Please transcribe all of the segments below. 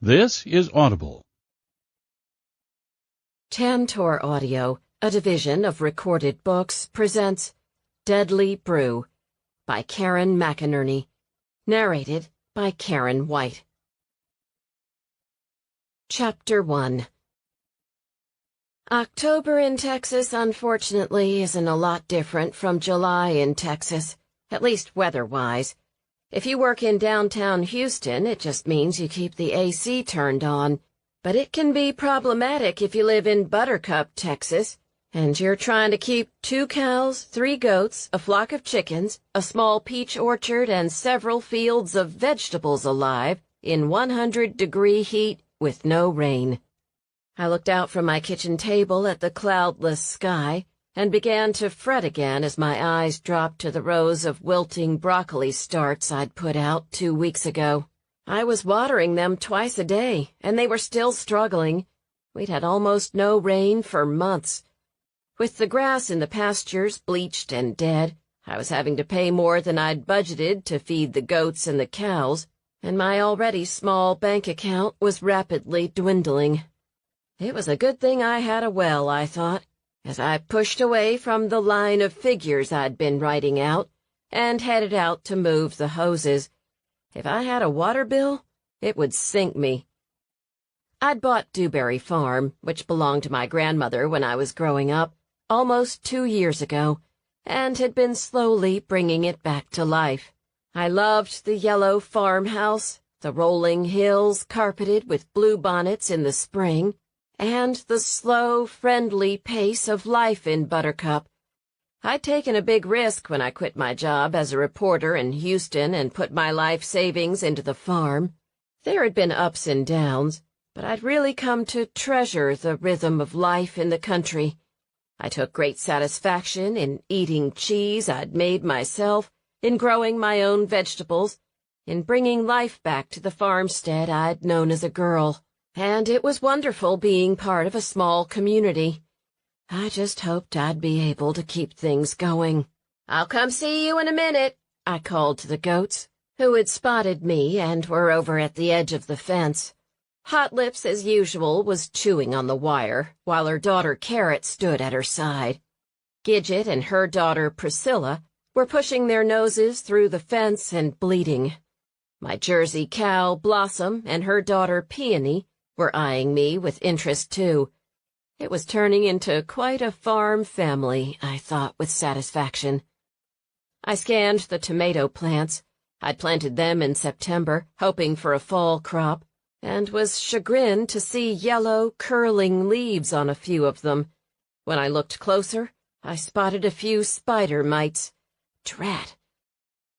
This is Audible. Tantor Audio, a division of Recorded Books, presents Deadly Brew by Karen Macinerney, narrated by Karen White. Chapter 1. October in Texas, unfortunately, isn't a lot different from July in Texas, at least weather-wise. If you work in downtown Houston, it just means you keep the AC turned on. But it can be problematic if you live in Buttercup, Texas, and you're trying to keep 2 cows, 3 goats, a flock of chickens, a small peach orchard, and several fields of vegetables alive in 100-degree heat with no rain. I looked out from my kitchen table at the cloudless sky and began to fret again as my eyes dropped to the rows of wilting broccoli starts I'd put out 2 weeks ago. I was watering them twice a day, and they were still struggling. We'd had almost no rain for months. With the grass in the pastures bleached and dead, I was having to pay more than I'd budgeted to feed the goats and the cows, and my already small bank account was rapidly dwindling. It was a good thing I had a well, I thought, as I pushed away from the line of figures I'd been writing out and headed out to move the hoses. If I had a water bill, it would sink me. I'd bought Dewberry Farm, which belonged to my grandmother when I was growing up, almost 2 years ago, and had been slowly bringing it back to life. I loved the yellow farmhouse, the rolling hills carpeted with bluebonnets in the spring, and the slow, friendly pace of life in Buttercup. I'd taken a big risk when I quit my job as a reporter in Houston and put my life savings into the farm. There had been ups and downs, but I'd really come to treasure the rhythm of life in the country. I took great satisfaction in eating cheese I'd made myself, in growing my own vegetables, in bringing life back to the farmstead I'd known as a girl. And it was wonderful being part of a small community. I just hoped I'd be able to keep things going. "I'll come see you in a minute," I called to the goats, who had spotted me and were over at the edge of the fence. Hot Lips, as usual, was chewing on the wire, while her daughter Carrot stood at her side. Gidget and her daughter Priscilla were pushing their noses through the fence and bleating. My Jersey cow Blossom and her daughter Peony were eyeing me with interest, too. It was turning into quite a farm family, I thought with satisfaction. I scanned the tomato plants. I'd planted them in September, hoping for a fall crop, and was chagrined to see yellow, curling leaves on a few of them. When I looked closer, I spotted a few spider mites. Drat!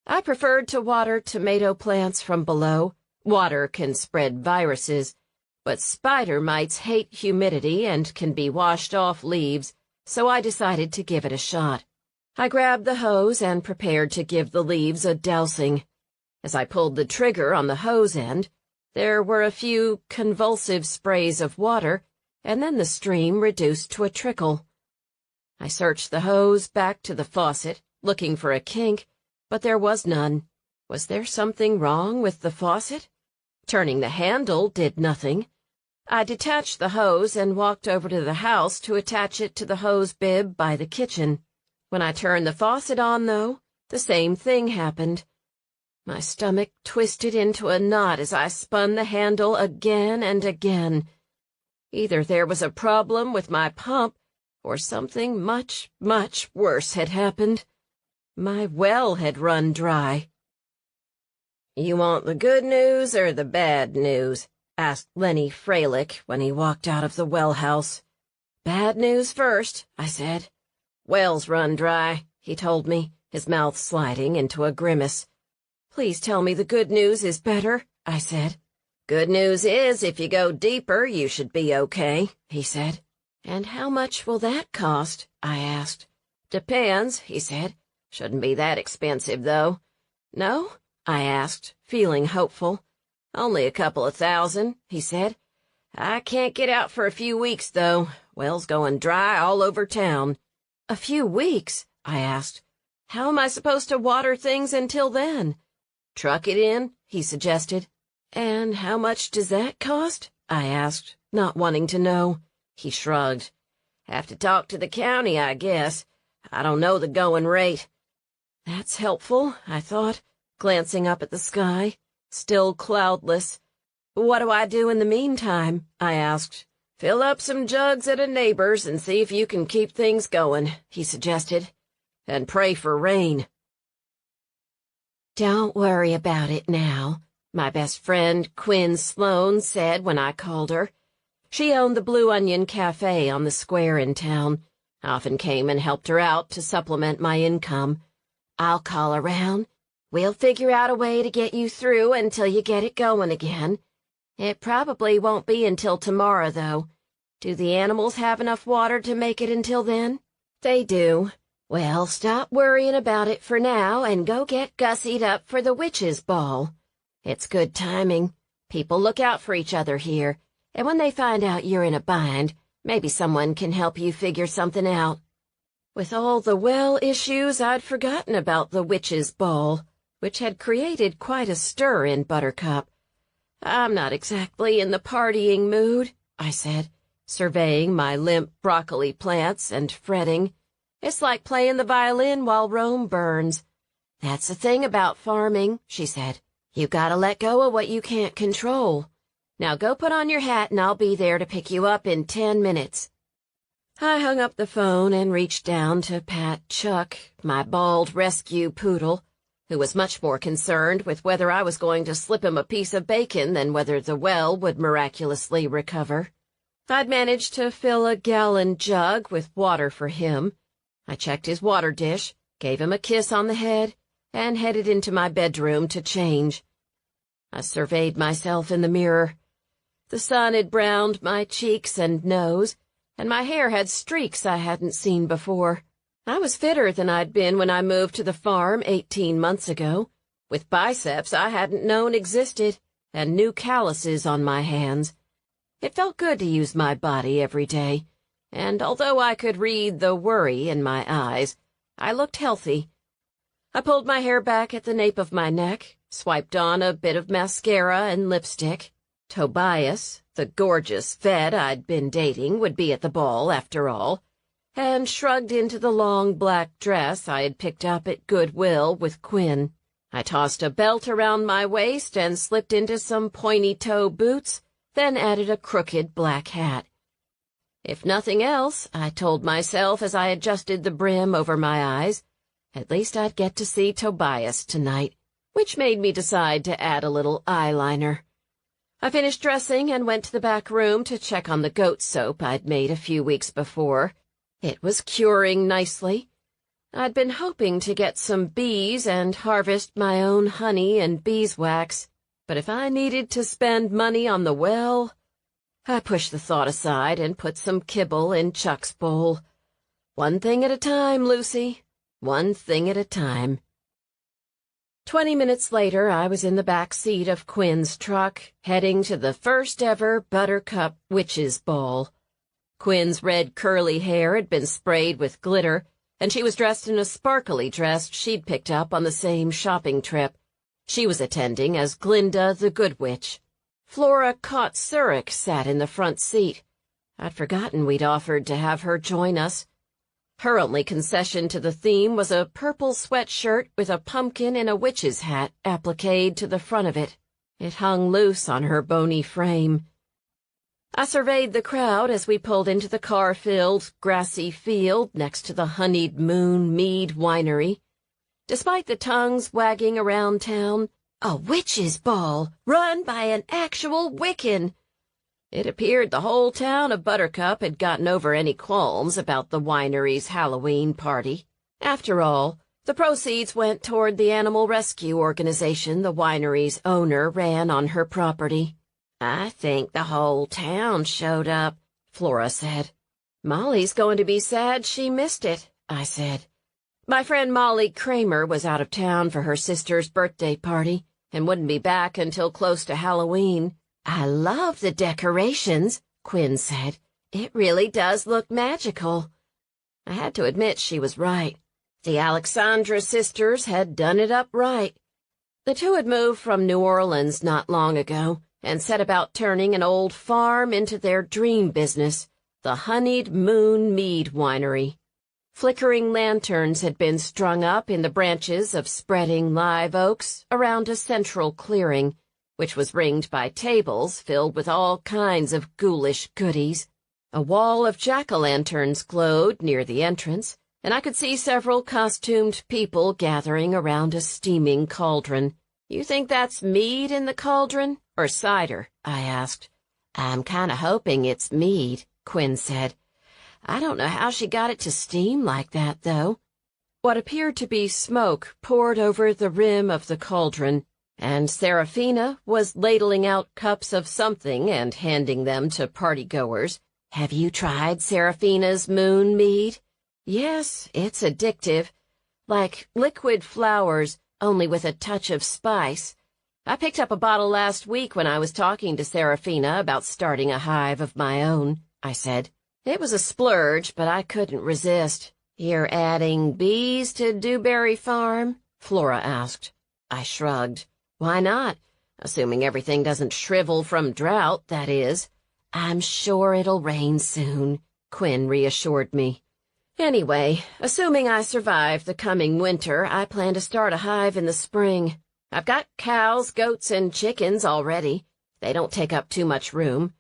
I preferred to water tomato plants from below. Water can spread viruses, but spider mites hate humidity and can be washed off leaves, so I decided to give it a shot. I grabbed the hose and prepared to give the leaves a dousing. As I pulled the trigger on the hose end, there were a few convulsive sprays of water, and then the stream reduced to a trickle. I searched the hose back to the faucet, looking for a kink, but there was none. Was there something wrong with the faucet? Turning the handle did nothing. I detached the hose and walked over to the house to attach it to the hose bib by the kitchen. When I turned the faucet on, though, the same thing happened. My stomach twisted into a knot as I spun the handle again and again. Either there was a problem with my pump, or something much, much worse had happened. My well had run dry. "You want the good news or the bad news?" asked Lenny Freilich when he walked out of the well house. "Bad news first," I said. "Well's run dry," he told me, his mouth sliding into a grimace. "Please tell me the good news is better," I said. "Good news is, if you go deeper, you should be okay," he said. "And how much will that cost?" I asked. "Depends," he said. "Shouldn't be that expensive, though." "No?" I asked, feeling hopeful. "Only a couple of $1,000, he said. "I can't get out for a few weeks, though. Well's going dry all over town." "A few weeks?" I asked. "How am I supposed to water things until then?" "Truck it in," he suggested. "And how much does that cost?" I asked, not wanting to know. He shrugged. "Have to talk to the county, I guess. I don't know the going rate." That's helpful, I thought, glancing up at the sky, still cloudless. "What do I do in the meantime?" I asked. "Fill up some jugs at a neighbor's and see if you can keep things going," he suggested. "And pray for rain." "Don't worry about it now," my best friend Quinn Sloan said when I called her. She owned the Blue Onion Cafe on the square in town. I often came and helped her out to supplement my income. "I'll call around. We'll figure out a way to get you through until you get it going again. It probably won't be until tomorrow, though. Do the animals have enough water to make it until then?" "They do." "Well, stop worrying about it for now and go get gussied up for the witches' ball. It's good timing. People look out for each other here, and when they find out you're in a bind, maybe someone can help you figure something out." With all the well issues, I'd forgotten about the witches' ball, which had created quite a stir in Buttercup. "I'm not exactly in the partying mood," I said, surveying my limp broccoli plants and fretting. "It's like playing the violin while Rome burns." "That's the thing about farming," she said. "You gotta let go of what you can't control. Now go put on your hat and I'll be there to pick you up in 10 minutes. I hung up the phone and reached down to pat Chuck, my bald rescue poodle, who was much more concerned with whether I was going to slip him a piece of bacon than whether the well would miraculously recover. I'd managed to fill a gallon jug with water for him. I checked his water dish, gave him a kiss on the head, and headed into my bedroom to change. I surveyed myself in the mirror. The sun had browned my cheeks and nose, and my hair had streaks I hadn't seen before. I was fitter than I'd been when I moved to the farm 18 months ago, with biceps I hadn't known existed, and new calluses on my hands. It felt good to use my body every day, and although I could read the worry in my eyes, I looked healthy. I pulled my hair back at the nape of my neck, swiped on a bit of mascara and lipstick. Tobias, the gorgeous vet I'd been dating, would be at the ball after all, and shrugged into the long black dress I had picked up at Goodwill with Quinn. I tossed a belt around my waist and slipped into some pointy-toe boots, then added a crooked black hat. If nothing else, I told myself as I adjusted the brim over my eyes, at least I'd get to see Tobias tonight, which made me decide to add a little eyeliner. I finished dressing and went to the back room to check on the goat soap I'd made a few weeks before. It was curing nicely. I'd been hoping to get some bees and harvest my own honey and beeswax, but if I needed to spend money on the well, I pushed the thought aside and put some kibble in Chuck's bowl. One thing at a time, Lucy. One thing at a time. 20 minutes later, I was in the back seat of Quinn's truck, heading to the first-ever Buttercup Witches' Ball. Quinn's red curly hair had been sprayed with glitter, and she was dressed in a sparkly dress she'd picked up on the same shopping trip. She was attending as Glinda the Good Witch. Flora Cott-Zurich sat in the front seat. I'd forgotten we'd offered to have her join us. Her only concession to the theme was a purple sweatshirt with a pumpkin in a witch's hat appliqued to the front of it. It hung loose on her bony frame. I surveyed the crowd as we pulled into the car-filled, grassy field next to the honeyed moon mead winery. Despite the tongues wagging around town, a witch's ball run by an actual Wiccan. It appeared the whole town of Buttercup had gotten over any qualms about the winery's Halloween party. After all, the proceeds went toward the animal rescue organization the winery's owner ran on her property. "I think the whole town showed up," Flora said. "Molly's going to be sad she missed it," I said. My friend Molly Kramer was out of town for her sister's birthday party and wouldn't be back until close to Halloween. "I love the decorations," Quinn said. "It really does look magical." I had to admit she was right. The Alexandre sisters had done it up right. The two had moved from New Orleans not long ago and set about turning an old farm into their dream business, the Honeyed Moon Mead Winery. Flickering lanterns had been strung up in the branches of spreading live oaks around a central clearing, which was ringed by tables filled with all kinds of ghoulish goodies. A wall of jack-o'-lanterns glowed near the entrance, and I could see several costumed people gathering around a steaming cauldron. "You think that's mead in the cauldron, or cider?" I asked. "I'm kind of hoping it's mead," Quinn said. "I don't know how she got it to steam like that, though." What appeared to be smoke poured over the rim of the cauldron, and Serafina was ladling out cups of something and handing them to partygoers. "Have you tried Serafina's moon mead?" "Yes, it's addictive. Like liquid flowers, only with a touch of spice. I picked up a bottle last week when I was talking to Serafina about starting a hive of my own," I said. "It was a splurge, but I couldn't resist." "You're adding bees to Dewberry Farm?" Flora asked. I shrugged. "Why not? Assuming everything doesn't shrivel from drought, that is." "I'm sure it'll rain soon," Quinn reassured me. "Anyway, assuming I survive the coming winter, I plan to start a hive in the spring. I've got cows, goats, and chickens already. They don't take up too much room."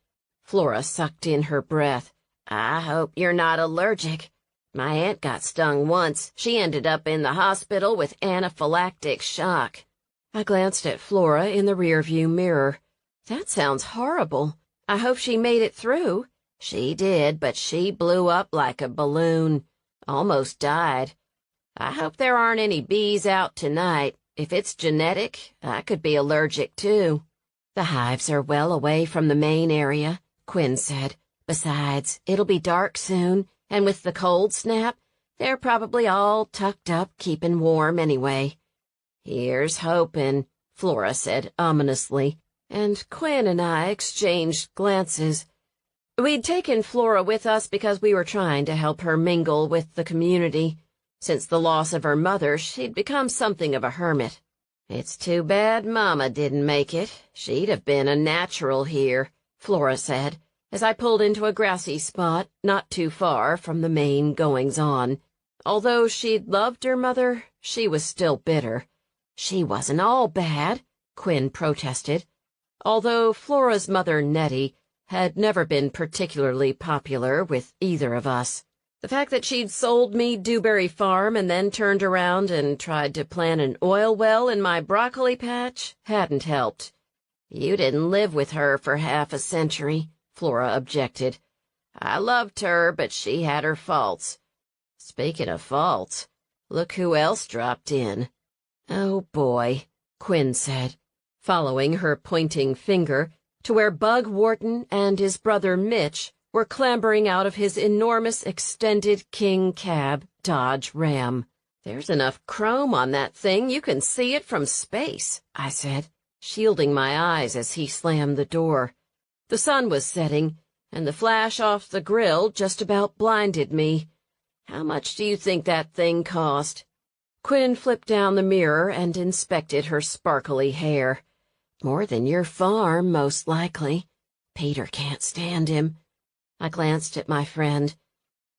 Flora sucked in her breath. "I hope you're not allergic. My aunt got stung once. She ended up in the hospital with anaphylactic shock." I glanced at Flora in the rearview mirror. "That sounds horrible. I hope she made it through." "She did, but she blew up like a balloon. Almost died. I hope there aren't any bees out tonight. If it's genetic, I could be allergic too." "The hives are well away from the main area," Quinn said. "Besides, it'll be dark soon, and with the cold snap, they're probably all tucked up keeping warm anyway." "Here's hoping," Flora said ominously, and Quinn and I exchanged glances. We'd taken Flora with us because we were trying to help her mingle with the community. Since the loss of her mother, she'd become something of a hermit. "It's too bad Mama didn't make it. She'd have been a natural here," Flora said, as I pulled into a grassy spot not too far from the main goings-on. Although she'd loved her mother, she was still bitter. "She wasn't all bad," Quinn protested. Although Flora's mother, Nettie, had never been particularly popular with either of us. The fact that she'd sold me Dewberry Farm and then turned around and tried to plant an oil well in my broccoli patch hadn't helped. "You didn't live with her for half a century," Flora objected. "I loved her, but she had her faults." "Speaking of faults, look who else dropped in." "Oh, boy," Quinn said, following her pointing finger to where Bug Wharton and his brother Mitch were clambering out of his enormous extended king cab Dodge Ram. "There's enough chrome on that thing you can see it from space," I said, shielding my eyes as he slammed the door. The sun was setting, and the flash off the grill just about blinded me. "How much do you think that thing cost?" Quinn flipped down the mirror and inspected her sparkly hair. "More than your farm, most likely. Peter can't stand him." I glanced at my friend.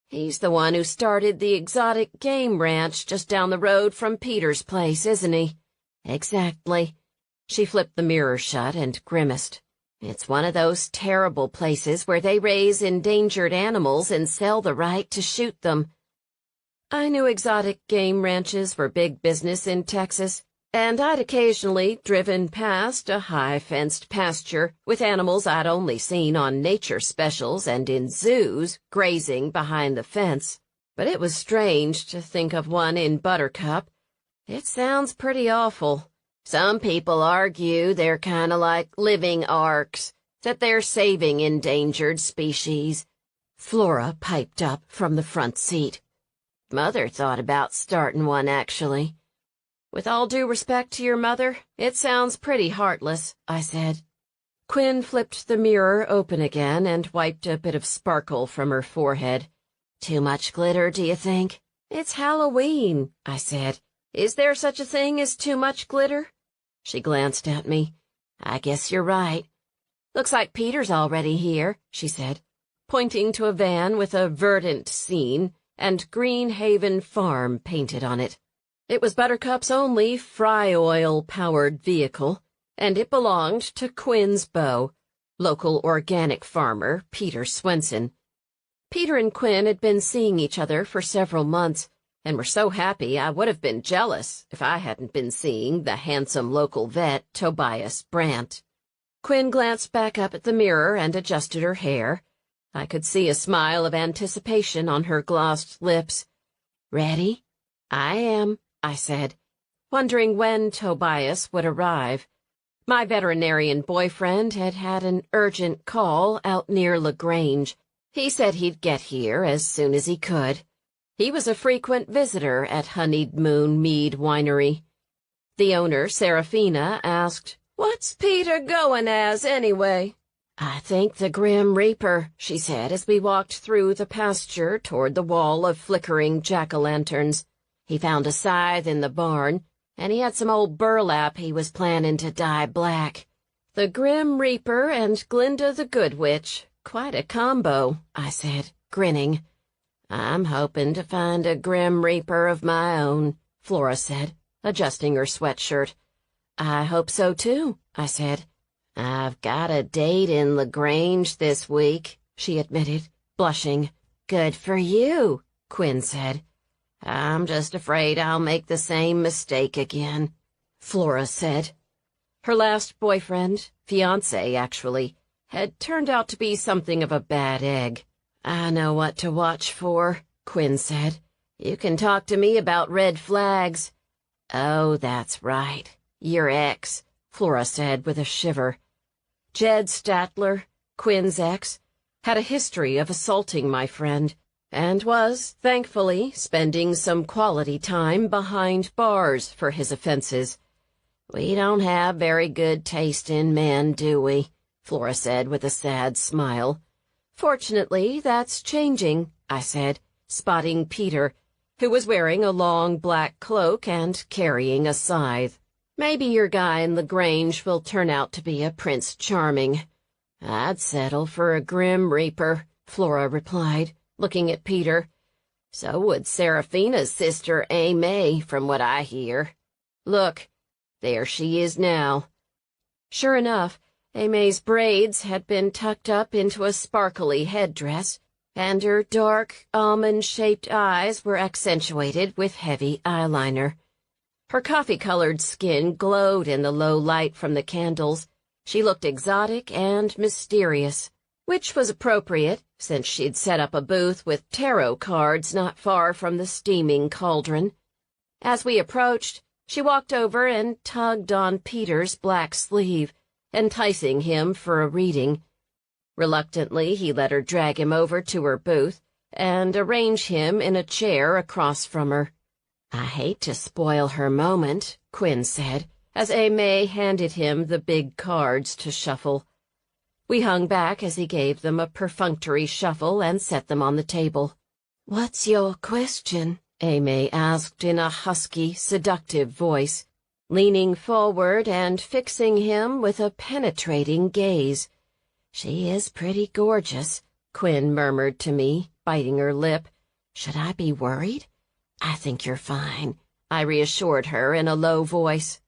"He's the one who started the exotic game ranch just down the road from Peter's place, isn't he?" "Exactly." She flipped the mirror shut and grimaced. "It's one of those terrible places where they raise endangered animals and sell the right to shoot them." I knew exotic game ranches were big business in Texas, and I'd occasionally driven past a high-fenced pasture with animals I'd only seen on nature specials and in zoos grazing behind the fence. But it was strange to think of one in Buttercup. It sounds pretty awful. Some people argue they're kind of like living arks, that they're saving endangered species. Flora piped up from the front seat. "Mother thought about starting one, actually." "With all due respect to your mother, it sounds pretty heartless," I said. Quinn flipped the mirror open again and wiped a bit of sparkle from her forehead. "Too much glitter, do you think?" "It's Halloween," I said. "Is there such a thing as too much glitter?" She glanced at me. I guess you're right. Looks like Peter's already here, she said, pointing to a van with a verdant scene and Green Haven Farm painted on it. It was Buttercup's only fry-oil-powered vehicle, and it belonged to Quinn's beau, local organic farmer Peter Swenson. Peter and Quinn had been seeing each other for several months, and were so happy I would have been jealous if I hadn't been seeing the handsome local vet, Tobias Brandt. Quinn glanced back up at the mirror and adjusted her hair. I could see a smile of anticipation on her glossed lips. "Ready?" "I am," I said, wondering when Tobias would arrive. My veterinarian boyfriend had had an urgent call out near LaGrange. He said he'd get here as soon as he could. He was a frequent visitor at Honeyed Moon Mead Winery. The owner, Serafina, asked, "What's Peter going as, anyway?" "I think the Grim Reaper," she said as we walked through the pasture toward the wall of flickering jack-o'-lanterns. "He found a scythe in the barn, and he had some old burlap he was planning to dye black. The Grim Reaper and Glinda the Good Witch. Quite a combo," I said, grinning. "I'm hoping to find a Grim Reaper of my own," Flora said, adjusting her sweatshirt. "I hope so, too," I said. "I've got a date in LaGrange this week," she admitted, blushing. "Good for you," Quinn said. "I'm just afraid I'll make the same mistake again," Flora said. Her last boyfriend, fiancé actually, had turned out to be something of a bad egg. "I know what to watch for," Quinn said. "You can talk to me about red flags." "Oh, that's right. Your ex," Flora said with a shiver. Jed Statler, Quinn's ex, had a history of assaulting my friend, and was, thankfully, spending some quality time behind bars for his offenses. "We don't have very good taste in men, do we?" Flora said with a sad smile. "Fortunately, that's changing," I said, spotting Peter, who was wearing a long black cloak and carrying a scythe. "Maybe your guy in LaGrange will turn out to be a Prince Charming." "I'd settle for a Grim Reaper," Flora replied, looking at Peter. "So would Serafina's sister Aimee, from what I hear. Look, there she is now." Sure enough, Aimee's braids had been tucked up into a sparkly headdress, and her dark, almond-shaped eyes were accentuated with heavy eyeliner. Her coffee-colored skin glowed in the low light from the candles. She looked exotic and mysterious, which was appropriate, since she'd set up a booth with tarot cards not far from the steaming cauldron. As we approached, she walked over and tugged on Peter's black sleeve, enticing him for a reading. Reluctantly, he let her drag him over to her booth and arrange him in a chair across from her. "I hate to spoil her moment," Quinn said, as Aimee handed him the big cards to shuffle. We hung back as he gave them a perfunctory shuffle and set them on the table. "What's your question?" Aimee asked in a husky, seductive voice, leaning forward and fixing him with a penetrating gaze. "She is pretty gorgeous," Quinn murmured to me, biting her lip. "Should I be worried?" "I think you're fine," I reassured her in a low voice.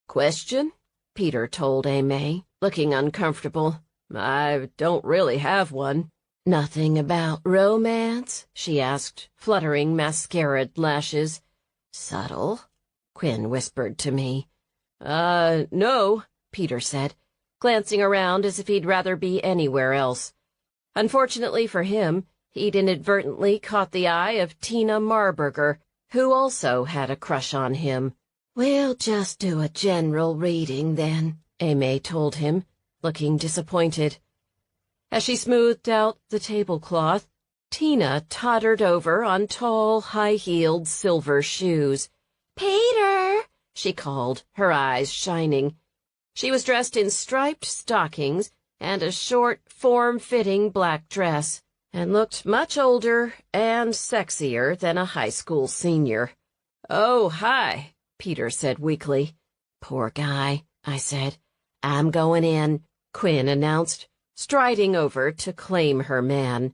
"Question?" Peter told Aimee, looking uncomfortable. "I don't really have one." "Nothing about romance?" she asked, fluttering mascaraed lashes. "Subtle," Quinn whispered to me. No," Peter said, glancing around as if he'd rather be anywhere else. Unfortunately for him, he'd inadvertently caught the eye of Tina Marburger, who also had a crush on him. "We'll just do a general reading, then," Aimee told him, looking disappointed. As she smoothed out the tablecloth, Tina tottered over on tall, high-heeled silver shoes. "Peter!" she called, her eyes shining. She was dressed in striped stockings and a short, form-fitting black dress, and looked much older and sexier than a high school senior. "Oh, hi," Peter said weakly. "Poor guy," I said. I'm going in, Quinn announced, striding over to claim her man.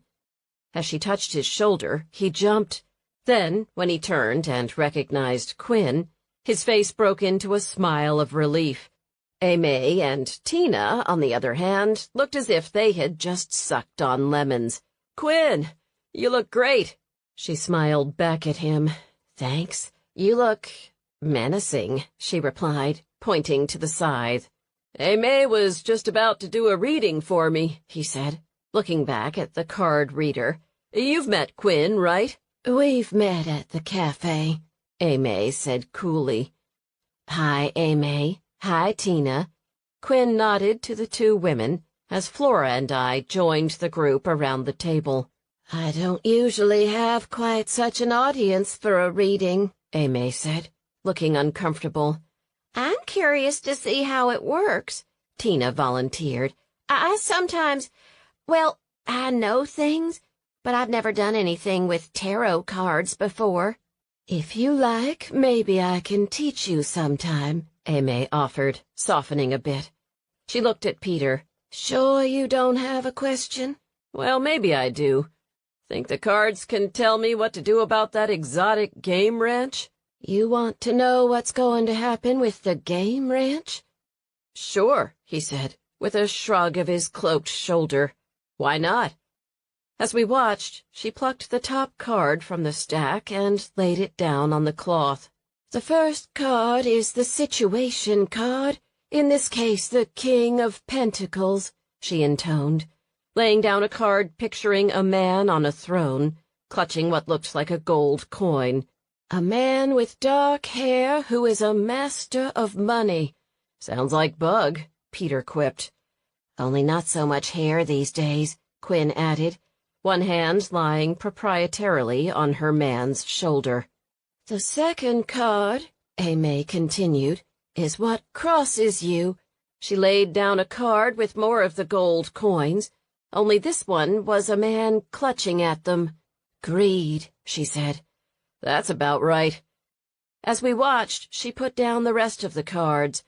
As she touched his shoulder, he jumped. Then, when he turned and recognized Quinn, his face broke into a smile of relief. Aimee and Tina, on the other hand, looked as if they had just sucked on lemons. "Quinn, you look great," she smiled back at him. "Thanks. You look menacing," she replied, pointing to the scythe. "Aimee was just about to do a reading for me," he said, looking back at the card reader. "You've met Quinn, right?" "We've met at the cafe," Aimee said coolly. "Hi, Aimee. Hi, Tina." Quinn nodded to the two women as Flora and I joined the group around the table. "I don't usually have quite such an audience for a reading," Aimee said, looking uncomfortable. "I'm curious to see how it works," Tina volunteered. I sometimes, well, I know things, but I've never done anything with tarot cards before." "If you like, maybe I can teach you sometime," Aimee offered, softening a bit. She looked at Peter. "Sure you don't have a question?" "Well, maybe I do. Think the cards can tell me what to do about that exotic game ranch?" "You want to know what's going to happen with the game ranch?" "Sure," he said, with a shrug of his cloaked shoulder. "Why not?" As we watched, she plucked the top card from the stack and laid it down on the cloth. "The first card is the situation card, in this case the King of Pentacles," she intoned, laying down a card picturing a man on a throne, clutching what looked like a gold coin. "A man with dark hair who is a master of money." "Sounds like Bug," Peter quipped. "Only not so much hair these days," Quinn added, one hand lying proprietarily on her man's shoulder. "The second card," Aimee continued, "is what crosses you." She laid down a card with more of the gold coins, only this one was a man clutching at them. "Greed," she said. "That's about right." As we watched, she put down the rest of the cards.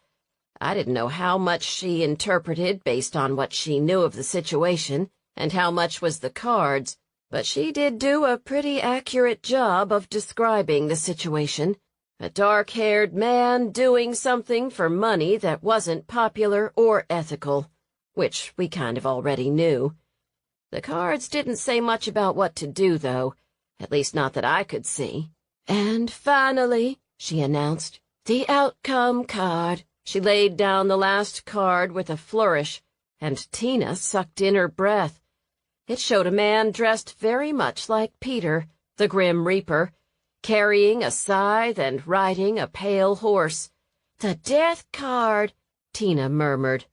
I didn't know how much she interpreted based on what she knew of the situation, and how much was the cards, but she did do a pretty accurate job of describing the situation. A dark-haired man doing something for money that wasn't popular or ethical, which we kind of already knew. The cards didn't say much about what to do, though, at least not that I could see. "And finally," she announced, "the outcome card." She laid down the last card with a flourish, and Tina sucked in her breath. It showed a man dressed very much like Peter, the Grim Reaper, carrying a scythe and riding a pale horse. "The death card," Tina murmured.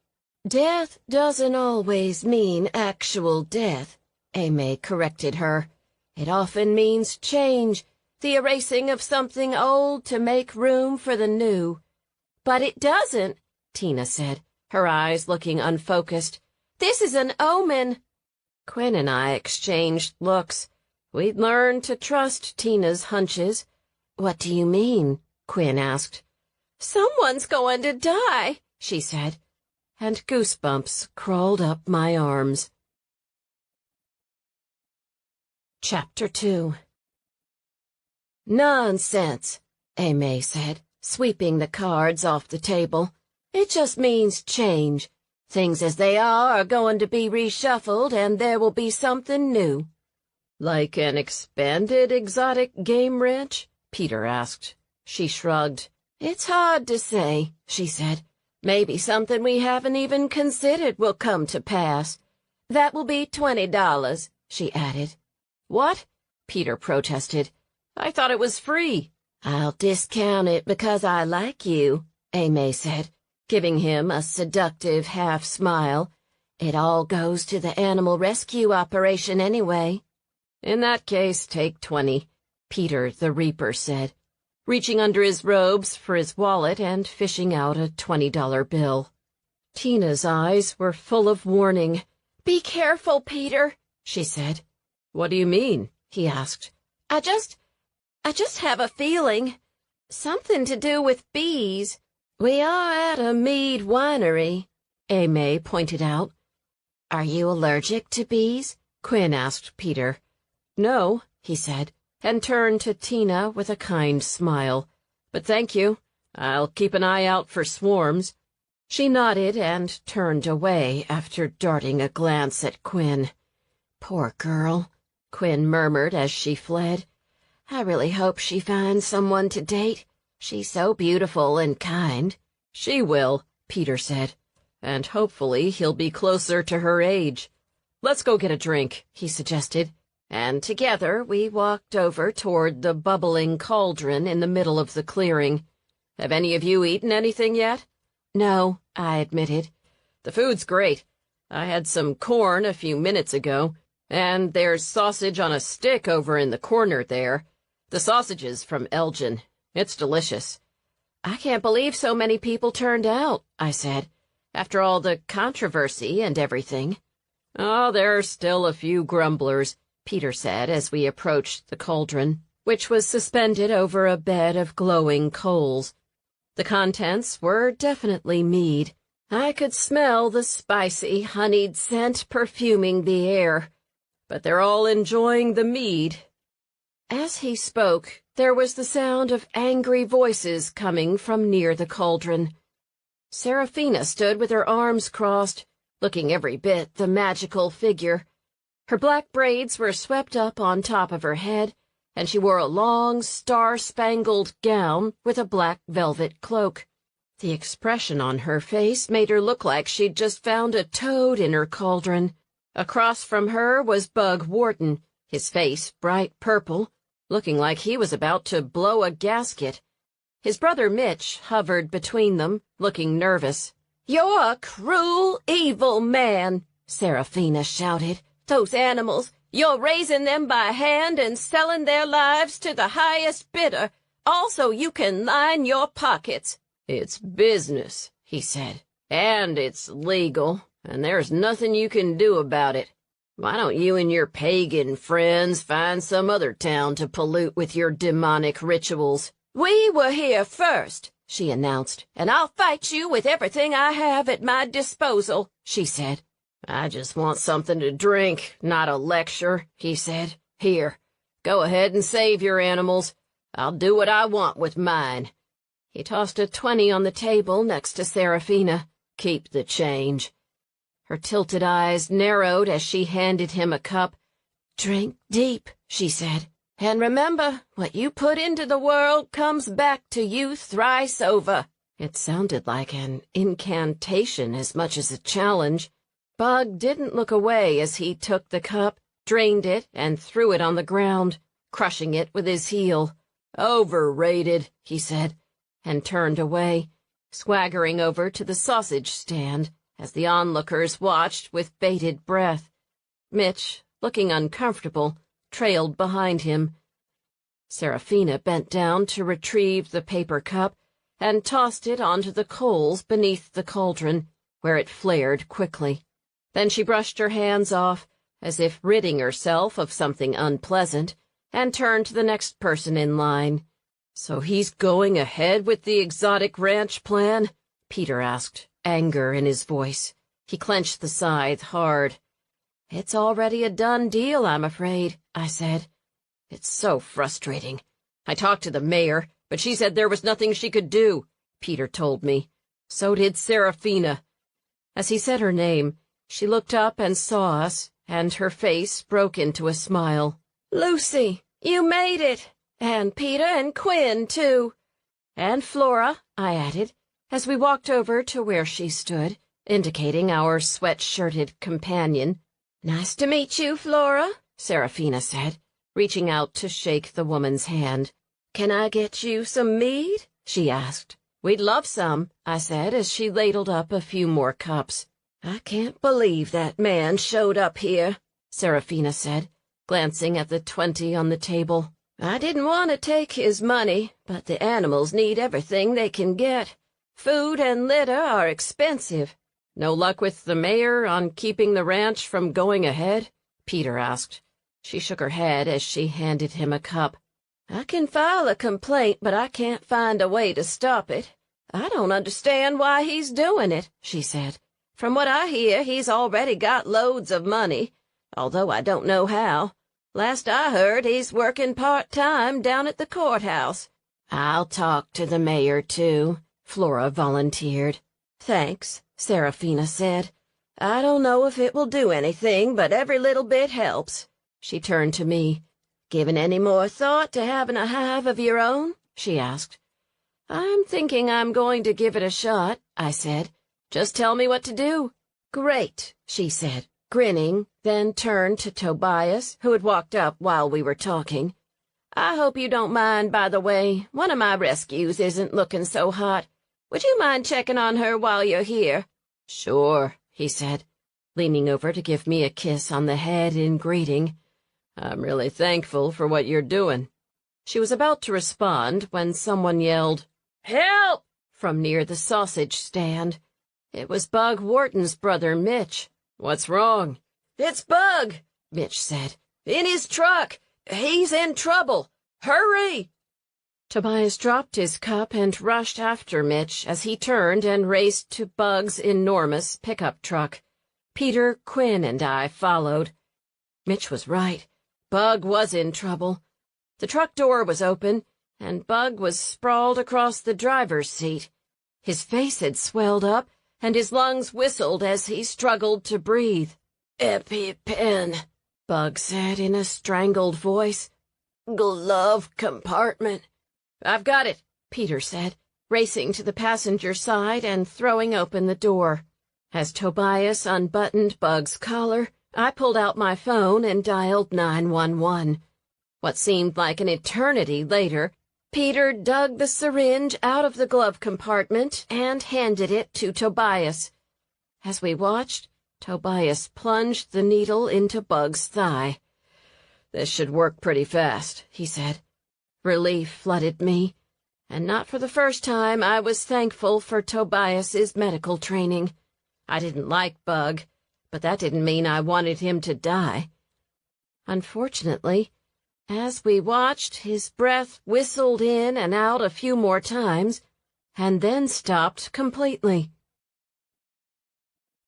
"Death doesn't always mean actual death," Aimee corrected her. "It often means change, the erasing of something old to make room for the new." "But it doesn't," Tina said, her eyes looking unfocused. "This is an omen." Quinn and I exchanged looks. We'd learned to trust Tina's hunches. "What do you mean?" Quinn asked. "Someone's going to die," she said, and goosebumps crawled up my arms. Chapter 2. "Nonsense," Aimee said, sweeping the cards off the table. "It just means change. Things as they are going to be reshuffled, and there will be something new." "Like an expanded exotic game ranch?" Peter asked. She shrugged. "It's hard to say," she said. "Maybe something we haven't even considered will come to pass. That will be $20, she added. "What?" Peter protested. "I thought it was free." "I'll discount it because I like you," Aimee said, giving him a seductive half-smile. "It all goes to the animal rescue operation anyway." "In that case, take 20, Peter the Reaper said, reaching under his robes for his wallet and fishing out a $20 bill. Tina's eyes were full of warning. "Be careful, Peter," she said. "What do you mean?" he asked. I just have a feeling. Something to do with bees. "We are at a mead winery," May pointed out. "Are you allergic to bees?" Quinn asked Peter. "No," he said, and turned to Tina with a kind smile. "But thank you. I'll keep an eye out for swarms." She nodded and turned away after darting a glance at Quinn. "Poor girl," Quinn murmured as she fled. "I really hope she finds someone to date. She's so beautiful and kind." "She will," Peter said, "and hopefully he'll be closer to her age. Let's go get a drink," he suggested, and together we walked over toward the bubbling cauldron in the middle of the clearing. "Have any of you eaten anything yet?" "No," I admitted. "The food's great. I had some corn a few minutes ago, and there's sausage on a stick over in the corner there. The sausage is from Elgin. It's delicious." "I can't believe so many people turned out," I said, "after all the controversy and everything." "Oh, there are still a few grumblers," Peter said as we approached the cauldron, which was suspended over a bed of glowing coals. The contents were definitely mead. I could smell the spicy, honeyed scent perfuming the air, but they're all enjoying the mead. As he spoke, there was the sound of angry voices coming from near the cauldron. Serafina stood with her arms crossed, looking every bit the magical figure. Her black braids were swept up on top of her head, and she wore a long, star-spangled gown with a black velvet cloak. The expression on her face made her look like she'd just found a toad in her cauldron. Across from her was Bug Wharton, his face bright purple, looking like he was about to blow a gasket. His brother Mitch hovered between them, looking nervous. "You're a cruel, evil man," Serafina shouted. "Those animals, you're raising them by hand and selling their lives to the highest bidder, all so you can line your pockets." "It's business," he said, "and it's legal, and there's nothing you can do about it. Why don't you and your pagan friends find some other town to pollute with your demonic rituals?" "We were here first," she announced, "and I'll fight you with everything I have at my disposal," she said. "I just want something to drink, not a lecture," he said. "Here, go ahead and save your animals. I'll do what I want with mine." He tossed a 20 on the table next to Serafina. "Keep the change." Her tilted eyes narrowed as she handed him a cup. "Drink deep," she said. "And remember, what you put into the world comes back to you thrice over." It sounded like an incantation as much as a challenge. Bug didn't look away as he took the cup, drained it, and threw it on the ground, crushing it with his heel. "Overrated," he said, and turned away, swaggering over to the sausage stand as the onlookers watched with bated breath. Mitch, looking uncomfortable, trailed behind him. Serafina bent down to retrieve the paper cup and tossed it onto the coals beneath the cauldron, where it flared quickly. Then she brushed her hands off, as if ridding herself of something unpleasant, and turned to the next person in line. "So he's going ahead with the exotic ranch plan?" Peter asked, anger in his voice. He clenched the scythe hard. "It's already a done deal, I'm afraid," I said. "It's so frustrating. I talked to the mayor, but she said there was nothing she could do," Peter told me. So did Serafina. As he said her name, she looked up and saw us, and her face broke into a smile. "Lucy, you made it! And Peter and Quinn, too." "And Flora," I added, as we walked over to where she stood, indicating our sweat-shirted companion. "Nice to meet you, Flora," Serafina said, reaching out to shake the woman's hand. "Can I get you some mead?" she asked. "We'd love some," I said as she ladled up a few more cups. "I can't believe that man showed up here," Serafina said, glancing at the 20 on the table. "I didn't want to take his money, but the animals need everything they can get. Food and litter are expensive." "No luck with the mayor on keeping the ranch from going ahead?" Peter asked. She shook her head as she handed him a cup. "I can file a complaint, but I can't find a way to stop it. "I don't understand why he's doing it," she said. "From what I hear, he's already got loads of money, although I don't know how. Last I heard, he's working part-time down at the courthouse." "I'll talk to the mayor, too," Flora volunteered. "Thanks," Serafina said. "I don't know if it will do anything, but every little bit helps." She turned to me. "Given any more thought to having a hive of your own?" she asked. "I'm thinking I'm going to give it a shot," I said. "Just tell me what to do." "Great," she said, grinning, then turned to Tobias, who had walked up while we were talking. "I hope you don't mind, by the way. One of my rescues isn't looking so hot. Would you mind checking on her while you're here?" "Sure," he said, leaning over to give me a kiss on the head in greeting. "I'm really thankful for what you're doing." She was about to respond when someone yelled, "Help!" from near the sausage stand. It was Bug Wharton's brother, Mitch. "What's wrong?" "It's Bug," Mitch said. "In his truck. He's in trouble. Hurry!" Tobias dropped his cup and rushed after Mitch as he turned and raced to Bug's enormous pickup truck. Peter, Quinn, and I followed. Mitch was right. Bug was in trouble. The truck door was open, and Bug was sprawled across the driver's seat. His face had swelled up, and his lungs whistled as he struggled to breathe. "EpiPen," Bug said in a strangled voice. "Glove compartment." "I've got it," Peter said, racing to the passenger side and throwing open the door. As Tobias unbuttoned Bug's collar, I pulled out my phone and dialed 911. What seemed like an eternity later, Peter dug the syringe out of the glove compartment and handed it to Tobias. As we watched, Tobias plunged the needle into Bug's thigh. "This should work pretty fast," he said. Relief flooded me, and not for the first time I was thankful for Tobias's medical training. I didn't like Bug, but that didn't mean I wanted him to die. Unfortunately, as we watched, his breath whistled in and out a few more times, and then stopped completely.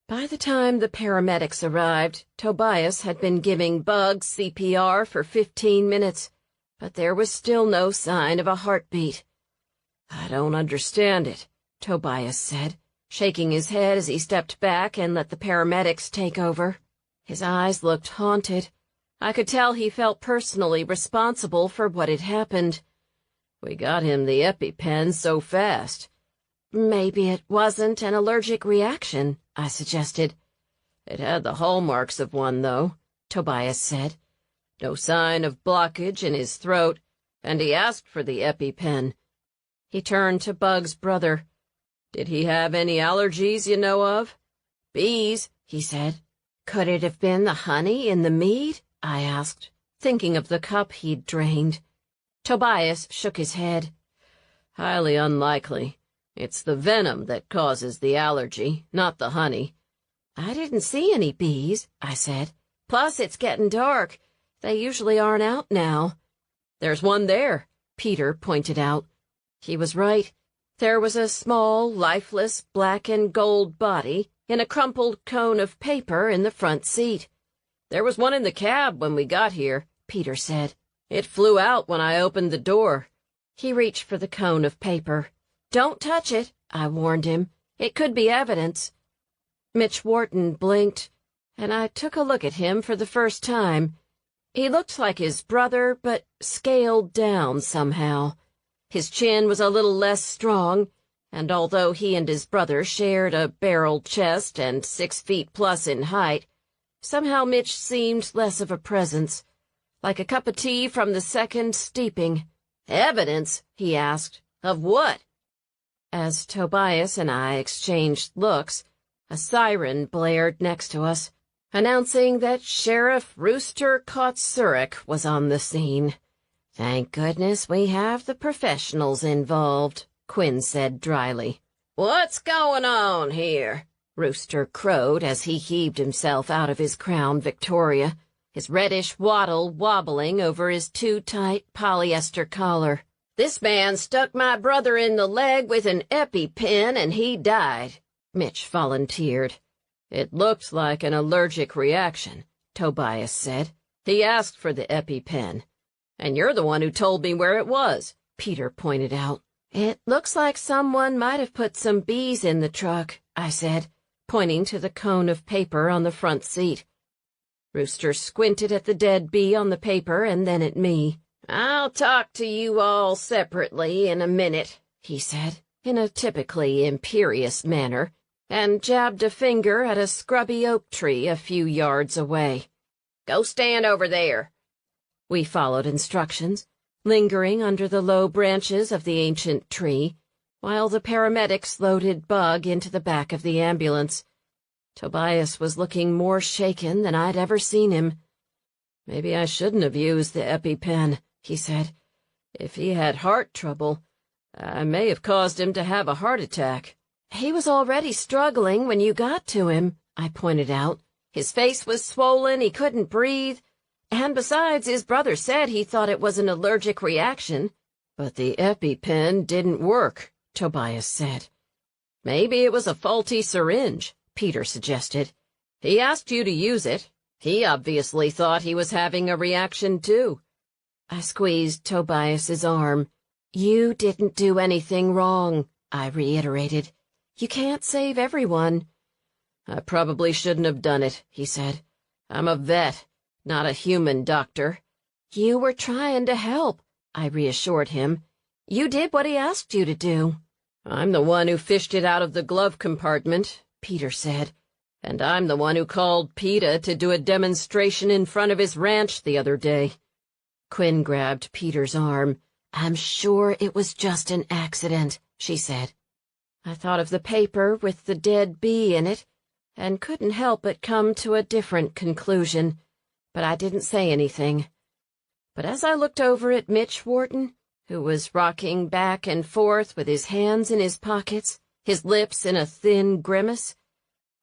By the time the paramedics arrived, Tobias had been giving Bug CPR for 15 minutes, but there was still no sign of a heartbeat. "I don't understand it," Tobias said, shaking his head as he stepped back and let the paramedics take over. His eyes looked haunted. I could tell he felt personally responsible for what had happened. "We got him the EpiPen so fast." "Maybe it wasn't an allergic reaction," I suggested. "It had the hallmarks of one, though," Tobias said. "No sign of blockage in his throat, and he asked for the EpiPen." He turned to Bug's brother. "Did he have any allergies you know of?" "Bees," he said. "Could it have been the honey in the mead?" I asked, thinking of the cup he'd drained. Tobias shook his head. "Highly unlikely. It's the venom that causes the allergy, not the honey." "I didn't see any bees," I said. "Plus, it's getting dark. They usually aren't out now." "There's one there," Peter pointed out. He was right. There was a small, lifeless, black and gold body in a crumpled cone of paper in the front seat. "There was one in the cab when we got here," Peter said. "It flew out when I opened the door." He reached for the cone of paper. "Don't touch it," I warned him. "It could be evidence." Mitch Wharton blinked, and I took a look at him for the first time. He looked like his brother, but scaled down somehow. His chin was a little less strong, and although he and his brother shared a barrel chest and 6 feet plus in height, somehow Mitch seemed less of a presence, like a cup of tea from the second steeping. "Evidence?" he asked. "Of what?" As Tobias and I exchanged looks, a siren blared next to us, announcing that Sheriff Rooster Kotsurek was on the scene. "Thank goodness we have the professionals involved," Quinn said dryly. "What's going on here?" Rooster crowed as he heaved himself out of his Crown Victoria, his reddish wattle wobbling over his too-tight polyester collar. "This man stuck my brother in the leg with an EpiPen and he died," Mitch volunteered. "It looked like an allergic reaction," Tobias said. "He asked for the EpiPen. And you're the one who told me where it was," Peter pointed out. "It looks like someone might have put some bees in the truck," I said, pointing to the cone of paper on the front seat. Rooster squinted at the dead bee on the paper and then at me. "I'll talk to you all separately in a minute," he said, in a typically imperious manner, and jabbed a finger at a scrubby oak tree a few yards away. "Go stand over there." We followed instructions, lingering under the low branches of the ancient tree, while the paramedics loaded Bug into the back of the ambulance. Tobias was looking more shaken than I'd ever seen him. "Maybe I shouldn't have used the EpiPen," he said. "If he had heart trouble, I may have caused him to have a heart attack." "He was already struggling when you got to him," I pointed out. "His face was swollen, he couldn't breathe, and besides, his brother said he thought it was an allergic reaction." "But the EpiPen didn't work," Tobias said. "Maybe it was a faulty syringe," Peter suggested. "He asked you to use it. He obviously thought he was having a reaction, too." I squeezed Tobias's arm. "You didn't do anything wrong," I reiterated. "You can't save everyone." "I probably shouldn't have done it," he said. "I'm a vet, not a human doctor." "You were trying to help," I reassured him. "You did what he asked you to do." "I'm the one who fished it out of the glove compartment," Peter said. "And I'm the one who called PETA to do a demonstration in front of his ranch the other day." Quinn grabbed Peter's arm. "I'm sure it was just an accident," she said. I thought of the paper with the dead bee in it, and couldn't help but come to a different conclusion, but I didn't say anything. But as I looked over at Mitch Wharton, who was rocking back and forth with his hands in his pockets, his lips in a thin grimace,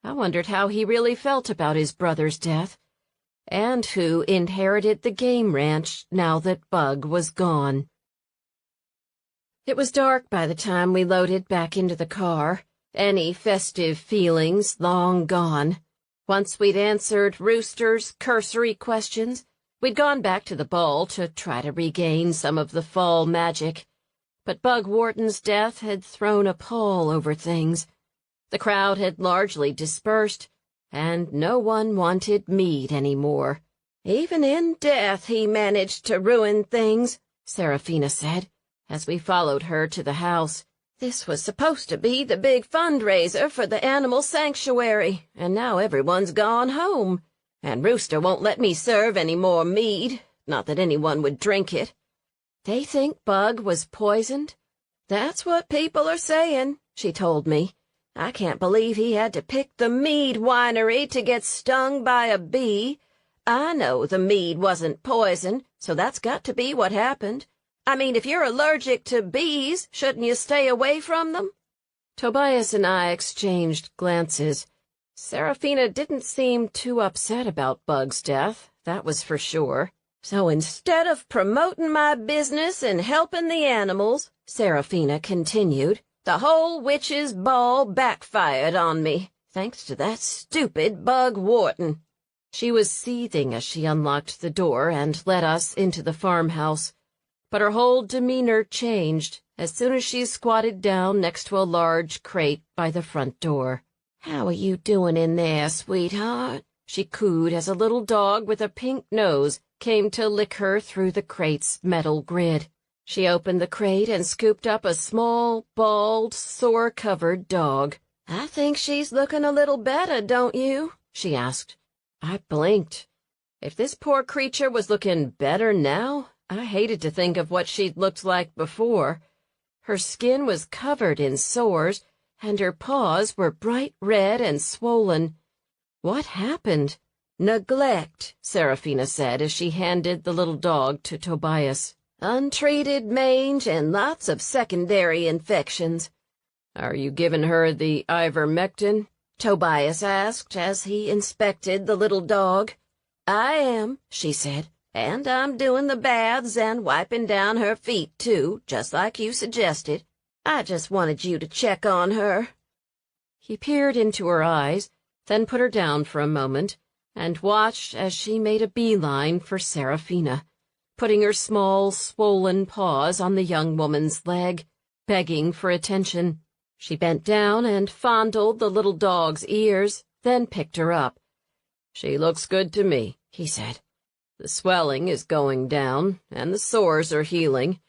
I wondered how he really felt about his brother's death, and who inherited the game ranch now that Bug was gone. It was dark by the time we loaded back into the car, any festive feelings long gone. Once we'd answered Rooster's cursory questions, we'd gone back to the ball to try to regain some of the fall magic. But Bug Wharton's death had thrown a pall over things. The crowd had largely dispersed, and no one wanted mead anymore. "Even in death he managed to ruin things," Serafina said, as we followed her to the house. "This was supposed to be the big fundraiser for the animal sanctuary, and now everyone's gone home. And Rooster won't let me serve any more mead, not that anyone would drink it. They think Bug was poisoned. That's what people are saying," she told me. "I can't believe he had to pick the mead winery to get stung by a bee. I know the mead wasn't poison, so that's got to be what happened. I mean, if you're allergic to bees, shouldn't you stay away from them?" Tobias and I exchanged glances. Serafina didn't seem too upset about Bug's death, that was for sure. "So instead of promoting my business and helping the animals," Serafina continued, "the whole witches' ball backfired on me, thanks to that stupid Bug Wharton." She was seething as she unlocked the door and led us into the farmhouse, but her whole demeanor changed as soon as she squatted down next to a large crate by the front door. "How are you doing in there, sweetheart?" she cooed as a little dog with a pink nose came to lick her through the crate's metal grid. She opened the crate and scooped up a small, bald, sore-covered dog. "I think she's looking a little better, don't you?" she asked. I blinked. If this poor creature was looking better now, I hated to think of what she'd looked like before. Her skin was covered in sores, and her paws were bright red and swollen. "What happened?" "Neglect," Serafina said as she handed the little dog to Tobias. "Untreated mange and lots of secondary infections." "Are you giving her the ivermectin?" Tobias asked as he inspected the little dog. "I am," she said. And I'm doing the baths and wiping down her feet, too, just like you suggested. I just wanted you to check on her." He peered into her eyes, then put her down for a moment, and watched as she made a beeline for Serafina, putting her small, swollen paws on the young woman's leg, begging for attention. She bent down and fondled the little dog's ears, then picked her up. "She looks good to me," he said. "The swelling is going down, and the sores are healing.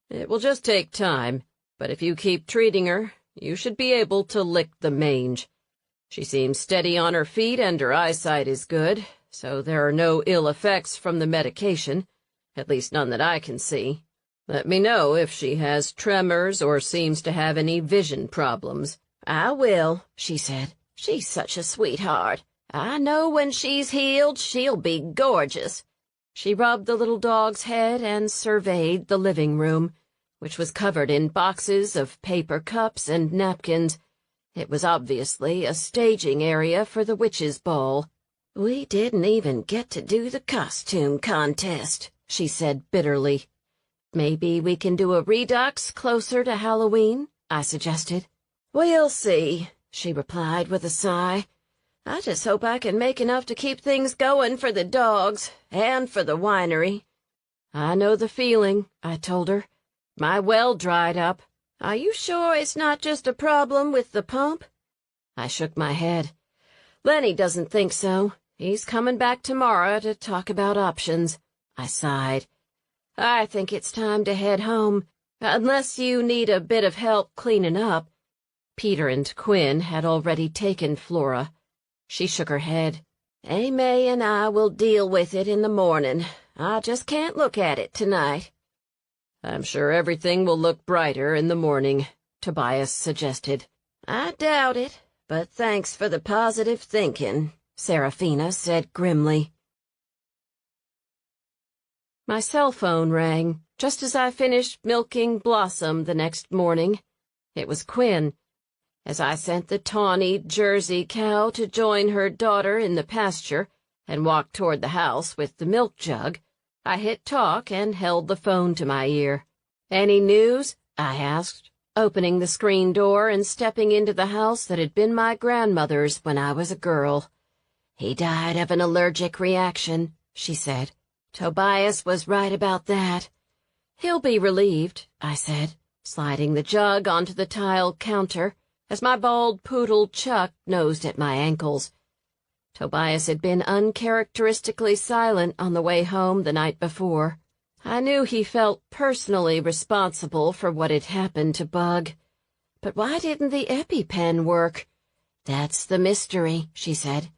It will just take time, but if you keep treating her, you should be able to lick the mange. She seems steady on her feet and her eyesight is good, so there are no ill effects from the medication, at least none that I can see. Let me know if she has tremors or seems to have any vision problems." "I will," she said. "She's such a sweetheart. I know when she's healed, she'll be gorgeous." She rubbed the little dog's head and surveyed the living room, which was covered in boxes of paper cups and napkins. It was obviously a staging area for the witches' ball. "We didn't even get to do the costume contest," she said bitterly. "Maybe we can do a redux closer to Halloween," I suggested. "We'll see," she replied with a sigh. "I just hope I can make enough to keep things going for the dogs and for the winery." "I know the feeling," I told her. "My well dried up. Are you sure it's not just a problem with the pump?" I shook my head. "Lenny doesn't think so. He's coming back tomorrow to talk about options." I sighed. "I think it's time to head home, unless you need a bit of help cleaning up." Peter and Quinn had already taken Flora. She shook her head. "May and I will deal with it in the morning. I just can't look at it tonight." "I'm sure everything will look brighter in the morning," Tobias suggested. "I doubt it, but thanks for the positive thinking," Serafina said grimly. My cell phone rang just as I finished milking Blossom the next morning. It was Quinn. As I sent the tawny Jersey cow to join her daughter in the pasture and walked toward the house with the milk jug, I hit talk and held the phone to my ear. "Any news?" I asked, opening the screen door and stepping into the house that had been my grandmother's when I was a girl. "He died of an allergic reaction," she said. "Tobias was right about that." "He'll be relieved," I said, sliding the jug onto the tile counter as my bald poodle Chuck nosed at my ankles. Tobias had been uncharacteristically silent on the way home the night before. I knew he felt personally responsible for what had happened to Bug. But why didn't the EpiPen work? "That's the mystery," she said.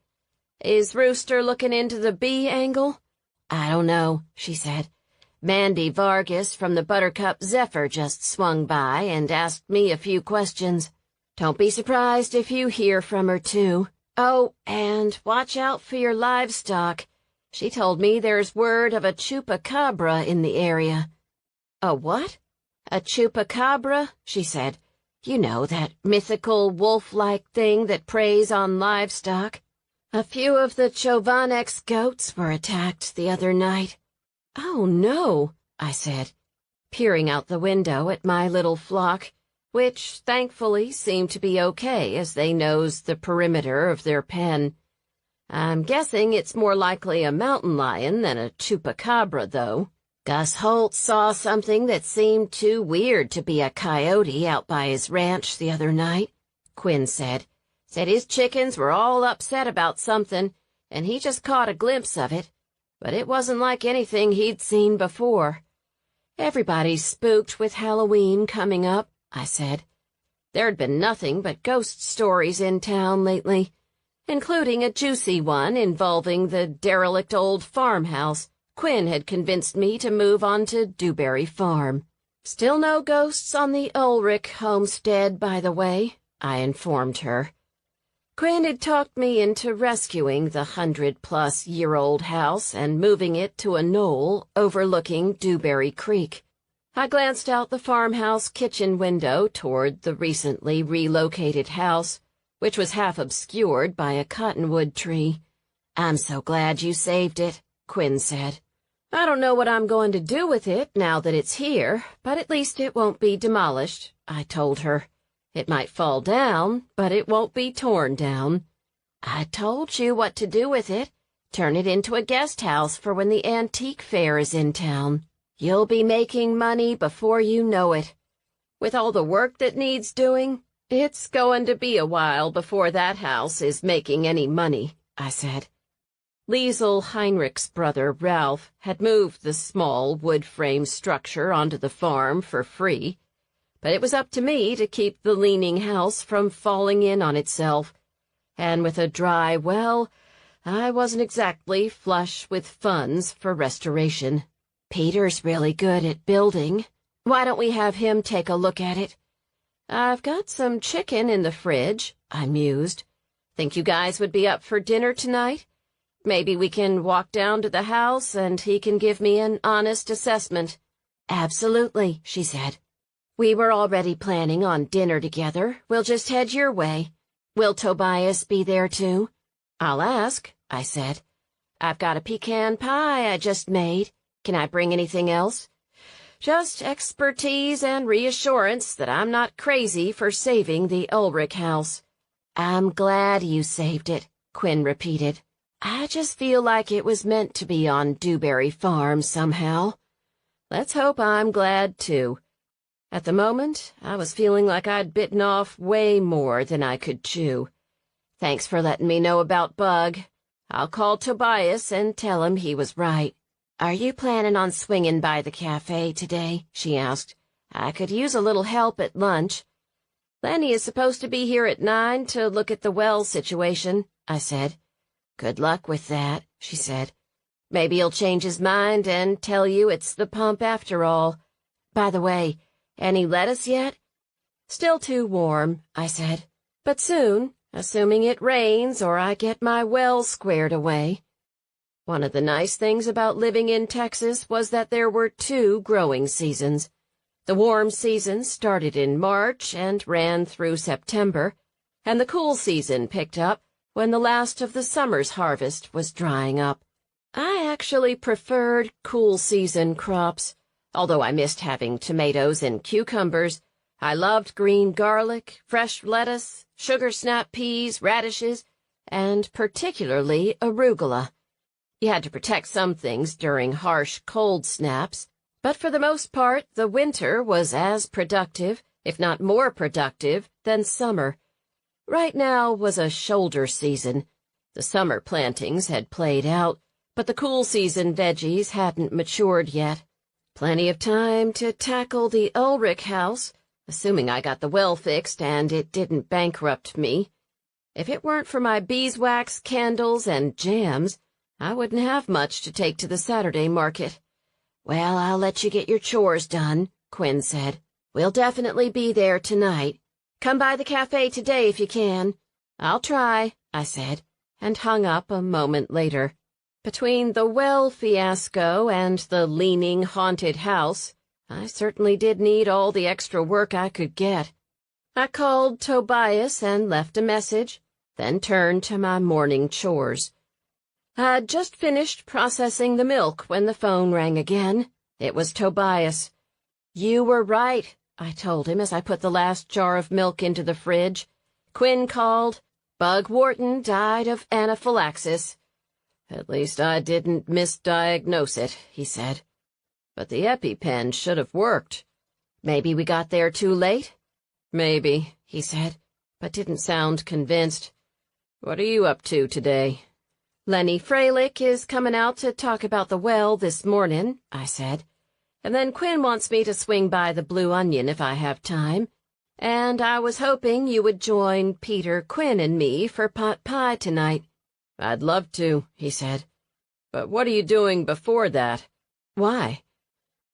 "Is Rooster looking into the bee angle?" "I don't know," she said. "Mandy Vargas from the Buttercup Zephyr just swung by and asked me a few questions. Don't be surprised if you hear from her, too. Oh, and watch out for your livestock. She told me there's word of a chupacabra in the area." "A what?" "A chupacabra," she said. "You know, that mythical wolf-like thing that preys on livestock. A few of the Chovanex goats were attacked the other night." "Oh, no," I said, peering out the window at my little flock, which thankfully seemed to be okay as they nosed the perimeter of their pen. "I'm guessing it's more likely a mountain lion than a chupacabra, though. Gus Holt saw something that seemed too weird to be a coyote out by his ranch the other night," Quinn said. "Said his chickens were all upset about something, and he just caught a glimpse of it, but it wasn't like anything he'd seen before." "Everybody's spooked with Halloween coming up," I said. There'd been nothing but ghost stories in town lately, including a juicy one involving the derelict old farmhouse Quinn had convinced me to move on to Dewberry Farm. "Still no ghosts on the Ulrich homestead, by the way," I informed her. Quinn had talked me into rescuing the 100-plus-year-old house and moving it to a knoll overlooking Dewberry Creek. I glanced out the farmhouse kitchen window toward the recently relocated house, which was half obscured by a cottonwood tree. "I'm so glad you saved it," Quinn said. I don't know what I'm going to do with it now that it's here, but at least it won't be demolished, I told her. It might fall down, but it won't be torn down. I told you what to do with it. Turn it into a guest house for when the antique fair is in town. You'll be making money before you know it. With all the work that needs doing, it's going to be a while before that house is making any money, I said. Liesel Heinrich's brother, Ralph, had moved the small wood-frame structure onto the farm for free, but it was up to me to keep the leaning house from falling in on itself, and with a dry well, I wasn't exactly flush with funds for restoration. Peter's really good at building. Why don't we have him take a look at it? I've got some chicken in the fridge, I mused. Think you guys would be up for dinner tonight? Maybe we can walk down to the house and he can give me an honest assessment. Absolutely, she said. We were already planning on dinner together. We'll just head your way. Will Tobias be there too? I'll ask, I said. I've got a pecan pie I just made. Can I bring anything else? Just expertise and reassurance that I'm not crazy for saving the Ulrich house. I'm glad you saved it, Quinn repeated. I just feel like it was meant to be on Dewberry Farm somehow. Let's hope I'm glad, too. At the moment, I was feeling like I'd bitten off way more than I could chew. Thanks for letting me know about Bug. I'll call Tobias and tell him he was right. Are you planning on swinging by the cafe today? She asked. I could use a little help at lunch. Lenny is supposed to be here at 9 to look at the well situation, I said. Good luck with that, she said. Maybe he'll change his mind and tell you it's the pump after all. By the way, any lettuce yet? Still too warm, I said. But soon, assuming it rains or I get my well squared away. One of the nice things about living in Texas was that there were 2 growing seasons. The warm season started in March and ran through September, and the cool season picked up when the last of the summer's harvest was drying up. I actually preferred cool season crops. Although I missed having tomatoes and cucumbers, I loved green garlic, fresh lettuce, sugar snap peas, radishes, and particularly arugula. You had to protect some things during harsh cold snaps, but for the most part, the winter was as productive, if not more productive, than summer. Right now was a shoulder season. The summer plantings had played out, but the cool season veggies hadn't matured yet. Plenty of time to tackle the Ulrich house, assuming I got the well fixed and it didn't bankrupt me. If it weren't for my beeswax, candles, and jams, I wouldn't have much to take to the Saturday market. Well, I'll let you get your chores done, Quinn said. We'll definitely be there tonight. Come by the cafe today if you can. I'll try, I said, and hung up a moment later. Between the well fiasco and the leaning, haunted house, I certainly did need all the extra work I could get. I called Tobias and left a message, then turned to my morning chores. I'd just finished processing the milk when the phone rang again. It was Tobias. You were right, I told him as I put the last jar of milk into the fridge. Quinn called. Bug Wharton died of anaphylaxis. At least I didn't misdiagnose it, he said. But the EpiPen should have worked. Maybe we got there too late? Maybe, he said, but didn't sound convinced. What are you up to today? Lenny Freilich is coming out to talk about the well this morning, I said. And then Quinn wants me to swing by the Blue Onion if I have time. And I was hoping you would join Peter, Quinn, and me for pot pie tonight. I'd love to, he said. But what are you doing before that? Why?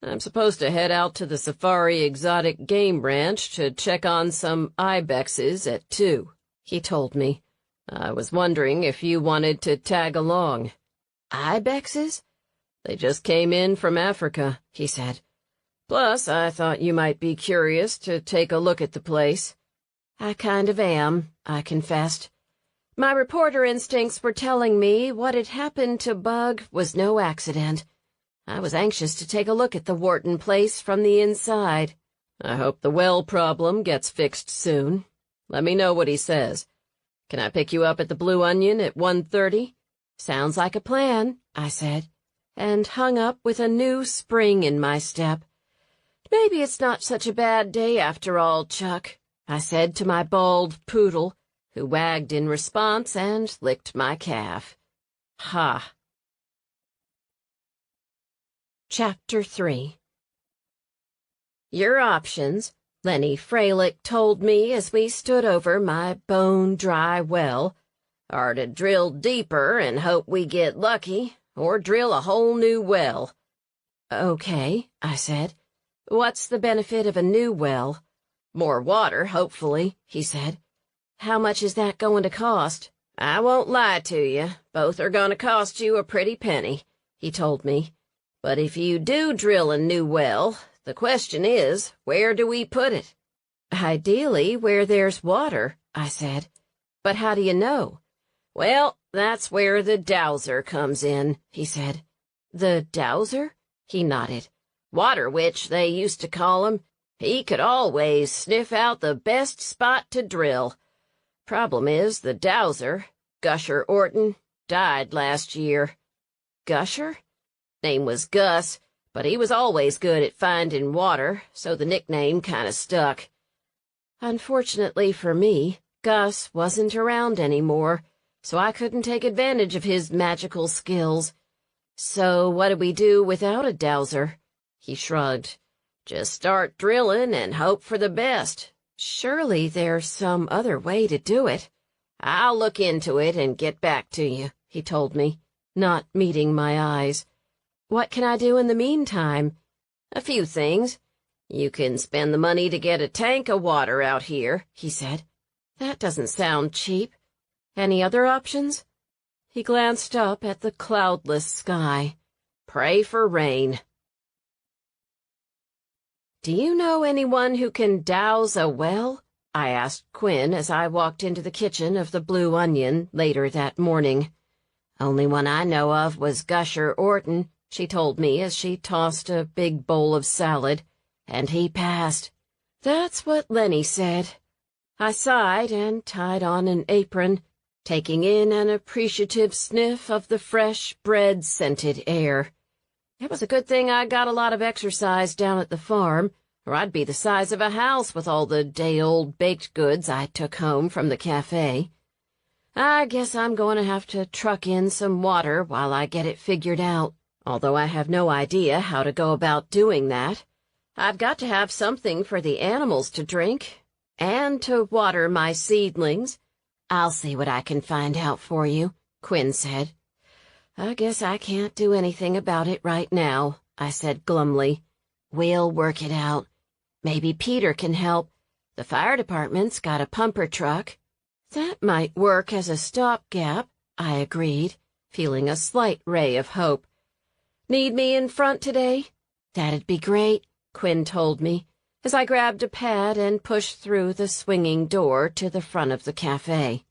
I'm supposed to head out to the Safari Exotic Game Ranch to check on some ibexes at 2, he told me. I was wondering if you wanted to tag along. Ibexes? They just came in from Africa, he said. Plus, I thought you might be curious to take a look at the place. I kind of am, I confessed. My reporter instincts were telling me what had happened to Bug was no accident. I was anxious to take a look at the Wharton place from the inside. I hope the well problem gets fixed soon. Let me know what he says. Can I pick you up at the Blue Onion at 1:30? Sounds like a plan, I said, and hung up with a new spring in my step. Maybe it's not such a bad day after all, Chuck, I said to my bald poodle, who wagged in response and licked my calf. Ha. Chapter 3. Your options, Lenny Fralick told me as we stood over my bone-dry well, are to drill deeper and hope we get lucky, or drill a whole new well. Okay, I said. What's the benefit of a new well? More water, hopefully, he said. How much is that going to cost? I won't lie to you. Both are going to cost you a pretty penny, he told me. But if you do drill a new well, the question is, where do we put it? Ideally, where there's water, I said. But how do you know? Well, that's where the dowser comes in, he said. The dowser? He nodded. Water Witch, they used to call him. He could always sniff out the best spot to drill. Problem is, the dowser, Gusher Orton, died last year. Gusher? Name was Gus, but he was always good at finding water, so the nickname kind of stuck. Unfortunately for me, Gus wasn't around anymore, so I couldn't take advantage of his magical skills. So what do we do without a dowser? He shrugged. Just start drilling and hope for the best. Surely there's some other way to do it. I'll look into it and get back to you, he told me, not meeting my eyes. What can I do in the meantime? A few things. You can spend the money to get a tank of water out here, he said. That doesn't sound cheap. Any other options? He glanced up at the cloudless sky. Pray for rain. Do you know anyone who can douse a well? I asked Quinn as I walked into the kitchen of the Blue Onion later that morning. Only one I know of was Gusher Orton, she told me as she tossed a big bowl of salad, and he passed. That's what Lenny said. I sighed and tied on an apron, taking in an appreciative sniff of the fresh bread-scented air. It was a good thing I got a lot of exercise down at the farm, or I'd be the size of a house with all the day-old baked goods I took home from the cafe. I guess I'm going to have to truck in some water while I get it figured out, although I have no idea how to go about doing that. I've got to have something for the animals to drink, and to water my seedlings. I'll see what I can find out for you, Quinn said. I guess I can't do anything about it right now, I said glumly. We'll work it out. Maybe Peter can help. The fire department's got a pumper truck. That might work as a stopgap, I agreed, feeling a slight ray of hope. Need me in front today? That'd be great, Quinn told me, as I grabbed a pad and pushed through the swinging door to the front of the cafe.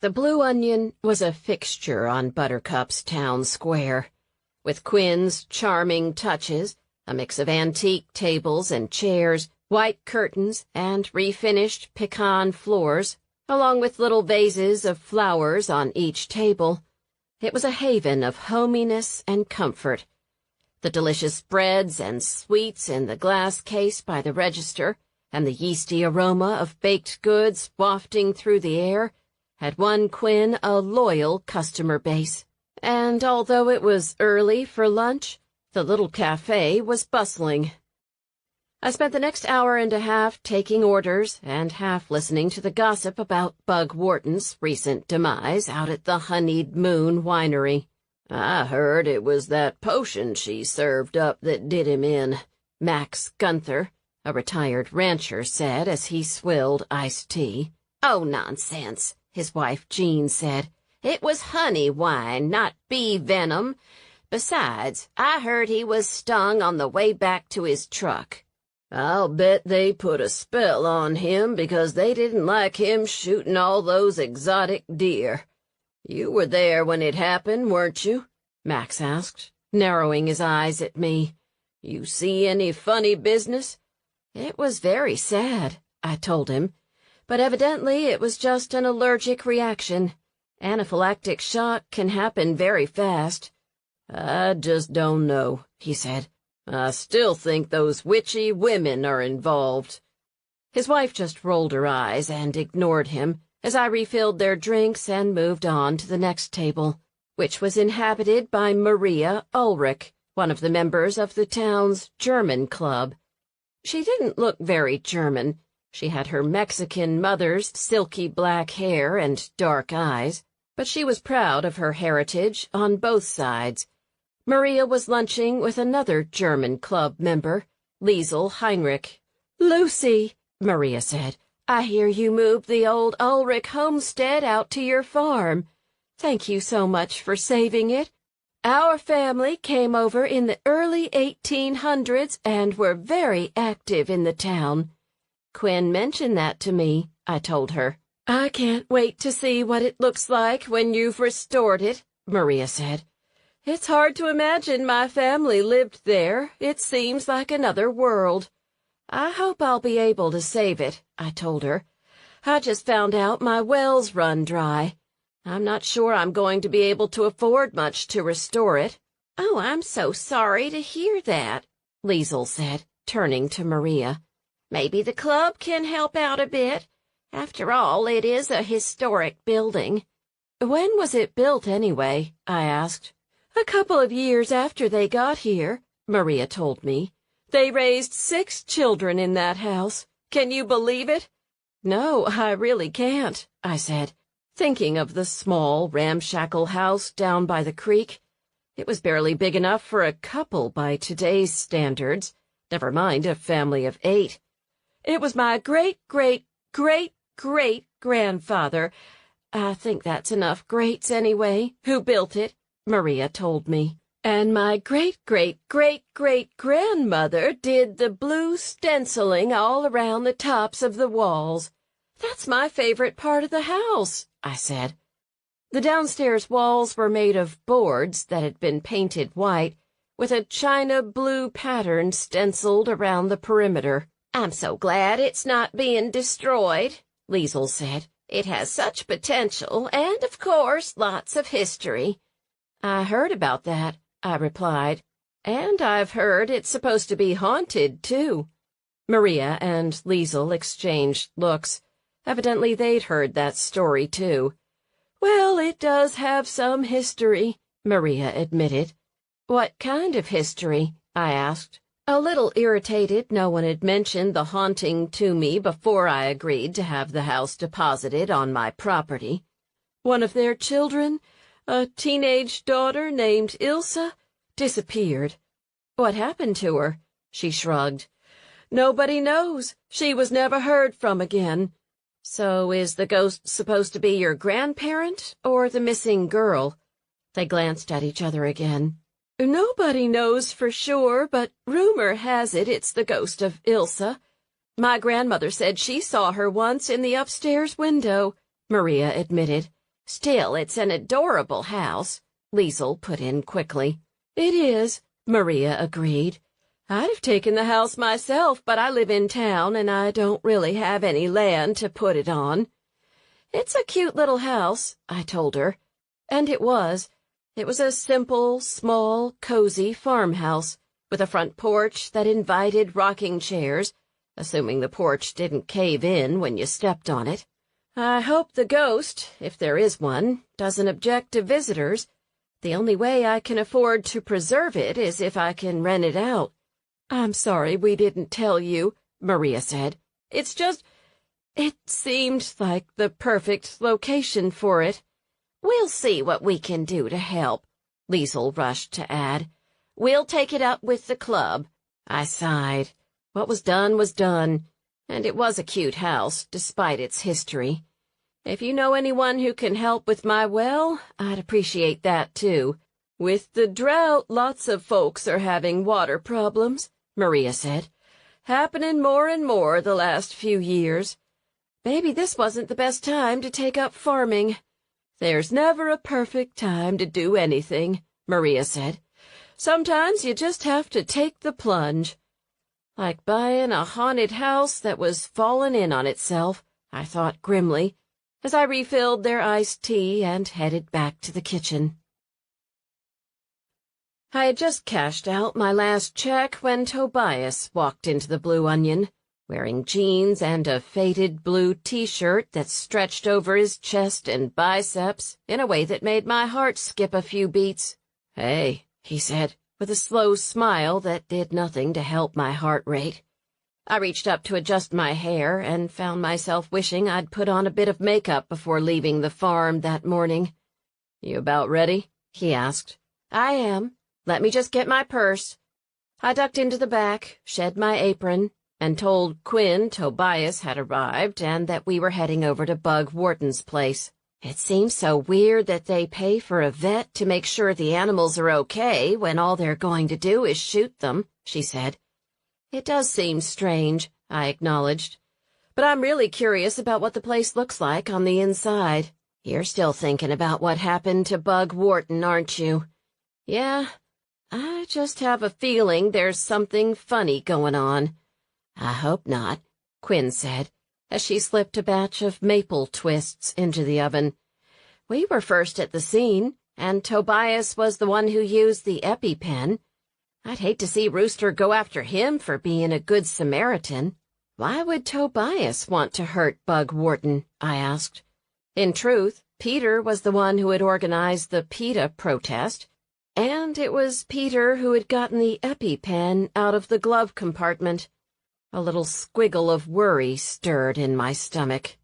The Blue Onion was a fixture on Buttercup's town square. With Quinn's charming touches, a mix of antique tables and chairs, white curtains, and refinished pecan floors, along with little vases of flowers on each table, it was a haven of hominess and comfort. The delicious breads and sweets in the glass case by the register, and the yeasty aroma of baked goods wafting through the air, had won Quinn a loyal customer base. And although it was early for lunch, the little cafe was bustling. I spent the next hour and a half taking orders and half listening to the gossip about Bug Wharton's recent demise out at the Honeyed Moon winery. I heard it was that potion she served up that did him in, Max Gunther, a retired rancher, said as he swilled iced tea. Oh, nonsense, his wife Jean said. It was honey wine, not bee venom. Besides, I heard he was stung on the way back to his truck. I'll bet they put a spell on him because they didn't like him shooting all those exotic deer. You were there when it happened, weren't you? Max asked, narrowing his eyes at me. "You see any funny business?" "It was very sad," I told him, "but evidently it was just an allergic reaction. Anaphylactic shock can happen very fast." "I just don't know," he said. "I still think those witchy women are involved." His wife just rolled her eyes and ignored him as I refilled their drinks and moved on to the next table, which was inhabited by Maria Ulrich, one of the members of the town's German club. She didn't look very German. She had her Mexican mother's silky black hair and dark eyes, but she was proud of her heritage on both sides. Maria was lunching with another German club member, Liesl Heinrich. "Lucy," Maria said, "I hear you moved the old Ulrich homestead out to your farm. Thank you so much for saving it. Our family came over in the early 1800s and were very active in the town." "Quinn mentioned that to me," I told her. "I can't wait to see what it looks like when you've restored it," Maria said. "It's hard to imagine my family lived there. It seems like another world." "I hope I'll be able to save it," I told her. "I just found out my wells run dry. I'm not sure I'm going to be able to afford much to restore it." "Oh, I'm so sorry to hear that," Liesl said, turning to Maria. "Maybe the club can help out a bit. After all, it is a historic building." "When was it built, anyway?" I asked. "A couple of years after they got here," Maria told me. "They raised 6 children in that house. Can you believe it?" "No, I really can't," I said, thinking of the small, ramshackle house down by the creek. It was barely big enough for a couple by today's standards, never mind a family of 8. "It was my great-great-great-great-grandfather, I think that's enough greats anyway, who built it," Maria told me. "And my great-great-great-great-grandmother did the blue stenciling all around the tops of the walls. That's my favorite part of the house," I said. The downstairs walls were made of boards that had been painted white, with a china blue pattern stenciled around the perimeter. "I'm so glad it's not being destroyed," Liesl said. "It has such potential and, of course, lots of history." "I heard about that," I replied. "And I've heard it's supposed to be haunted, too." Maria and Liesl exchanged looks. Evidently they'd heard that story, too. "Well, it does have some history," Maria admitted. "What kind of history?" I asked, a little irritated no one had mentioned the haunting to me before I agreed to have the house deposited on my property. "One of their children, a teenage daughter named Ilsa, disappeared." "What happened to her?" She shrugged. "Nobody knows. She was never heard from again." "So is the ghost supposed to be your grandparent or the missing girl?" They glanced at each other again. "Nobody knows for sure, but rumor has it it's the ghost of Ilsa. My grandmother said she saw her once in the upstairs window," Maria admitted. "Still, it's an adorable house," Liesl put in quickly. "It is," Maria agreed. "I'd have taken the house myself, but I live in town and I don't really have any land to put it on." "It's a cute little house," I told her. And it was. It was a simple, small, cozy farmhouse, with a front porch that invited rocking chairs, assuming the porch didn't cave in when you stepped on it. "I hope the ghost, if there is one, doesn't object to visitors. The only way I can afford to preserve it is if I can rent it out." "I'm sorry we didn't tell you," Maria said. "It seemed like the perfect location for it." "We'll see what we can do to help," Liesl rushed to add. "We'll take it up with the club." I sighed. What was done, and it was a cute house, despite its history. "If you know anyone who can help with my well, I'd appreciate that, too." "With the drought, lots of folks are having water problems," Maria said. "Happening more and more the last few years. Maybe this wasn't the best time to take up farming." "There's never a perfect time to do anything," Maria said. Sometimes you just have to take the plunge. Like buying a haunted house that was fallen in on itself, I thought grimly, as I refilled their iced tea and headed back to the kitchen. I had just cashed out my last check when Tobias walked into the Blue Onion, wearing jeans and a faded blue t-shirt that stretched over his chest and biceps in a way that made my heart skip a few beats. "Hey," he said, with a slow smile that did nothing to help my heart rate. I reached up to adjust my hair and found myself wishing I'd put on a bit of makeup before leaving the farm that morning. "You about ready?" he asked. "I am. Let me just get my purse." I ducked into the back, shed my apron, and told Quinn Tobias had arrived and that we were heading over to Bug Wharton's place. "It seems so weird that they pay for a vet to make sure the animals are okay when all they're going to do is shoot them," she said. "It does seem strange," I acknowledged. "But I'm really curious about what the place looks like on the inside. You're still thinking about what happened to Bug Wharton, aren't you?" "Yeah, I just have a feeling there's something funny going on." "I hope not," Quinn said, as she slipped a batch of maple twists into the oven. "We were first at the scene, and Tobias was the one who used the EpiPen. I'd hate to see Rooster go after him for being a good Samaritan." "Why would Tobias want to hurt Bug Wharton?" I asked. In truth, Peter was the one who had organized the PETA protest, and it was Peter who had gotten the EpiPen out of the glove compartment. A little squiggle of worry stirred in my stomach.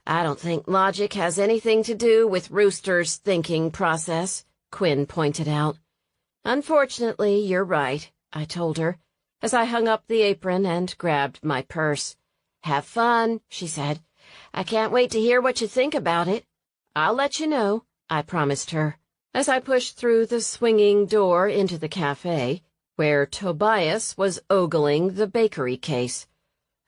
"I don't think logic has anything to do with Rooster's thinking process," Quinn pointed out. "Unfortunately, you're right," I told her, as I hung up the apron and grabbed my purse. "Have fun," she said. "I can't wait to hear what you think about it." "I'll let you know," I promised her, as I pushed through the swinging door into the cafe, where Tobias was ogling the bakery case.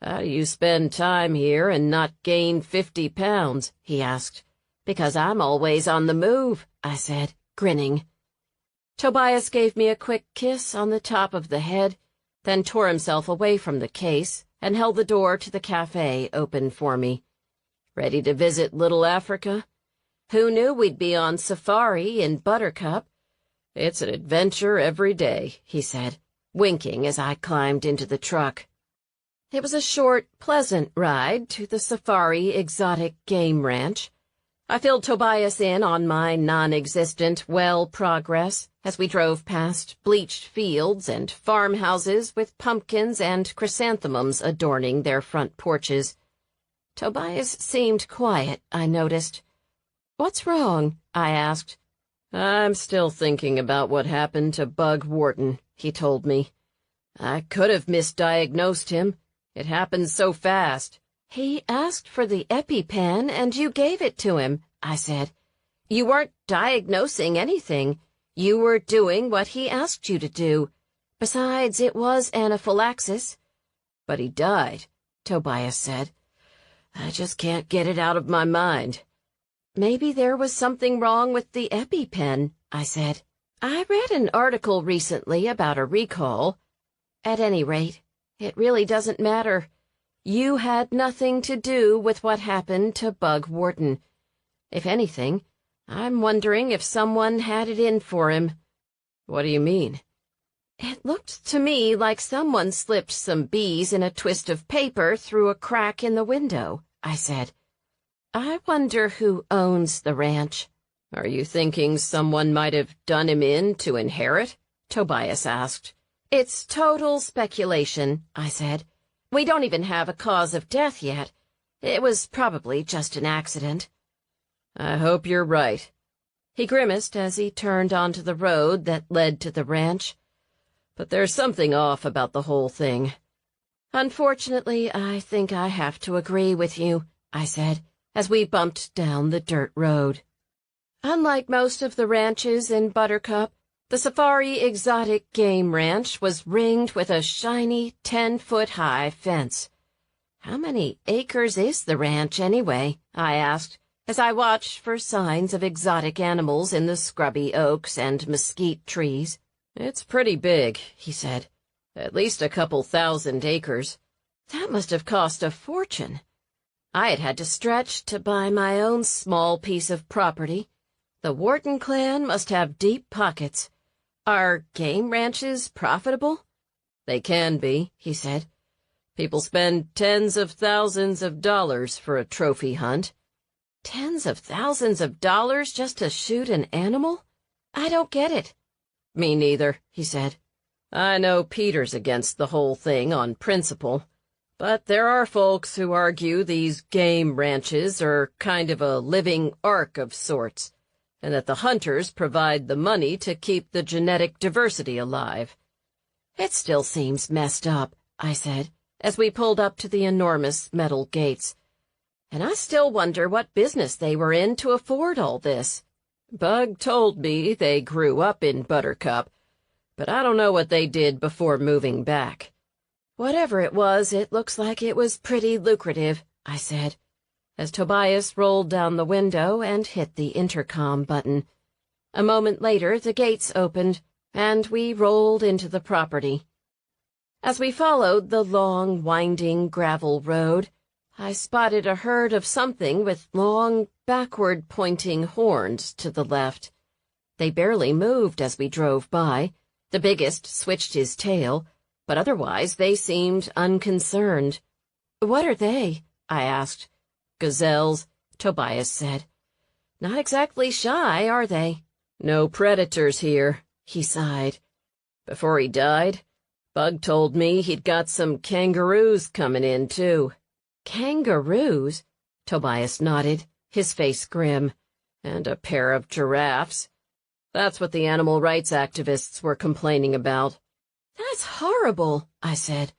"How do you spend time here and not gain 50 pounds?" he asked. "Because I'm always on the move," I said, grinning. Tobias gave me a quick kiss on the top of the head, then tore himself away from the case and held the door to the cafe open for me. "Ready to visit Little Africa? Who knew we'd be on safari in Buttercup? It's an adventure every day," he said, winking as I climbed into the truck. It was a short, pleasant ride to the Safari Exotic Game Ranch. I filled Tobias in on my non-existent well progress as we drove past bleached fields and farmhouses with pumpkins and chrysanthemums adorning their front porches. Tobias seemed quiet, I noticed. "What's wrong?" I asked. "I'm still thinking about what happened to Bug Wharton," he told me. "I could have misdiagnosed him. It happened so fast." "He asked for the EpiPen and you gave it to him," I said. "You weren't diagnosing anything. You were doing what he asked you to do. Besides, it was anaphylaxis." "But he died," Tobias said. "I just can't get it out of my mind." "Maybe there was something wrong with the EpiPen," I said. "I read an article recently about a recall. At any rate, it really doesn't matter. You had nothing to do with what happened to Bug Wharton. If anything, I'm wondering if someone had it in for him." "What do you mean?" "It looked to me like someone slipped some bees in a twist of paper through a crack in the window," I said. "I wonder who owns the ranch." "Are you thinking someone might have done him in to inherit?" Tobias asked. "It's total speculation," I said. "We don't even have a cause of death yet. It was probably just an accident." "I hope you're right." He grimaced as he turned onto the road that led to the ranch. "But there's something off about the whole thing." "Unfortunately, I think I have to agree with you," I said, as we bumped down the dirt road. Unlike most of the ranches in Buttercup, the Safari Exotic Game Ranch was ringed with a shiny 10-foot-high fence. "How many acres is the ranch, anyway?" I asked, as I watched for signs of exotic animals in the scrubby oaks and mesquite trees. "It's pretty big," he said. "At least a couple thousand acres. That must have cost a fortune. I had had to stretch to buy my own small piece of property. The Wharton clan must have deep pockets. Are game ranches profitable?" "They can be," he said. "People spend tens of thousands of dollars for a trophy hunt." "Tens of thousands of dollars just to shoot an animal? I don't get it." "Me neither," he said. "I know Peter's against the whole thing on principle, but there are folks who argue these game ranches are kind of a living ark of sorts, and that the hunters provide the money to keep the genetic diversity alive." "It still seems messed up," I said, as we pulled up to the enormous metal gates. "And I still wonder what business they were in to afford all this." "Bug told me they grew up in Buttercup, but I don't know what they did before moving back." "Whatever it was, it looks like it was pretty lucrative," I said, as Tobias rolled down the window and hit the intercom button. A moment later, the gates opened, and we rolled into the property. As we followed the long, winding gravel road, I spotted a herd of something with long, backward-pointing horns to the left. They barely moved as we drove by. The biggest switched his tail, but otherwise they seemed unconcerned. "What are they?" I asked. "Gazelles," Tobias said. "Not exactly shy, are they?" "No predators here," he sighed. "Before he died, Bug told me he'd got some kangaroos coming in, too." "Kangaroos?" Tobias nodded, his face grim. "And a pair of giraffes. That's what the animal rights activists were complaining about." "That's horrible," I said.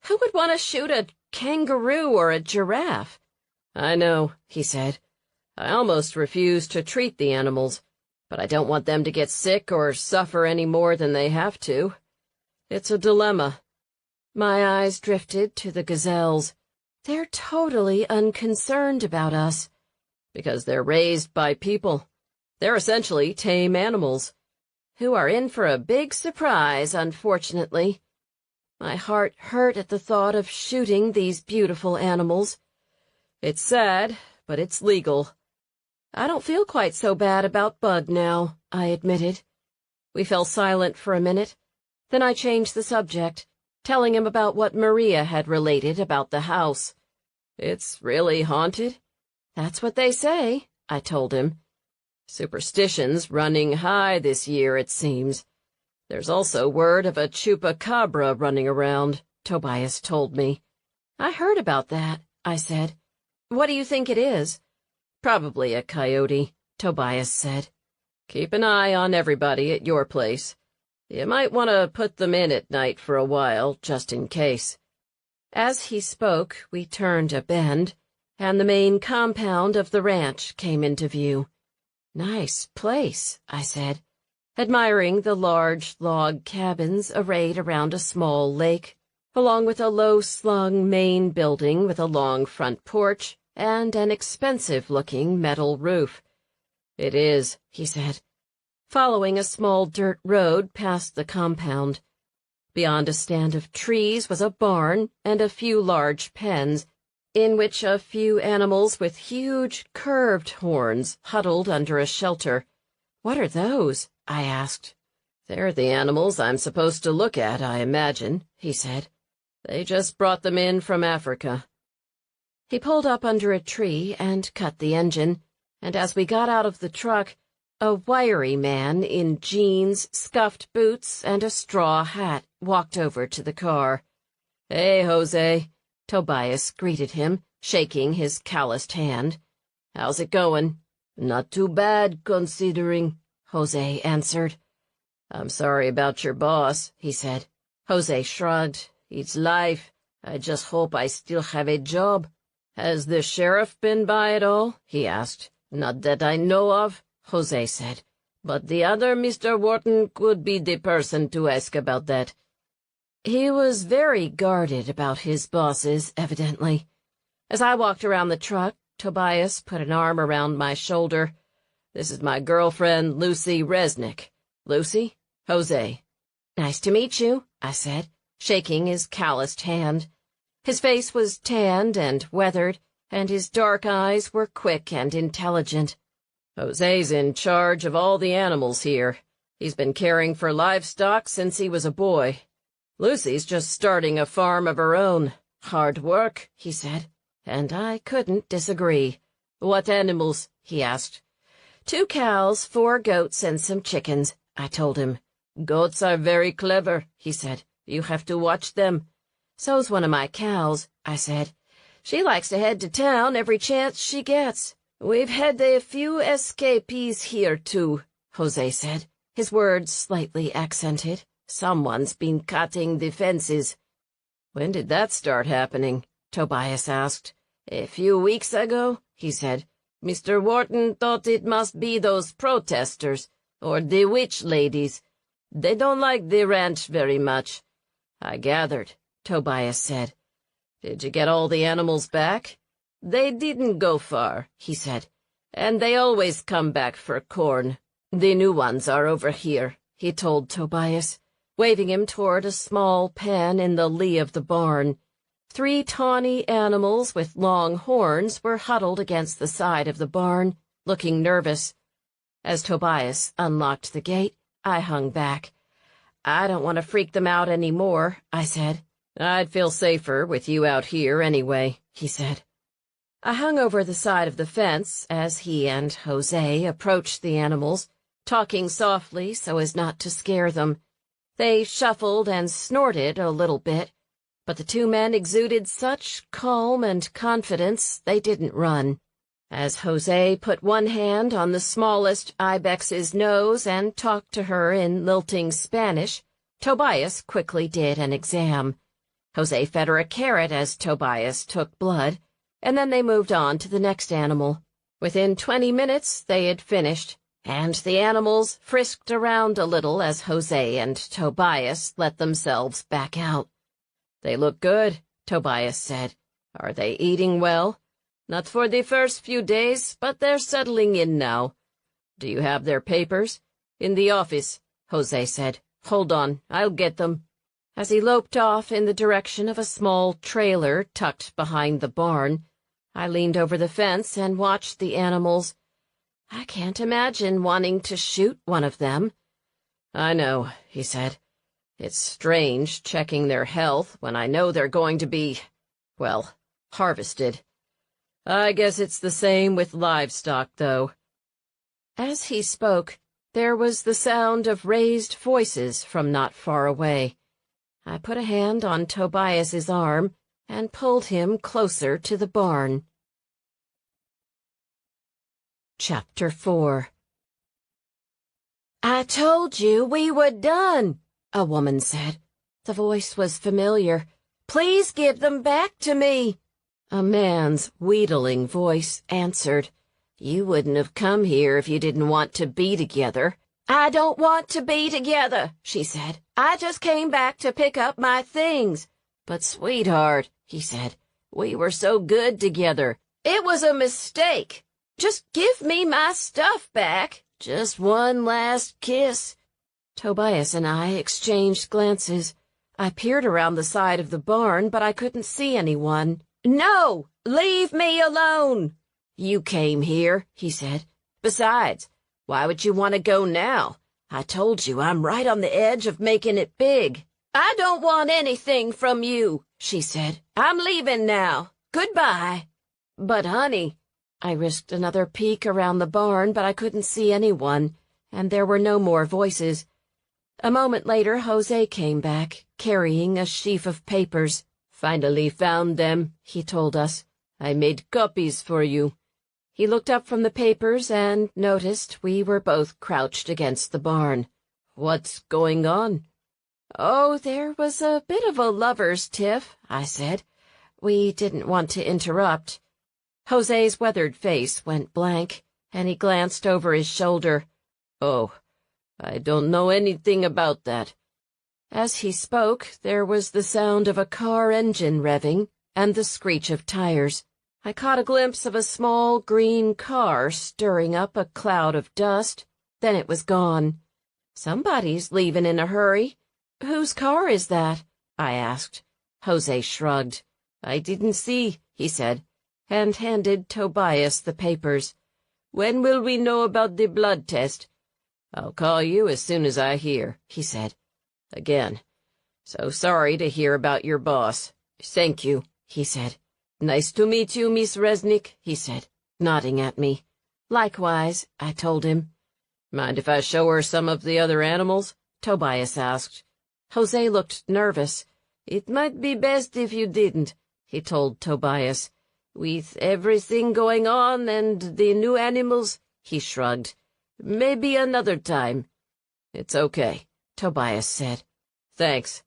"Who would want to shoot a kangaroo or a giraffe?" "I know," he said. "I almost refuse to treat the animals, but I don't want them to get sick or suffer any more than they have to. It's a dilemma." My eyes drifted to the gazelles. "They're totally unconcerned about us." "Because they're raised by people. They're essentially tame animals, who are in for a big surprise, unfortunately." My heart hurt at the thought of shooting these beautiful animals. "It's sad, but it's legal." "I don't feel quite so bad about Bug now," I admitted. We fell silent for a minute. Then I changed the subject, telling him about what Maria had related about the house. "It's really haunted?" "That's what they say," I told him. "Superstition's running high this year, it seems. There's also word of a chupacabra running around," Tobias told me. "I heard about that," I said. "What do you think it is?" "Probably a coyote," Tobias said. "Keep an eye on everybody at your place. You might want to put them in at night for a while, just in case." As he spoke, we turned a bend, and the main compound of the ranch came into view. "Nice place," I said, admiring the large log cabins arrayed around a small lake, along with a low-slung main building with a long front porch and an expensive-looking metal roof. "It is," he said, following a small dirt road past the compound. Beyond a stand of trees was a barn and a few large pens, in which a few animals with huge, curved horns huddled under a shelter. "What are those?" I asked. "They're the animals I'm supposed to look at, I imagine," he said. "They just brought them in from Africa." He pulled up under a tree and cut the engine, and as we got out of the truck, a wiry man in jeans, scuffed boots, and a straw hat walked over to the car. "Hey, Jose," Tobias greeted him, shaking his calloused hand. "How's it going?" "Not too bad, considering," Jose answered. "I'm sorry about your boss," he said. Jose shrugged. "It's life. I just hope I still have a job." "Has the sheriff been by at all?" he asked. "Not that I know of," Jose said. "But the other Mr. Wharton could be the person to ask about that." He was very guarded about his bosses, evidently. As I walked around the truck, Tobias put an arm around my shoulder. "This is my girlfriend, Lucy Resnick. Lucy? Jose. "Nice to meet you," I said, shaking his calloused hand. His face was tanned and weathered, and his dark eyes were quick and intelligent. "Jose's in charge of all the animals here. He's been caring for livestock since he was a boy. Lucy's just starting a farm of her own. Hard work," he said, and I couldn't disagree. "What animals?" he asked. "2 cows, 4 goats, and some chickens," I told him. "Goats are very clever," he said. "You have to watch them." "So's one of my cows," I said. "She likes to head to town every chance she gets." "We've had a few escapees here, too," Jose said, his words slightly accented. "Someone's been cutting the fences." "When did that start happening?" Tobias asked. "A few weeks ago," he said. "Mr. Wharton thought it must be those protesters, or the witch ladies. They don't like the ranch very much." "I gathered," Tobias said. "Did you get all the animals back?" "They didn't go far," he said, "and they always come back for corn. The new ones are over here," he told Tobias, waving him toward a small pen in the lee of the barn. 3 tawny animals with long horns were huddled against the side of the barn, looking nervous. As Tobias unlocked the gate, I hung back. "I don't want to freak them out any more," I said. "I'd feel safer with you out here anyway," he said. I hung over the side of the fence as he and Jose approached the animals, talking softly so as not to scare them. They shuffled and snorted a little bit, but the 2 men exuded such calm and confidence they didn't run. As Jose put one hand on the smallest ibex's nose and talked to her in lilting Spanish, Tobias quickly did an exam. Jose fed her a carrot as Tobias took blood, and then they moved on to the next animal. Within 20 minutes they had finished, and the animals frisked around a little as Jose and Tobias let themselves back out. "They look good," Tobias said. "Are they eating well?" "Not for the first few days, but they're settling in now." "Do you have their papers?" "In the office," Jose said. "Hold on, I'll get them." As he loped off in the direction of a small trailer tucked behind the barn, I leaned over the fence and watched the animals. I can't imagine wanting to shoot one of them. "I know," he said. "It's strange checking their health when I know they're going to be, well, harvested. I guess it's the same with livestock, though." As he spoke, there was the sound of raised voices from not far away. I put a hand on Tobias's arm and pulled him closer to the barn. Chapter 4. "I told you we were done," a woman said. The voice was familiar. "Please give them back to me." A man's wheedling voice answered. "You wouldn't have come here if you didn't want to be together." "I don't want to be together," she said. "I just came back to pick up my things." "But, sweetheart," he said, "we were so good together." "It was a mistake. Just give me my stuff back. Just one last kiss." Tobias and I exchanged glances. I peered around the side of the barn, but I couldn't see anyone. "No, leave me alone." "You came here," he said. "Besides, why would you want to go now? I told you I'm right on the edge of making it big." "I don't want anything from you," she said. "I'm leaving now. Goodbye." "But, honey," I risked another peek around the barn, but I couldn't see anyone, and there were no more voices. A moment later, Jose came back, carrying a sheaf of papers. "Finally found them," he told us. "I made copies for you." He looked up from the papers and noticed we were both crouched against the barn. "What's going on?" "Oh, there was a bit of a lover's tiff," I said. We didn't want to interrupt. Jose's weathered face went blank, and he glanced over his shoulder. "Oh, I don't know anything about that." As he spoke, there was the sound of a car engine revving and the screech of tires. I caught a glimpse of a small green car stirring up a cloud of dust. Then it was gone. "Somebody's leaving in a hurry." Whose car is that? I asked. Jose shrugged. I didn't see, he said, and handed Tobias the papers. When will we know about the blood test? I'll call you as soon as I hear, he said. Again, so sorry to hear about your boss. Thank you, he said. Nice to meet you, Miss Resnick, he said, nodding at me. Likewise, I told him. Mind if I show her some of the other animals? Tobias asked. Jose looked nervous. It might be best if you didn't, he told Tobias. With everything going on and the new animals, he shrugged. Maybe another time. It's okay, Tobias said. Thanks.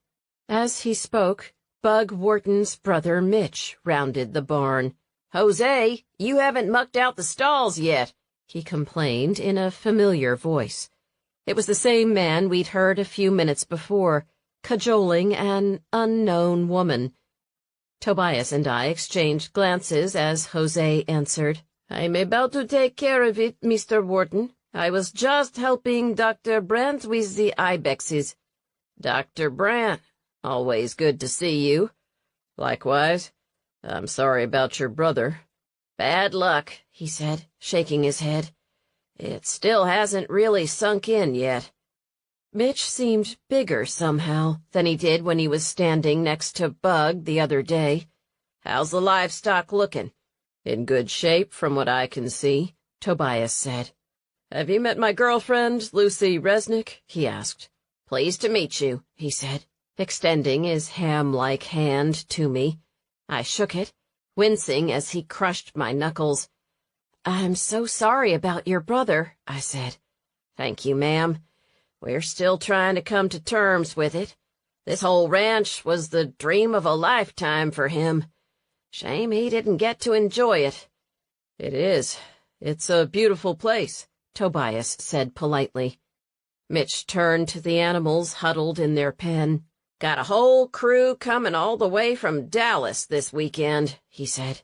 As he spoke, Bug Wharton's brother Mitch rounded the barn. Jose, you haven't mucked out the stalls yet, he complained in a familiar voice. It was the same man we'd heard a few minutes before, cajoling an unknown woman. Tobias and I exchanged glances as Jose answered, I'm about to take care of it, Mr. Wharton. I was just helping Dr. Brandt with the ibexes. Dr. Brandt, always good to see you. Likewise. I'm sorry about your brother. Bad luck, he said, shaking his head. It still hasn't really sunk in yet. Mitch seemed bigger somehow than he did when he was standing next to Bug the other day. How's the livestock looking? In good shape from what I can see, Tobias said. Have you met my girlfriend, Lucy Resnick? He asked. Pleased to meet you, he said, extending his ham-like hand to me. I shook it, wincing as he crushed my knuckles. I'm so sorry about your brother, I said. Thank you, ma'am. We're still trying to come to terms with it. This whole ranch was the dream of a lifetime for him. Shame he didn't get to enjoy it. It is. It's a beautiful place, Tobias said politely. Mitch turned to the animals huddled in their pen. Got a whole crew coming all the way from Dallas this weekend, he said.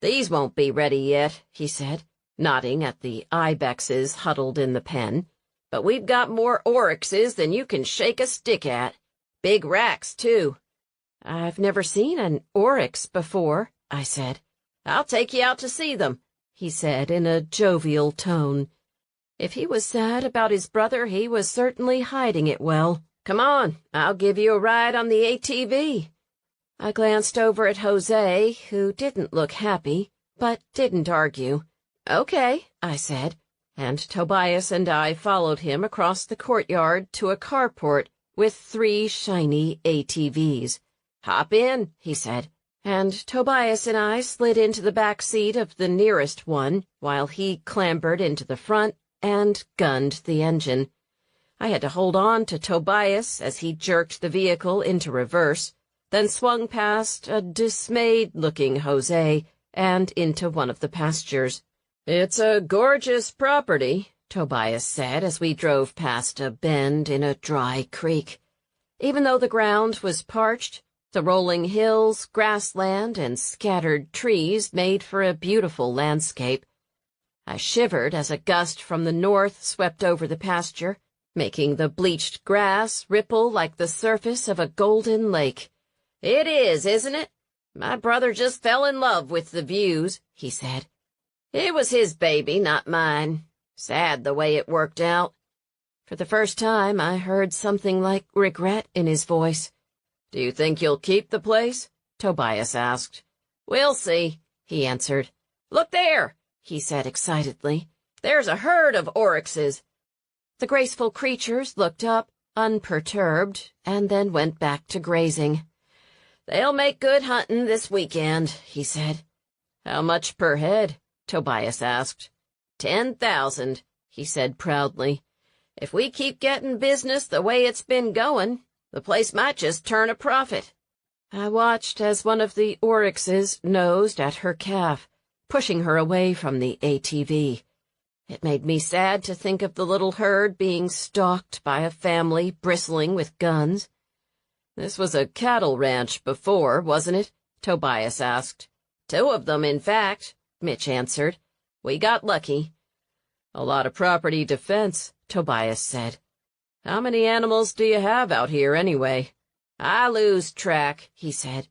These won't be ready yet, he said, nodding at the ibexes huddled in the pen. But we've got more oryxes than you can shake a stick at. Big racks, too. I've never seen an oryx before, I said. I'll take you out to see them, he said in a jovial tone. If he was sad about his brother, he was certainly hiding it well. Come on, I'll give you a ride on the ATV. I glanced over at Jose, who didn't look happy, but didn't argue. Okay, I said, and Tobias and I followed him across the courtyard to a carport with 3 shiny ATVs. Hop in, he said, and Tobias and I slid into the back seat of the nearest one while he clambered into the front and gunned the engine. I had to hold on to Tobias as he jerked the vehicle into reverse, then swung past a dismayed-looking Jose and into one of the pastures. It's a gorgeous property, Tobias said as we drove past a bend in a dry creek. Even though the ground was parched, the rolling hills, grassland, and scattered trees made for a beautiful landscape. I shivered as a gust from the north swept over the pasture, making the bleached grass ripple like the surface of a golden lake. It is, isn't it? My brother just fell in love with the views, he said. It was his baby, not mine. Sad the way it worked out. For the first time, I heard something like regret in his voice. Do you think you'll keep the place? Tobias asked. We'll see, he answered. Look there, he said excitedly. There's a herd of oryxes. The graceful creatures looked up, unperturbed, and then went back to grazing. They'll make good hunting this weekend, he said. How much per head? Tobias asked. 10,000, he said proudly. If we keep getting business the way it's been going, the place might just turn a profit. I watched as one of the oryxes nosed at her calf, pushing her away from the ATV. It made me sad to think of the little herd being stalked by a family bristling with guns. This was a cattle ranch before, wasn't it? Tobias asked. 2 of them, in fact, Mitch answered. We got lucky. A lot of property defense, Tobias said. How many animals do you have out here, anyway? I lose track, he said,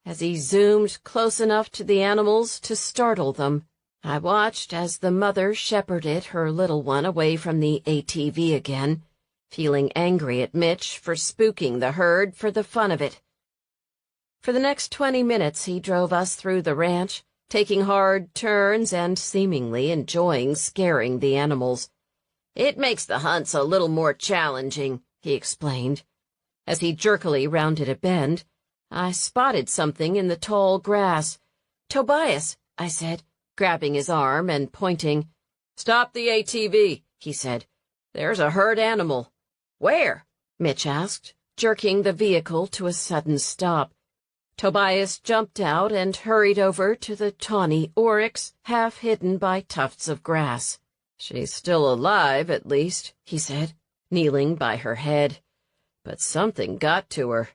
as he zoomed close enough to the animals to startle them. I watched as the mother shepherded her little one away from the ATV again, feeling angry at Mitch for spooking the herd for the fun of it. For the next 20 minutes he drove us through the ranch, taking hard turns and seemingly enjoying scaring the animals. It makes the hunts a little more challenging, he explained. As he jerkily rounded a bend, I spotted something in the tall grass. "Tobias," I said, grabbing his arm and pointing. "Stop the ATV," he said. "There's a herd animal." "Where?" Mitch asked, jerking the vehicle to a sudden stop. Tobias jumped out and hurried over to the tawny oryx, half hidden by tufts of grass. "She's still alive, at least," he said, kneeling by her head. "But something got to her."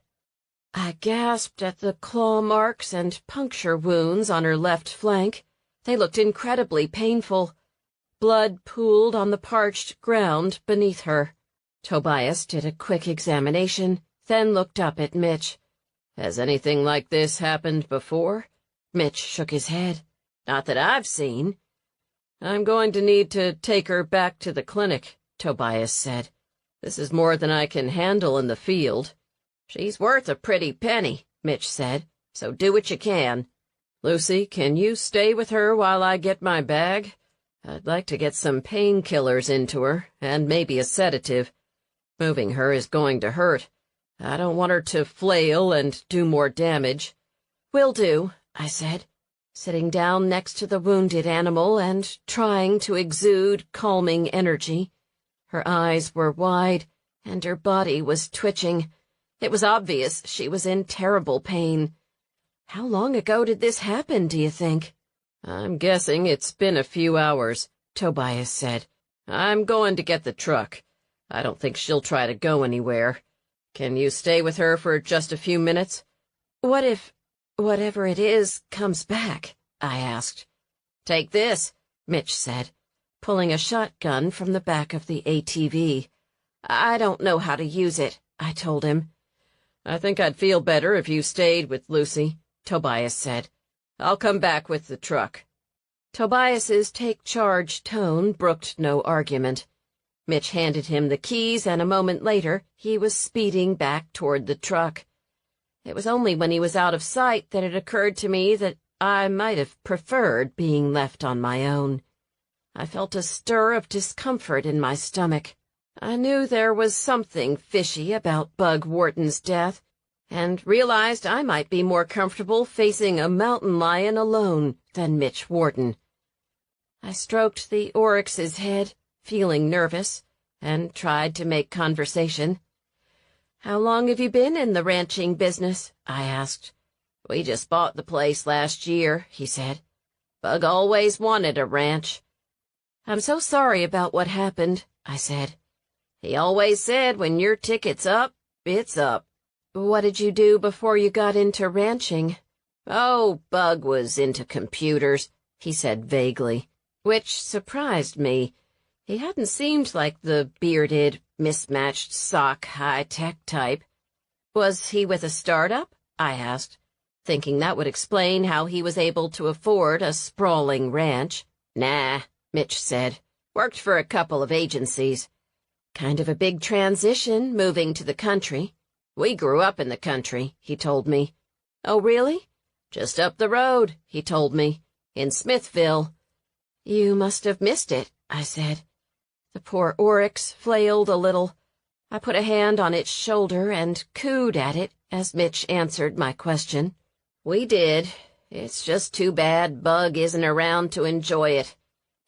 I gasped at the claw marks and puncture wounds on her left flank. They looked incredibly painful. Blood pooled on the parched ground beneath her. Tobias did a quick examination, then looked up at Mitch. "Has anything like this happened before?" Mitch shook his head. "Not that I've seen." "I'm going to need to take her back to the clinic," Tobias said. "This is more than I can handle in the field." "She's worth a pretty penny," Mitch said, "so do what you can. Lucy, can you stay with her while I get my bag? I'd like to get some painkillers into her, and maybe a sedative. Moving her is going to hurt. I don't want her to flail and do more damage." "Will do," I said, sitting down next to the wounded animal and trying to exude calming energy. Her eyes were wide, and her body was twitching. It was obvious she was in terrible pain. "How long ago did this happen, do you think?" "I'm guessing it's been a few hours," Tobias said. "I'm going to get the truck. I don't think she'll try to go anywhere. Can you stay with her for just a few minutes?" "What if whatever it is comes back?" I asked. "Take this," Mitch said, pulling a shotgun from the back of the ATV. "I don't know how to use it," I told him. "I think I'd feel better if you stayed with Lucy," Tobias said. "I'll come back with the truck." Tobias's take-charge tone brooked no argument. Mitch handed him the keys, and a moment later he was speeding back toward the truck. It was only when he was out of sight that it occurred to me that I might have preferred being left on my own. I felt a stir of discomfort in my stomach. I knew there was something fishy about Bug Wharton's death, and realized I might be more comfortable facing a mountain lion alone than Mitch Wharton. I stroked the oryx's head, feeling nervous, and tried to make conversation. "How long have you been in the ranching business?" I asked. "We just bought the place last year," he said. "Bug always wanted a ranch." "I'm so sorry about what happened," I said. "He always said when your ticket's up, it's up." "What did you do before you got into ranching?" "Oh, Bug was into computers," he said vaguely, which surprised me. He hadn't seemed like the bearded, mismatched sock high-tech type. "Was he with a startup?" I asked, thinking that would explain how he was able to afford a sprawling ranch. "Nah," Mitch said. "Worked for a couple of agencies." "Kind of a big transition, moving to the country." "We grew up in the country," he told me. "Oh, really?" "Just up the road," he told me. "In Smithville." "You must have missed it," I said. The poor oryx flailed a little. I put a hand on its shoulder and cooed at it as Mitch answered my question. "We did. It's just too bad Bug isn't around to enjoy it.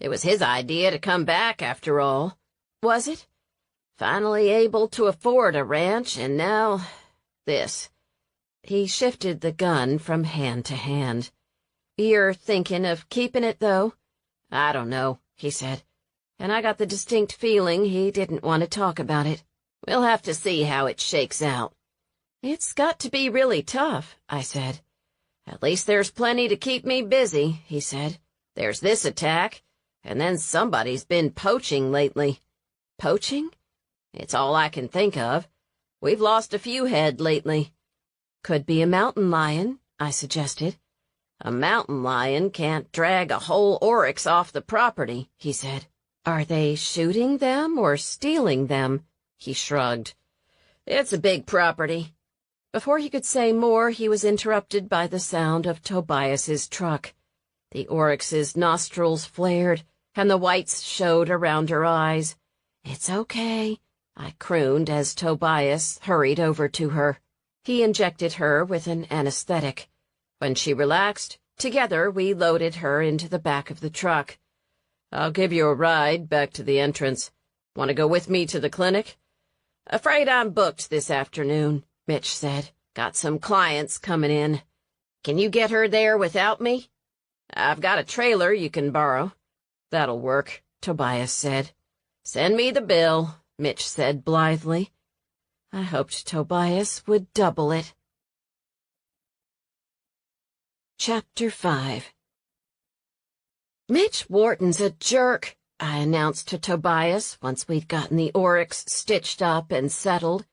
It was his idea to come back, after all." "Was it?" "Finally able to afford a ranch, and now this." He shifted the gun from hand to hand. "You're thinking of keeping it, though?" "I don't know," he said, and I got the distinct feeling he didn't want to talk about it. "We'll have to see how it shakes out." "It's got to be really tough," I said. "At least there's plenty to keep me busy," he said. "There's this attack, and then somebody's been poaching lately." "Poaching?" It's all I can think of. We've lost a few head lately." "Could be a mountain lion," I suggested. "A mountain lion can't drag a whole oryx off the property," he said. "Are they shooting them or stealing them?" He shrugged. "It's a big property." Before he could say more, he was interrupted by the sound of Tobias's truck. The oryx's nostrils flared, and the whites showed around her eyes. "It's okay," I crooned as Tobias hurried over to her. He injected her with an anesthetic. When she relaxed, together we loaded her into the back of the truck. "I'll give you a ride back to the entrance. Want to go with me to the clinic?" "Afraid I'm booked this afternoon," Mitch said. "Got some clients coming in. Can you get her there without me?" "I've got a trailer you can borrow." "That'll work," Tobias said. "Send me the bill," Mitch said blithely. I hoped Tobias would double it. Chapter 5. "Mitch Wharton's a jerk," I announced to Tobias once we'd gotten the oryx stitched up and settled.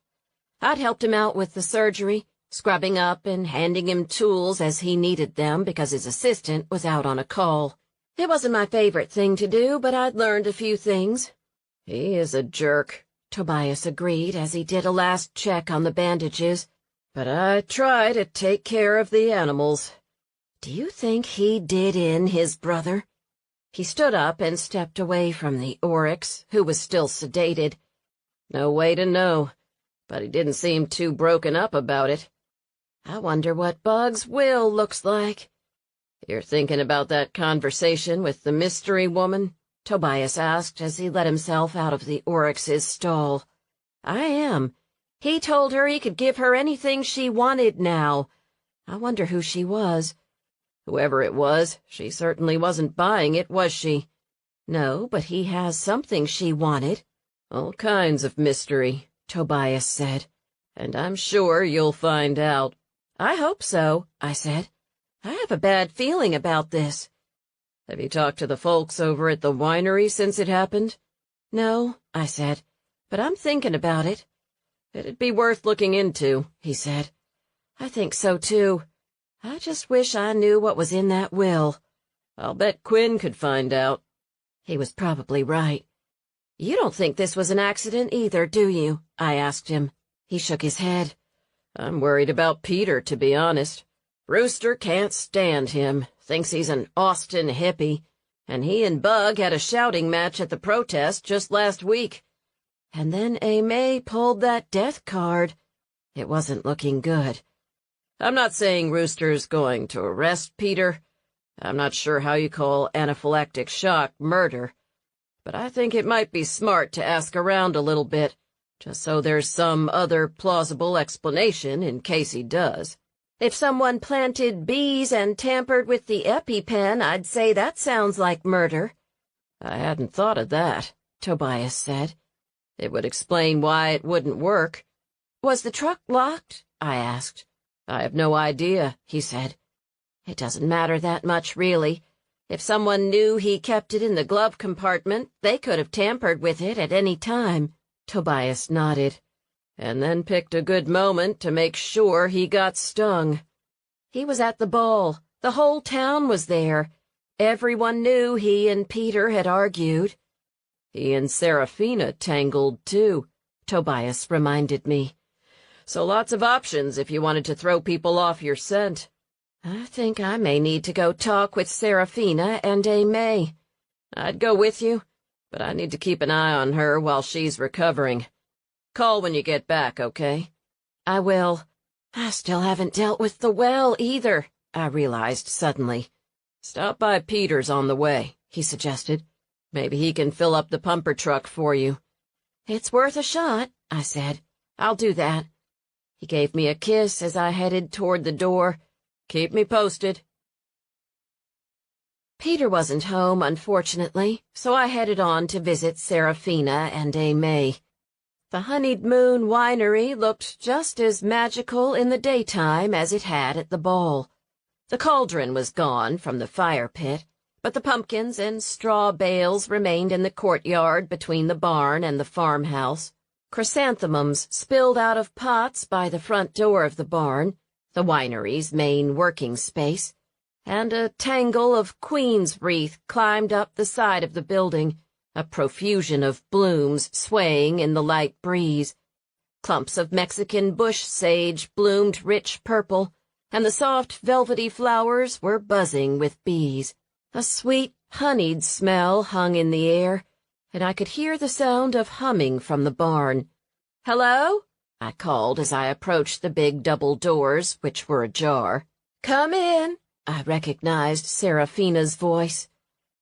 I'd helped him out with the surgery, scrubbing up and handing him tools as he needed them because his assistant was out on a call. It wasn't my favorite thing to do, but I'd learned a few things. "He is a jerk," Tobias agreed as he did a last check on the bandages. "But I try to take care of the animals." "Do you think he did in his brother?" He stood up and stepped away from the oryx, who was still sedated. "No way to know, but he didn't seem too broken up about it." "I wonder what Bug's will looks like." "You're thinking about that conversation with the mystery woman?" Tobias asked as he let himself out of the oryx's stall. "I am. He told her he could give her anything she wanted now. I wonder who she was." "Whoever it was, she certainly wasn't buying it, was she?" "No, but he has something she wanted." "All kinds of mystery," Tobias said. "And I'm sure you'll find out." "I hope so," I said. "I have a bad feeling about this." "Have you talked to the folks over at the winery since it happened?" "No," I said, "but I'm thinking about it." "It'd be worth looking into," he said. "I think so, too. I just wish I knew what was in that will." "I'll bet Quinn could find out." He was probably right. "You don't think this was an accident either, do you?" I asked him. He shook his head. "I'm worried about Peter, to be honest. Rooster can't stand him, thinks he's an Austin hippie, and he and Bug had a shouting match at the protest just last week. And then May pulled that death card. It wasn't looking good. I'm not saying Rooster's going to arrest Peter. I'm not sure how you call anaphylactic shock murder. But I think it might be smart to ask around a little bit, just so there's some other plausible explanation in case he does." "If someone planted bees and tampered with the EpiPen, I'd say that sounds like murder." "I hadn't thought of that," Tobias said. "It would explain why it wouldn't work." "Was the truck locked?" I asked. "I have no idea," he said. "It doesn't matter that much, really. If someone knew he kept it in the glove compartment, they could have tampered with it at any time." Tobias nodded. "And then picked a good moment to make sure he got stung." "He was at the ball. The whole town was there. Everyone knew he and Peter had argued." "He and Serafine tangled, too," Tobias reminded me. "So lots of options if you wanted to throw people off your scent." "I think I may need to go talk with Serafine and May." "I'd go with you, but I need to keep an eye on her while she's recovering. Call when you get back, okay?" "I will. I still haven't dealt with the well, either," I realized suddenly. "Stop by Peter's on the way," he suggested. "Maybe he can fill up the pumper truck for you." "It's worth a shot," I said. "I'll do that." He gave me a kiss as I headed toward the door. "Keep me posted." Peter wasn't home, unfortunately, so I headed on to visit Serafine and May. The Honeyed Moon winery looked just as magical in the daytime as it had at the ball. The cauldron was gone from the fire pit, but the pumpkins and straw bales remained in the courtyard between the barn and the farmhouse. Chrysanthemums spilled out of pots by the front door of the barn, the winery's main working space, and a tangle of queen's wreath climbed up the side of the building, a profusion of blooms swaying in the light breeze. Clumps of Mexican bush sage bloomed rich purple, and the soft velvety flowers were buzzing with bees. A sweet, honeyed smell hung in the air, and I could hear the sound of humming from the barn. "Hello?" I called as I approached the big double doors, which were ajar. "Come in," I recognized Serafina's voice.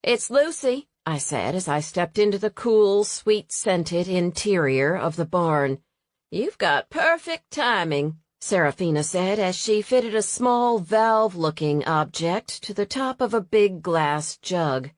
"It's Lucy," I said as I stepped into the cool, sweet-scented interior of the barn. "You've got perfect timing," Serafina said as she fitted a small valve-looking object to the top of a big glass jug.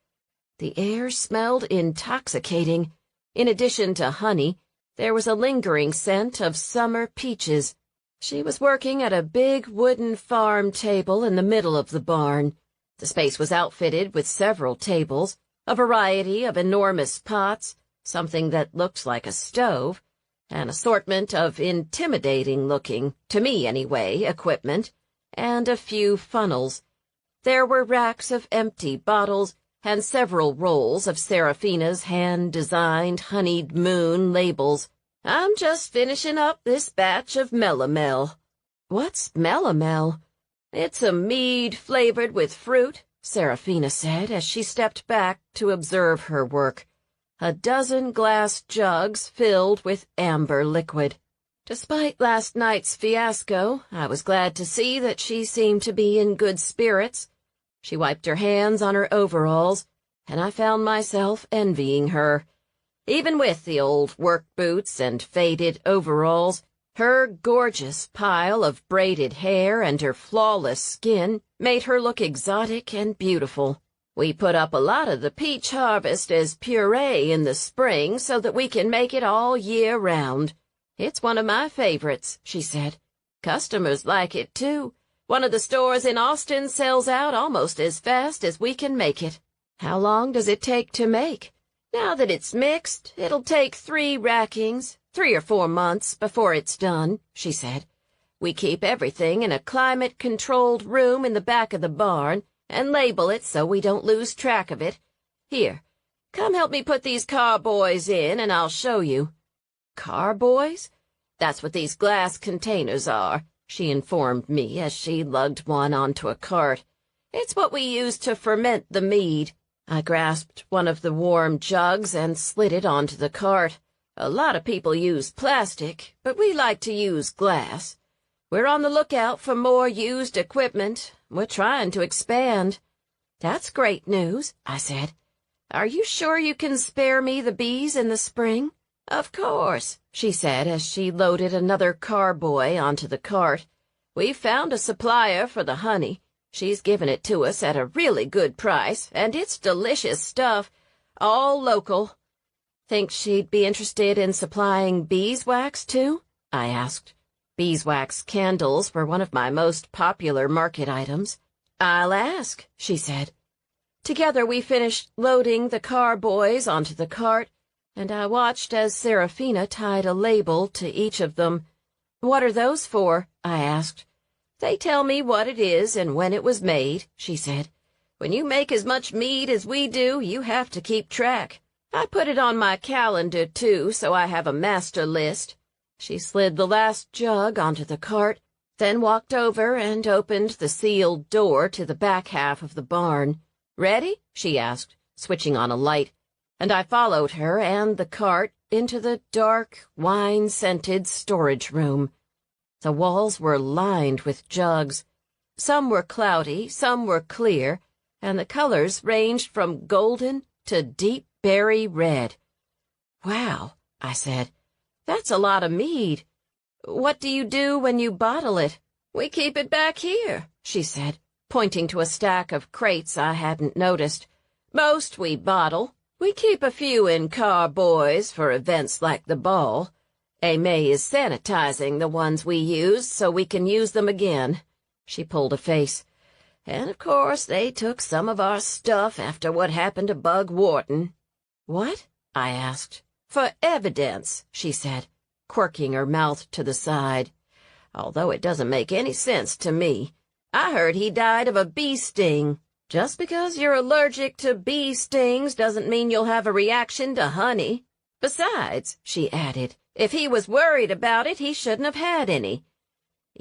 The air smelled intoxicating. In addition to honey, there was a lingering scent of summer peaches. She was working at a big wooden farm table in the middle of the barn. The space was outfitted with several tables, a variety of enormous pots, something that looked like a stove, an assortment of intimidating-looking, to me anyway, equipment, and a few funnels. There were racks of empty bottles and several rolls of Serafina's hand-designed honeyed moon labels. "I'm just finishing up this batch of melomel." "What's melomel?" "It's a mead flavored with fruit," Serafina said as she stepped back to observe her work. A dozen glass jugs filled with amber liquid. Despite last night's fiasco, I was glad to see that she seemed to be in good spirits. She wiped her hands on her overalls, and I found myself envying her. Even with the old work boots and faded overalls, her gorgeous pile of braided hair and her flawless skin made her look exotic and beautiful. "We put up a lot of the peach harvest as puree in the spring so that we can make it all year round. It's one of my favorites," she said. "Customers like it, too. One of the stores in Austin sells out almost as fast as we can make it." "How long does it take to make?" "Now that it's mixed, it'll take 3 rackings, 3 or 4 months before it's done," she said. "We keep everything in a climate-controlled room in the back of the barn and label it so we don't lose track of it. Here, come help me put these carboys in and I'll show you." "Carboys?" "That's what these glass containers are," she informed me as she lugged one onto a cart. "It's what we use to ferment the mead." I grasped one of the warm jugs and slid it onto the cart. "A lot of people use plastic, but we like to use glass. We're on the lookout for more used equipment. We're trying to expand." "That's great news," I said. "Are you sure you can spare me the bees in the spring?" "Of course," she said as she loaded another carboy onto the cart. "We've found a supplier for the honey. She's given it to us at a really good price, and it's delicious stuff, all local." "Think she'd be interested in supplying beeswax, too?" I asked. Beeswax candles were one of my most popular market items. "I'll ask," she said. Together we finished loading the carboys onto the cart, and I watched as Serafina tied a label to each of them. "What are those for?" I asked. "They tell me what it is and when it was made," she said. "When you make as much mead as we do, you have to keep track. I put it on my calendar, too, so I have a master list." She slid the last jug onto the cart, then walked over and opened the sealed door to the back half of the barn. "Ready?" she asked, switching on a light, and I followed her and the cart into the dark, wine-scented storage room. The walls were lined with jugs. Some were cloudy, some were clear, and the colors ranged from golden to deep berry red. "Wow," I said. "That's a lot of mead. What do you do when you bottle it?" "We keep it back here," she said, pointing to a stack of crates I hadn't noticed. "Most we bottle. We keep a few in carboys for events like the ball. Aimee is sanitizing the ones we used so we can use them again." She pulled a face. "And of course they took some of our stuff after what happened to Bug Wharton." "What?" I asked. "For evidence," she said. quirking her mouth to the side. "Although it doesn't make any sense to me. I heard he died of a bee sting. Just because you're allergic to bee stings doesn't mean you'll have a reaction to honey. Besides," she added, "if he was worried about it, he shouldn't have had any."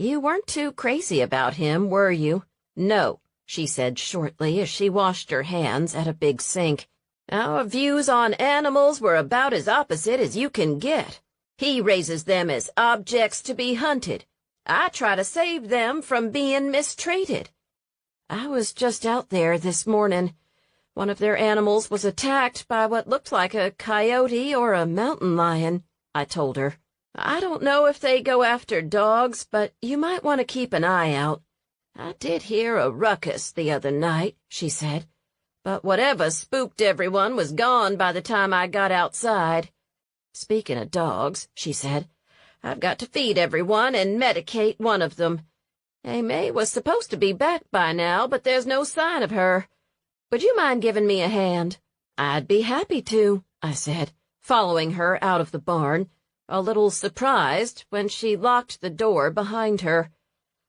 "You weren't too crazy about him, were you?" "No," she said shortly as she washed her hands at a big sink. "Our views on animals were about as opposite as you can get. He raises them as objects to be hunted. I try to save them from being mistreated." "I was just out there this morning. One of their animals was attacked by what looked like a coyote or a mountain lion," I told her. "I don't know if they go after dogs, but you might want to keep an eye out." "I did hear a ruckus the other night," she said, "but whatever spooked everyone was gone by the time I got outside." "Speaking of dogs," she said, "I've got to feed everyone and medicate one of them. May was supposed to be back by now, but there's no sign of her. Would you mind giving me a hand?" "I'd be happy to," I said, following her out of the barn, a little surprised when she locked the door behind her.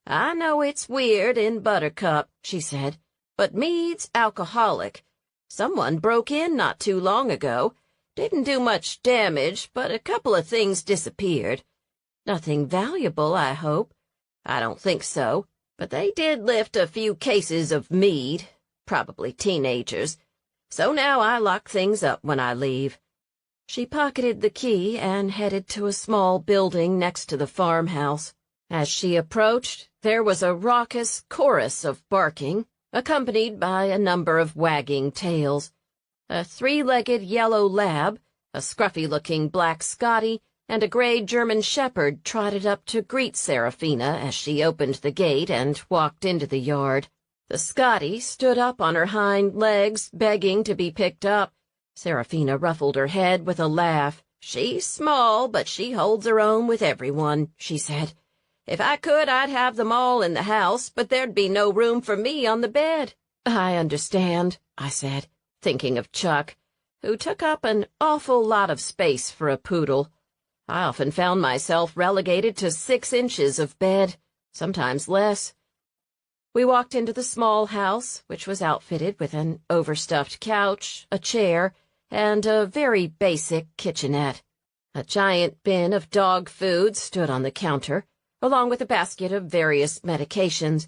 "I know it's weird in Buttercup," she said, "but mead's alcoholic. Someone broke in not too long ago. Didn't do much damage, but a couple of things disappeared. Nothing valuable, I hope." "I don't think so, but they did lift a few cases of mead, probably teenagers. So now I lock things up when I leave." She pocketed the key and headed to a small building next to the farmhouse. As she approached, there was a raucous chorus of barking, accompanied by a number of wagging tails. A three-legged yellow lab, a scruffy-looking black Scotty, and a gray German shepherd trotted up to greet Serafina as she opened the gate and walked into the yard. The Scotty stood up on her hind legs, begging to be picked up. Serafina ruffled her head with a laugh. "She's small, but she holds her own with everyone," she said. "If I could, I'd have them all in the house, but there'd be no room for me on the bed." "I understand," I said, thinking of Chuck, who took up an awful lot of space for a poodle. I often found myself relegated to 6 inches of bed, sometimes less. We walked into the small house, which was outfitted with an overstuffed couch, a chair, and a very basic kitchenette. A giant bin of dog food stood on the counter, along with a basket of various medications,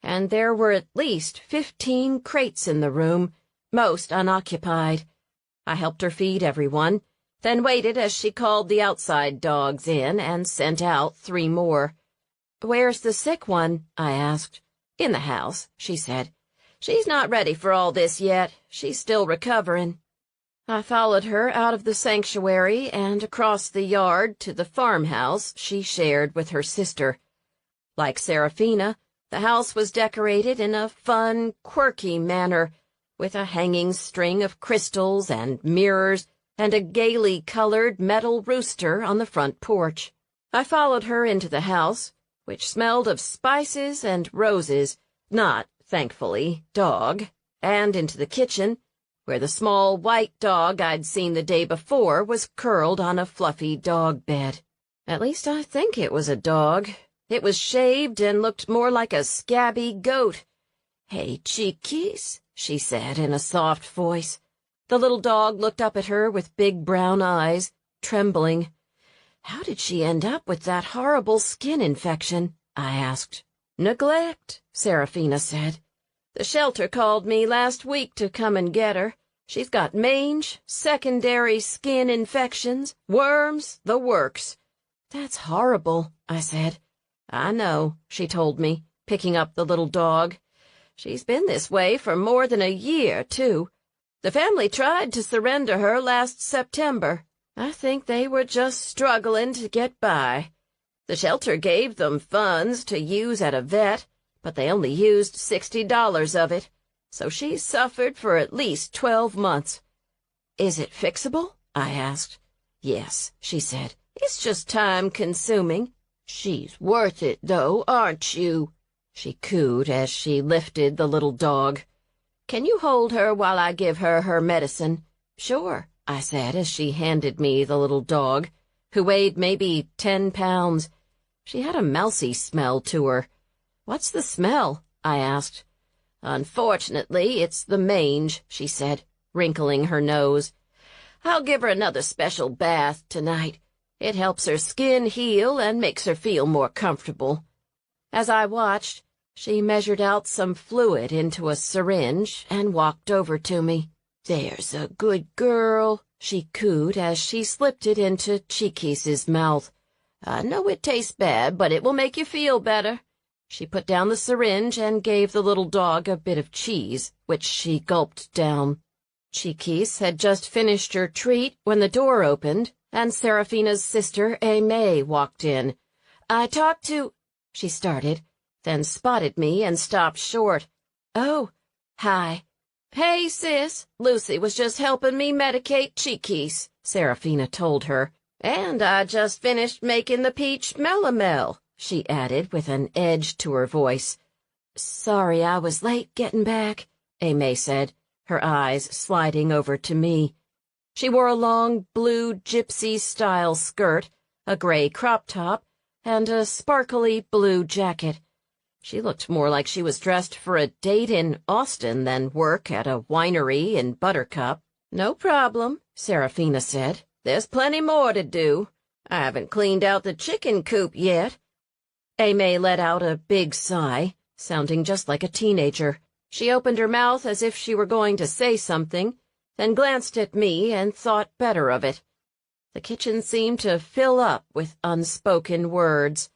and there were at least 15 crates in the room, most unoccupied. I helped her feed everyone, then waited as she called the outside dogs in and sent out 3 more. "Where's the sick one?" I asked. "In the house," she said. "She's not ready for all this yet. She's still recovering." I followed her out of the sanctuary and across the yard to the farmhouse she shared with her sister. Like Serafina, the house was decorated in a fun, quirky manner, with a hanging string of crystals and mirrors and a gaily colored metal rooster on the front porch. I followed her into the house, which smelled of spices and roses, not, thankfully, dog, and into the kitchen, where the small white dog I'd seen the day before was curled on a fluffy dog bed. At least I think it was a dog. It was shaved and looked more like a scabby goat. "Hey, Chiquis," she said in a soft voice. The little dog looked up at her with big brown eyes, trembling. "How did she end up with that horrible skin infection?" I asked. "Neglect," Serafina said. "The shelter called me last week to come and get her. She's got mange, secondary skin infections, worms, the works." "That's horrible," I said. "I know," she told me, picking up the little dog. "She's been this way for more than a year, too. The family tried to surrender her last September. I think they were just struggling to get by. The shelter gave them funds to use at a vet, but they only used $60 of it, so she's suffered for at least 12 months. "Is it fixable?" I asked. "Yes," she said. "It's just time-consuming. She's worth it, though, aren't you?" she cooed as she lifted the little dog. "Can you hold her while I give her her medicine?" "Sure," I said as she handed me the little dog, who weighed maybe 10 pounds. She had a mousy smell to her. "What's the smell?" I asked. "Unfortunately, it's the mange," she said, wrinkling her nose. "I'll give her another special bath tonight. It helps her skin heal and makes her feel more comfortable." As I watched, she measured out some fluid into a syringe and walked over to me. "There's a good girl," she cooed as she slipped it into Cheeky's mouth. "I know it tastes bad, but it will make you feel better." She put down the syringe and gave the little dog a bit of cheese, which she gulped down. Cheeky's had just finished her treat when the door opened, and Serafina's sister, Aimee, walked in. "I talked to—" she started, then spotted me and stopped short. "Oh, hi." "Hey, sis, Lucy was just helping me medicate Cheeky's," Serafina told her. "And I just finished making the peach melomel," she added with an edge to her voice. "Sorry I was late getting back," Aimee said, her eyes sliding over to me. She wore a long blue gypsy-style skirt, a gray crop top, and a sparkly blue jacket. She looked more like she was dressed for a date in Austin than work at a winery in Buttercup. "No problem," Serafina said. "There's plenty more to do. I haven't cleaned out the chicken coop yet." Aimee let out a big sigh, sounding just like a teenager. She opened her mouth as if she were going to say something, then glanced at me and thought better of it. The kitchen seemed to fill up with unspoken words.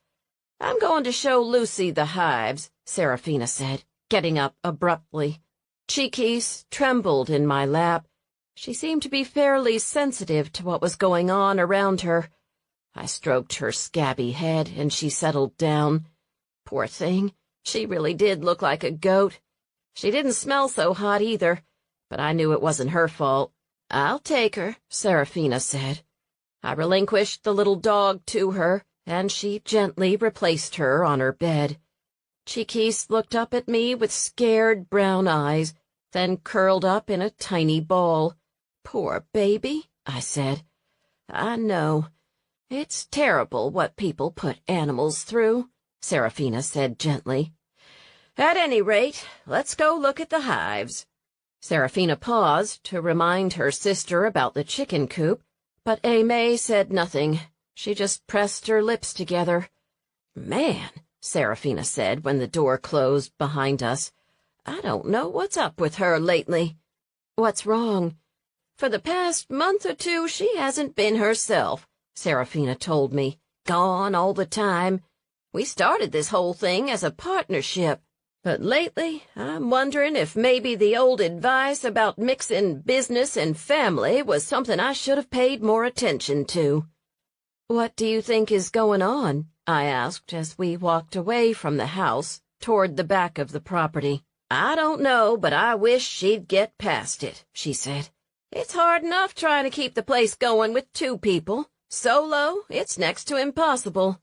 "I'm going to show Lucy the hives," Serafina said, getting up abruptly. Cheeky's trembled in my lap. She seemed to be fairly sensitive to what was going on around her. I stroked her scabby head, and she settled down. Poor thing, she really did look like a goat. She didn't smell so hot either, but I knew it wasn't her fault. "I'll take her," Serafina said. I relinquished the little dog to her, and she gently replaced her on her bed. Cheeky's looked up at me with scared brown eyes, then curled up in a tiny ball. "Poor baby," I said. "I know. It's terrible what people put animals through," Serafina said gently. "At any rate, let's go look at the hives." Serafina paused to remind her sister about the chicken coop, but Aimee said nothing. She just pressed her lips together. "Man," Serafina said when the door closed behind us, "I don't know what's up with her lately." "What's wrong?" "For the past month or two she hasn't been herself," Serafina told me. "Gone all the time. We started this whole thing as a partnership. But lately, I'm wondering if maybe the old advice about mixing business and family was something I should have paid more attention to." "What do you think is going on?" I asked as we walked away from the house toward the back of the property. "I don't know, but I wish she'd get past it," she said. "It's hard enough trying to keep the place going with 2 people. Solo, it's next to impossible."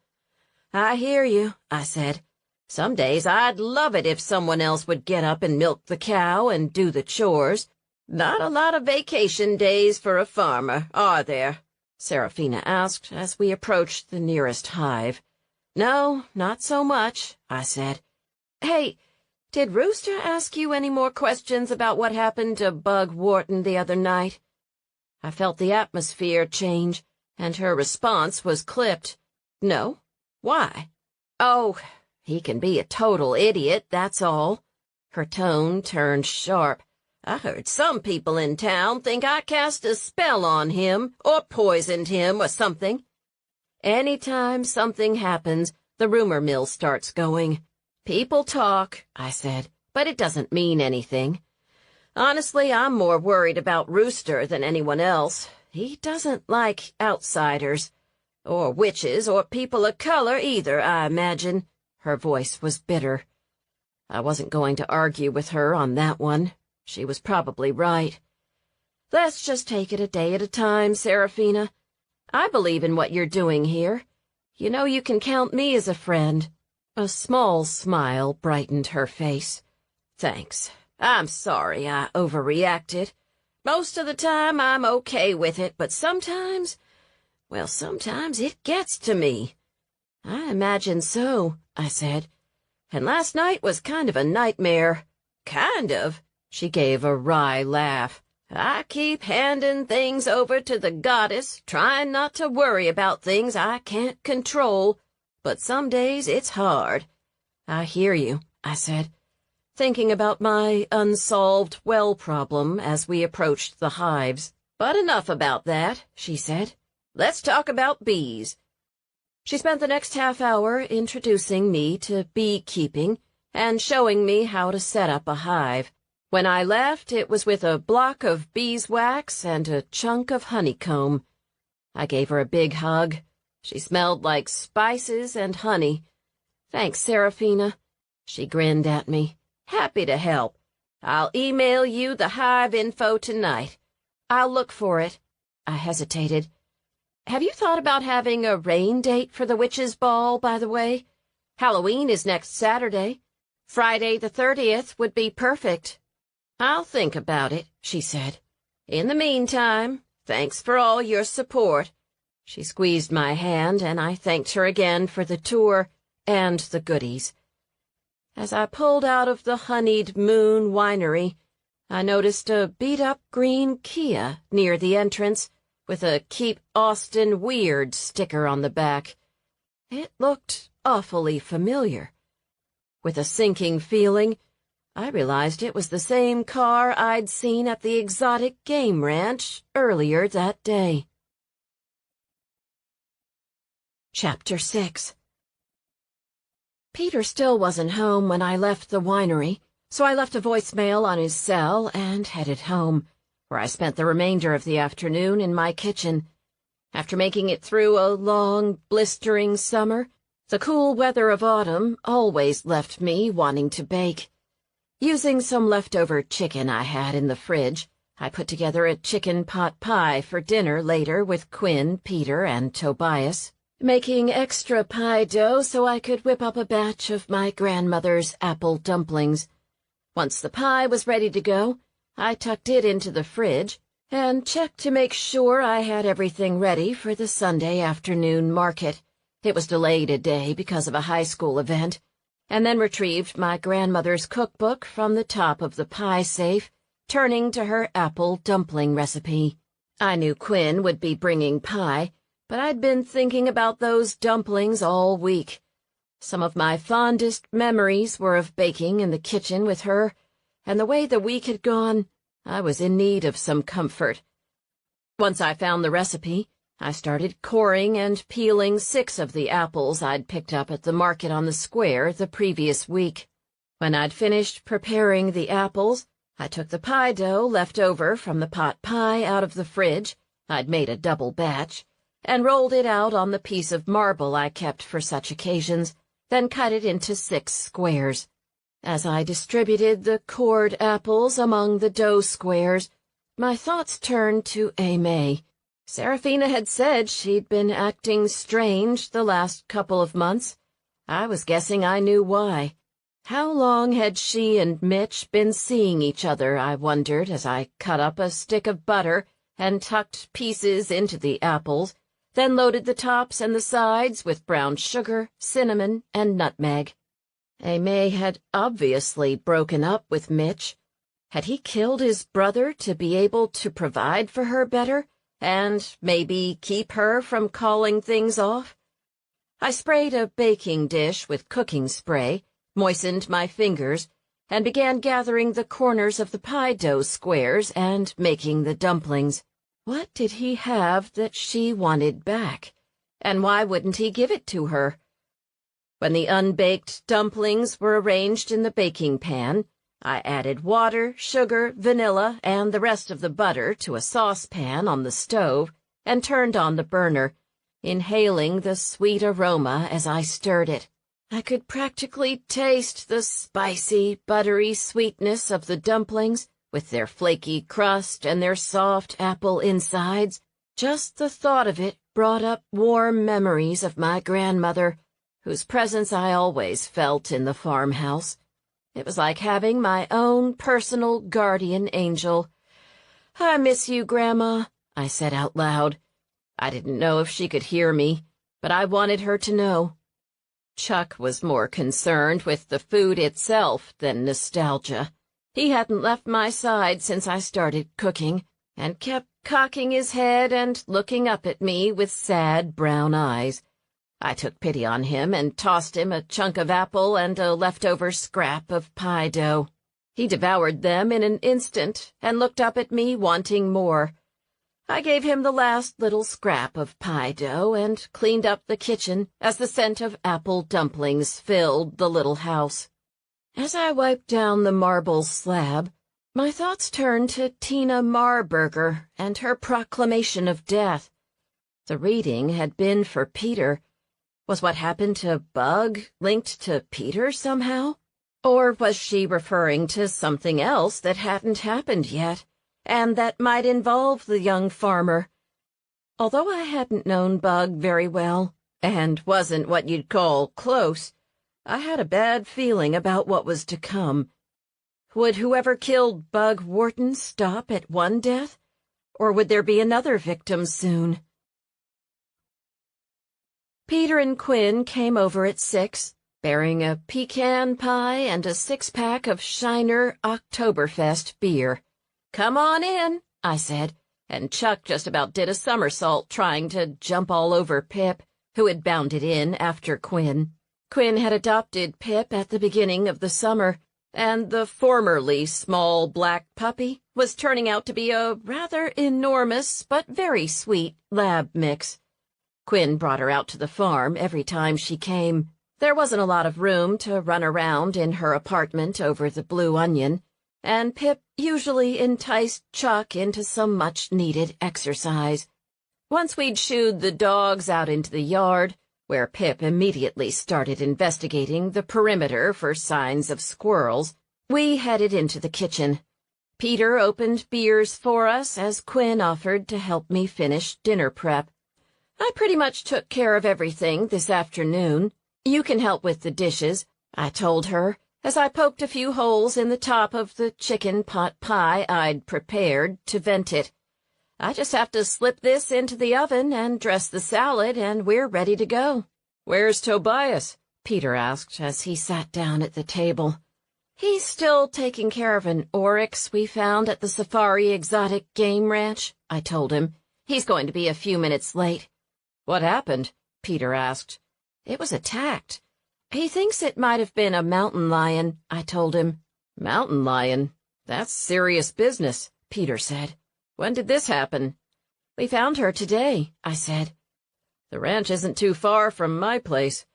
"I hear you," I said. "Some days I'd love it if someone else would get up and milk the cow and do the chores. Not a lot of vacation days for a farmer, are there?" Serafina asked as we approached the nearest hive. "No, not so much," I said. "Hey, did Rooster ask you any more questions about what happened to Bug Wharton the other night?" I felt the atmosphere change, and her response was clipped. "No. Why?" "Oh, he can be a total idiot, that's all." Her tone turned sharp. "I heard some people in town think I cast a spell on him or poisoned him or something." "Anytime something happens, the rumor mill starts going. People talk," I said, "but it doesn't mean anything. Honestly, I'm more worried about Rooster than anyone else. He doesn't like outsiders. Or witches or people of color either, I imagine." Her voice was bitter. I wasn't going to argue with her on that one. She was probably right. "Let's just take it a day at a time, Serafina. I believe in what you're doing here. You know you can count me as a friend." A small smile brightened her face. "Thanks. I'm sorry I overreacted. Most of the time I'm okay with it, but sometimes, Well, sometimes it gets to me. I imagine so, I said. And last night was kind of a nightmare. Kind of? She gave a wry laugh. I keep handing things over to the goddess, trying not to worry about things I can't control. But some days it's hard. I hear you, I said, thinking about my unsolved well problem as we approached the hives. But enough about that, she said. Let's talk about bees. She spent the next half hour introducing me to beekeeping and showing me how to set up a hive. When I left, it was with a block of beeswax and a chunk of honeycomb. I gave her a big hug. She smelled like spices and honey. Thanks, Serafina. She grinned at me. Happy to help. I'll email you the hive info tonight. I'll look for it. I hesitated. Have you thought about having a rain date for the witches' ball, by the way? Halloween is next Saturday. Friday the 30th would be perfect. I'll think about it, she said. In the meantime, thanks for all your support. She squeezed my hand, and I thanked her again for the tour and the goodies. As I pulled out of the honeyed Moon Winery, I noticed a beat-up green Kia near the entrance with a Keep Austin Weird sticker on the back. It looked awfully familiar. With a sinking feeling, I realized it was the same car I'd seen at the exotic game ranch earlier that day. Chapter 6. Peter still wasn't home when I left the winery, so I left a voicemail on his cell and headed home, where I spent the remainder of the afternoon in my kitchen. After making it through a long, blistering summer, the cool weather of autumn always left me wanting to bake. Using some leftover chicken I had in the fridge, I put together a chicken pot pie for dinner later with Quinn, Peter, and Tobias, making extra pie dough so I could whip up a batch of my grandmother's apple dumplings. Once the pie was ready to go, I tucked it into the fridge and checked to make sure I had everything ready for the Sunday afternoon market. It was delayed a day because of a high school event, and then retrieved my grandmother's cookbook from the top of the pie safe, turning to her apple dumpling recipe. I knew Quinn would be bringing pie, but I'd been thinking about those dumplings all week. Some of my fondest memories were of baking in the kitchen with her, and the way the week had gone, I was in need of some comfort. Once I found the recipe, I started coring and peeling 6 of the apples I'd picked up at the market on the square the previous week. When I'd finished preparing the apples, I took the pie dough left over from the pot pie out of the fridge, I'd made a double batch, and rolled it out on the piece of marble I kept for such occasions, then cut it into 6 squares. As I distributed the cored apples among the dough squares, my thoughts turned to Aimee. Serafina had said she'd been acting strange the last couple of months. I was guessing I knew why. How long had she and Mitch been seeing each other, I wondered, as I cut up a stick of butter and tucked pieces into the apples, then loaded the tops and the sides with brown sugar, cinnamon, and nutmeg. Aimee had obviously broken up with Mitch. Had he killed his brother to be able to provide for her better, and maybe keep her from calling things off? I sprayed a baking dish with cooking spray, moistened my fingers, and began gathering the corners of the pie dough squares and making the dumplings. What did he have that she wanted back, and why wouldn't he give it to her? When the unbaked dumplings were arranged in the baking pan, I added water, sugar, vanilla, and the rest of the butter to a saucepan on the stove and turned on the burner, inhaling the sweet aroma as I stirred it. I could practically taste the spicy, buttery sweetness of the dumplings, with their flaky crust and their soft apple insides. Just the thought of it brought up warm memories of my grandmother, whose presence I always felt in the farmhouse. It was like having my own personal guardian angel. "I miss you, Grandma," I said out loud. I didn't know if she could hear me, but I wanted her to know. Chuck was more concerned with the food itself than nostalgia. He hadn't left my side since I started cooking, and kept cocking his head and looking up at me with sad brown eyes. I took pity on him and tossed him a chunk of apple and a leftover scrap of pie dough. He devoured them in an instant and looked up at me wanting more. I gave him the last little scrap of pie dough and cleaned up the kitchen as the scent of apple dumplings filled the little house. As I wiped down the marble slab, my thoughts turned to Tina Marburger and her proclamation of death. The reading had been for Peter. Was what happened to Bug linked to Peter somehow? Or was she referring to something else that hadn't happened yet, and that might involve the young farmer? Although I hadn't known Bug very well, and wasn't what you'd call close, I had a bad feeling about what was to come. Would whoever killed Bug Wharton stop at one death, or would there be another victim soon? Peter and Quinn came over at 6, bearing a pecan pie and a 6-pack of Shiner Oktoberfest beer. "Come on in," I said, and Chuck just about did a somersault trying to jump all over Pip, who had bounded in after Quinn. Quinn had adopted Pip at the beginning of the summer, and the formerly small black puppy was turning out to be a rather enormous but very sweet lab mix. Quinn brought her out to the farm every time she came. There wasn't a lot of room to run around in her apartment over the Blue Onion, and Pip usually enticed Chuck into some much-needed exercise. Once we'd shooed the dogs out into the yard, where Pip immediately started investigating the perimeter for signs of squirrels, we headed into the kitchen. Peter opened beers for us as Quinn offered to help me finish dinner prep. "I pretty much took care of everything this afternoon. You can help with the dishes," I told her, as I poked a few holes in the top of the chicken pot pie I'd prepared to vent it. "I just have to slip this into the oven and dress the salad, and we're ready to go." "Where's Tobias?" Peter asked as he sat down at the table. "He's still taking care of an oryx we found at the Safari Exotic Game Ranch," I told him. "He's going to be a few minutes late." "What happened?" Peter asked. "It was attacked. He thinks it might have been a mountain lion," I told him. "Mountain lion? That's serious business," Peter said. "When did this happen?" "We found her today," I said. "The ranch isn't too far from my place.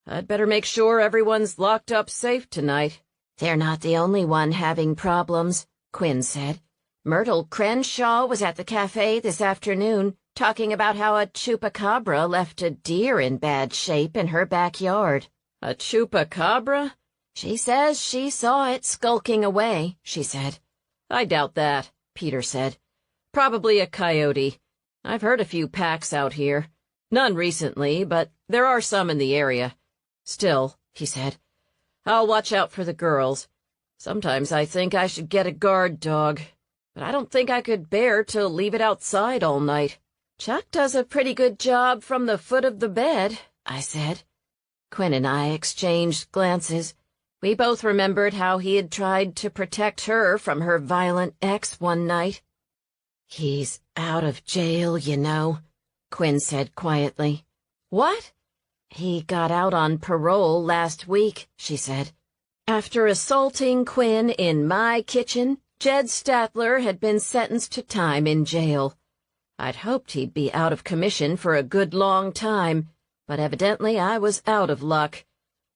I'd better make sure everyone's locked up safe tonight." "They're not the only one having problems," Quinn said. "Myrtle Crenshaw was at the cafe this afternoon, talking about how a chupacabra left a deer in bad shape in her backyard." "A chupacabra?" "She says she saw it skulking away," she said. "I doubt that," Peter said. "Probably a coyote. I've heard a few packs out here. None recently, but there are some in the area. Still," he said, "I'll watch out for the girls. Sometimes I think I should get a guard dog, but I don't think I could bear to leave it outside all night." "Chuck does a pretty good job from the foot of the bed," I said. Quinn and I exchanged glances. We both remembered how he had tried to protect her from her violent ex one night. "He's out of jail, you know," Quinn said quietly. "What?" "He got out on parole last week," she said. "After assaulting Quinn in my kitchen, Jed Statler had been sentenced to time in jail. I'd hoped he'd be out of commission for a good long time, but evidently I was out of luck."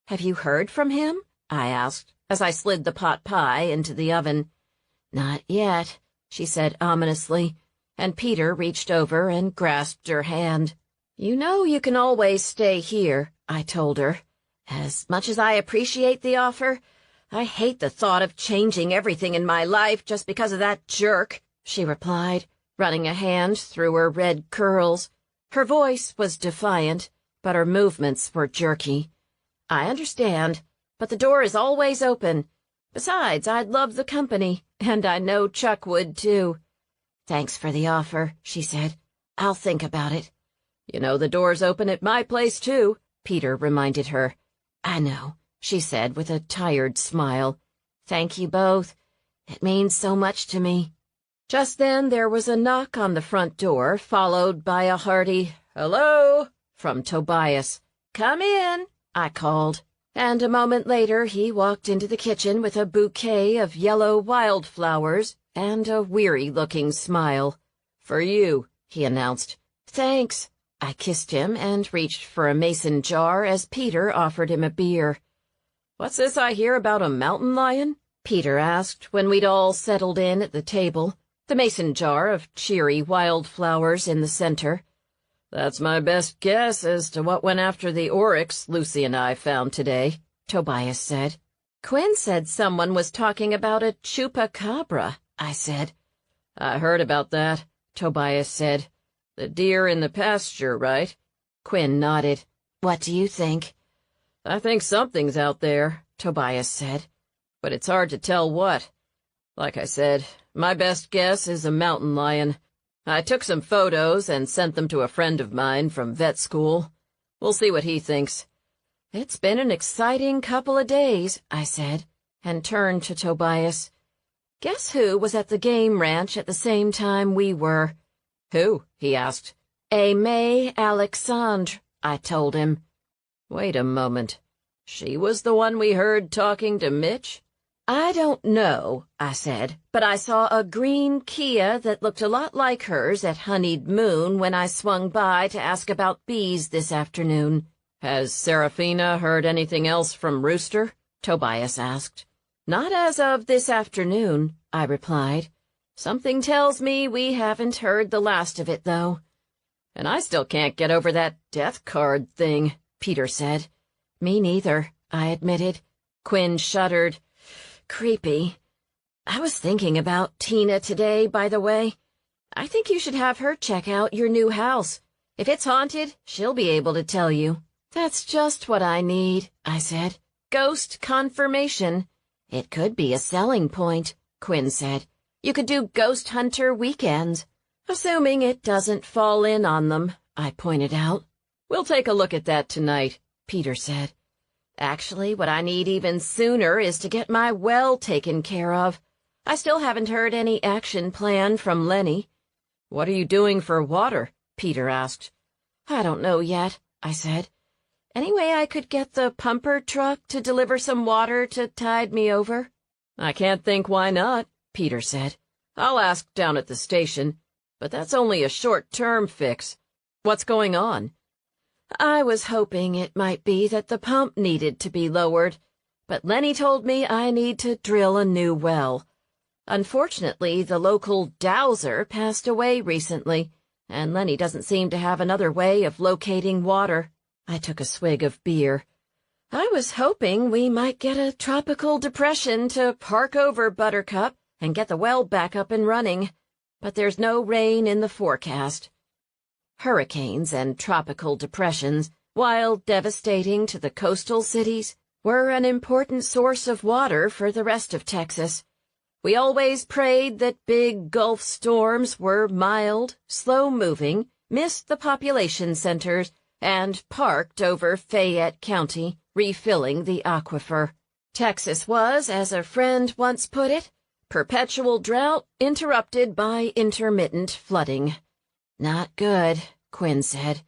"Have you heard from him?" I asked, as I slid the pot pie into the oven. "Not yet," she said ominously, and Peter reached over and grasped her hand. "You know you can always stay here," I told her. "As much as I appreciate the offer, I hate the thought of changing everything in my life just because of that jerk," she replied, running a hand through her red curls. Her voice was defiant, but her movements were jerky. "I understand, but the door is always open. Besides, I'd love the company, and I know Chuck would, too." "Thanks for the offer," she said. "I'll think about it." You know the door's open at my place, too, Peter reminded her. I know, she said with a tired smile. Thank you both. It means so much to me. Just then there was a knock on the front door, followed by a hearty, "Hello," from Tobias. "Come in," I called, and a moment later he walked into the kitchen with a bouquet of yellow wildflowers and a weary-looking smile. "For you," he announced. "Thanks." I kissed him and reached for a mason jar as Peter offered him a beer. "What's this I hear about a mountain lion?" Peter asked when we'd all settled in at the table, the mason jar of cheery wildflowers in the center. "That's my best guess as to what went after the oryx Lucy and I found today," Tobias said. "Quinn said someone was talking about a chupacabra," I said. "I heard about that," Tobias said. "The deer in the pasture, right?" Quinn nodded. "What do you think?" "I think something's out there," Tobias said. "But it's hard to tell what. Like I said, my best guess is a mountain lion. I took some photos and sent them to a friend of mine from vet school. We'll see what he thinks." "It's been an exciting couple of days," I said, and turned to Tobias. "Guess who was at the game ranch at the same time we were?" "Who?" he asked. "Serafine Alexandre," I told him. "Wait a moment. She was the one we heard talking to Mitch?" "I don't know," I said, "but I saw a green Kia that looked a lot like hers at Honeyed Moon when I swung by to ask about bees this afternoon." "Has Serafina heard anything else from Rooster?" Tobias asked. "Not as of this afternoon," I replied. "Something tells me we haven't heard the last of it, though." "And I still can't get over that death card thing," Peter said. "Me neither," I admitted. Quinn shuddered. "Creepy. I was thinking about Tina today, by the way. I think you should have her check out your new house. If it's haunted, she'll be able to tell you." "That's just what I need," I said. "Ghost confirmation." "It could be a selling point," Quinn said. "You could do ghost hunter weekends." "Assuming it doesn't fall in on them," I pointed out. "We'll take a look at that tonight," Peter said. "Actually, what I need even sooner is to get my well taken care of. I still haven't heard any action plan from Lenny." "What are you doing for water?" Peter asked. "I don't know yet," I said. "Any way I could get the pumper truck to deliver some water to tide me over?" "I can't think why not," Peter said. "I'll ask down at the station, but that's only a short-term fix. What's going on?" "I was hoping it might be that the pump needed to be lowered, but Lenny told me I need to drill a new well. Unfortunately, the local dowser passed away recently, and Lenny doesn't seem to have another way of locating water." I took a swig of beer. "I was hoping we might get a tropical depression to park over Buttercup and get the well back up and running, but there's no rain in the forecast." Hurricanes and tropical depressions, while devastating to the coastal cities, were an important source of water for the rest of Texas. We always prayed that big Gulf storms were mild, slow-moving, missed the population centers, and parked over Fayette County, refilling the aquifer. Texas was, as a friend once put it, perpetual drought interrupted by intermittent flooding. "Not good," Quinn said.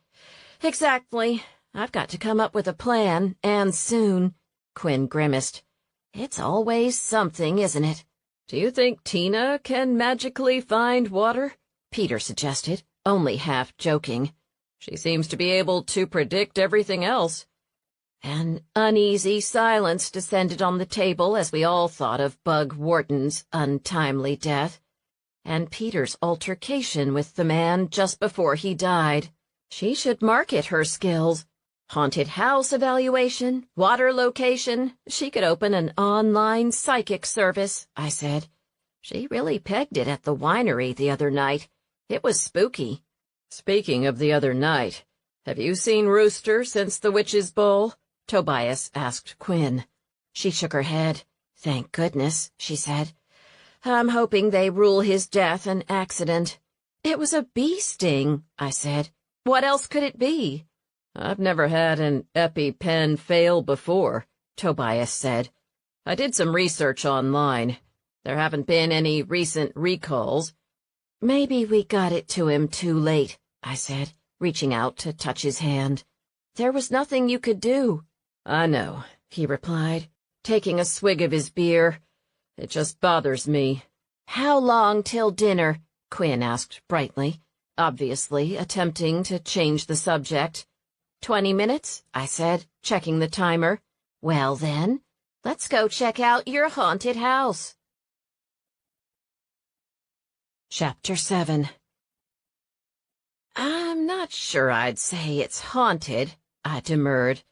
"Exactly. I've got to come up with a plan, and soon," Quinn grimaced. "It's always something, isn't it?" "Do you think Tina can magically find water?" Peter suggested, only half joking. "She seems to be able to predict everything else." An uneasy silence descended on the table as we all thought of Bug Wharton's untimely death, and Peter's altercation with the man just before he died. She should market her skills. Haunted house evaluation, water location. She could open an online psychic service, I said. She really pegged it at the winery the other night. It was spooky. "Speaking of the other night, have you seen Rooster since the Witch's Bowl?" Tobias asked Quinn. She shook her head. "Thank goodness," she said. "I'm hoping they rule his death an accident." "It was a bee sting," I said. What else could it be? I've never had an EpiPen fail before, Tobias said. I did some research online. There haven't been any recent recalls. Maybe we got it to him too late, I said, reaching out to touch his hand. There was nothing you could do. I know, he replied, taking a swig of his beer. It just bothers me. How long till dinner? Quinn asked brightly, obviously attempting to change the subject. 20 minutes, I said, checking the timer. Well then, let's go check out your haunted house. Chapter 7. I'm not sure I'd say it's haunted, I demurred,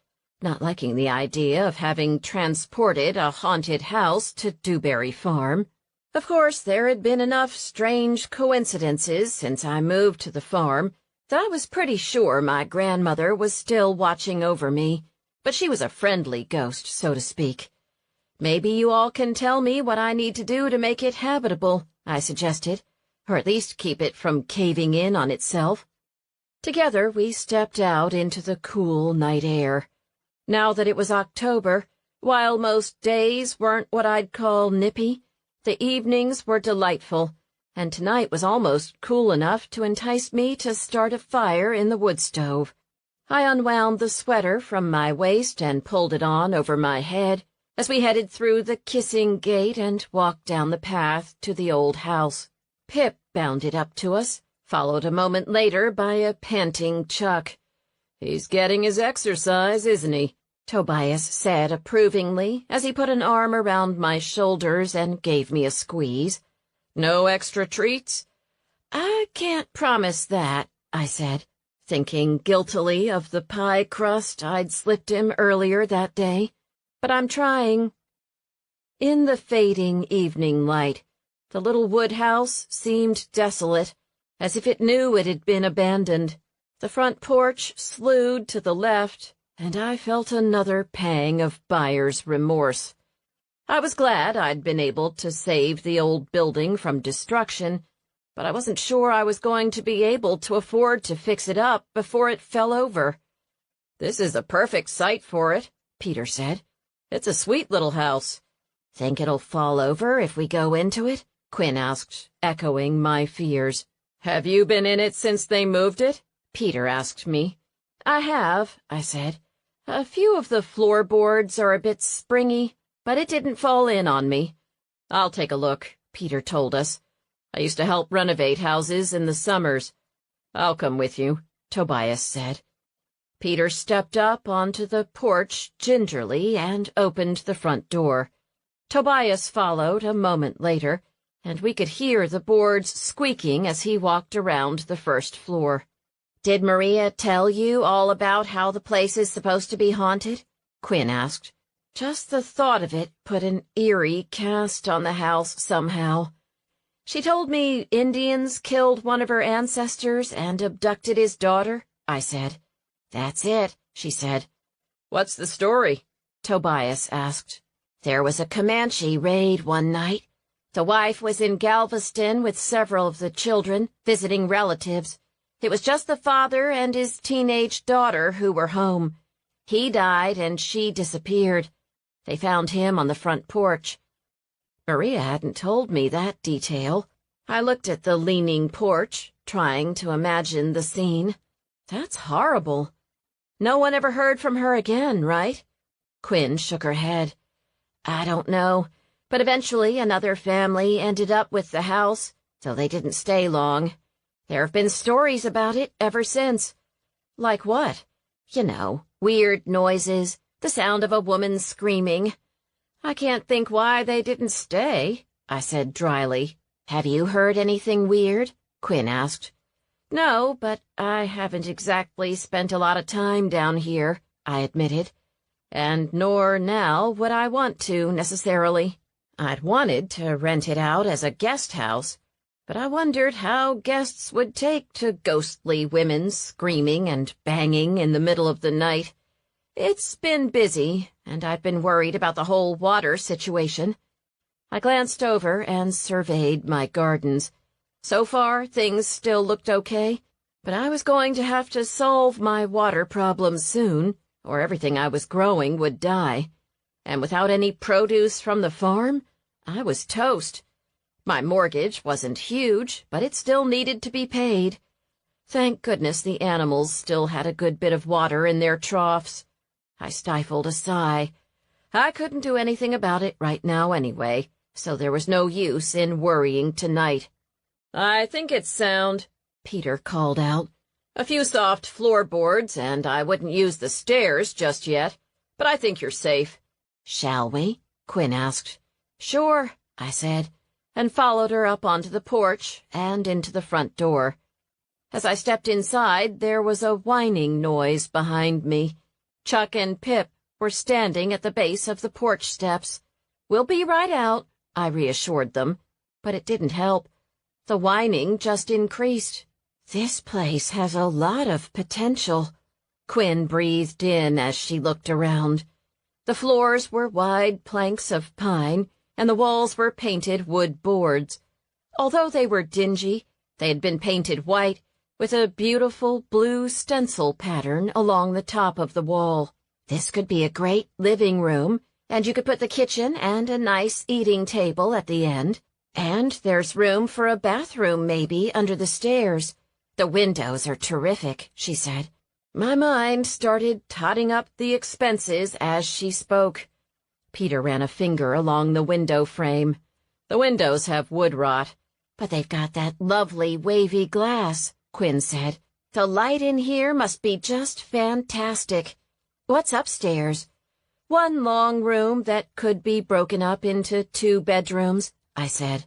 not liking the idea of having transported a haunted house to Dewberry Farm. Of course, there had been enough strange coincidences since I moved to the farm that I was pretty sure my grandmother was still watching over me, but she was a friendly ghost, so to speak. Maybe you all can tell me what I need to do to make it habitable, I suggested, or at least keep it from caving in on itself. Together we stepped out into the cool night air. Now that it was October, while most days weren't what I'd call nippy, the evenings were delightful, and tonight was almost cool enough to entice me to start a fire in the wood stove. I unwound the sweater from my waist and pulled it on over my head as we headed through the kissing gate and walked down the path to the old house. Pip bounded up to us, followed a moment later by a panting Chuck. He's getting his exercise, isn't he? Tobias said approvingly as he put an arm around my shoulders and gave me a squeeze. No extra treats? I can't promise that, I said, thinking guiltily of the pie crust I'd slipped him earlier that day. But I'm trying. In the fading evening light, the little wood house seemed desolate, as if it knew it had been abandoned. The front porch slewed to the left, and I felt another pang of buyer's remorse. I was glad I'd been able to save the old building from destruction, but I wasn't sure I was going to be able to afford to fix it up before it fell over. This is a perfect site for it, Peter said. It's a sweet little house. Think it'll fall over if we go into it? Quinn asked, echoing my fears. Have you been in it since they moved it? Peter asked me. I have, I said. A few of the floorboards are a bit springy, but it didn't fall in on me. I'll take a look, Peter told us. I used to help renovate houses in the summers. I'll come with you, Tobias said. Peter stepped up onto the porch gingerly and opened the front door. Tobias followed a moment later, and we could hear the boards squeaking as he walked around the first floor. Did Maria tell you all about how the place is supposed to be haunted? Quinn asked. Just the thought of it put an eerie cast on the house somehow. She told me Indians killed one of her ancestors and abducted his daughter, I said. That's it, she said. What's the story? Tobias asked. There was a Comanche raid one night. The wife was in Galveston with several of the children, visiting relatives. It was just the father and his teenage daughter who were home. He died and she disappeared. They found him on the front porch. Maria hadn't told me that detail. I looked at the leaning porch, trying to imagine the scene. That's horrible. No one ever heard from her again, right? Quinn shook her head. I don't know, but eventually another family ended up with the house, though they didn't stay long. There have been stories about it ever since. Like what? You know, weird noises, the sound of a woman screaming. I can't think why they didn't stay, I said dryly. Have you heard anything weird? Quinn asked. No, but I haven't exactly spent a lot of time down here, I admitted. And nor now would I want to, necessarily. I'd wanted to rent it out as a guest house, but I wondered how guests would take to ghostly women screaming and banging in the middle of the night. It's been busy, and I've been worried about the whole water situation. I glanced over and surveyed my gardens. So far, things still looked okay. But I was going to have to solve my water problems soon, or everything I was growing would die. And without any produce from the farm, I was toast. My mortgage wasn't huge, but it still needed to be paid. Thank goodness the animals still had a good bit of water in their troughs. I stifled a sigh. I couldn't do anything about it right now anyway, so there was no use in worrying tonight. "I think it's sound," Peter called out. "A few soft floorboards, and I wouldn't use the stairs just yet, but I think you're safe." "Shall we?" Quinn asked. "Sure," I said, and followed her up onto the porch and into the front door. As I stepped inside, there was a whining noise behind me. Chuck and Pip were standing at the base of the porch steps. "We'll be right out," I reassured them, but it didn't help. The whining just increased. "This place has a lot of potential," Quinn breathed in as she looked around. The floors were wide planks of pine, and the walls were painted wood boards. Although they were dingy, they had been painted white, with a beautiful blue stencil pattern along the top of the wall. This could be a great living room, and you could put the kitchen and a nice eating table at the end. And there's room for a bathroom, maybe, under the stairs. "The windows are terrific," she said. My mind started totting up the expenses as she spoke. Peter ran a finger along the window frame. "The windows have wood rot." "But they've got that lovely wavy glass," Quinn said. "The light in here must be just fantastic." "What's upstairs?" "One long room that could be broken up into 2 bedrooms, I said.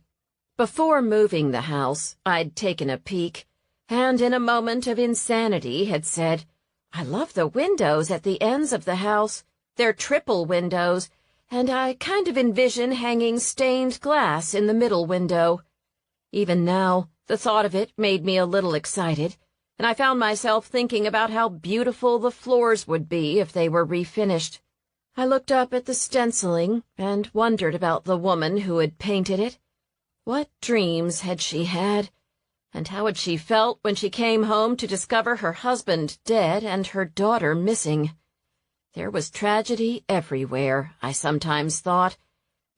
Before moving the house, I'd taken a peek, and in a moment of insanity had said, "I love the windows at the ends of the house. They're triple windows, and I kind of envision hanging stained glass in the middle window." Even now, the thought of it made me a little excited, and I found myself thinking about how beautiful the floors would be if they were refinished. I looked up at the stenciling and wondered about the woman who had painted it. What dreams had she had? And how had she felt when she came home to discover her husband dead and her daughter missing? There was tragedy everywhere, I sometimes thought,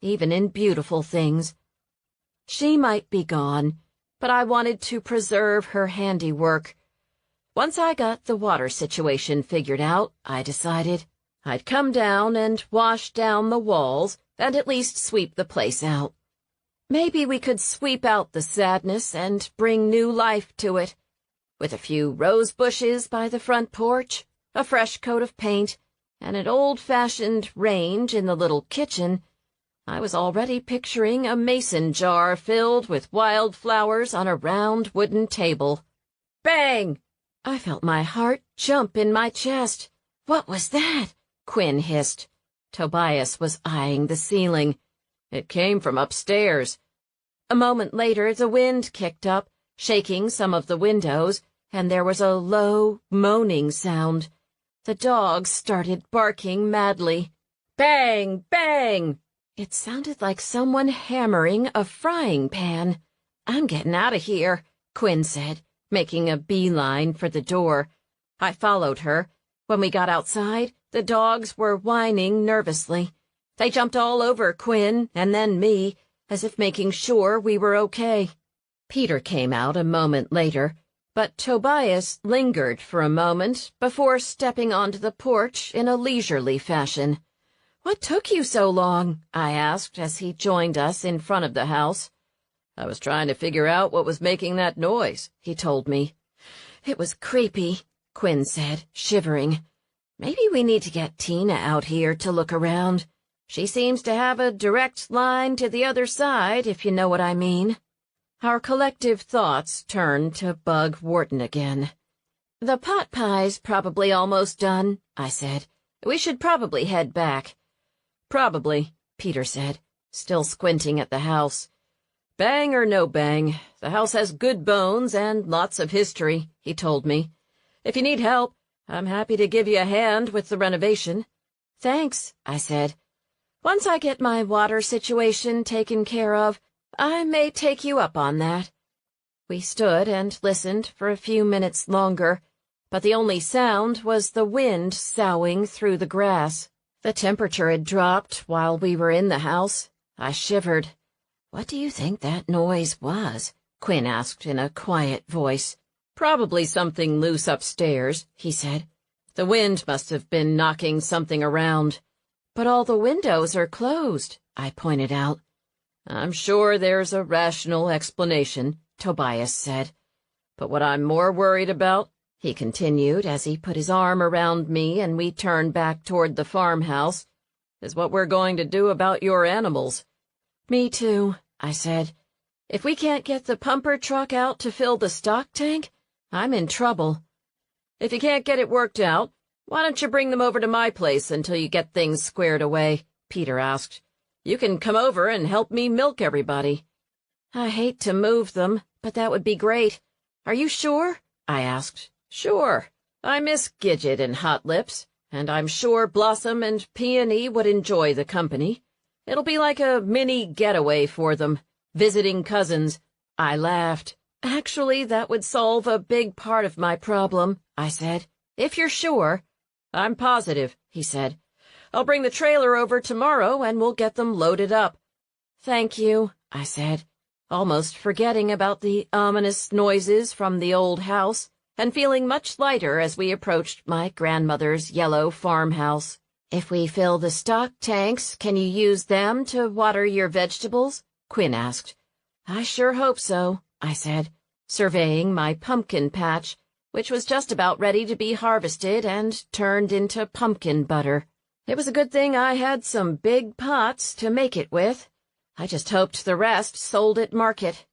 even in beautiful things. She might be gone, but I wanted to preserve her handiwork. Once I got the water situation figured out, I decided I'd come down and wash down the walls and at least sweep the place out. Maybe we could sweep out the sadness and bring new life to it. With a few rose bushes by the front porch, a fresh coat of paint, and an old-fashioned range in the little kitchen, I was already picturing a mason jar filled with wild flowers on a round wooden table. Bang! I felt my heart jump in my chest. "What was that?" Quinn hissed. Tobias was eyeing the ceiling. "It came from upstairs." A moment later, the wind kicked up, shaking some of the windows, and there was a low, moaning sound. The dogs started barking madly. Bang! Bang! It sounded like someone hammering a frying pan. "I'm getting out of here," Quinn said, making a beeline for the door. I followed her. When we got outside, the dogs were whining nervously. They jumped all over Quinn and then me, as if making sure we were okay. Peter came out a moment later, but Tobias lingered for a moment before stepping onto the porch in a leisurely fashion. "What took you so long?" I asked as he joined us in front of the house. "I was trying to figure out what was making that noise," he told me. "It was creepy," Quinn said, shivering. "Maybe we need to get Tina out here to look around. She seems to have a direct line to the other side, if you know what I mean." Our collective thoughts turned to Bug Wharton again. "The pot pie's probably almost done," I said. "We should probably head back." "Probably," Peter said, still squinting at the house. "Bang or no bang, the house has good bones and lots of history," he told me. "If you need help, I'm happy to give you a hand with the renovation." "Thanks," I said. "Once I get my water situation taken care of, I may take you up on that." We stood and listened for a few minutes longer, but the only sound was the wind soughing through the grass. The temperature had dropped while we were in the house. I shivered. "What do you think that noise was?" Quinn asked in a quiet voice. "Probably something loose upstairs," he said. "The wind must have been knocking something around." "But all the windows are closed," I pointed out. "I'm sure there's a rational explanation," Tobias said. "But what I'm more worried about," he continued as he put his arm around me and we turned back toward the farmhouse, "is what we're going to do about your animals." "Me too," I said. "If we can't get the pumper truck out to fill the stock tank, I'm in trouble." "If you can't get it worked out, why don't you bring them over to my place until you get things squared away?" Peter asked. "You can come over and help me milk everybody." "I hate to move them, but that would be great. Are you sure?" I asked. "Sure. I miss Gidget and Hot Lips, and I'm sure Blossom and Peony would enjoy the company. It'll be like a mini getaway for them, visiting cousins." I laughed. "Actually, that would solve a big part of my problem," I said. "If you're sure." "I'm positive," he said. "I'll bring the trailer over tomorrow and we'll get them loaded up." "Thank you," I said, almost forgetting about the ominous noises from the old house and feeling much lighter as we approached my grandmother's yellow farmhouse. "If we fill the stock tanks, can you use them to water your vegetables?" Quinn asked. "I sure hope so," I said, surveying my pumpkin patch, which was just about ready to be harvested and turned into pumpkin butter. It was a good thing I had some big pots to make it with. I just hoped the rest sold at market.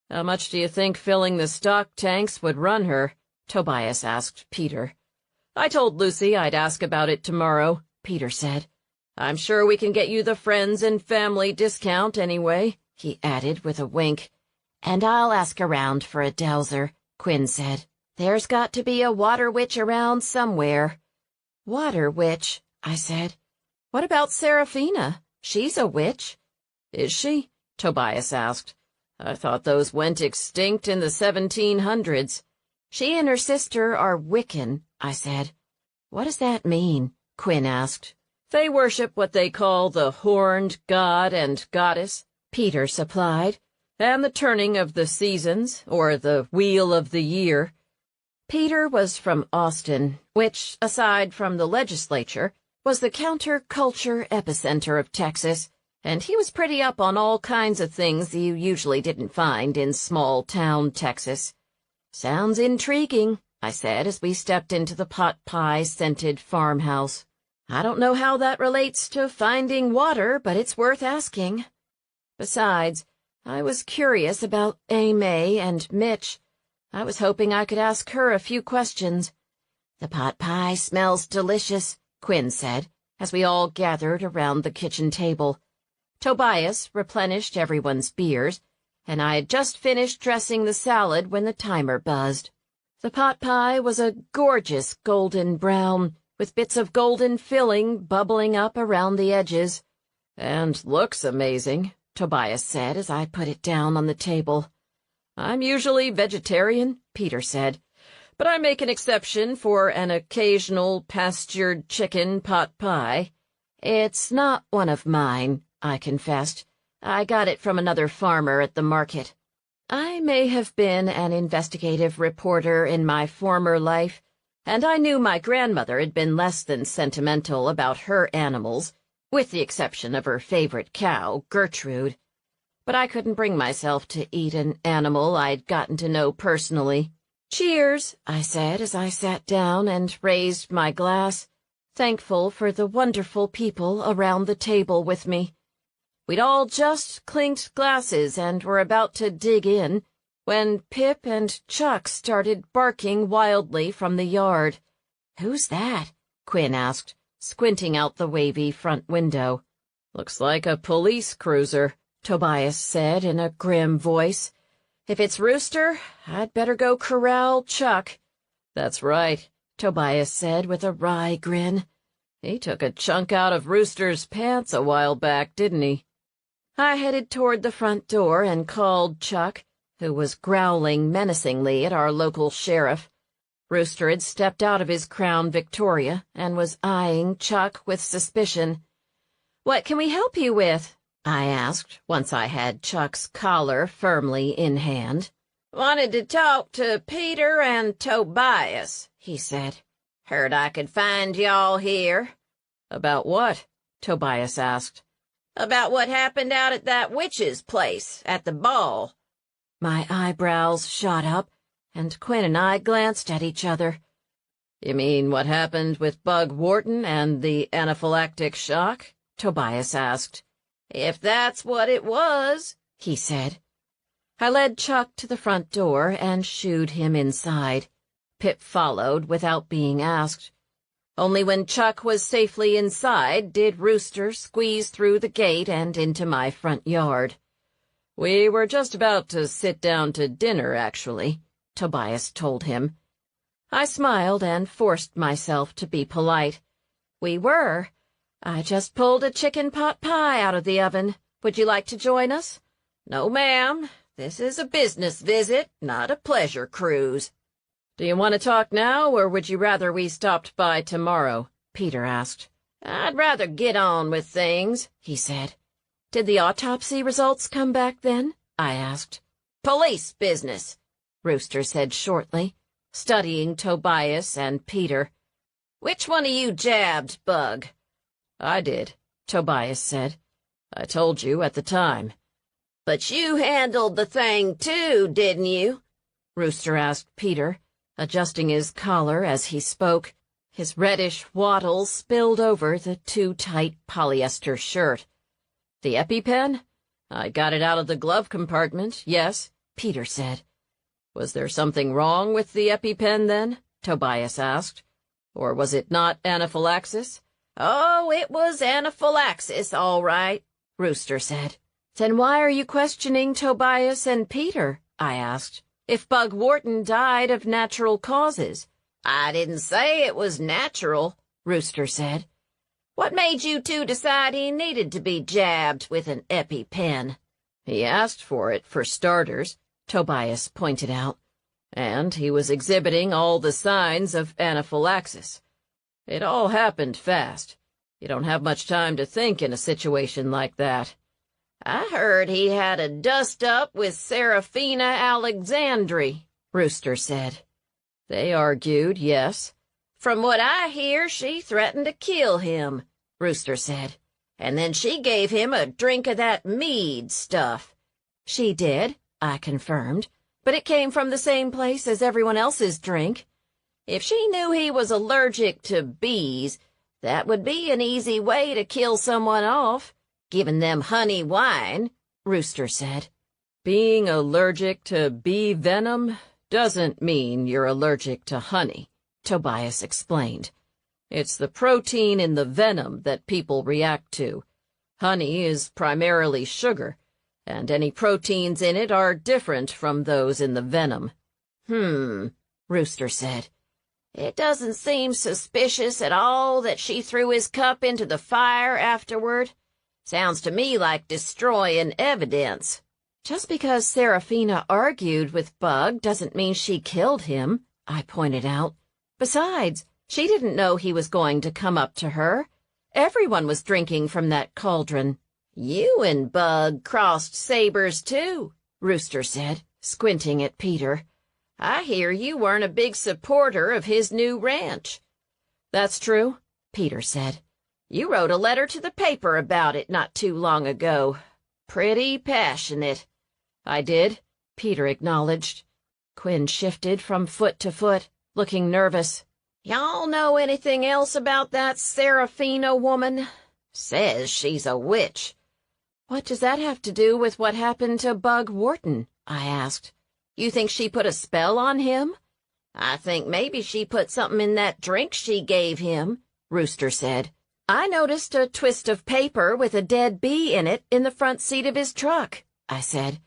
"How much do you think filling the stock tanks would run her?" Tobias asked Peter. "I told Lucy I'd ask about it tomorrow," Peter said. "I'm sure we can get you the friends and family discount anyway," he added with a wink. "And I'll ask around for a dowser," Quinn said. "There's got to be a water witch around somewhere." "Water witch?" I said. "What about Serafina? She's a witch." "Is she?" Tobias asked. "I thought those went extinct in the 1700s. "She and her sister are Wiccan," I said. "What does that mean?" Quinn asked. "They worship what they call the horned god and goddess," Peter supplied, "and the turning of the seasons, or the wheel of the year." Peter was from Austin, which, aside from the legislature, was the counterculture epicenter of Texas, and he was pretty up on all kinds of things you usually didn't find in small-town Texas. "Sounds intriguing," I said as we stepped into the pot-pie-scented farmhouse. "I don't know how that relates to finding water, but it's worth asking." Besides, I was curious about May and Mitch. I was hoping I could ask her a few questions. "The pot pie smells delicious," Quinn said, as we all gathered around the kitchen table. Tobias replenished everyone's beers, and I had just finished dressing the salad when the timer buzzed. The pot pie was a gorgeous golden brown, with bits of golden filling bubbling up around the edges. "And looks amazing," Tobias said as I put it down on the table. "I'm usually vegetarian," Peter said, "but I make an exception for an occasional pastured chicken pot pie." "It's not one of mine," I confessed. "I got it from another farmer at the market." I may have been an investigative reporter in my former life, and I knew my grandmother had been less than sentimental about her animals, with the exception of her favorite cow, Gertrude. But I couldn't bring myself to eat an animal I'd gotten to know personally. "Cheers," I said as I sat down and raised my glass, thankful for the wonderful people around the table with me. We'd all just clinked glasses and were about to dig in when Pip and Chuck started barking wildly from the yard. "Who's that?" Quinn asked, squinting out the wavy front window. "Looks like a police cruiser," Tobias said in a grim voice. "If it's Rooster, I'd better go corral Chuck." "That's right," Tobias said with a wry grin. "He took a chunk out of Rooster's pants a while back, didn't he?" I headed toward the front door and called Chuck, who was growling menacingly at our local sheriff. Rooster had stepped out of his Crown Victoria and was eyeing Chuck with suspicion. "What can we help you with?" I asked, once I had Chuck's collar firmly in hand. "Wanted to talk to Peter and Tobias," he said. "Heard I could find y'all here." "About what?" Tobias asked. "About what happened out at that witch's place at the ball." My eyebrows shot up, and Quinn and I glanced at each other. "You mean what happened with Bug Wharton and the anaphylactic shock?" Tobias asked. "If that's what it was," he said. I led Chuck to the front door and shooed him inside. Pip followed without being asked. Only when Chuck was safely inside did Rooster squeeze through the gate and into my front yard. "We were just about to sit down to dinner, actually," Tobias told him. I smiled and forced myself to be polite. "We were. I just pulled a chicken pot pie out of the oven. Would you like to join us?" "No, ma'am. This is a business visit, not a pleasure cruise." "Do you want to talk now, or would you rather we stopped by tomorrow?" Peter asked. "I'd rather get on with things," he said. "Did the autopsy results come back then?" I asked. "Police business," Rooster said shortly, studying Tobias and Peter. "Which one of you jabbed Bug?" "I did," Tobias said. "I told you at the time." "But you handled the thing too, didn't you?" Rooster asked Peter, adjusting his collar as he spoke. His reddish wattles spilled over the too-tight polyester shirt. "The EpiPen? I got it out of the glove compartment, yes," Peter said. "Was there something wrong with the EpiPen then?" Tobias asked. "Or was it not anaphylaxis?" "Oh, it was anaphylaxis, all right," Rooster said. "Then why are you questioning Tobias and Peter?" I asked. "If Bug Wharton died of natural causes." "I didn't say it was natural," Rooster said. "What made you two decide he needed to be jabbed with an EpiPen?" "He asked for it, for starters," Tobias pointed out. "And he was exhibiting all the signs of anaphylaxis. It all happened fast. You don't have much time to think in a situation like that." "I heard he had a dust-up with Serafine Alexandre," Rooster said. "They argued, yes." "From what I hear, she threatened to kill him," Rooster said. "And then she gave him a drink of that mead stuff." "She did," I confirmed, "but it came from the same place as everyone else's drink." "If she knew he was allergic to bees, that would be an easy way to kill someone off, giving them honey wine," Rooster said. "Being allergic to bee venom doesn't mean you're allergic to honey," Tobias explained. "It's the protein in the venom that people react to. Honey is primarily sugar, and any proteins in it are different from those in the venom." Rooster said. "It doesn't seem suspicious at all that she threw his cup into the fire afterward. Sounds to me like destroying evidence." "Just because Serafina argued with Bug doesn't mean she killed him," I pointed out. "Besides, she didn't know he was going to come up to her. Everyone was drinking from that cauldron." "You and Bug crossed sabers, too," Rooster said, squinting at Peter. "I hear you weren't a big supporter of his new ranch." "That's true," Peter said. "You wrote a letter to the paper about it not too long ago. Pretty passionate." "I did," Peter acknowledged. Quinn shifted from foot to foot, looking nervous. "Y'all know anything else about that Serafina woman? Says she's a witch." "What does that have to do with what happened to Bug Wharton?" I asked. "You think she put a spell on him?" "I think maybe she put something in that drink she gave him," Rooster said. "I noticed a twist of paper with a dead bee in it in the front seat of his truck," I said,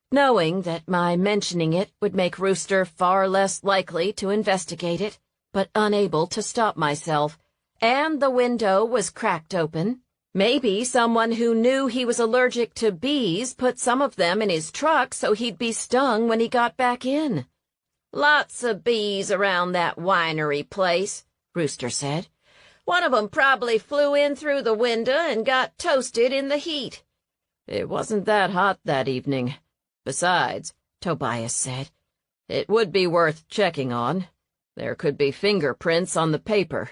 knowing that my mentioning it would make Rooster far less likely to investigate it, but unable to stop myself, and the window was cracked open. Maybe someone who knew he was allergic to bees put some of them in his truck so he'd be stung when he got back in. Lots of bees around that winery place, Rooster said. One of 'em probably flew in through the window and got toasted in the heat. It wasn't that hot that evening. Besides, Tobias said, it would be worth checking on. There could be fingerprints on the paper.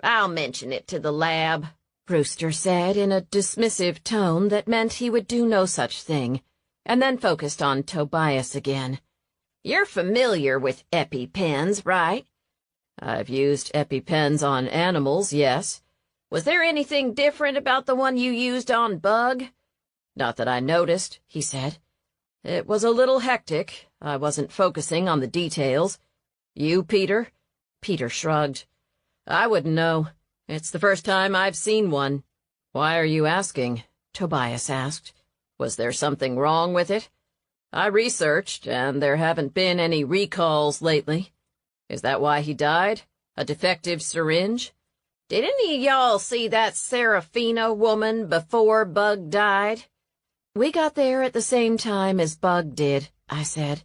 I'll mention it to the lab, Rooster said in a dismissive tone that meant he would do no such thing, and then focused on Tobias again. You're familiar with EpiPens, right? I've used EpiPens on animals, yes. Was there anything different about the one you used on Bug? Not that I noticed, he said. It was a little hectic. I wasn't focusing on the details. You, Peter? Peter shrugged. I wouldn't know. It's the first time I've seen one. Why are you asking? Tobias asked. Was there something wrong with it? I researched, and there haven't been any recalls lately. Is that why he died? A defective syringe? Did any of y'all see that Serafine woman before Bug died? We got there at the same time as Bug did, I said.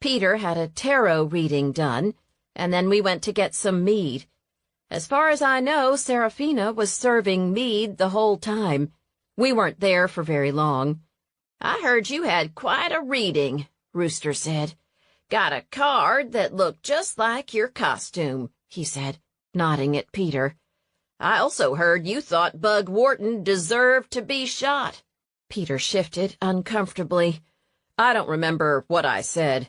Peter had a tarot reading done, and then we went to get some mead. As far as I know, Serafine was serving mead the whole time. We weren't there for very long. I heard you had quite a reading, Rooster said. Got a card that looked just like your costume, he said, nodding at Peter. I also heard you thought Bug Wharton deserved to be shot. Peter shifted uncomfortably. I don't remember what I said,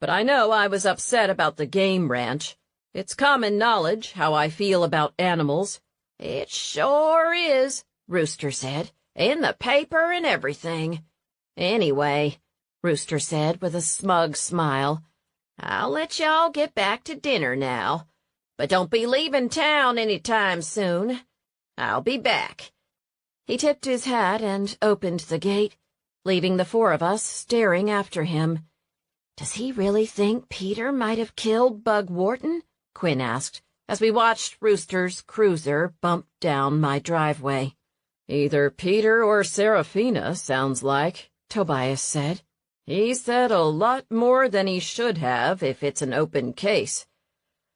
but I know I was upset about the game ranch. It's common knowledge how I feel about animals. It sure is, Rooster said, in the paper and everything. Anyway, Rooster said with a smug smile, I'll let y'all get back to dinner now, but don't be leaving town any time soon. I'll be back. He tipped his hat and opened the gate, leaving the four of us staring after him. Does he really think Peter might have killed Bug Wharton? Quinn asked, as we watched Rooster's cruiser bump down my driveway. Either Peter or Serafine, sounds like, Tobias said. He said a lot more than he should have if it's an open case.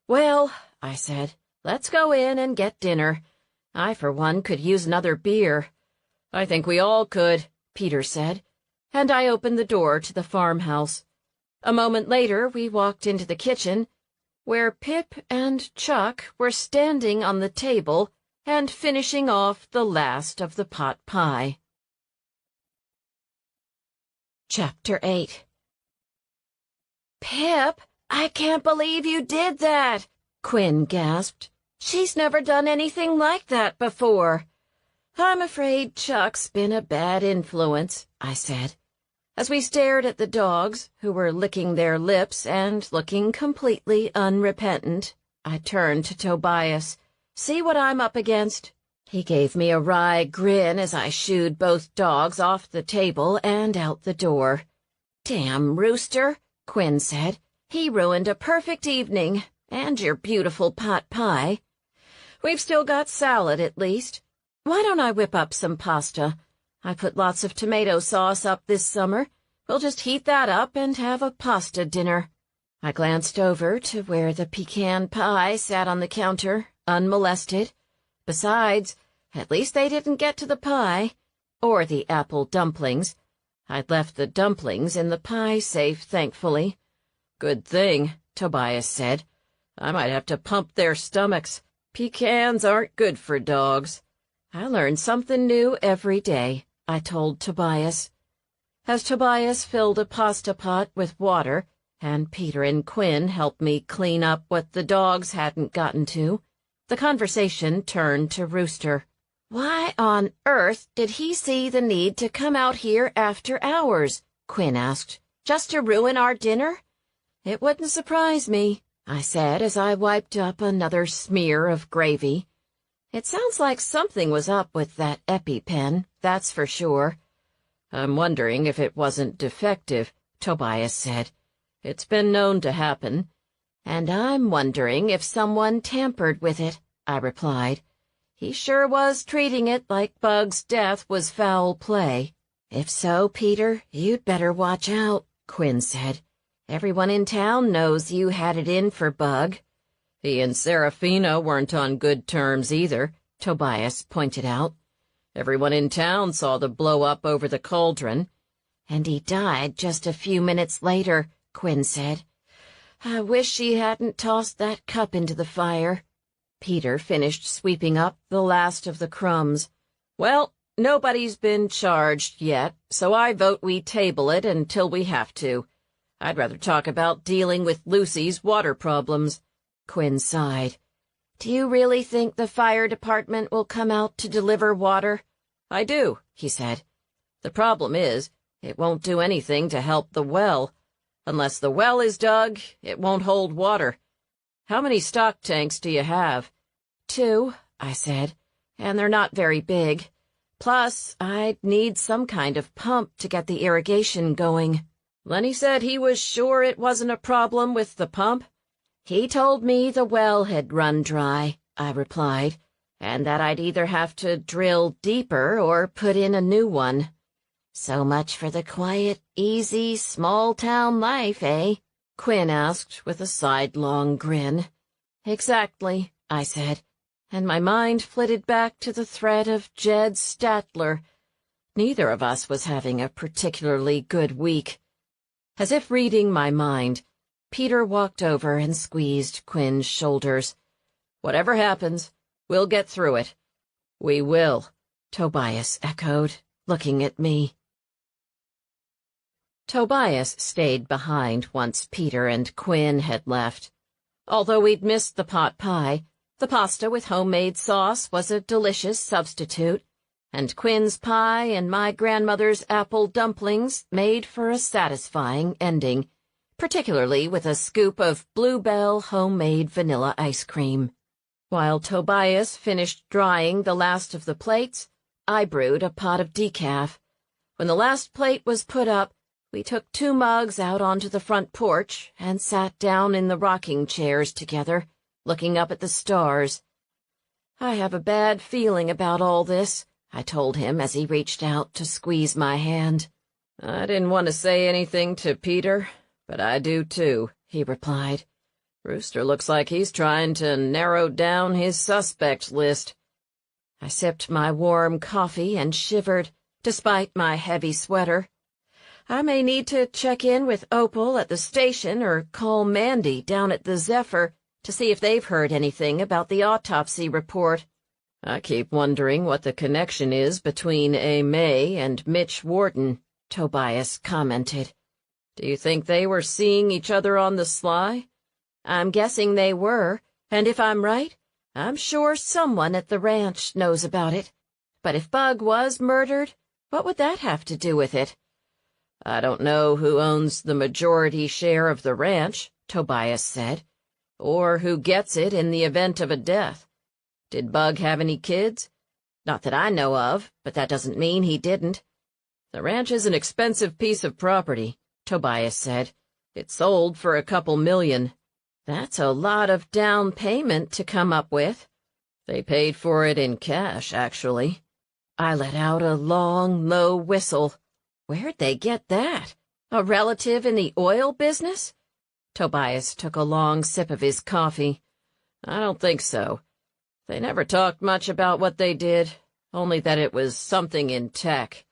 Well, I said, let's go in and get dinner. I, for one, could use another beer. I think we all could, Peter said, and I opened the door to the farmhouse. A moment later, we walked into the kitchen, where Pip and Chuck were standing on the table and finishing off the last of the pot pie. Chapter 8. Pip, I can't believe you did that, Quinn gasped. She's never done anything like that before. I'm afraid Chuck's been a bad influence, I said. As we stared at the dogs, who were licking their lips and looking completely unrepentant, I turned to Tobias. See what I'm up against? He gave me a wry grin as I shooed both dogs off the table and out the door. Damn Rooster, Quinn said. He ruined a perfect evening, and your beautiful pot pie. We've still got salad, at least. Why don't I whip up some pasta? I put lots of tomato sauce up this summer. We'll just heat that up and have a pasta dinner. I glanced over to where the pecan pie sat on the counter, unmolested. Besides, at least they didn't get to the pie, or the apple dumplings. I'd left the dumplings in the pie safe, thankfully. Good thing, Tobias said. I might have to pump their stomachs. Pecans aren't good for dogs. I learn something new every day, I told Tobias. As Tobias filled a pasta pot with water, and Peter and Quinn helped me clean up what the dogs hadn't gotten to, the conversation turned to Rooster. Why on earth did he see the need to come out here after hours? Quinn asked. Just to ruin our dinner? It wouldn't surprise me, I said as I wiped up another smear of gravy. It sounds like something was up with that EpiPen, that's for sure. I'm wondering if it wasn't defective, Tobias said. It's been known to happen. And I'm wondering if someone tampered with it, I replied. He sure was treating it like Bug's death was foul play. If so, Peter, you'd better watch out, Quinn said. Everyone in town knows you had it in for Bug. He and Serafina weren't on good terms either, Tobias pointed out. Everyone in town saw the blow-up over the cauldron. And he died just a few minutes later, Quinn said. I wish she hadn't tossed that cup into the fire. Peter finished sweeping up the last of the crumbs. Well, nobody's been charged yet, so I vote we table it until we have to. I'd rather talk about dealing with Lucy's water problems. Quinn sighed. Do you really think the fire department will come out to deliver water? I do, he said. The problem is, it won't do anything to help the well. Unless the well is dug, it won't hold water. How many stock tanks do you have? 2, I said, and they're not very big. Plus, I'd need some kind of pump to get the irrigation going. Lenny said he was sure it wasn't a problem with the pump. He told me the well had run dry, I replied, and that I'd either have to drill deeper or put in a new one. So much for the quiet, easy, small-town life, eh? Quinn asked with a sidelong grin. Exactly, I said, and my mind flitted back to the threat of Jed Statler. Neither of us was having a particularly good week. As if reading my mind, Peter walked over and squeezed Quinn's shoulders. Whatever happens, we'll get through it. We will, Tobias echoed, looking at me. Tobias stayed behind once Peter and Quinn had left. Although we'd missed the pot pie, the pasta with homemade sauce was a delicious substitute, and Quinn's pie and my grandmother's apple dumplings made for a satisfying ending, particularly with a scoop of Bluebell homemade vanilla ice cream. While Tobias finished drying the last of the plates, I brewed a pot of decaf. When the last plate was put up, we took 2 mugs out onto the front porch and sat down in the rocking chairs together, looking up at the stars. I have a bad feeling about all this, I told him as he reached out to squeeze my hand. I didn't want to say anything to Peter, but I do too, he replied. Rooster looks like he's trying to narrow down his suspect list. I sipped my warm coffee and shivered, despite my heavy sweater. I may need to check in with Opal at the station or call Mandy down at the Zephyr to see if they've heard anything about the autopsy report. I keep wondering what the connection is between A. May and Mitch Wharton, Tobias commented. Do you think they were seeing each other on the sly? I'm guessing they were, and if I'm right, I'm sure someone at the ranch knows about it. But if Bug was murdered, what would that have to do with it? I don't know who owns the majority share of the ranch, Tobias said, or who gets it in the event of a death. Did Bug have any kids? Not that I know of, but that doesn't mean he didn't. The ranch is an expensive piece of property, Tobias said. It sold for a couple million. That's a lot of down payment to come up with. They paid for it in cash, actually. I let out a long, low whistle. Where'd they get that? A relative in the oil business? Tobias took a long sip of his coffee. I don't think so. They never talked much about what they did, only that it was something in tech.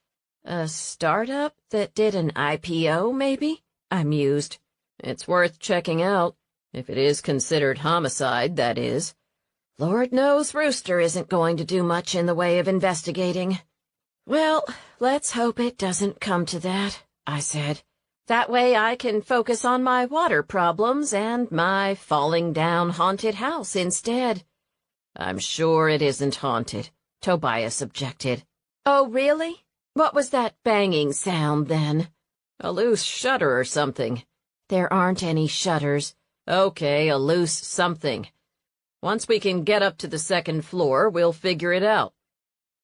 A startup that did an IPO, maybe? I mused. It's worth checking out, if it is considered homicide, that is. Lord knows Rooster isn't going to do much in the way of investigating. Well, let's hope it doesn't come to that, I said. That way I can focus on my water problems and my falling down haunted house instead. I'm sure it isn't haunted, Tobias objected. Oh, really? What was that banging sound, then? A loose shutter or something. There aren't any shutters. Okay, a loose something. Once we can get up to the second floor, we'll figure it out.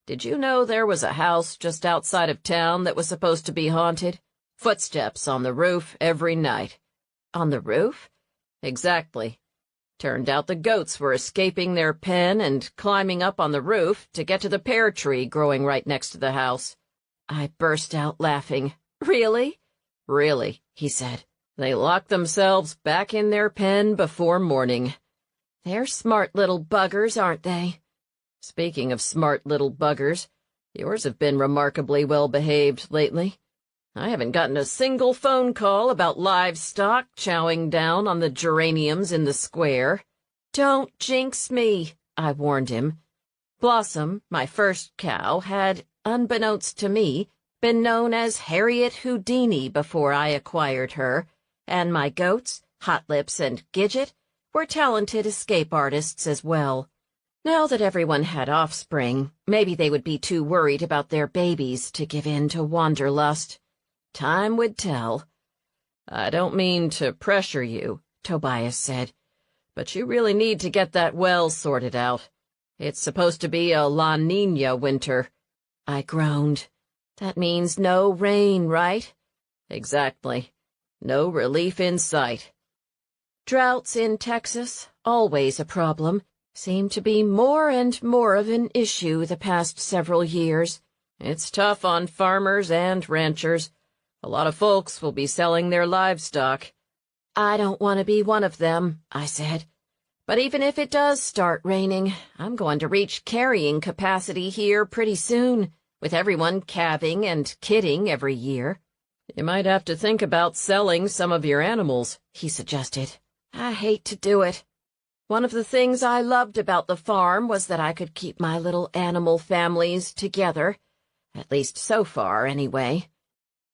Did you know there was a house just outside of town that was supposed to be haunted? Footsteps on the roof every night. On the roof? Exactly. Turned out the goats were escaping their pen and climbing up on the roof to get to the pear tree growing right next to the house. I burst out laughing. Really? Really, he said. They locked themselves back in their pen before morning. They're smart little buggers, aren't they? Speaking of smart little buggers, yours have been remarkably well-behaved lately. I haven't gotten a single phone call about livestock chowing down on the geraniums in the square. Don't jinx me, I warned him. Blossom, my first cow, had, unbeknownst to me, been known as Harriet Houdini before I acquired her, and my goats, Hot Lips and Gidget, were talented escape artists as well. Now that everyone had offspring, maybe they would be too worried about their babies to give in to wanderlust. Time would tell. I don't mean to pressure you, Tobias said, but you really need to get that well sorted out. It's supposed to be a La Niña winter. I groaned. That means no rain, right? Exactly. No relief in sight. Droughts in Texas, always a problem, seem to be more and more of an issue the past several years. It's tough on farmers and ranchers. A lot of folks will be selling their livestock. I don't want to be one of them, I said. But even if it does start raining, I'm going to reach carrying capacity here pretty soon, with everyone calving and kidding every year. You might have to think about selling some of your animals, he suggested. I hate to do it. One of the things I loved about the farm was that I could keep my little animal families together, at least so far, anyway.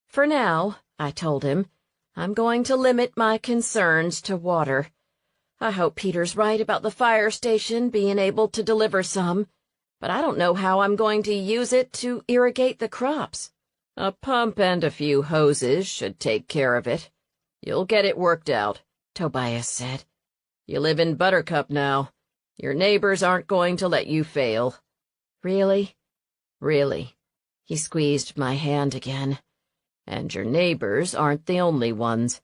For now, I told him, I'm going to limit my concerns to water. I hope Peter's right about the fire station being able to deliver some, but I don't know how I'm going to use it to irrigate the crops. A pump and a few hoses should take care of it. You'll get it worked out, Tobias said. You live in Buttercup now. Your neighbors aren't going to let you fail. Really? Really. He squeezed my hand again. And your neighbors aren't the only ones.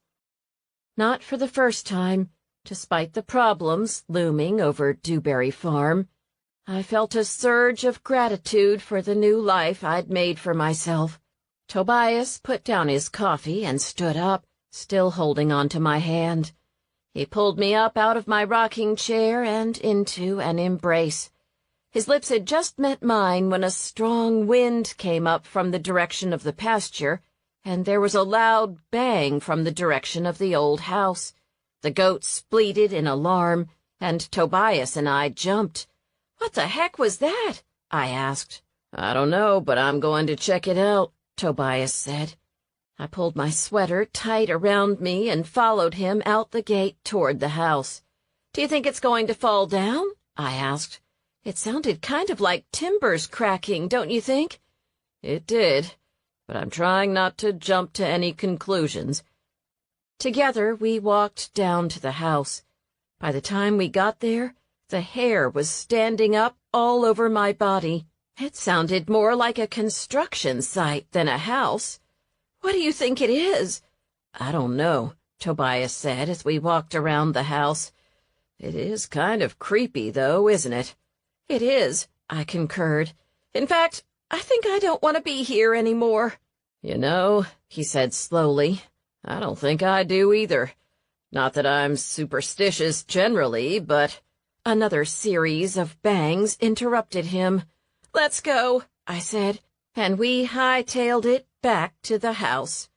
Not for the first time, despite the problems looming over Dewberry Farm. I felt a surge of gratitude for the new life I'd made for myself. Tobias put down his coffee and stood up, still holding on to my hand. He pulled me up out of my rocking chair and into an embrace. His lips had just met mine when a strong wind came up from the direction of the pasture, and there was a loud bang from the direction of the old house. The goats bleated in alarm, and Tobias and I jumped. "What the heck was that?" I asked. "I don't know, but I'm going to check it out," Tobias said. I pulled my sweater tight around me and followed him out the gate toward the house. "Do you think it's going to fall down?" I asked. "It sounded kind of like timbers cracking, don't you think?" "It did, but I'm trying not to jump to any conclusions." Together we walked down to the house. By the time we got there, the hair was standing up all over my body. It sounded more like a construction site than a house. "What do you think it is?" "I don't know," Tobias said as we walked around the house. "It is kind of creepy, though, isn't it?" "It is," I concurred. "In fact, I think I don't want to be here anymore." "You know," he said slowly, "I don't think I do either. Not that I'm superstitious generally, but—" Another series of bangs interrupted him. "Let's go," I said, and we hightailed it back to the house.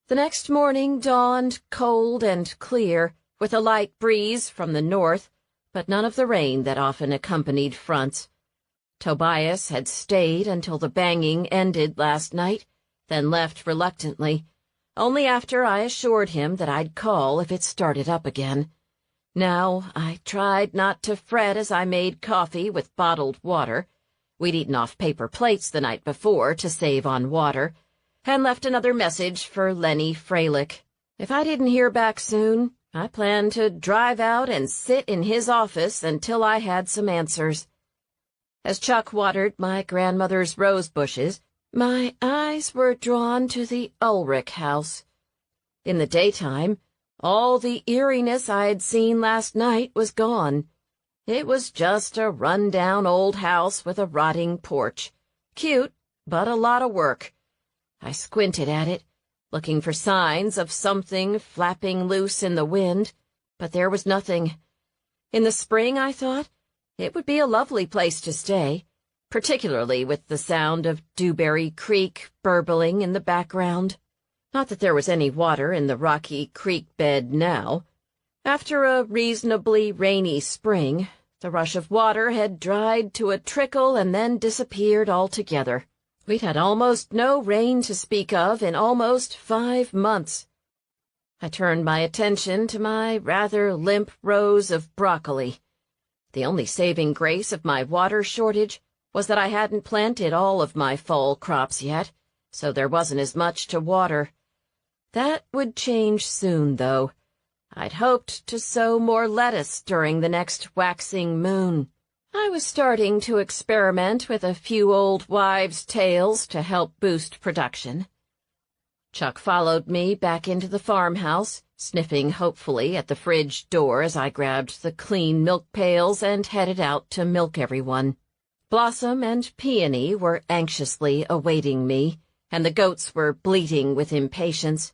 The next morning dawned cold and clear, with a light breeze from the north, but none of the rain that often accompanied fronts. Tobias had stayed until the banging ended last night, then left reluctantly, only after I assured him that I'd call if it started up again. Now I tried not to fret as I made coffee with bottled water. We'd eaten off paper plates the night before to save on water, and left another message for Lenny Freilich. If I didn't hear back soon, I planned to drive out and sit in his office until I had some answers. As Chuck watered my grandmother's rose bushes, my eyes were drawn to the Ulrich house. In the daytime, All the eeriness I had seen last night was gone. It was just a run-down old house with a rotting porch. Cute, but a lot of work. I squinted at it, looking for signs of something flapping loose in the wind, but there was nothing. In the spring, I thought, it would be a lovely place to stay, particularly with the sound of Dewberry Creek burbling in the background. Not that there was any water in the rocky creek bed now. After a reasonably rainy spring, the rush of water had dried to a trickle and then disappeared altogether. We'd had almost no rain to speak of in almost 5 months. I turned my attention to my rather limp rows of broccoli. The only saving grace of my water shortage was that I hadn't planted all of my fall crops yet, so there wasn't as much to water. That would change soon, though. I'd hoped to sow more lettuce during the next waxing moon. I was starting to experiment with a few old wives' tales to help boost production. Chuck followed me back into the farmhouse, sniffing hopefully at the fridge door as I grabbed the clean milk pails and headed out to milk everyone. Blossom and Peony were anxiously awaiting me, and the goats were bleating with impatience.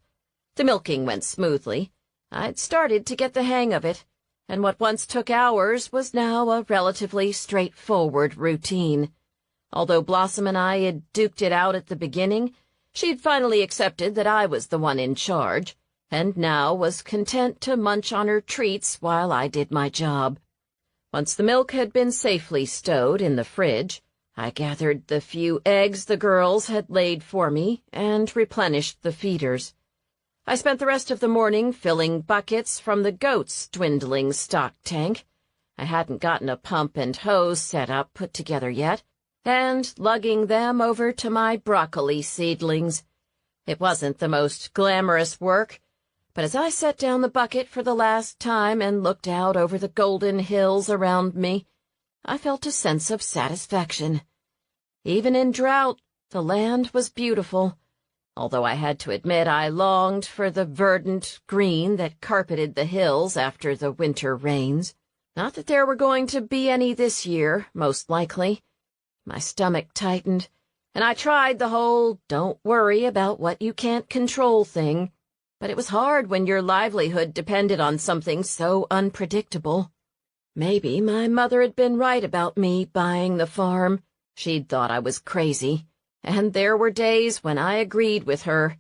The milking went smoothly. I'd started to get the hang of it, and what once took hours was now a relatively straightforward routine. Although Blossom and I had duked it out at the beginning, she'd finally accepted that I was the one in charge, and now was content to munch on her treats while I did my job. Once the milk had been safely stowed in the fridge, I gathered the few eggs the girls had laid for me and replenished the feeders. I spent the rest of the morning filling buckets from the goats' dwindling stock tank. I hadn't gotten a pump and hose setup put together yet, and lugging them over to my broccoli seedlings. It wasn't the most glamorous work, but as I set down the bucket for the last time and looked out over the golden hills around me, I felt a sense of satisfaction. Even in drought, the land was beautiful, although I had to admit I longed for the verdant green that carpeted the hills after the winter rains. Not that there were going to be any this year, most likely. My stomach tightened, and I tried the whole don't worry about what you can't control thing, but it was hard when your livelihood depended on something so unpredictable. Maybe my mother had been right about me buying the farm. She'd thought I was crazy, and there were days when I agreed with her.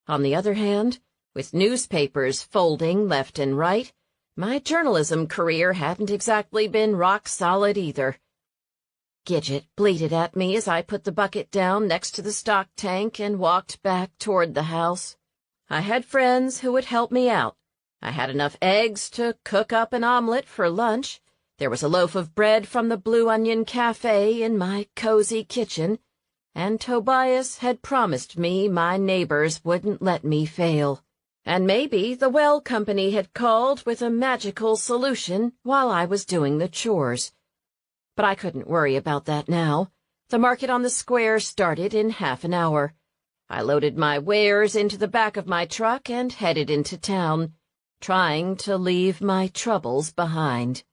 On the other hand, with newspapers folding left and right, my journalism career hadn't exactly been rock solid either. Gidget bleated at me as I put the bucket down next to the stock tank and walked back toward the house. I had friends who would help me out. I had enough eggs to cook up an omelet for lunch. There was a loaf of bread from the Blue Onion Cafe in my cozy kitchen, and Tobias had promised me my neighbors wouldn't let me fail. And maybe the well company had called with a magical solution while I was doing the chores. But I couldn't worry about that now. The market on the square started in half an hour. I loaded my wares into the back of my truck and headed into town, trying to leave my troubles behind.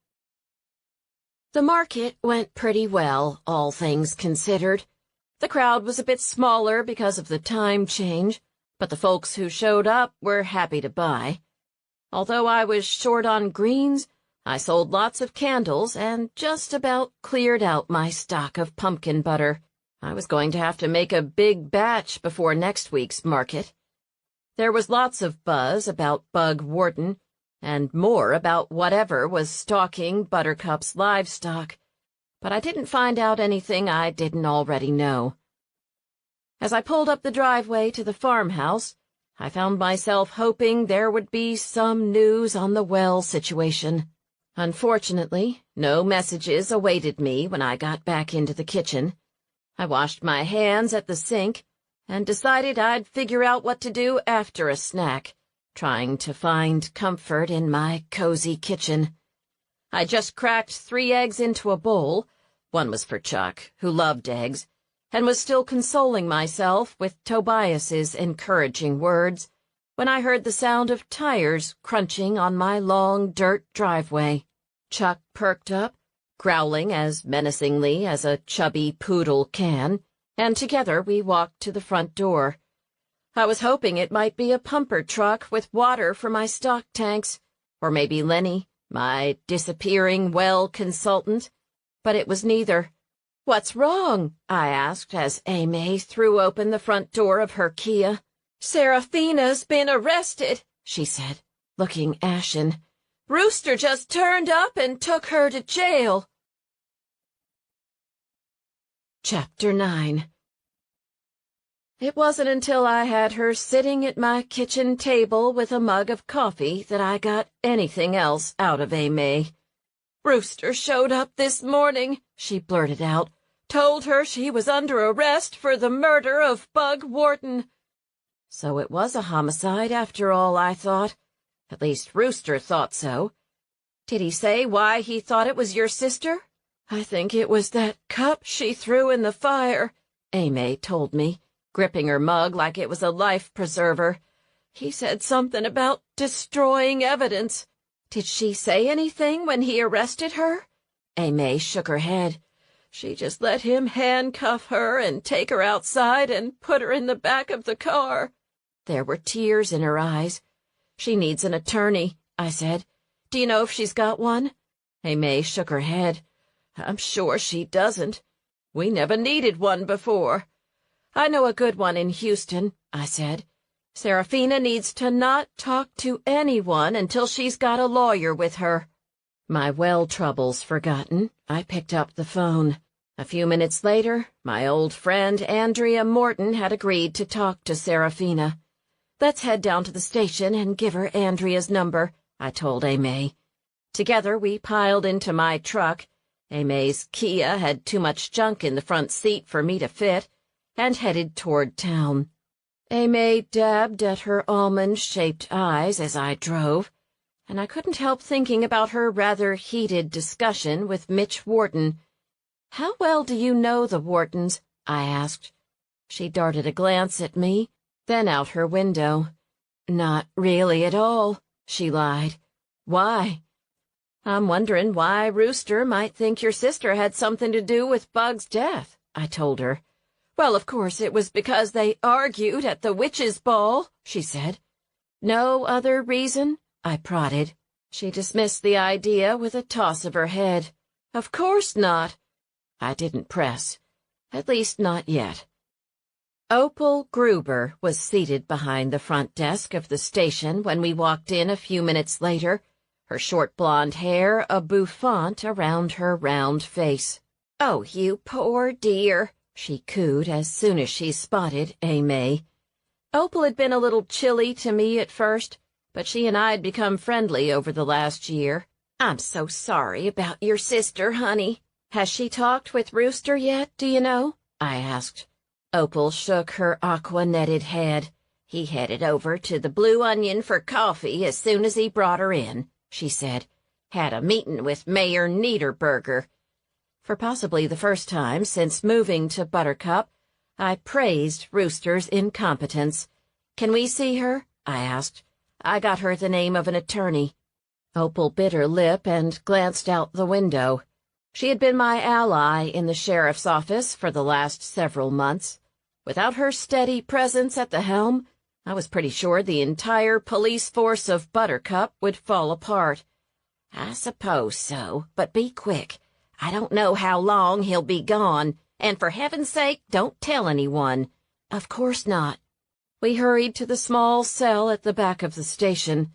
The market went pretty well, all things considered. The crowd was a bit smaller because of the time change, but the folks who showed up were happy to buy. Although I was short on greens, I sold lots of candles and just about cleared out my stock of pumpkin butter. I was going to have to make a big batch before next week's market. There was lots of buzz about Bug Wharton, and more about whatever was stalking Buttercup's livestock, but I didn't find out anything I didn't already know. As I pulled up the driveway to the farmhouse, I found myself hoping there would be some news on the well situation. Unfortunately, no messages awaited me when I got back into the kitchen. I washed my hands at the sink and decided I'd figure out what to do after a snack, trying to find comfort in my cozy kitchen. I just cracked 3 eggs into a bowl. One was for Chuck, who loved eggs, and was still consoling myself with Tobias's encouraging words, when I heard the sound of tires crunching on my long dirt driveway. Chuck perked up, growling as menacingly as a chubby poodle can, and together we walked to the front door. I was hoping it might be a pumper truck with water for my stock tanks, or maybe Lenny, my disappearing well consultant, but it was neither. "What's wrong?" I asked as Amy threw open the front door of her Kia. "Serafina's been arrested," she said, looking ashen. "Rooster just turned up and took her to jail." Chapter 9. It wasn't until I had her sitting at my kitchen table with a mug of coffee that I got anything else out of Amy. "Rooster showed up this morning," she blurted out. "Told her she was under arrest for the murder of Bug Wharton." So it was a homicide after all, I thought. At least Rooster thought so. "Did he say why he thought it was your sister?" "I think it was that cup she threw in the fire," Amy told me, gripping her mug like it was a life preserver. "He said something about destroying evidence." "Did she say anything when he arrested her?" Amy shook her head. "She just let him handcuff her and take her outside and put her in the back of the car." There were tears in her eyes. "She needs an attorney," I said. "Do you know if she's got one?" Amy shook her head. "I'm sure she doesn't. We never needed one before." "I know a good one in Houston," I said. "Serafina needs to not talk to anyone until she's got a lawyer with her." My well troubles forgotten, I picked up the phone. A few minutes later, my old friend Andrea Morton had agreed to talk to Serafina. "Let's head down to the station and give her Andrea's number," I told Amy. Together we piled into my truck. Amy's Kia had too much junk in the front seat for me to fit, and headed toward town. Amy dabbed at her almond-shaped eyes as I drove, and I couldn't help thinking about her rather heated discussion with Mitch Wharton. "How well do you know the Whartons?" I asked. She darted a glance at me, then out her window. "Not really at all," she lied. "Why?" "I'm wondering why Rooster might think your sister had something to do with Bug's death," I told her. "Well, of course it was because they argued at the witches' ball," she said. "No other reason?" I prodded. She dismissed the idea with a toss of her head. "Of course not." I didn't press. At least not yet. Opal Gruber was seated behind the front desk of the station when we walked in a few minutes later, her short blonde hair a bouffant around her round face. "Oh, you poor dear," she cooed as soon as she spotted Amy. Opal had been a little chilly to me at first, but she and I had become friendly over the last year. "I'm so sorry about your sister, honey. Has she talked with Rooster yet, do you know?" I asked. Opal shook her aqua-netted head. "He headed over to the Blue Onion for coffee as soon as he brought her in," she said. "Had a meeting with Mayor Niederberger." For possibly the first time since moving to Buttercup, I praised Rooster's incompetence. "Can we see her?" I asked. "I got her the name of an attorney." Opal bit her lip and glanced out the window. She had been my ally in the sheriff's office for the last several months. Without her steady presence at the helm, I was pretty sure the entire police force of Buttercup would fall apart. "I suppose so, but be quick. I don't know how long he'll be gone, and for heaven's sake, don't tell anyone." "Of course not." We hurried to the small cell at the back of the station.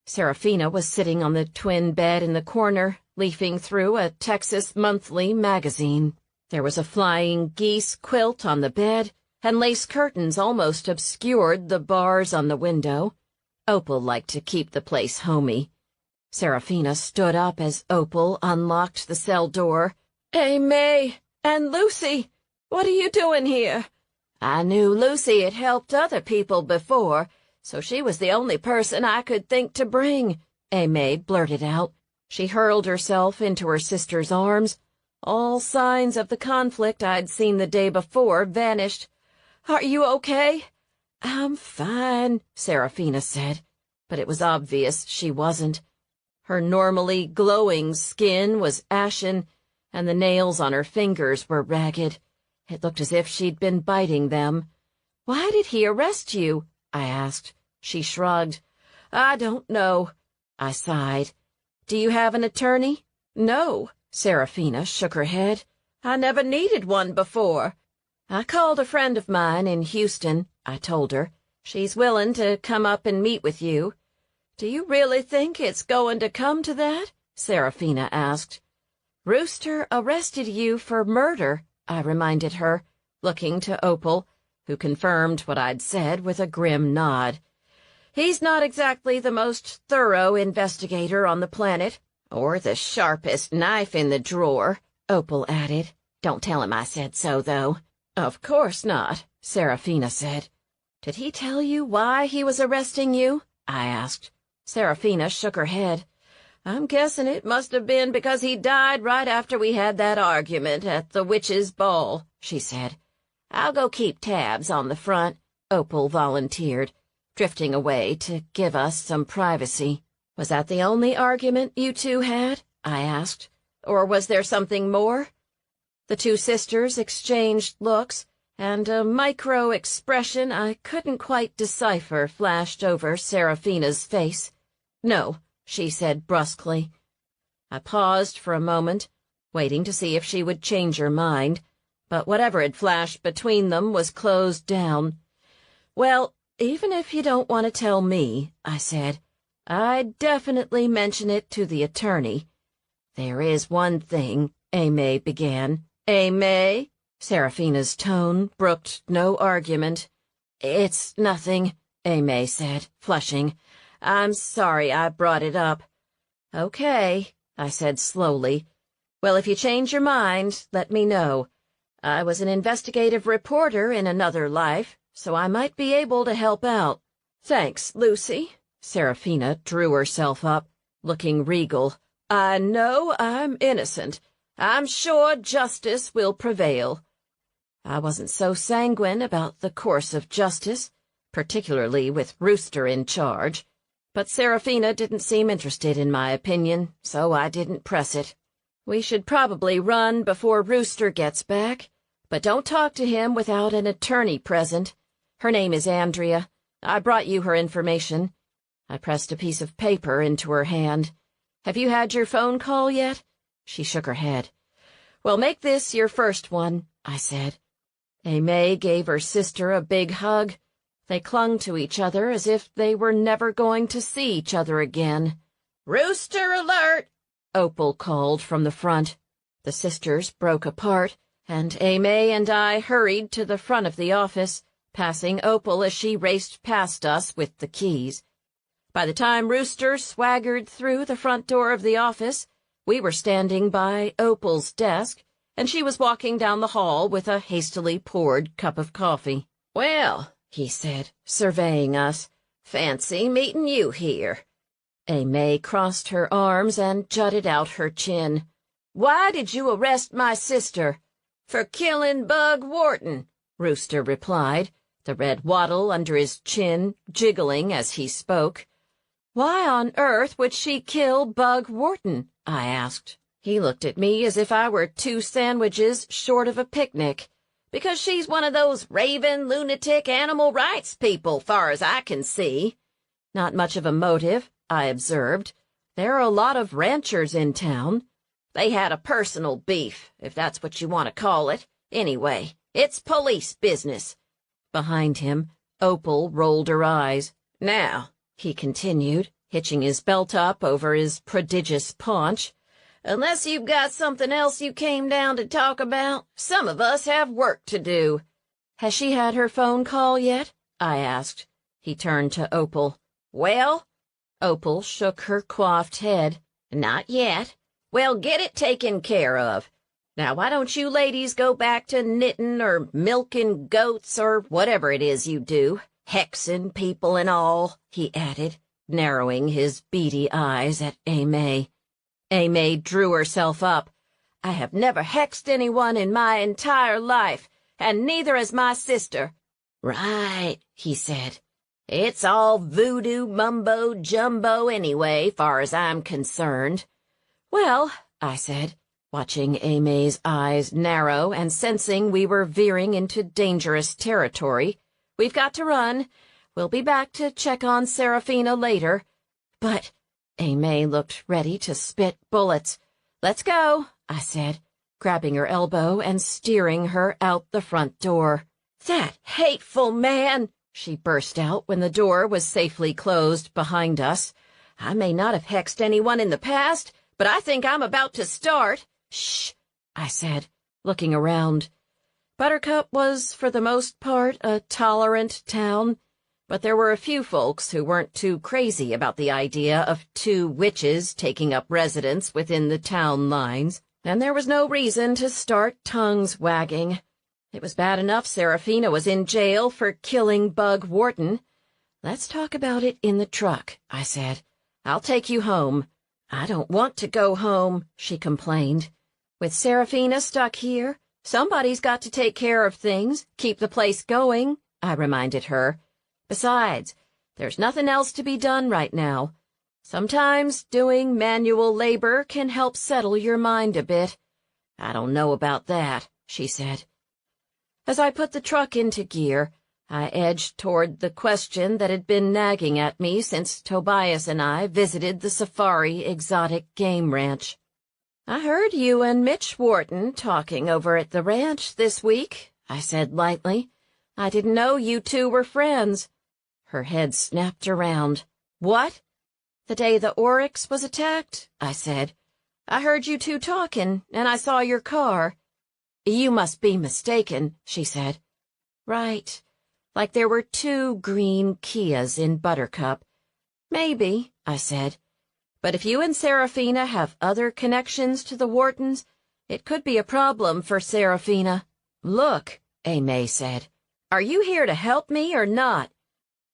Serafina was sitting on the twin bed in the corner, leafing through a Texas Monthly magazine. There was a flying geese quilt on the bed, and lace curtains almost obscured the bars on the window. Opal liked to keep the place homey. Serafina stood up as Opal unlocked the cell door. "Hey, May and Lucy, what are you doing here?" I knew Lucy had helped other people before, so she was the only person I could think to bring, Amy blurted out. She hurled herself into her sister's arms. All signs of the conflict I'd seen the day before vanished. "Are you okay?" I'm fine, Serafina said, but it was obvious she wasn't. Her normally glowing skin was ashen, and the nails on her fingers were ragged. It looked as if she'd been biting them. "Why did he arrest you?" I asked. She shrugged. "I don't know." I sighed. "Do you have an attorney?" "No," Serafina shook her head. "I never needed one before." "I called a friend of mine in Houston," I told her. "She's willing to come up and meet with you." "Do you really think it's going to come to that?" Serafina asked. "Rooster arrested you for murder," I reminded her, looking to Opal, who confirmed what I'd said with a grim nod. "He's not exactly the most thorough investigator on the planet, or the sharpest knife in the drawer," Opal added. "Don't tell him I said so, though." "Of course not," Serafina said. "Did he tell you why he was arresting you?" I asked. Serafina shook her head. "I'm guessing it must have been because he died right after we had that argument at the witches' ball," she said. "I'll go keep tabs on the front," Opal volunteered, drifting away to give us some privacy. "Was that the only argument you two had?" I asked. "Or was there something more?" The two sisters exchanged looks, and a micro-expression I couldn't quite decipher flashed over Serafina's face. "No," she said brusquely. I paused for a moment, waiting to see if she would change her mind, but whatever had flashed between them was closed down. "Well, even if you don't want to tell me," I said, "I'd definitely mention it to the attorney." "There is one thing," Aimee began. "Aimee?" Serafina's tone brooked no argument. "It's nothing," Aimee said, flushing. "I'm sorry I brought it up." "Okay," I said slowly. "Well, if you change your mind, let me know. I was an investigative reporter in another life, so I might be able to help out." "Thanks, Lucy." Serafina drew herself up, looking regal. "I know I'm innocent. I'm sure justice will prevail." I wasn't so sanguine about the course of justice, particularly with Rooster in charge, but Serafina didn't seem interested in my opinion, so I didn't press it. "We should probably run before Rooster gets back, but don't talk to him without an attorney present. Her name is Andrea. I brought you her information." I pressed a piece of paper into her hand. "Have you had your phone call yet?" She shook her head. "Well, make this your first one," I said. Aimee gave her sister a big hug. They clung to each other as if they were never going to see each other again. "Rooster alert!" Opal called from the front. The sisters broke apart, and Aimee and I hurried to the front of the office, passing Opal as she raced past us with the keys. By the time Rooster swaggered through the front door of the office, we were standing by Opal's desk, and she was walking down the hall with a hastily poured cup of coffee. "Well," he said, surveying us, "fancy meeting you here." Aimee crossed her arms and jutted out her chin. "Why did you arrest my sister?" "For killing Bug Wharton," Rooster replied, the red wattle under his chin jiggling as he spoke. "Why on earth would she kill Bug Wharton?" I asked. He looked at me as if I were 2 sandwiches short of a picnic. "Because she's one of those raving, lunatic animal rights people, far as I can see." "Not much of a motive," I observed. "There are a lot of ranchers in town." "They had a personal beef, if that's what you want to call it. Anyway, it's police business." Behind him, Opal rolled her eyes. "Now," he continued, hitching his belt up over his prodigious paunch, "unless you've got something else you came down to talk about, some of us have work to do." "Has she had her phone call yet?" I asked. He turned to Opal. "Well?" Opal shook her coiffed head. "Not yet." "Well, get it taken care of. Now, why don't you ladies go back to knitting or milking goats or whatever it is you do? Hexing people and all," he added, narrowing his beady eyes at Aimee. Aimee drew herself up. "I have never hexed anyone in my entire life, and neither has my sister." Right, he said. It's all voodoo mumbo-jumbo anyway, far as I'm concerned. Well, I said, watching Aimé's eyes narrow and sensing we were veering into dangerous territory. We've got to run. We'll be back to check on Serafina later. But Aimé looked ready to spit bullets. Let's go, I said, grabbing her elbow and steering her out the front door. That hateful man! She burst out when the door was safely closed behind us. I may not have hexed anyone in the past, but I think I'm about to start. Shh, I said, looking around. Buttercup was, for the most part, a tolerant town, but there were a few folks who weren't too crazy about the idea of two witches taking up residence within the town lines, and there was no reason to start tongues wagging. It was bad enough Serafina was in jail for killing Bug Wharton. Let's talk about it in the truck, I said. I'll take you home. I don't want to go home, she complained. With Serafina stuck here, somebody's got to take care of things, keep the place going, I reminded her. Besides, there's nothing else to be done right now. Sometimes doing manual labor can help settle your mind a bit. I don't know about that, she said. As I put the truck into gear, I edged toward the question that had been nagging at me since Tobias and I visited the Safari Exotic Game Ranch. I heard you and Mitch Wharton talking over at the ranch this week, I said lightly. I didn't know you two were friends. Her head snapped around. What? The day the Oryx was attacked, I said. I heard you two talking, and I saw your car. You must be mistaken, she said. Right. Like there were two green Kias in Buttercup. Maybe, I said. But if you and Serafina have other connections to the Whartons, it could be a problem for Serafina. Look, Aimé said. Are you here to help me or not?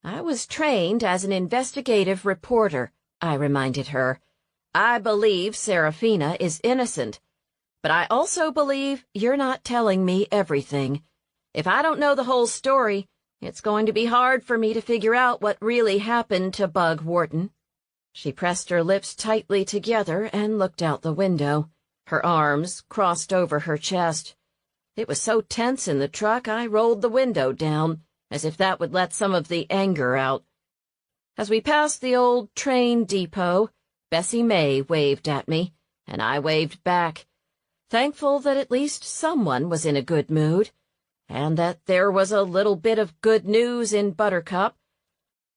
I was trained as an investigative reporter, I reminded her. I believe Serafina is innocent. But I also believe you're not telling me everything. If I don't know the whole story, it's going to be hard for me to figure out what really happened to Bug Wharton. She pressed her lips tightly together and looked out the window, her arms crossed over her chest. It was so tense in the truck I rolled the window down, as if that would let some of the anger out. As we passed the old train depot, Bessie May waved at me, and I waved back, thankful that at least someone was in a good mood, and that there was a little bit of good news in Buttercup.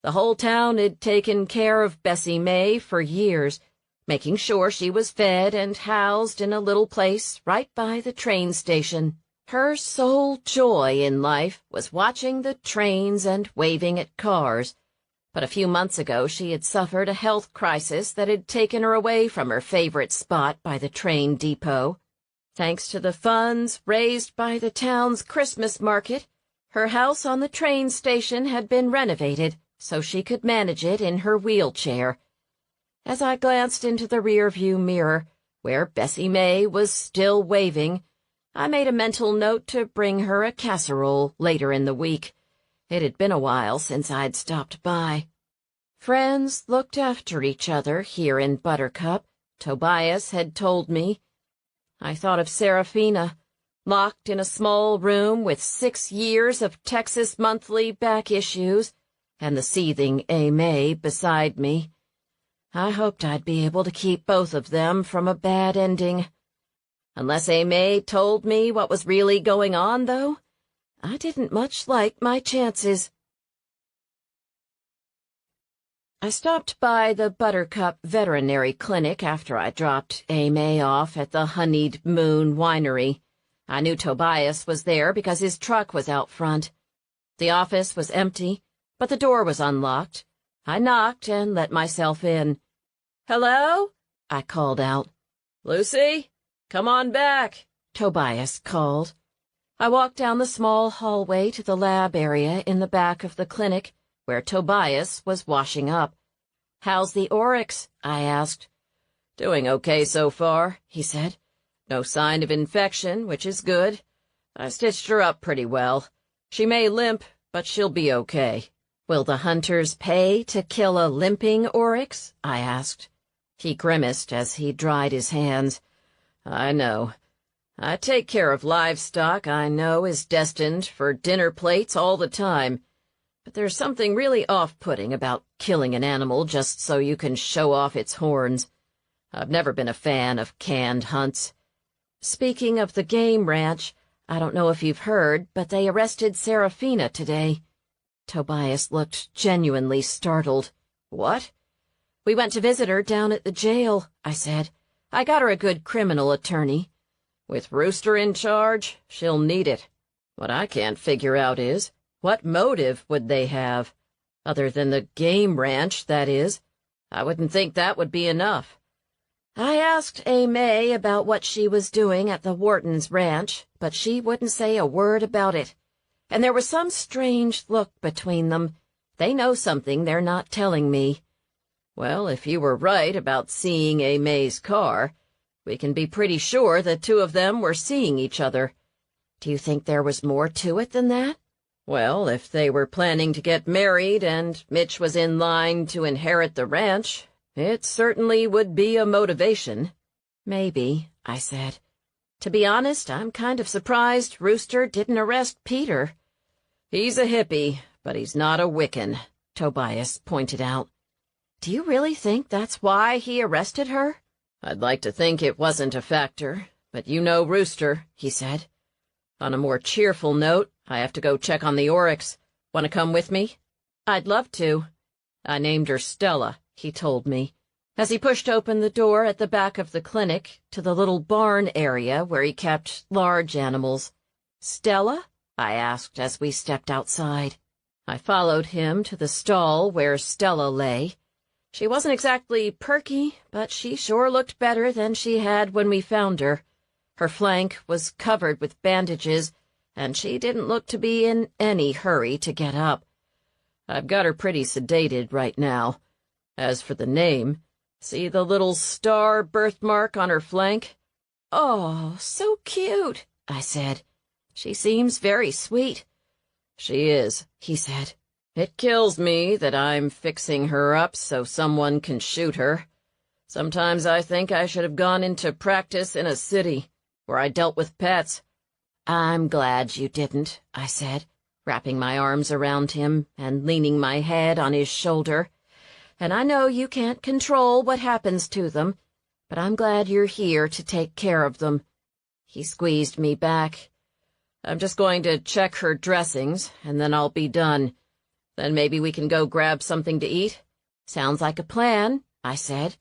The whole town had taken care of Bessie May for years, making sure she was fed and housed in a little place right by the train station. Her sole joy in life was watching the trains and waving at cars, but a few months ago she had suffered a health crisis that had taken her away from her favorite spot by the train depot. Thanks to the funds raised by the town's Christmas market, her house on the train station had been renovated so she could manage it in her wheelchair. As I glanced into the rearview mirror, where Bessie May was still waving, I made a mental note to bring her a casserole later in the week. It had been a while since I'd stopped by. Friends looked after each other here in Buttercup, Tobias had told me. I thought of Serafina, locked in a small room with 6 years of Texas Monthly back issues, and the seething Aimé beside me. I hoped I'd be able to keep both of them from a bad ending. Unless Aimé told me what was really going on, though, I didn't much like my chances. I stopped by the Buttercup veterinary clinic after I dropped Aimé off at the Honeyed Moon winery. I knew Tobias was there because his truck was out front. The office was empty, but the door was unlocked. I knocked and let myself in. "Hello?" I called out. "Lucy, come on back," Tobias called. I walked down the small hallway to the lab area in the back of the clinic, where Tobias was washing up. "How's the Oryx?" I asked. "Doing okay so far," he said. "No sign of infection, which is good. I stitched her up pretty well. She may limp, but she'll be okay. Will the hunters pay to kill a limping oryx? I asked. He grimaced as he dried his hands. I know. I take care of livestock I know is destined for dinner plates all the time. But there's something really off-putting about killing an animal just so you can show off its horns. I've never been a fan of canned hunts. Speaking of the game ranch, I don't know if you've heard, but they arrested Serafine today. Tobias looked genuinely startled. What? We went to visit her down at the jail, I said. I got her a good criminal attorney. With Rooster in charge, she'll need it. What I can't figure out is, what motive would they have? Other than the game ranch, that is. I wouldn't think that would be enough. I asked May about what she was doing at the Wharton's ranch, but she wouldn't say a word about it. And there was some strange look between them. They know something they're not telling me. Well, if you were right about seeing May's car, we can be pretty sure the two of them were seeing each other. Do you think there was more to it than that? Well, if they were planning to get married and Mitch was in line to inherit the ranch, it certainly would be a motivation. Maybe, I said. To be honest, I'm kind of surprised Rooster didn't arrest Peter. He's a hippie, but he's not a Wiccan, Tobias pointed out. Do you really think that's why he arrested her? I'd like to think it wasn't a factor, but you know Rooster, he said. On a more cheerful note, I have to go check on the oryx. Want to come with me? I'd love to. I named her Stella, he told me, as he pushed open the door at the back of the clinic to the little barn area where he kept large animals. Stella? I asked as we stepped outside. I followed him to the stall where Stella lay. She wasn't exactly perky, but she sure looked better than she had when we found her. Her flank was covered with bandages, and she didn't look to be in any hurry to get up. I've got her pretty sedated right now. As for the name, see the little star birthmark on her flank? Oh, so cute, I said. She seems very sweet. She is, he said. It kills me that I'm fixing her up so someone can shoot her. Sometimes I think I should have gone into practice in a city, where I dealt with pets. I'm glad you didn't, I said, wrapping my arms around him and leaning my head on his shoulder. And I know you can't control what happens to them, but I'm glad you're here to take care of them. He squeezed me back. I'm just going to check her dressings, and then I'll be done. Then maybe we can go grab something to eat? Sounds like a plan, I said.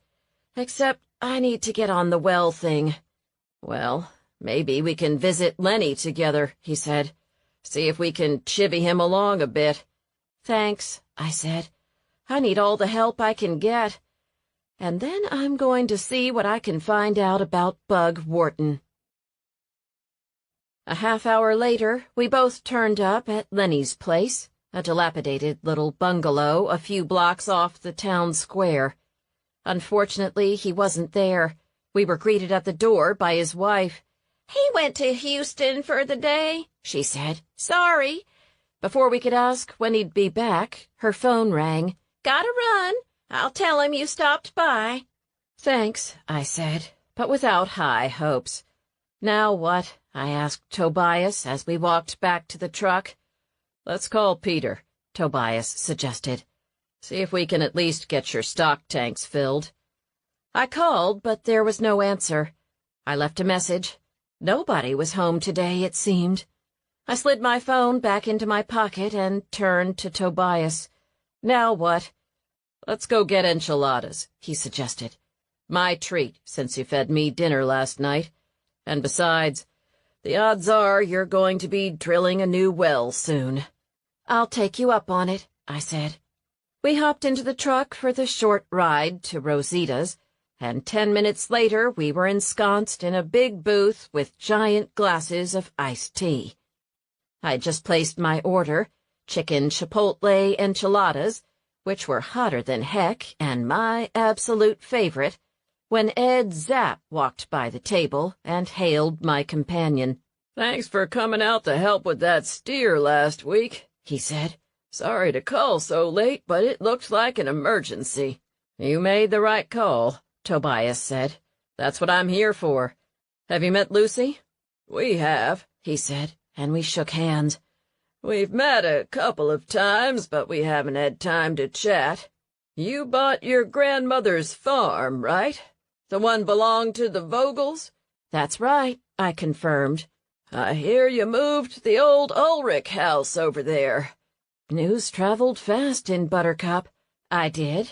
Except I need to get on the well thing. Well, maybe we can visit Lenny together, he said. See if we can chivvy him along a bit. Thanks, I said. I need all the help I can get. And then I'm going to see what I can find out about Bug Wharton. A half-hour later, we both turned up at Lenny's place, a dilapidated little bungalow a few blocks off the town square. Unfortunately, he wasn't there. We were greeted at the door by his wife. He went to Houston for the day, she said. Sorry. Before we could ask when he'd be back, her phone rang. Gotta run. I'll tell him you stopped by. Thanks, I said, but without high hopes. Now what? I asked Tobias as we walked back to the truck. Let's call Peter, Tobias suggested. See if we can at least get your stock tanks filled. I called, but there was no answer. I left a message. Nobody was home today, it seemed. I slid my phone back into my pocket and turned to Tobias. Now what? Let's go get enchiladas, he suggested. My treat, since you fed me dinner last night. And besides, the odds are you're going to be drilling a new well soon. I'll take you up on it, I said. We hopped into the truck for the short ride to Rosita's, and 10 minutes later we were ensconced in a big booth with giant glasses of iced tea. I'd just placed my order, chicken chipotle enchiladas, which were hotter than heck and my absolute favorite, when Ed Zapp walked by the table and hailed my companion. Thanks for coming out to help with that steer last week, he said. "Sorry to call so late, but it looked like an emergency." "You made the right call," Tobias said. "That's what I'm here for. Have you met Lucy?" "We have," he said, and we shook hands. "We've met a couple of times, but we haven't had time to chat. You bought your grandmother's farm, right? The one belonged to the Vogels?" "That's right," I confirmed. "I hear you moved the old Ulrich house over there." "News traveled fast in Buttercup." "I did."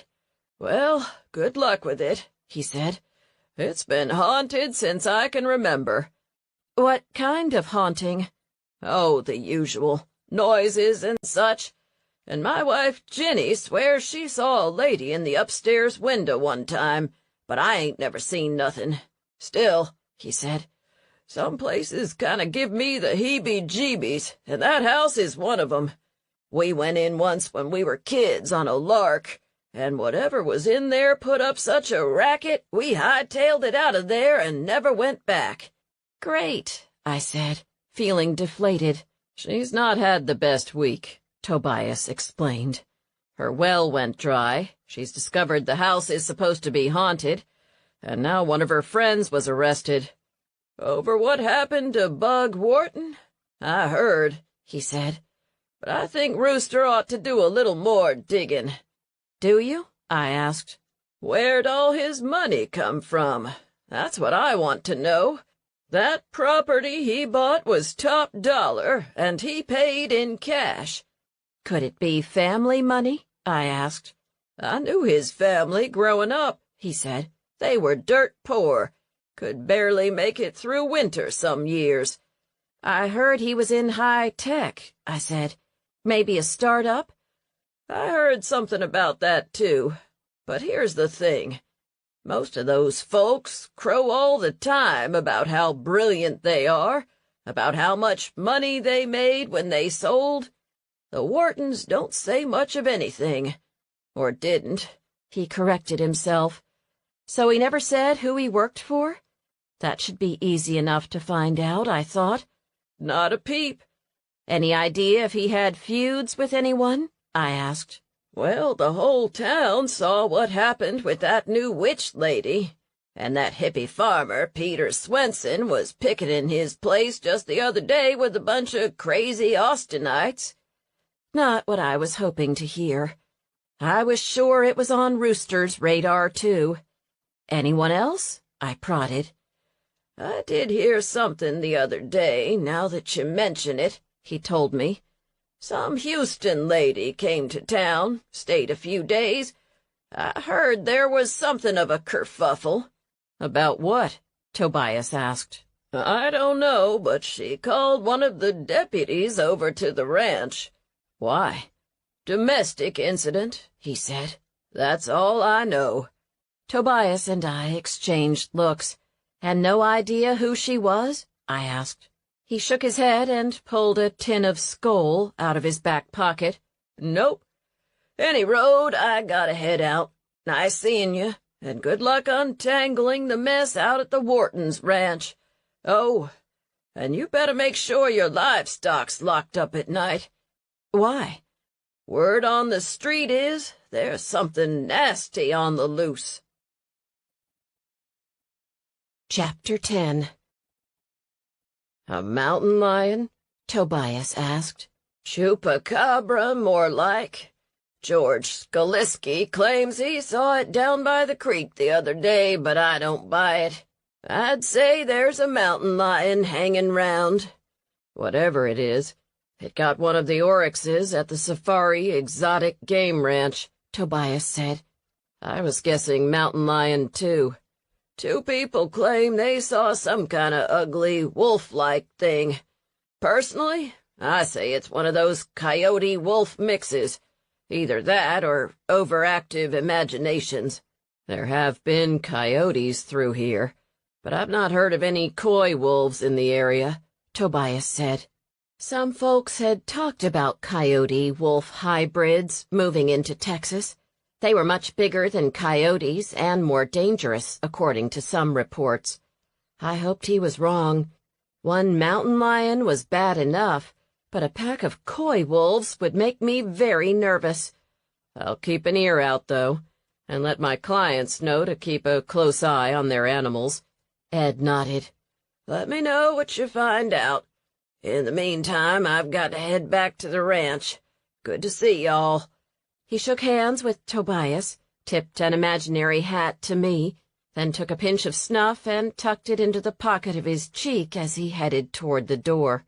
"Well, good luck with it," he said. "It's been haunted since I can remember." "What kind of haunting?" "Oh, the usual. Noises and such. And my wife Ginny swears she saw a lady in the upstairs window one time, but I ain't never seen nothing. Still," he said, "some places kind of give me the heebie-jeebies, and that house is one of 'em. We went in once when we were kids on a lark, and whatever was in there put up such a racket we hightailed it out of there and never went back." "Great," I said, feeling deflated. "She's not had the best week," Tobias explained. "Her well went dry, she's discovered the house is supposed to be haunted, and now one of her friends was arrested." "Over what happened to Bug Wharton? I heard," he said. "But I think Rooster ought to do a little more digging." "Do you?" I asked. "Where'd all his money come from? That's what I want to know. That property he bought was top dollar, and he paid in cash." "Could it be family money?" I asked. "I knew his family growing up," he said. "They were dirt poor. Could barely make it through winter some years." "I heard he was in high tech," I said. "Maybe a startup?" "I heard something about that, too. But here's the thing. Most of those folks crow all the time about how brilliant they are, about how much money they made when they sold. The Whartons don't say much of anything. Or didn't." He corrected himself. "So he never said who he worked for?" That should be easy enough to find out, I thought. "Not a peep." "Any idea if he had feuds with anyone?" I asked. "Well, the whole town saw what happened with that new witch lady, and that hippie farmer, Peter Swenson, was picketing his place just the other day with a bunch of crazy Austinites." Not what I was hoping to hear. I was sure it was on Rooster's radar, too. "Anyone else?" I prodded. "I did hear something the other day, now that you mention it," he told me. "Some Houston lady came to town, stayed a few days. I heard there was something of a kerfuffle." "About what?" Tobias asked. "I don't know, but she called one of the deputies over to the ranch." "Why?" "Domestic incident," he said. "That's all I know." Tobias and I exchanged looks. "And no idea who she was?" I asked. He shook his head and pulled a tin of Skoal out of his back pocket. "Nope. Any road, I gotta head out. Nice seeing you, and good luck untangling the mess out at the Whartons' ranch. Oh, and you better make sure your livestock's locked up at night." "Why?" "Word on the street is there's something nasty on the loose." Chapter 10. "A mountain lion?" Tobias asked. "Chupacabra, more like. George Skaliski claims he saw it down by the creek the other day, but I don't buy it. I'd say there's a mountain lion hanging round." "Whatever it is, it got one of the oryxes at the Safari Exotic Game Ranch," Tobias said. "I was guessing mountain lion, too. 2 people claim they saw some kind of ugly, wolf-like thing. Personally, I say it's one of those coyote-wolf mixes. Either that or overactive imaginations. There have been coyotes through here, but I've not heard of any coy wolves in the area," Tobias said. Some folks had talked about coyote-wolf hybrids moving into Texas. They were much bigger than coyotes and more dangerous, according to some reports. I hoped he was wrong. One mountain lion was bad enough, but a pack of coy wolves would make me very nervous. I'll keep an ear out, though, and let my clients know to keep a close eye on their animals." Ed nodded. "Let me know what you find out. In the meantime, I've got to head back to the ranch. Good to see y'all." He shook hands with Tobias, tipped an imaginary hat to me, then took a pinch of snuff and tucked it into the pocket of his cheek as he headed toward the door.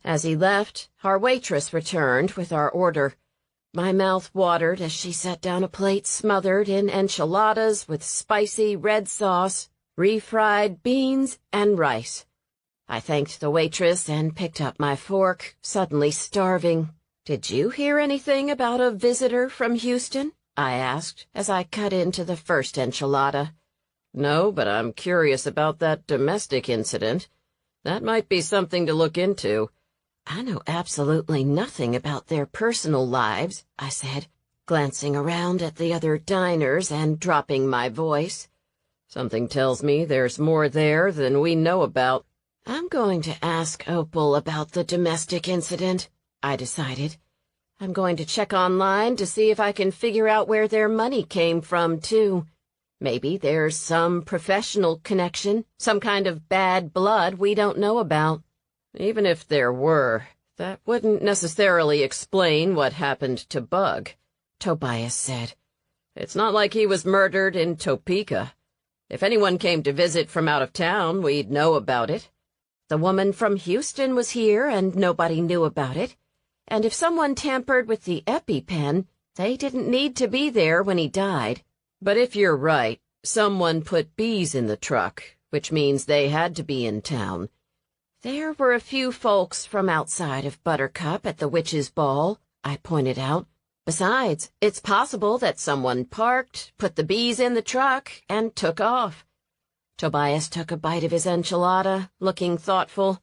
As he left, our waitress returned with our order. My mouth watered as she set down a plate smothered in enchiladas with spicy red sauce, refried beans, and rice. I thanked the waitress and picked up my fork, suddenly starving. "Did you hear anything about a visitor from Houston?" I asked as I cut into the first enchilada. "No, but I'm curious about that domestic incident. That might be something to look into." "I know absolutely nothing about their personal lives," I said, glancing around at the other diners and dropping my voice. "Something tells me there's more there than we know about." "I'm going to ask Opal about the domestic incident," I decided. "I'm going to check online to see if I can figure out where their money came from, too. Maybe there's some professional connection, some kind of bad blood we don't know about." "Even if there were, that wouldn't necessarily explain what happened to Bug," Tobias said. "It's not like he was murdered in Topeka. If anyone came to visit from out of town, we'd know about it. The woman from Houston was here and nobody knew about it. And if someone tampered with the EpiPen, they didn't need to be there when he died. But if you're right, someone put bees in the truck, which means they had to be in town. There were a few folks from outside of Buttercup at the witches' ball," I pointed out. "Besides, it's possible that someone parked, put the bees in the truck, and took off." Tobias took a bite of his enchilada, looking thoughtful.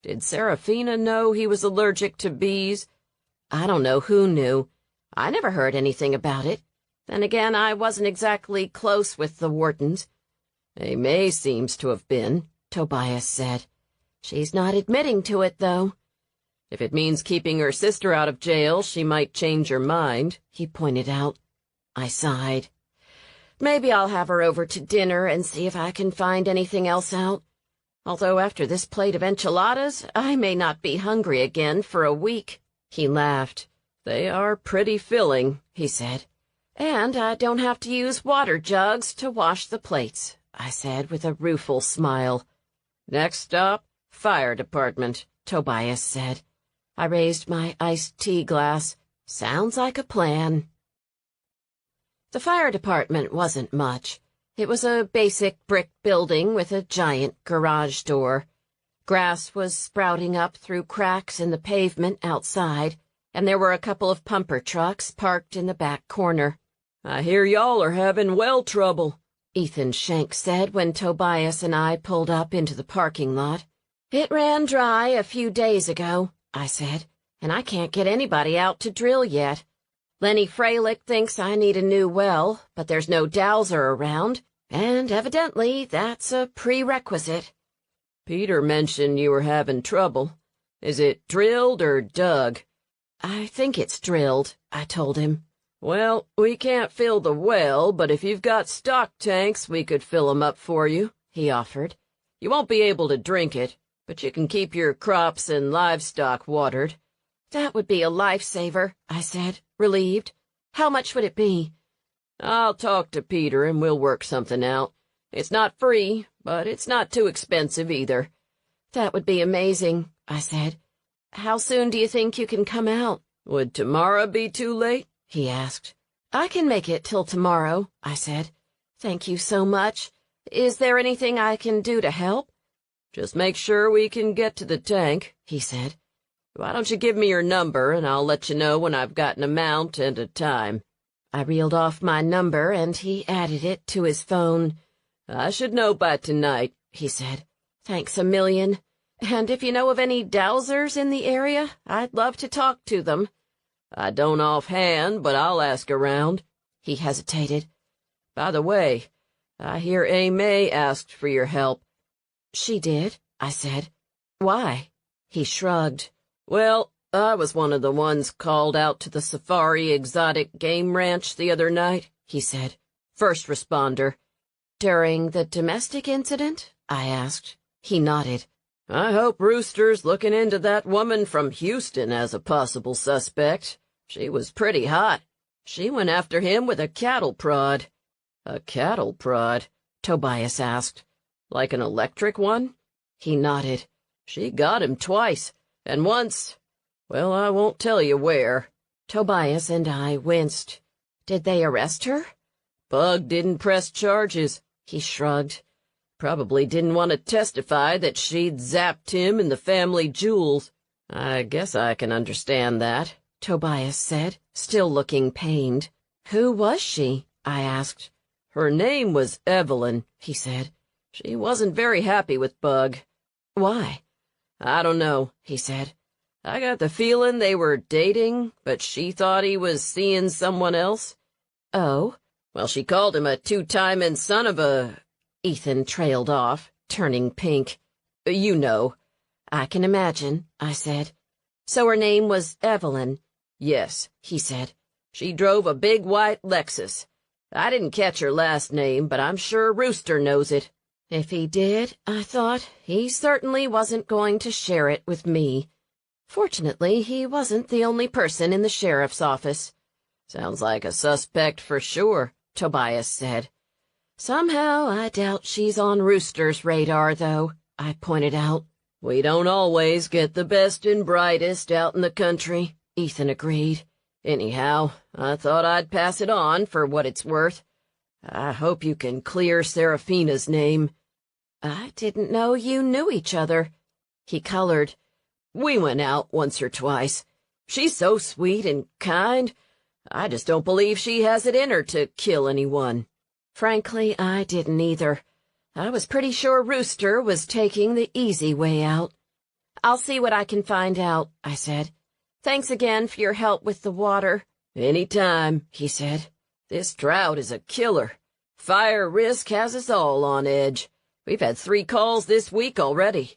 "Did Serafina know he was allergic to bees?" "I don't know who knew. I never heard anything about it. Then again, I wasn't exactly close with the Whartons." "May seems to have been," Tobias said. "She's not admitting to it, though." "If it means keeping her sister out of jail, she might change her mind," he pointed out. I sighed. "Maybe I'll have her over to dinner and see if I can find anything else out. Although after this plate of enchiladas, I may not be hungry again for a week." He laughed. "They are pretty filling," he said. "And I don't have to use water jugs to wash the plates," I said with a rueful smile. "Next stop, fire department," Tobias said. I raised my iced tea glass. "Sounds like a plan." The fire department wasn't much. It was a basic brick building with a giant garage door. Grass was sprouting up through cracks in the pavement outside, and there were a couple of pumper trucks parked in the back corner. "I hear y'all are having well trouble," Ethan Schenk said when Tobias and I pulled up into the parking lot. "It ran dry a few days ago," I said, "and I can't get anybody out to drill yet. Lenny Freilich thinks I need a new well, but there's no dowser around, and evidently that's a prerequisite." "Peter mentioned you were having trouble. Is it drilled or dug?" "I think it's drilled," I told him. "Well, we can't fill the well, but if you've got stock tanks, we could fill 'em up for you," he offered. "You won't be able to drink it, but you can keep your crops and livestock watered." "That would be a lifesaver," I said, relieved. "How much would it be?" "I'll talk to Peter and we'll work something out. It's not free, but it's not too expensive either." "That would be amazing," I said. "How soon do you think you can come out?" "Would tomorrow be too late?" he asked. "I can make it till tomorrow," I said. "Thank you so much. Is there anything I can do to help?" "Just make sure we can get to the tank," he said. "Why don't you give me your number, and I'll let you know when I've got an amount and a time." I reeled off my number, and he added it to his phone. "I should know by tonight," he said. "Thanks a million. And if you know of any dowsers in the area, I'd love to talk to them." "I don't offhand, but I'll ask around." He hesitated. "By the way, I hear May asked for your help." "She did," I said. "Why?" He shrugged. Well, I was one of the ones called out to the Safari Exotic Game Ranch the other night, he said. First responder. During the domestic incident? I asked. He nodded. I hope Rooster's looking into that woman from Houston as a possible suspect. She was pretty hot. She went after him with a cattle prod. A cattle prod? Tobias asked. Like an electric one? He nodded. She got him twice, and once, well, I won't tell you where. Tobias and I winced. Did they arrest her? Bug didn't press charges, he shrugged. Probably didn't want to testify that she'd zapped him and the family jewels. I guess I can understand that, Tobias said, still looking pained. Who was she? I asked. Her name was Evelyn, he said. She wasn't very happy with Bug. Why? I don't know, he said. I got the feeling they were dating, but she thought he was seeing someone else. Oh? Well, she called him a two-timing son of a... Ethan trailed off, turning pink. You know. I can imagine, I said. So her name was Evelyn. Yes, he said. She drove a big white Lexus. I didn't catch her last name, but I'm sure Rooster knows it. If he did, I thought, he certainly wasn't going to share it with me. Fortunately, he wasn't the only person in the sheriff's office. Sounds like a suspect for sure, Tobias said. Somehow I doubt she's on Rooster's radar, though, I pointed out. We don't always get the best and brightest out in the country, Ethan agreed. Anyhow, I thought I'd pass it on for what it's worth. I hope you can clear Serafina's name. I didn't know you knew each other. He colored. We went out once or twice. She's so sweet and kind. I just don't believe she has it in her to kill anyone. Frankly, I didn't either. I was pretty sure Rooster was taking the easy way out. I'll see what I can find out, I said. Thanks again for your help with the water. Any time, he said. This drought is a killer. Fire risk has us all on edge. We've had 3 calls this week already.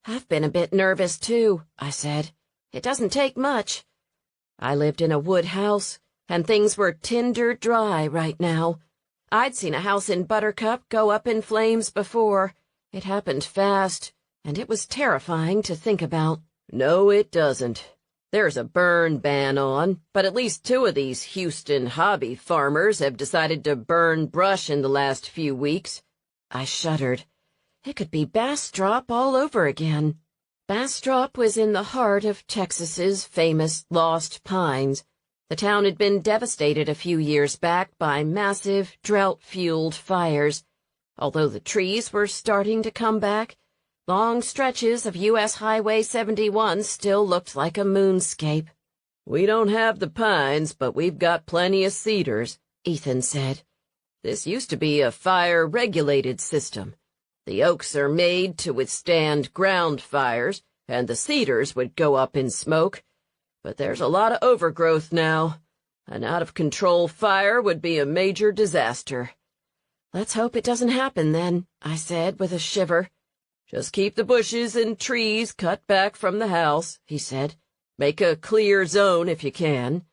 I've been a bit nervous, too, I said. It doesn't take much. I lived in a wood house, and things were tinder dry right now. I'd seen a house in Buttercup go up in flames before. It happened fast, and it was terrifying to think about. No, it doesn't. There's a burn ban on, but at least 2 of these Houston hobby farmers have decided to burn brush in the last few weeks. I shuddered. It could be Bastrop all over again. Bastrop was in the heart of Texas's famous Lost Pines. The town had been devastated a few years back by massive, drought-fueled fires. Although the trees were starting to come back, long stretches of U.S. Highway 71 still looked like a moonscape. We don't have the pines, but we've got plenty of cedars, Ethan said. This used to be a fire-regulated system. The oaks are made to withstand ground fires, and the cedars would go up in smoke. But there's a lot of overgrowth now. An out-of-control fire would be a major disaster. Let's hope it doesn't happen, then, I said with a shiver. Just keep the bushes and trees cut back from the house, he said. Make a clear zone if you can.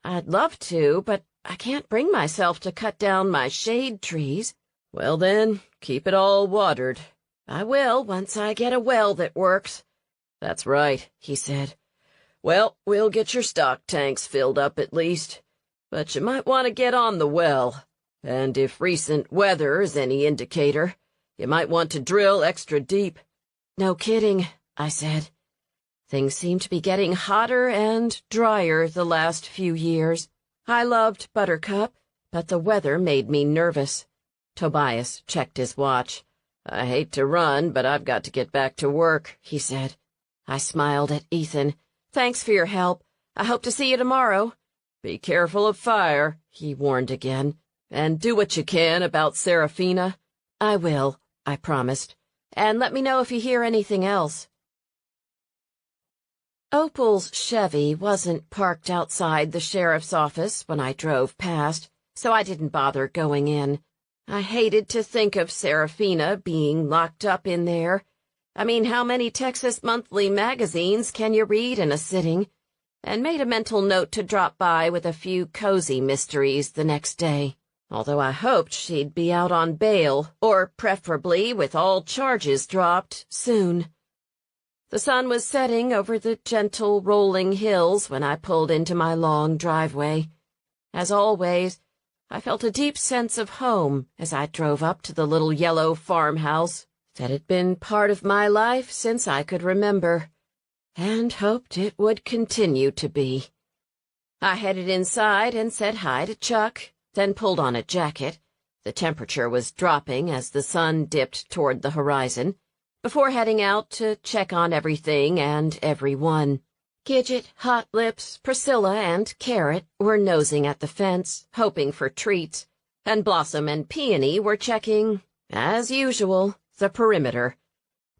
I'd love to, but I can't bring myself to cut down my shade trees. Well then, keep it all watered. I will once I get a well that works. That's right, he said. Well, we'll get your stock tanks filled up at least. But you might want to get on the well. And if recent weather is any indicator, you might want to drill extra deep. No kidding, I said. Things seem to be getting hotter and drier the last few years. I loved Buttercup, but the weather made me nervous. Tobias checked his watch. I hate to run, but I've got to get back to work, he said. I smiled at Ethan. Thanks for your help. I hope to see you tomorrow. Be careful of fire, he warned again. And do what you can about Serafina. I will, I promised. And let me know if you hear anything else. Opal's Chevy wasn't parked outside the sheriff's office when I drove past, so I didn't bother going in. I hated to think of Serafina being locked up in there. I mean, how many Texas monthly magazines can you read in a sitting? And made a mental note to drop by with a few cozy mysteries the next day, although I hoped she'd be out on bail, or preferably with all charges dropped, soon. The sun was setting over the gentle rolling hills when I pulled into my long driveway. As always, I felt a deep sense of home as I drove up to the little yellow farmhouse that had been part of my life since I could remember, and hoped it would continue to be. I headed inside and said hi to Chuck, then pulled on a jacket. The temperature was dropping as the sun dipped toward the horizon, before heading out to check on everything and everyone. Gidget, Hot Lips, Priscilla, and Carrot were nosing at the fence, hoping for treats, and Blossom and Peony were checking, as usual, the perimeter.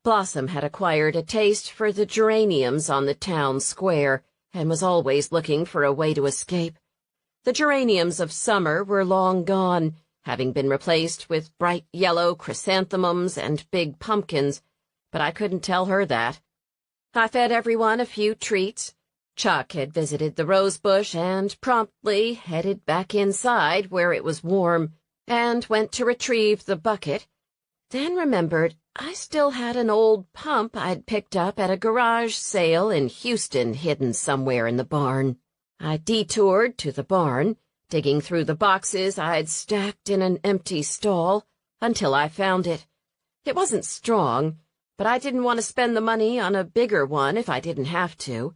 Blossom had acquired a taste for the geraniums on the town square and was always looking for a way to escape. The geraniums of summer were long gone, having been replaced with bright yellow chrysanthemums and big pumpkins, but I couldn't tell her that. I fed everyone a few treats. Chuck had visited the rose bush and promptly headed back inside where it was warm, and went to retrieve the bucket, then remembered I still had an old pump I'd picked up at a garage sale in Houston hidden somewhere in the barn. I detoured to the barn, digging through the boxes I'd stacked in an empty stall, until I found it. It wasn't strong, but I didn't want to spend the money on a bigger one if I didn't have to.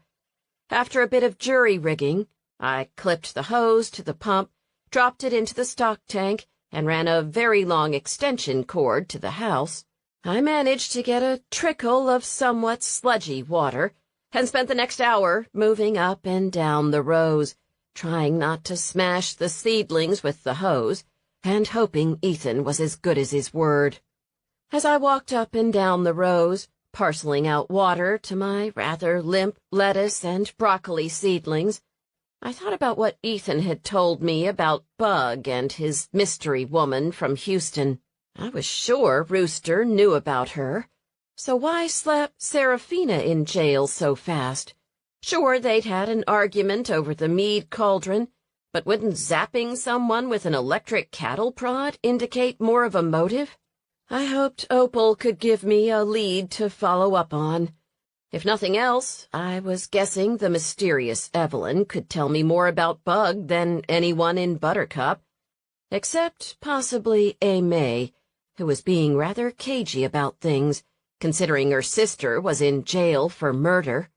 After a bit of jury-rigging, I clipped the hose to the pump, dropped it into the stock tank, and ran a very long extension cord to the house. I managed to get a trickle of somewhat sludgy water, and spent the next hour moving up and down the rows, trying not to smash the seedlings with the hose, and hoping Ethan was as good as his word. As I walked up and down the rows, parceling out water to my rather limp lettuce and broccoli seedlings, I thought about what Ethan had told me about Bug and his mystery woman from Houston. I was sure Rooster knew about her. So why slap Serafina in jail so fast? Sure, they'd had an argument over the mead cauldron, but wouldn't zapping someone with an electric cattle prod indicate more of a motive? I hoped Opal could give me a lead to follow up on. If nothing else, I was guessing the mysterious Evelyn could tell me more about Bug than anyone in Buttercup, except possibly May, who was being rather cagey about things, considering her sister was in jail for murder.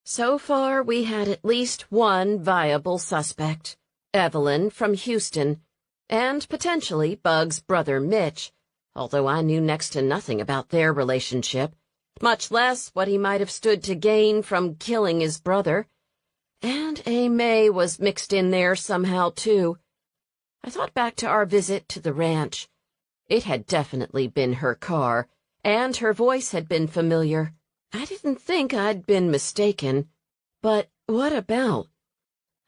So far, we had at least one viable suspect, Evelyn from Houston, and potentially Bug's brother Mitch, although I knew next to nothing about their relationship, much less what he might have stood to gain from killing his brother. And May was mixed in there somehow, too. I thought back to our visit to the ranch. It had definitely been her car, and her voice had been familiar. I didn't think I'd been mistaken. But what about?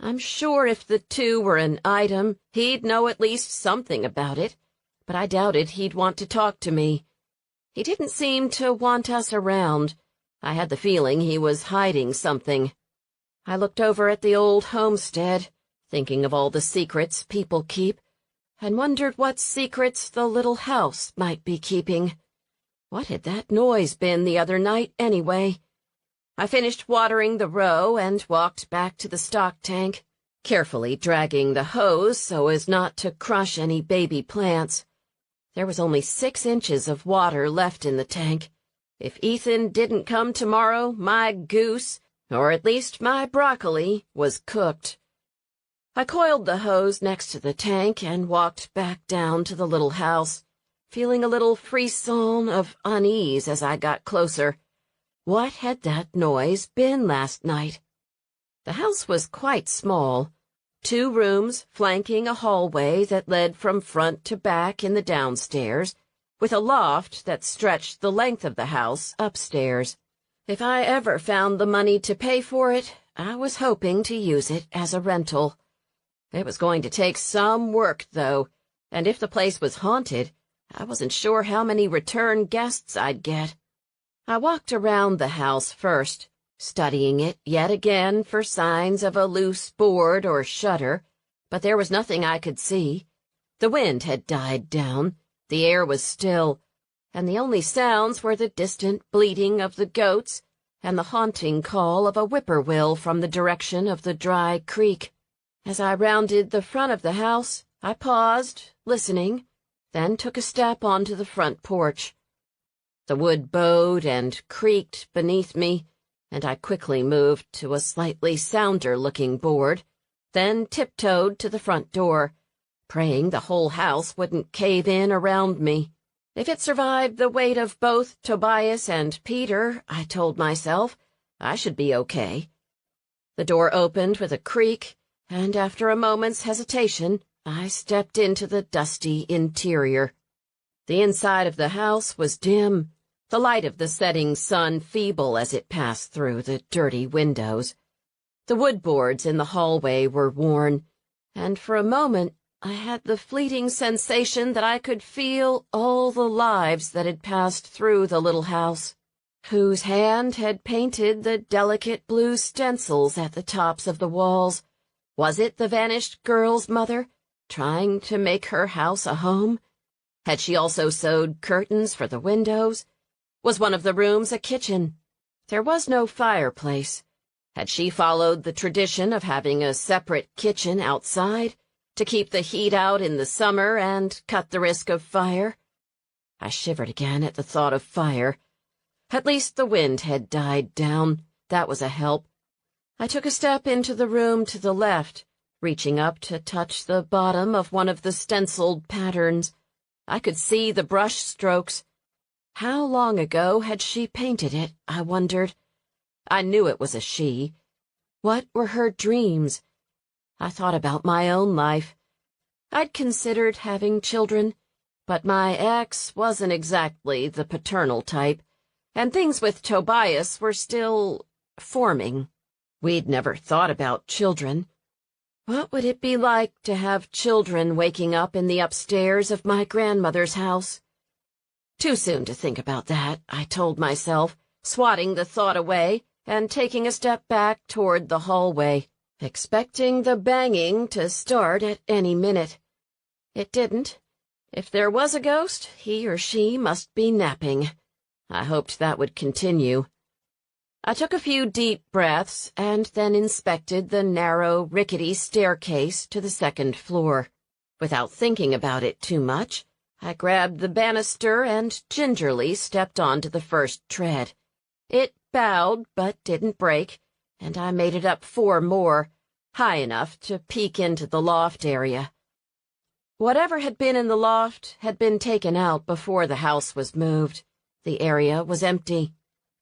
I'm sure if the two were an item, he'd know at least something about it, but I doubted he'd want to talk to me. He didn't seem to want us around. I had the feeling he was hiding something. I looked over at the old homestead, thinking of all the secrets people keep, and wondered what secrets the little house might be keeping. What had that noise been the other night, anyway? I finished watering the row and walked back to the stock tank, carefully dragging the hose so as not to crush any baby plants. There was only 6 inches of water left in the tank. If Ethan didn't come tomorrow, my goose, or at least my broccoli, was cooked. I coiled the hose next to the tank and walked back down to the little house, feeling a little frisson of unease as I got closer. What had that noise been last night? The house was quite small. 2 rooms flanking a hallway that led from front to back in the downstairs, with a loft that stretched the length of the house upstairs. If I ever found the money to pay for it, I was hoping to use it as a rental. It was going to take some work, though, and if the place was haunted, I wasn't sure how many return guests I'd get. I walked around the house first, studying it yet again for signs of a loose board or shutter, but there was nothing I could see. The wind had died down, the air was still, and the only sounds were the distant bleating of the goats and the haunting call of a whippoorwill from the direction of the dry creek. As I rounded the front of the house, I paused, listening, then took a step onto the front porch. The wood bowed and creaked beneath me, and I quickly moved to a slightly sounder-looking board, then tiptoed to the front door, praying the whole house wouldn't cave in around me. If it survived the weight of both Tobias and Peter, I told myself, I should be okay. The door opened with a creak, and after a moment's hesitation, I stepped into the dusty interior. The inside of the house was dim, the light of the setting sun feeble as it passed through the dirty windows. The wood boards in the hallway were worn, and for a moment I had the fleeting sensation that I could feel all the lives that had passed through the little house. Whose hand had painted the delicate blue stencils at the tops of the walls? Was it the vanished girl's mother, trying to make her house a home? Had she also sewed curtains for the windows? Was one of the rooms a kitchen? There was no fireplace. Had she followed the tradition of having a separate kitchen outside, to keep the heat out in the summer and cut the risk of fire? I shivered again at the thought of fire. At least the wind had died down. That was a help. I took a step into the room to the left, reaching up to touch the bottom of one of the stenciled patterns. I could see the brush strokes. How long ago had she painted it, I wondered. I knew it was a she. What were her dreams? I thought about my own life. I'd considered having children, but my ex wasn't exactly the paternal type, and things with Tobias were still forming. We'd never thought about children. What would it be like to have children waking up in the upstairs of my grandmother's house? Too soon to think about that, I told myself, swatting the thought away and taking a step back toward the hallway, expecting the banging to start at any minute. It didn't. If there was a ghost, he or she must be napping. I hoped that would continue. I took a few deep breaths and then inspected the narrow, rickety staircase to the second floor. Without thinking about it too much, I grabbed the banister and gingerly stepped onto the first tread. It bowed but didn't break, and I made it up 4 more, high enough to peek into the loft area. Whatever had been in the loft had been taken out before the house was moved. The area was empty.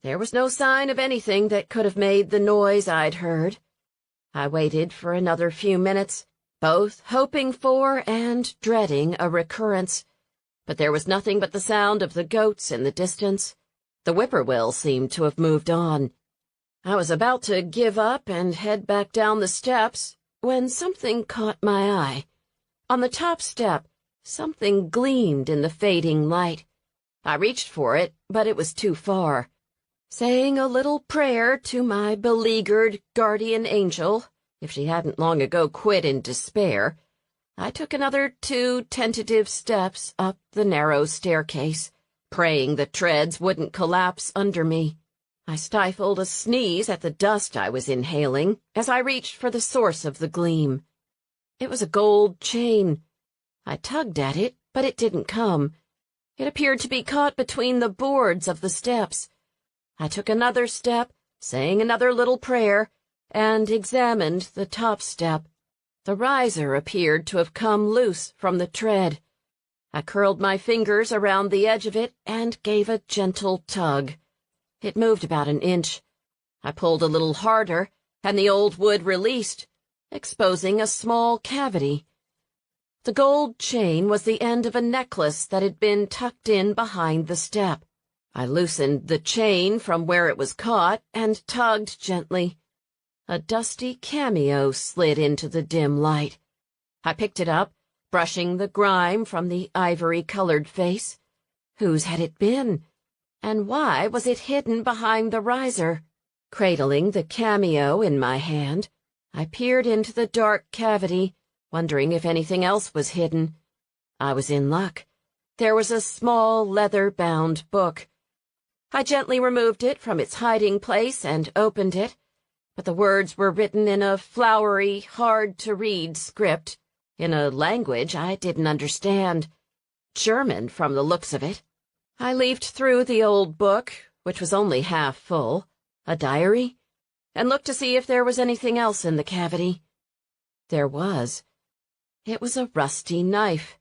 There was no sign of anything that could have made the noise I'd heard. I waited for another few minutes, both hoping for and dreading a recurrence, but there was nothing but the sound of the goats in the distance. The whippoorwill seemed to have moved on. I was about to give up and head back down the steps when something caught my eye. On the top step, something gleamed in the fading light. I reached for it, but it was too far. Saying a little prayer to my beleaguered guardian angel, if she hadn't long ago quit in despair, I took another 2 tentative steps up the narrow staircase, praying the treads wouldn't collapse under me. I stifled a sneeze at the dust I was inhaling as I reached for the source of the gleam. It was a gold chain. I tugged at it, but it didn't come. It appeared to be caught between the boards of the steps. I took another step, saying another little prayer, and examined the top step. The riser appeared to have come loose from the tread. I curled my fingers around the edge of it and gave a gentle tug. It moved about an inch. I pulled a little harder, and the old wood released, exposing a small cavity. The gold chain was the end of a necklace that had been tucked in behind the step. I loosened the chain from where it was caught and tugged gently. A dusty cameo slid into the dim light. I picked it up, brushing the grime from the ivory-colored face. Whose had it been? And why was it hidden behind the riser? Cradling the cameo in my hand, I peered into the dark cavity, wondering if anything else was hidden. I was in luck. There was a small leather-bound book. I gently removed it from its hiding place and opened it, but the words were written in a flowery, hard-to-read script, in a language I didn't understand. German, from the looks of it. I leafed through the old book, which was only half full, a diary, and looked to see if there was anything else in the cavity. There was. It was a rusty knife,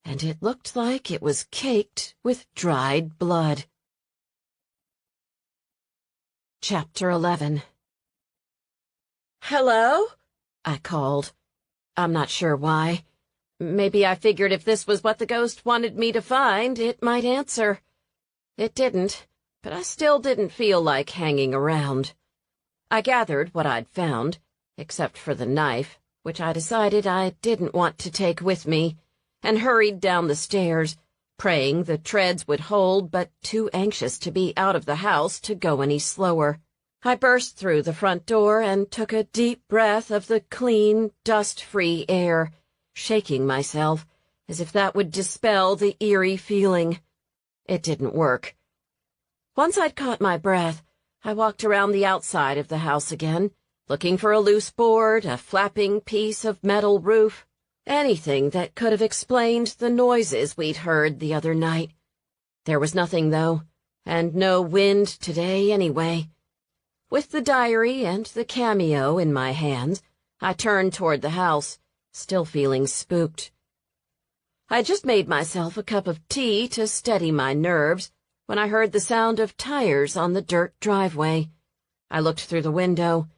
and it looked like it was caked with dried blood. Chapter 11. "Hello?" I called. I'm not sure why. Maybe I figured if this was what the ghost wanted me to find, it might answer. It didn't, but I still didn't feel like hanging around. I gathered what I'd found, except for the knife, which I decided I didn't want to take with me, and hurried down the stairs, praying the treads would hold, but too anxious to be out of the house to go any slower. I burst through the front door and took a deep breath of the clean, dust-free air, shaking myself as if that would dispel the eerie feeling. It didn't work. Once I'd caught my breath, I walked around the outside of the house again, looking for a loose board, a flapping piece of metal roof, anything that could have explained the noises we'd heard the other night. There was nothing, though, and no wind today anyway. With the diary and the cameo in my hands, I turned toward the house, still feeling spooked. I'd just made myself a cup of tea to steady my nerves when I heard the sound of tires on the dirt driveway. I looked through the window.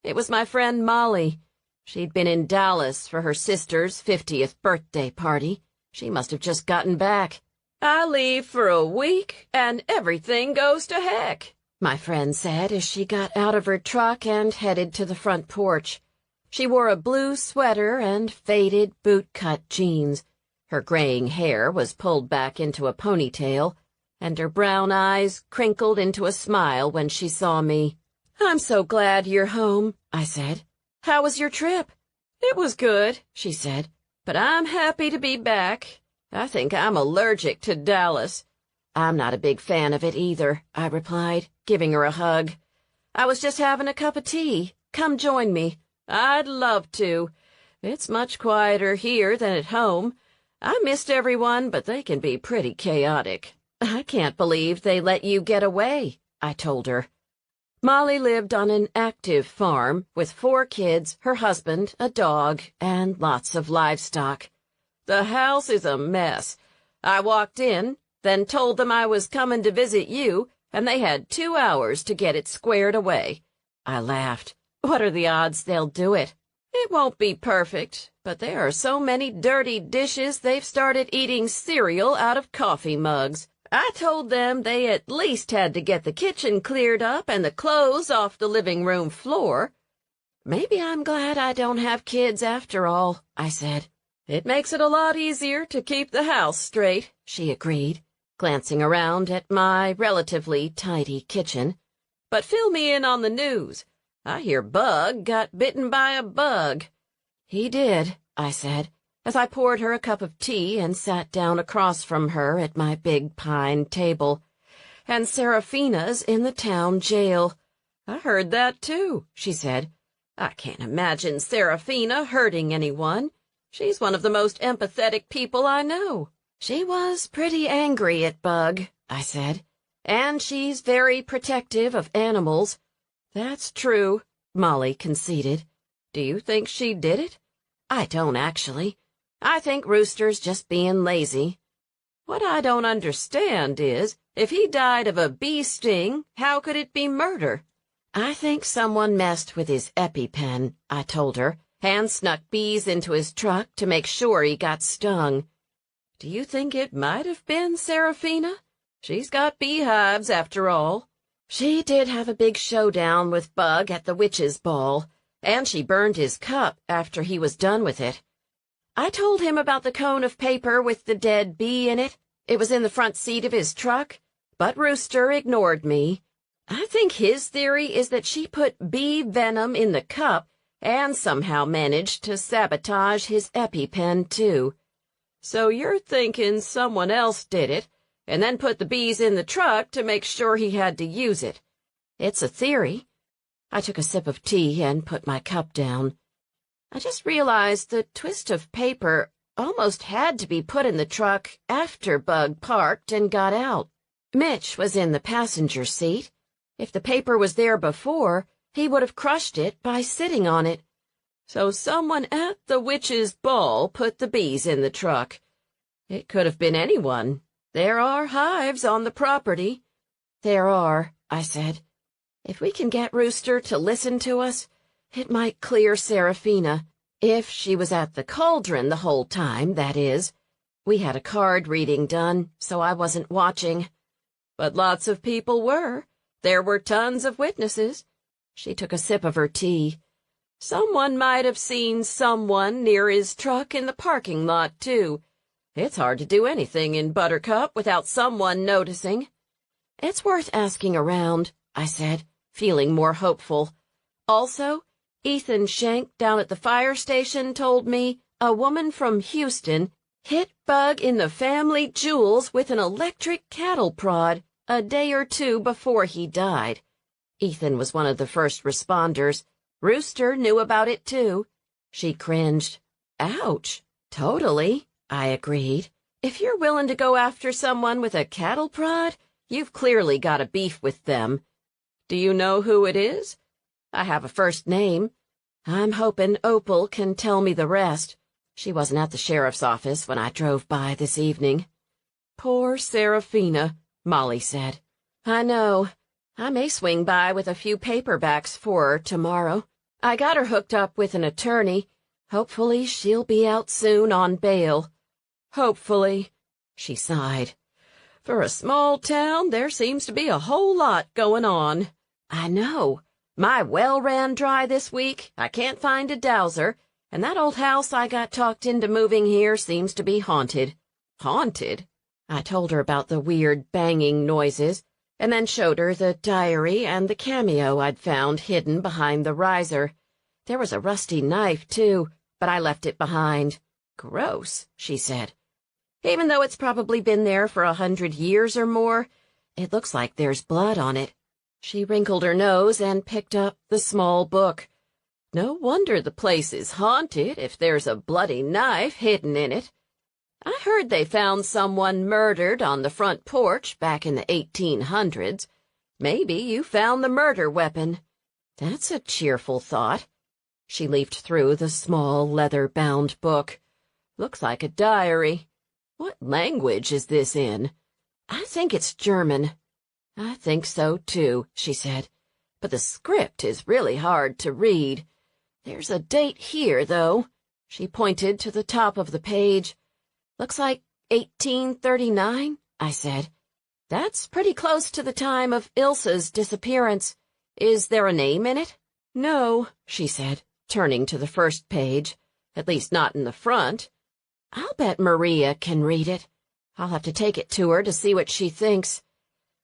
It was my friend Molly. She'd been in Dallas for her sister's 50th birthday party. She must have just gotten back. "I leave for a week, and everything goes to heck," my friend said as she got out of her truck and headed to the front porch. She wore a blue sweater and faded boot-cut jeans. Her graying hair was pulled back into a ponytail, and her brown eyes crinkled into a smile when she saw me. "I'm so glad you're home," I said. "How was your trip?" "It was good," she said, "but I'm happy to be back. I think I'm allergic to Dallas." "I'm not a big fan of it either," I replied, giving her a hug. "I was just having a cup of tea. Come join me." "I'd love to. It's much quieter here than at home. I missed everyone, but they can be pretty chaotic." "I can't believe they let you get away," I told her. Molly lived on an active farm with 4 kids, her husband, a dog, and lots of livestock. "The house is a mess. I walked in, then told them I was coming to visit you, and they had 2 hours to get it squared away." I laughed. "What are the odds they'll do it?" "It won't be perfect, but there are so many dirty dishes they've started eating cereal out of coffee mugs. I told them they at least had to get the kitchen cleared up and the clothes off the living room floor." "Maybe I'm glad I don't have kids after all," I said. "It makes it a lot easier to keep the house straight," she agreed, glancing around at my relatively tidy kitchen. "But fill me in on the news. I hear Bug got bitten by a bug." "He did," I said, as I poured her a cup of tea and sat down across from her at my big pine table. "And Serafina's in the town jail." "I heard that, too," she said. "I can't imagine Serafina hurting anyone. She's one of the most empathetic people I know." "She was pretty angry at Bug," I said, "and she's very protective of animals." "That's true," Molly conceded. "Do you think she did it?" "I don't, actually. I think Rooster's just being lazy." "What I don't understand is, if he died of a bee sting, how could it be murder?" "I think someone messed with his EpiPen," I told her, and snuck bees into his truck to make sure he got stung. "Do you think it might have been Serafina? She's got beehives, after all." "She did have a big showdown with Bug at the witch's ball, and she burned his cup after he was done with it. I told him about the cone of paper with the dead bee in it. It was in the front seat of his truck. But Rooster ignored me. I think his theory is that she put bee venom in the cup and somehow managed to sabotage his EpiPen, too. So you're thinking someone else did it, and then put the bees in the truck to make sure he had to use it. It's a theory. I took a sip of tea and put my cup down. I just realized the twist of paper almost had to be put in the truck after Bug parked and got out. Mitch was in the passenger seat. If the paper was there before, he would have crushed it by sitting on it. So someone at the witch's ball put the bees in the truck. It could have been anyone. There are hives on the property. There are, I said. If we can get Rooster to listen to us, it might clear Serafina. If she was at the cauldron the whole time, that is. We had a card reading done, so I wasn't watching. But lots of people were. There were tons of witnesses. She took a sip of her tea. Someone might have seen someone near his truck in the parking lot, too. It's hard to do anything in Buttercup without someone noticing. It's worth asking around, I said, feeling more hopeful. Also, Ethan Schenk down at the fire station told me a woman from Houston hit Bug in the family jewels with an electric cattle prod a day or two before he died. Ethan was one of the first responders. Rooster knew about it, too. She cringed. Ouch. Totally, I agreed. If you're willing to go after someone with a cattle prod, you've clearly got a beef with them. Do you know who it is? I have a first name. I'm hoping Opal can tell me the rest. She wasn't at the sheriff's office when I drove by this evening. Poor Serafina, Molly said. I know. I may swing by with a few paperbacks for her tomorrow. I got her hooked up with an attorney. Hopefully she'll be out soon on bail. Hopefully, she sighed. For a small town, there seems to be a whole lot going on. I know. My well ran dry this week. I can't find a dowser, and that old house I got talked into moving here seems to be haunted. Haunted? I told her about the weird banging noises, and then showed her the diary and the cameo I'd found hidden behind the riser. There was a rusty knife, too, but I left it behind. Gross, she said. Even though it's probably been there for 100 years or more, it looks like there's blood on it. She wrinkled her nose and picked up the small book. No wonder the place is haunted if there's a bloody knife hidden in it. I heard they found someone murdered on the front porch back in the 1800s. Maybe you found the murder weapon. That's a cheerful thought. She leafed through the small leather-bound book. Looks like a diary. What language is this in? I think it's German. I think so, too, she said. But the script is really hard to read. There's a date here, though. She pointed to the top of the page. Looks like 1839, I said. That's pretty close to the time of Ilsa's disappearance. Is there a name in it? No, she said, turning to the first page. At least not in the front. I'll bet Maria can read it. I'll have to take it to her to see what she thinks.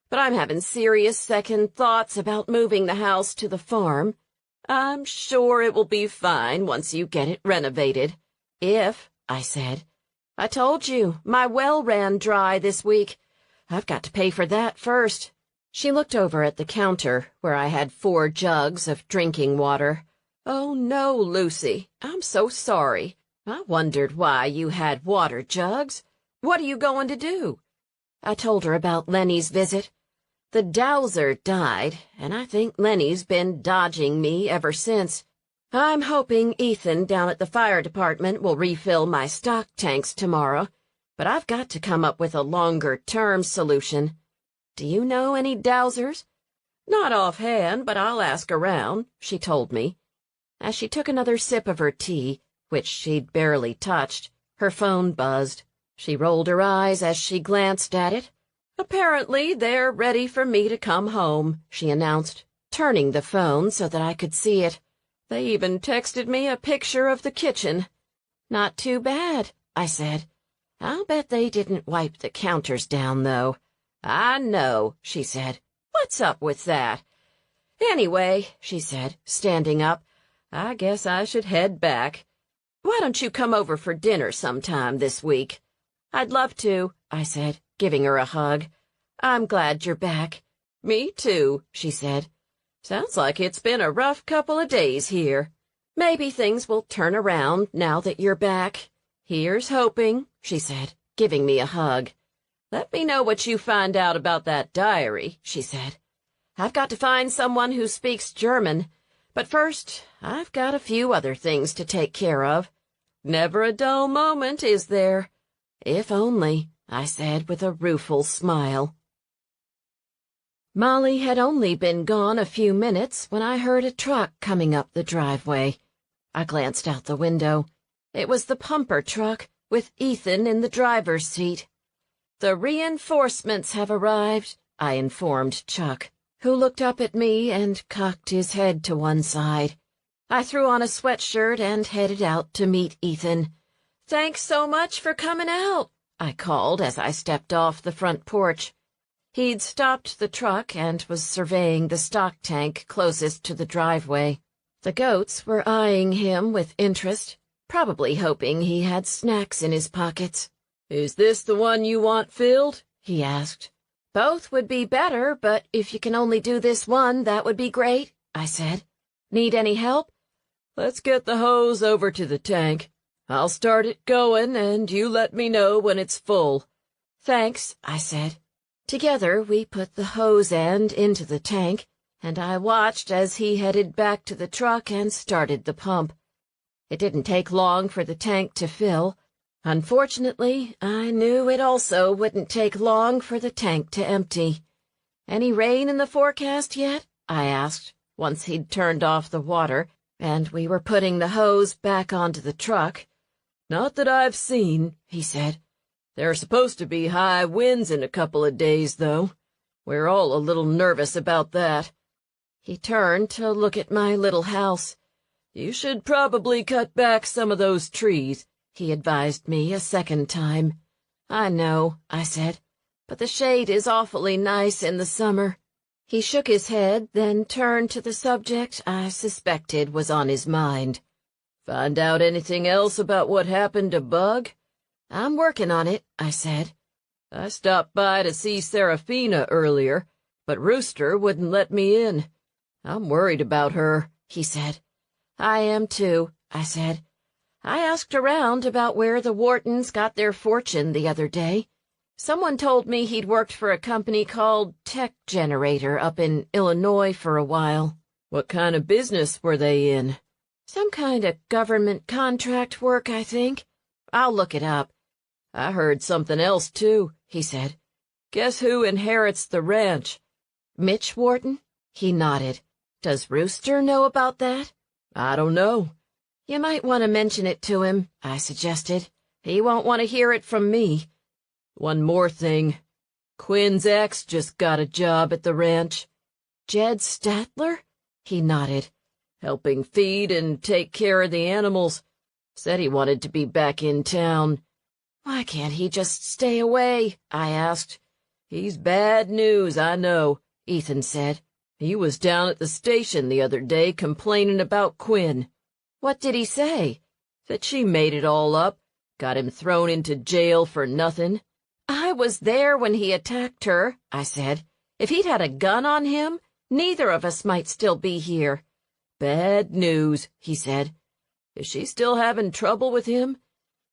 But I'm having serious second thoughts about moving the house to the farm. I'm sure it will be fine once you get it renovated. If, I said. I told you, my well ran dry this week. I've got to pay for that first. She looked over at the counter, where I had 4 jugs of drinking water. Oh, no, Lucy, I'm so sorry. I wondered why you had water jugs. What are you going to do? I told her about Lenny's visit. The dowser died, and I think Lenny's been dodging me ever since. I'm hoping Ethan down at the fire department will refill my stock tanks tomorrow, but I've got to come up with a longer-term solution. Do you know any dowsers? Not offhand, but I'll ask around, she told me. As she took another sip of her tea, which she'd barely touched, her phone buzzed. She rolled her eyes as she glanced at it. Apparently they're ready for me to come home, she announced, turning the phone so that I could see it. They even texted me a picture of the kitchen. Not too bad, I said. I'll bet they didn't wipe the counters down, though. "I know," she said. "What's up with that?" "Anyway," she said, standing up, "I guess I should head back. Why don't you come over for dinner sometime this week?" "I'd love to," I said, giving her a hug. "I'm glad you're back." "Me too," she said. "Sounds like it's been a rough couple of days here. Maybe things will turn around now that you're back. Here's hoping," she said, giving me a hug. "Let me know what you find out about that diary," she said. "I've got to find someone who speaks German, but first I've got a few other things to take care of. Never a dull moment, is there? If only," I said with a rueful smile. Molly had only been gone a few minutes when I heard a truck coming up the driveway. I glanced out the window. It was the pumper truck, with Ethan in the driver's seat. "The reinforcements have arrived," I informed Chuck, who looked up at me and cocked his head to one side. I threw on a sweatshirt and headed out to meet Ethan. "Thanks so much for coming out," I called as I stepped off the front porch. He'd stopped the truck and was surveying the stock tank closest to the driveway. The goats were eyeing him with interest, probably hoping he had snacks in his pockets. "Is this the one you want filled?" he asked. "Both would be better, but if you can only do this one, that would be great," I said. "Need any help?" "Let's get the hose over to the tank. I'll start it going, and you let me know when it's full." "Thanks," I said. Together we put the hose end into the tank, and I watched as he headed back to the truck and started the pump. It didn't take long for the tank to fill. Unfortunately, I knew it also wouldn't take long for the tank to empty. "Any rain in the forecast yet?" I asked, once he'd turned off the water, and we were putting the hose back onto the truck. "Not that I've seen," he said. "There are supposed to be high winds in a couple of days, though. We're all a little nervous about that." He turned to look at my little house. "You should probably cut back some of those trees," he advised me a second time. "I know," I said, "but the shade is awfully nice in the summer." He shook his head, then turned to the subject I suspected was on his mind. "Find out anything else about what happened to Bug?" "I'm working on it," I said. "I stopped by to see Serafina earlier, but Rooster wouldn't let me in. I'm worried about her," he said. "I am too," I said. "I asked around about where the Whartons got their fortune the other day. Someone told me he'd worked for a company called Tech Generator up in Illinois for a while." "What kind of business were they in?" "Some kind of government contract work, I think. I'll look it up." "I heard something else, too," he said. "Guess who inherits the ranch?" "Mitch Wharton?" He nodded. "Does Rooster know about that?" "I don't know." "You might want to mention it to him," I suggested. "He won't want to hear it from me." "One more thing. Quinn's ex just got a job at the ranch." "Jed Statler?" He nodded. "Helping feed and take care of the animals. Said he wanted to be back in town." "Why can't he just stay away?" I asked. "He's bad news, I know," Ethan said. "He was down at the station the other day complaining about Quinn." "What did he say?" "That she made it all up, got him thrown into jail for nothing." "I was there when he attacked her," I said. "If he'd had a gun on him, neither of us might still be here." "Bad news," he said. "Is she still having trouble with him?"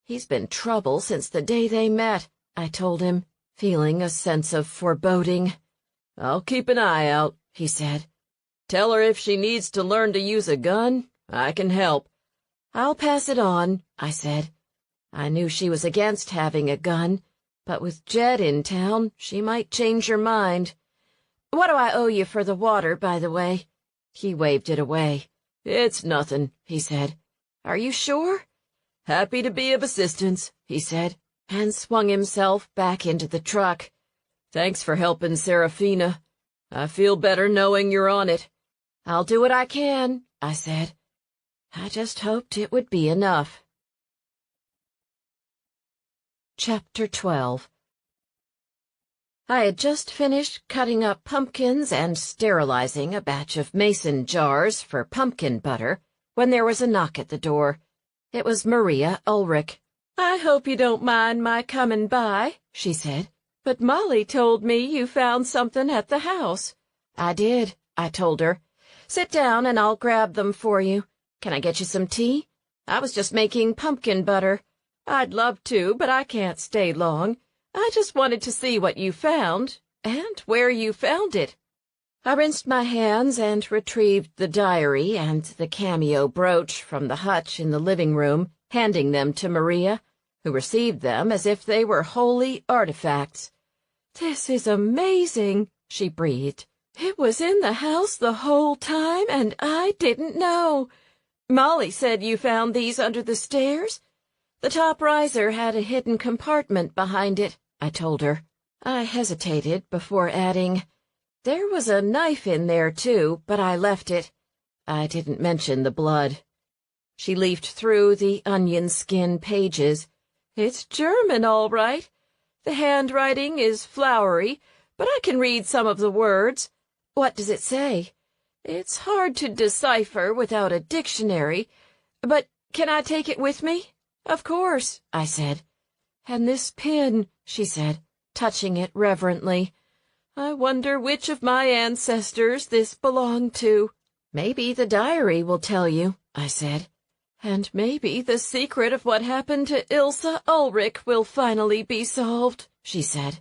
"He's been trouble since the day they met," I told him, feeling a sense of foreboding. "I'll keep an eye out," he said. "Tell her if she needs to learn to use a gun, I can help." "I'll pass it on," I said. I knew she was against having a gun, but with Jed in town, she might change her mind. "What do I owe you for the water, by the way?" He waved it away. "It's nothing," he said. "Are you sure?" "Happy to be of assistance," he said, and swung himself back into the truck. "Thanks for helping Serafina. I feel better knowing you're on it." "I'll do what I can," I said. I just hoped it would be enough. Chapter 12. I had just finished cutting up pumpkins and sterilizing a batch of mason jars for pumpkin butter when there was a knock at the door. It was Maria Ulrich. "I hope you don't mind my coming by," she said, "but Molly told me you found something at the house." "I did," I told her. "Sit down and I'll grab them for you. Can I get you some tea? I was just making pumpkin butter." "I'd love to, but I can't stay long. I just wanted to see what you found, and where you found it." I rinsed my hands and retrieved the diary and the cameo brooch from the hutch in the living room, handing them to Maria, who received them as if they were holy artifacts. "This is amazing," she breathed. "It was in the house the whole time, and I didn't know. Molly said you found these under the stairs?" "The top riser had a hidden compartment behind it," I told her. I hesitated before adding, "There was a knife in there, too, but I left it. I didn't mention the blood." She leafed through the onion skin pages. "It's German, all right. The handwriting is flowery, but I can read some of the words." "What does it say?" "It's hard to decipher without a dictionary, but can I take it with me?" "Of course," I said. "And this pin," she said, touching it reverently. "I wonder which of my ancestors this belonged to." "Maybe the diary will tell you," I said. "And maybe the secret of what happened to Ilse Ulrich will finally be solved," she said.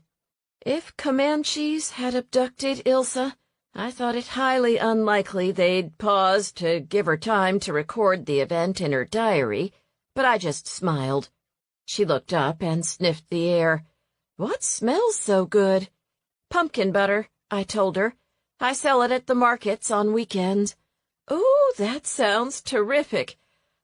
If Comanches had abducted Ilse, I thought it highly unlikely they'd pause to give her time to record the event in her diary, but I just smiled. She looked up and sniffed the air. "What smells so good?" "Pumpkin butter," I told her. "I sell it at the markets on weekends." "Ooh, that sounds terrific.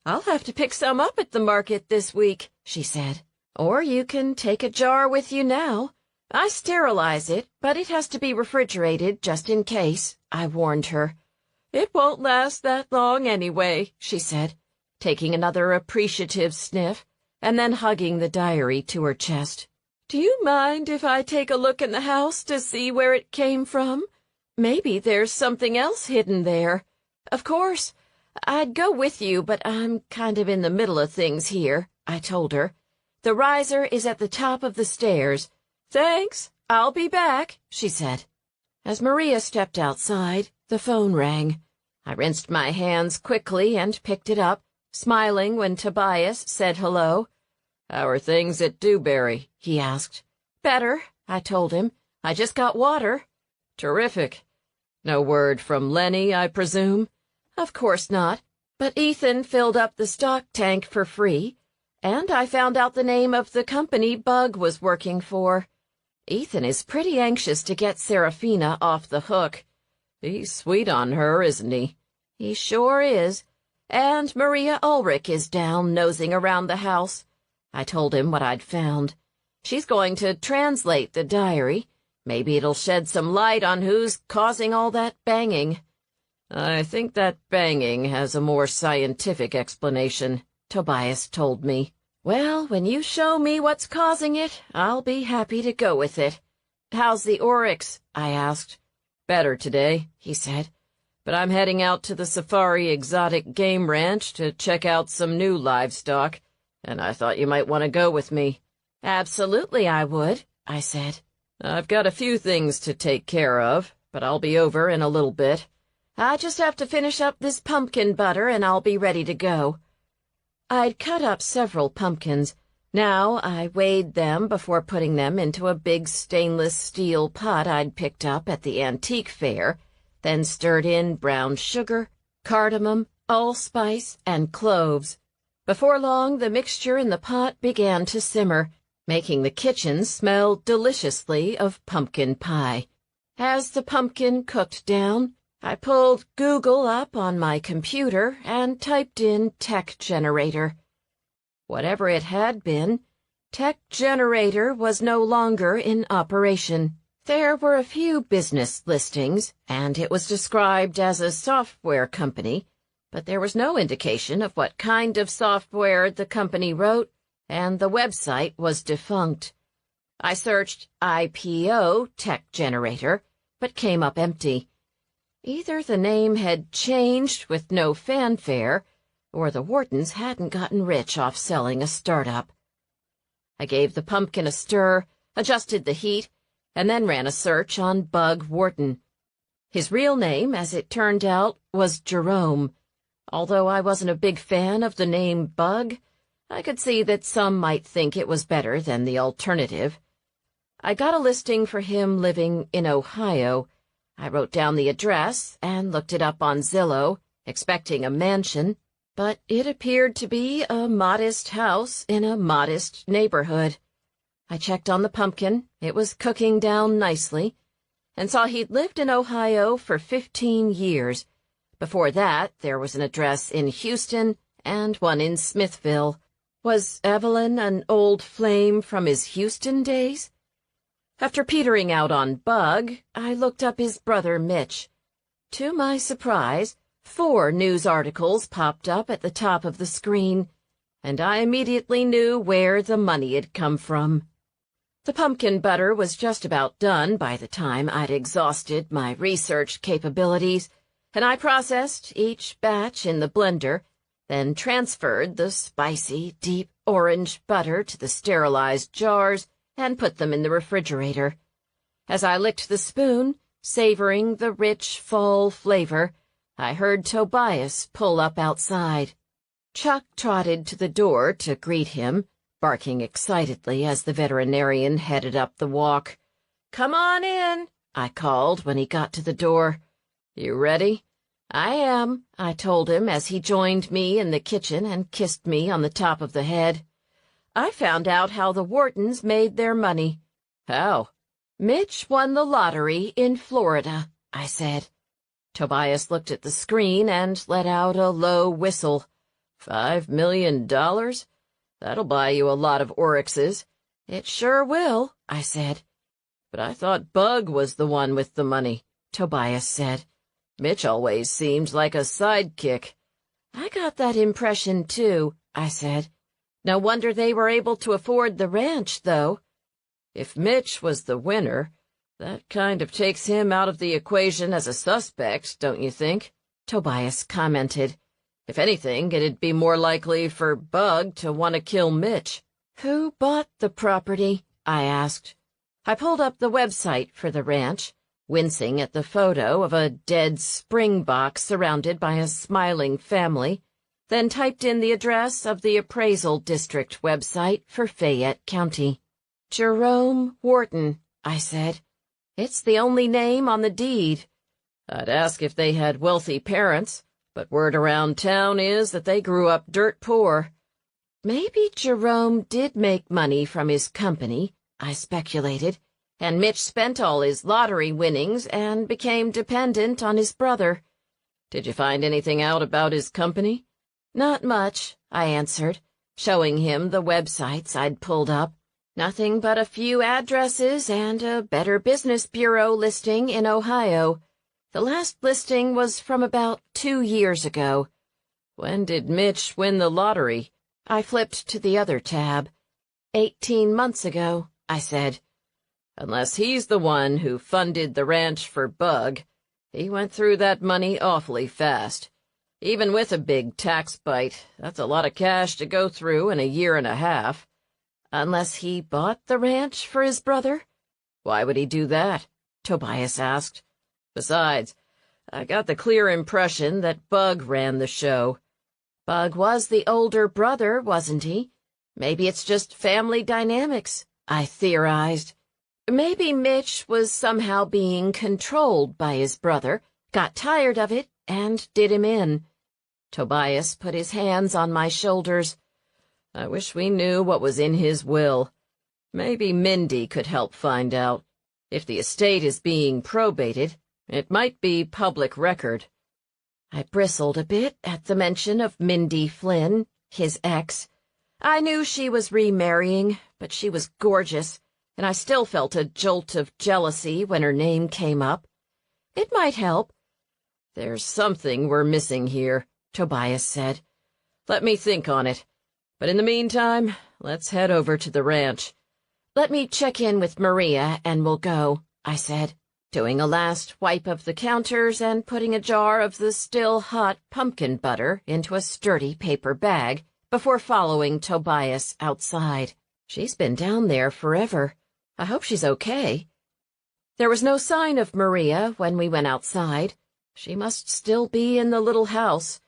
I'll have to pick some up at the market this week," she said. "Or you can take a jar with you now. I sterilize it, but it has to be refrigerated just in case," I warned her. "It won't last that long anyway," she said, taking another appreciative sniff, and then hugging the diary to her chest. "Do you mind if I take a look in the house to see where it came from? Maybe there's something else hidden there." "Of course. I'd go with you, but I'm kind of in the middle of things here," I told her. "The riser is at the top of the stairs." "Thanks. I'll be back," she said. As Maria stepped outside, the phone rang. I rinsed my hands quickly and picked it up, smiling when Tobias said hello. "How are things at Dewberry?" he asked. "Better," I told him. "I just got water." "Terrific. No word from Lenny, I presume?" "Of course not, but Ethan filled up the stock tank for free, and I found out the name of the company Bug was working for. Ethan is pretty anxious to get Serafina off the hook. He's sweet on her, isn't he?" "He sure is. And Maria Ulrich is down nosing around the house." I told him what I'd found. "She's going to translate the diary. Maybe it'll shed some light on who's causing all that banging." "I think that banging has a more scientific explanation," Tobias told me. "Well, when you show me what's causing it, I'll be happy to go with it." "How's the oryx?" I asked. "Better today," he said. "But I'm heading out to the Safari Exotic Game Ranch to check out some new livestock, and I thought you might want to go with me." "Absolutely I would," I said. "I've got a few things to take care of, but I'll be over in a little bit. I just have to finish up this pumpkin butter and I'll be ready to go." I'd cut up several pumpkins. Now I weighed them before putting them into a big stainless steel pot I'd picked up at the antique fair, then stirred in brown sugar, cardamom, allspice, and cloves. Before long, the mixture in the pot began to simmer, making the kitchen smell deliciously of pumpkin pie. As the pumpkin cooked down, I pulled Google up on my computer and typed in tech generator. Whatever it had been, tech generator was no longer in operation. There were a few business listings, and it was described as a software company, but there was no indication of what kind of software the company wrote, and the website was defunct. I searched IPO tech generator, but came up empty. Either the name had changed with no fanfare, or the Whartons hadn't gotten rich off selling a startup. I gave the pumpkin a stir, adjusted the heat, and then ran a search on Bug Wharton. His real name, as it turned out, was Jerome. Although I wasn't a big fan of the name Bug, I could see that some might think it was better than the alternative. I got a listing for him living in Ohio. I wrote down the address and looked it up on Zillow, expecting a mansion, but it appeared to be a modest house in a modest neighborhood. I checked on the pumpkin. It was cooking down nicely, and saw he'd lived in Ohio for 15 years. Before that, there was an address in Houston and one in Smithville. Was Evelyn an old flame from his Houston days? After petering out on Bug, I looked up his brother Mitch. To my surprise, 4 news articles popped up at the top of the screen, and I immediately knew where the money had come from. The pumpkin butter was just about done by the time I'd exhausted my research capabilities, and I processed each batch in the blender, then transferred the spicy, deep orange butter to the sterilized jars and put them in the refrigerator. As I licked the spoon, savoring the rich fall flavor, I heard Tobias pull up outside. Chuck trotted to the door to greet him, barking excitedly as the veterinarian headed up the walk. "Come on in," I called when he got to the door. "You ready?" "I am," I told him as he joined me in the kitchen and kissed me on the top of the head. "I found out how the Whartons made their money." "How?" "Mitch won the lottery in Florida," I said. Tobias looked at the screen and let out a low whistle. $5 million? That'll buy you a lot of oryxes." "It sure will," I said. "But I thought Bug was the one with the money," Tobias said. "Mitch always seemed like a sidekick." "I got that impression, too," I said. "No wonder they were able to afford the ranch, though." "If Mitch was the winner, that kind of takes him out of the equation as a suspect, don't you think?" Tobias commented. "If anything, it'd be more likely for Bug to want to kill Mitch." "Who bought the property?" I asked. I pulled up the website for the ranch, wincing at the photo of a dead springbok surrounded by a smiling family, then typed in the address of the appraisal district website for Fayette County. "Jerome Wharton," I said. "It's the only name on the deed." "I'd ask if they had wealthy parents, but word around town is that they grew up dirt poor." "Maybe Jerome did make money from his company," I speculated, "and Mitch spent all his lottery winnings and became dependent on his brother." "Did you find anything out about his company?" "Not much," I answered, showing him the websites I'd pulled up. "Nothing but a few addresses and a Better Business Bureau listing in Ohio. The last listing was from about 2 years ago." "When did Mitch win the lottery?" I flipped to the other tab. 18 months ago, I said. "Unless he's the one who funded the ranch for Bug. He went through that money awfully fast. Even with a big tax bite, that's a lot of cash to go through in a year and a half." "Unless he bought the ranch for his brother?" "Why would he do that?" Tobias asked. "Besides, I got the clear impression that Bug ran the show." "Bug was the older brother, wasn't he? Maybe it's just family dynamics," I theorized. "Maybe Mitch was somehow being controlled by his brother, got tired of it, and did him in." Tobias put his hands on my shoulders. "I wish we knew what was in his will. Maybe Mindy could help find out. If the estate is being probated, it might be public record." I bristled a bit at the mention of Mindy Flynn, his ex. I knew she was remarrying, but she was gorgeous, and I still felt a jolt of jealousy when her name came up. It might help. "There's something we're missing here," Tobias said. "Let me think on it. But in the meantime, let's head over to the ranch. Let me check in with Maria and we'll go, I said, doing a last wipe of the counters and putting a jar of the still hot pumpkin butter into a sturdy paper bag before following Tobias outside. She's been down there forever. I hope she's okay. There was no sign of Maria when we went outside. She must still be in the little house.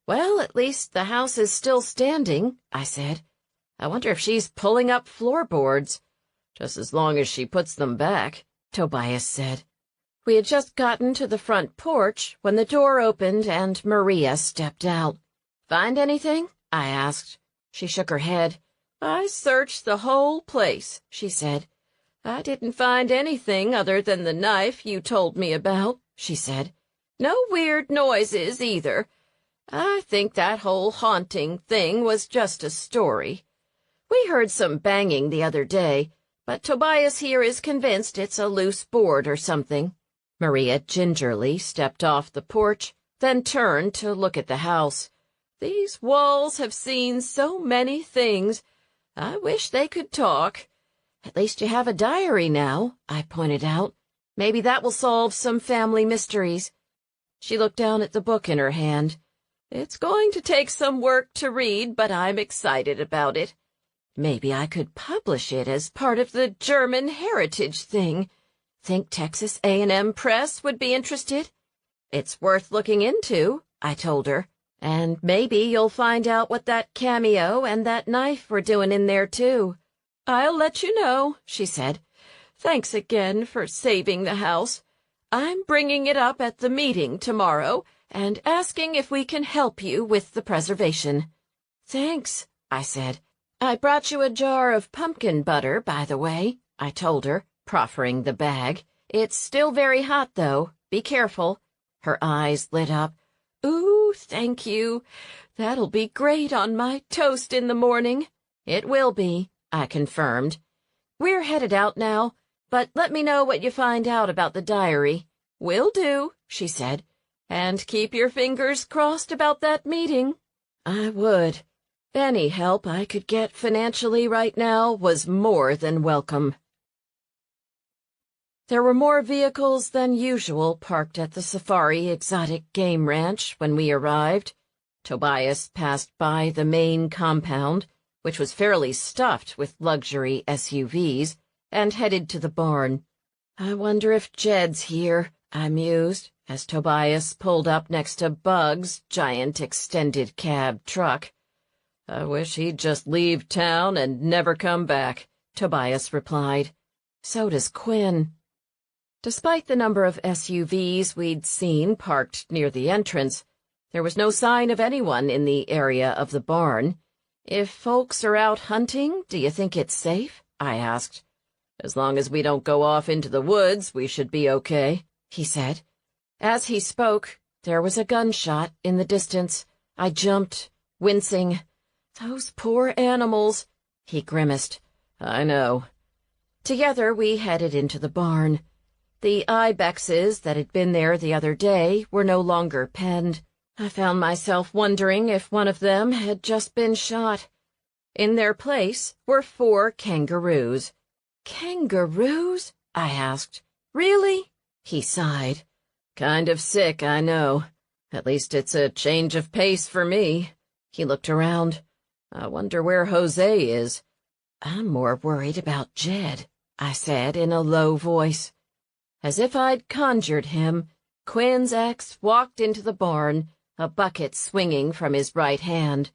Well, at least the house is still standing, I said. I wonder if she's pulling up floorboards. Just as long as she puts them back, Tobias said. We had just gotten to the front porch when the door opened and Maria stepped out. Find anything? I asked. She shook her head. I searched the whole place, she said. I didn't find anything other than the knife you told me about, she said. No weird noises, either. I think that whole haunting thing was just a story. We heard some banging the other day, but Tobias here is convinced it's a loose board or something. Maria gingerly stepped off the porch, then turned to look at the house. These walls have seen so many things. I wish they could talk. At least you have a diary now, I pointed out. Maybe that will solve some family mysteries. She looked down at the book in her hand. It's going to take some work to read, but I'm excited about it. Maybe I could publish it as part of the German heritage thing. Think Texas A&M Press would be interested? It's worth looking into, I told her. And maybe you'll find out what that cameo and that knife were doing in there, too. I'll let you know, she said. Thanks again for saving the house. I'm bringing it up at the meeting tomorrow and asking if we can help you with the preservation. Thanks, I said. I brought you a jar of pumpkin butter, by the way, I told her, proffering the bag. It's still very hot, though. Be careful. Her eyes lit up. Ooh, thank you. That'll be great on my toast in the morning. It will be, I confirmed. We're headed out now, but let me know what you find out about the diary. Will do, she said. And keep your fingers crossed about that meeting. I would. Any help I could get financially right now was more than welcome. There were more vehicles than usual parked at the Safari Exotic Game Ranch when we arrived. Tobias passed by the main compound, which was fairly stuffed with luxury SUVs, and headed to the barn. I wonder if Jed's here, I mused, as Tobias pulled up next to Bug's giant extended cab truck. I wish he'd just leave town and never come back, Tobias replied. So does Quinn. Despite the number of SUVs we'd seen parked near the entrance, there was no sign of anyone in the area of the barn. If folks are out hunting, do you think it's safe? I asked. As long as we don't go off into the woods, we should be okay, he said. As he spoke, there was a gunshot in the distance. I jumped, wincing. Those poor animals, he grimaced. I know. Together we headed into the barn. The ibexes that had been there the other day were no longer penned. I found myself wondering if one of them had just been shot. In their place were 4 kangaroos. Kangaroos? I asked. Really? He sighed. Kind of sick, I know. At least it's a change of pace for me. He looked around. I wonder where Jose is. I'm more worried about Jed, I said in a low voice. As if I'd conjured him, Quinn's ex walked into the barn, a bucket swinging from his right hand.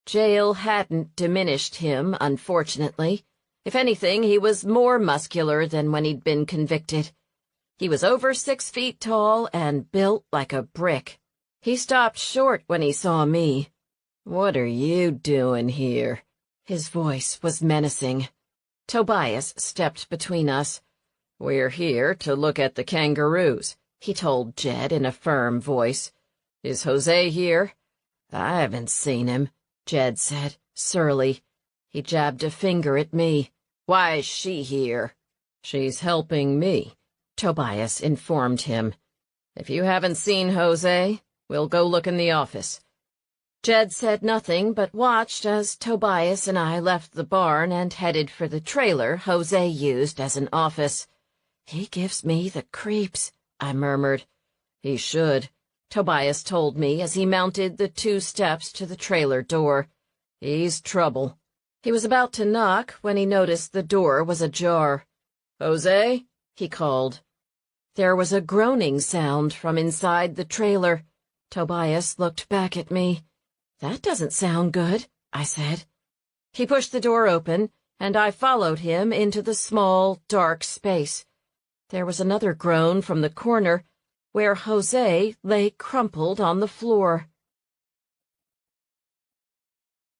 Jail hadn't diminished him, unfortunately. If anything, he was more muscular than when he'd been convicted. He was over 6 feet tall and built like a brick. He stopped short when he saw me. What are you doing here? His voice was menacing. Tobias stepped between us. We're here to look at the kangaroos, he told Jed in a firm voice. Is Jose here? I haven't seen him, Jed said, surly. He jabbed a finger at me. Why is she here? She's helping me, Tobias informed him. If you haven't seen Jose, we'll go look in the office. Jed said nothing but watched as Tobias and I left the barn and headed for the trailer Jose used as an office. "He gives me the creeps," I murmured. "He should," Tobias told me as he mounted the 2 steps to the trailer door. "He's trouble." He was about to knock when he noticed the door was ajar. "Jose?" he called. There was a groaning sound from inside the trailer. Tobias looked back at me. "That doesn't sound good," I said. He pushed the door open, and I followed him into the small, dark space. There was another groan from the corner, where Jose lay crumpled on the floor.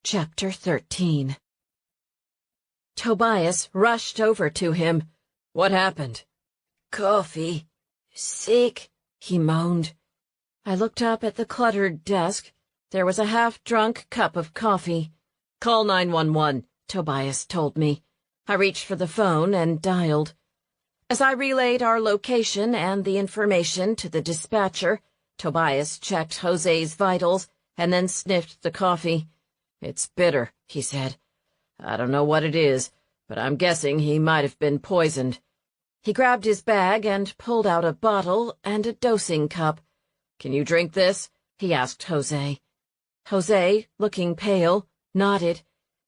Chapter 13. Tobias rushed over to him. "What happened?" "Coffee. Sick," he moaned. I looked up at the cluttered desk. There was a half-drunk cup of coffee. "Call 911, Tobias told me. I reached for the phone and dialed. As I relayed our location and the information to the dispatcher, Tobias checked Jose's vitals and then sniffed the coffee. "It's bitter," he said. "I don't know what it is, but I'm guessing he might have been poisoned." He grabbed his bag and pulled out a bottle and a dosing cup. "Can you drink this?" he asked Jose. Jose, looking pale, nodded.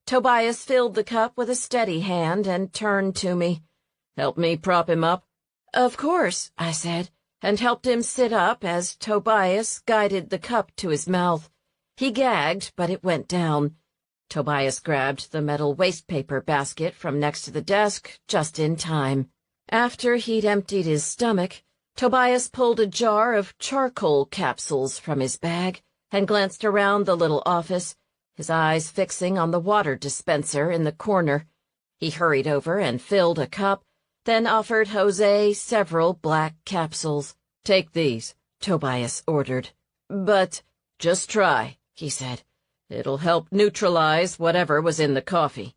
Tobias filled the cup with a steady hand and turned to me. "Help me prop him up?" "Of course," I said, and helped him sit up as Tobias guided the cup to his mouth. He gagged, but it went down. Tobias grabbed the metal wastepaper basket from next to the desk just in time. After he'd emptied his stomach, Tobias pulled a jar of charcoal capsules from his bag and glanced around the little office, his eyes fixing on the water dispenser in the corner. He hurried over and filled a cup, then offered Jose several black capsules. "Take these," Tobias ordered. "But—" "Just try," he said. "It'll help neutralize whatever was in the coffee."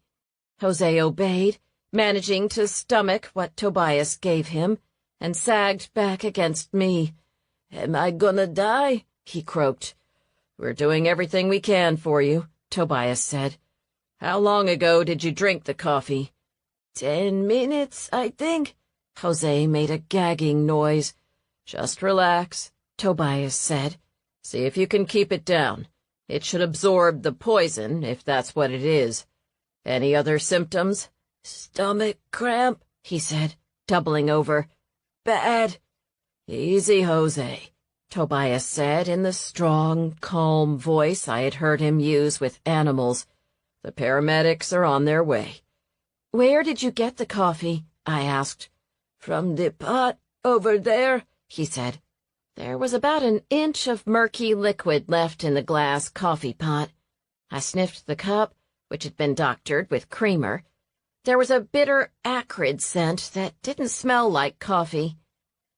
Jose obeyed, managing to stomach what Tobias gave him, and sagged back against me. "Am I gonna die?" he croaked. "We're doing everything we can for you," Tobias said. "How long ago did you drink the coffee?" 10 minutes, I think." Jose made a gagging noise. "Just relax," Tobias said. "See if you can keep it down. It should absorb the poison, if that's what it is. Any other symptoms?" "Stomach cramp," he said, doubling over. "Bad." "Easy, Jose," Tobias said in the strong, calm voice I had heard him use with animals. "The paramedics are on their way." "Where did you get the coffee?" I asked. "From the pot over there," he said. There was about an inch of murky liquid left in the glass coffee pot. I sniffed the cup, which had been doctored with creamer. There was a bitter, acrid scent that didn't smell like coffee.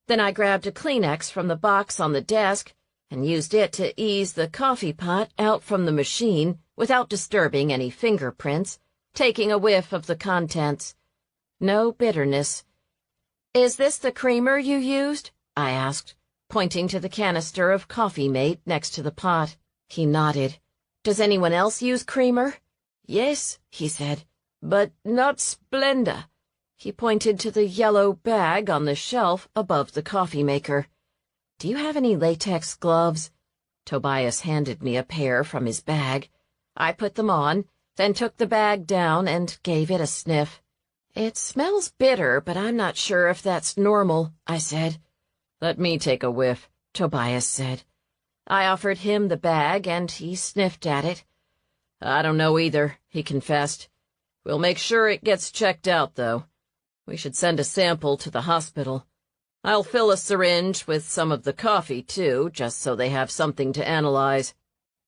Then I grabbed a Kleenex from the box on the desk and used it to ease the coffee pot out from the machine without disturbing any fingerprints, taking a whiff of the contents. No bitterness. "Is this the creamer you used?" I asked, pointing to the canister of coffee mate next to the pot. He nodded. "Does anyone else use creamer?" "Yes," he said, "but not Splenda." He pointed to the yellow bag on the shelf above the coffee maker. "Do you have any latex gloves?" Tobias handed me a pair from his bag. I put them on, then took the bag down and gave it a sniff. "It smells bitter, but I'm not sure if that's normal," I said. "Let me take a whiff," Tobias said. I offered him the bag, and he sniffed at it. "I don't know either," he confessed. "We'll make sure it gets checked out, though. We should send a sample to the hospital. I'll fill a syringe with some of the coffee, too, just so they have something to analyze."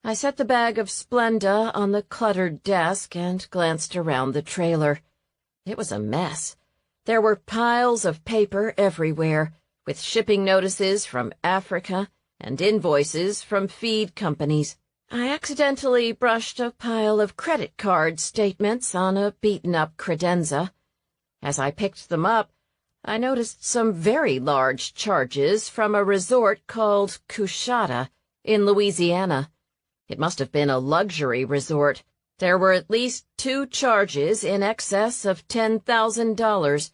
I set the bag of Splenda on the cluttered desk and glanced around the trailer. It was a mess. There were piles of paper everywhere, with shipping notices from Africa and invoices from feed companies. I accidentally brushed a pile of credit card statements on a beaten-up credenza. As I picked them up, I noticed some very large charges from a resort called Cushata in Louisiana. It must have been a luxury resort. There were at least 2 charges in excess of $10,000.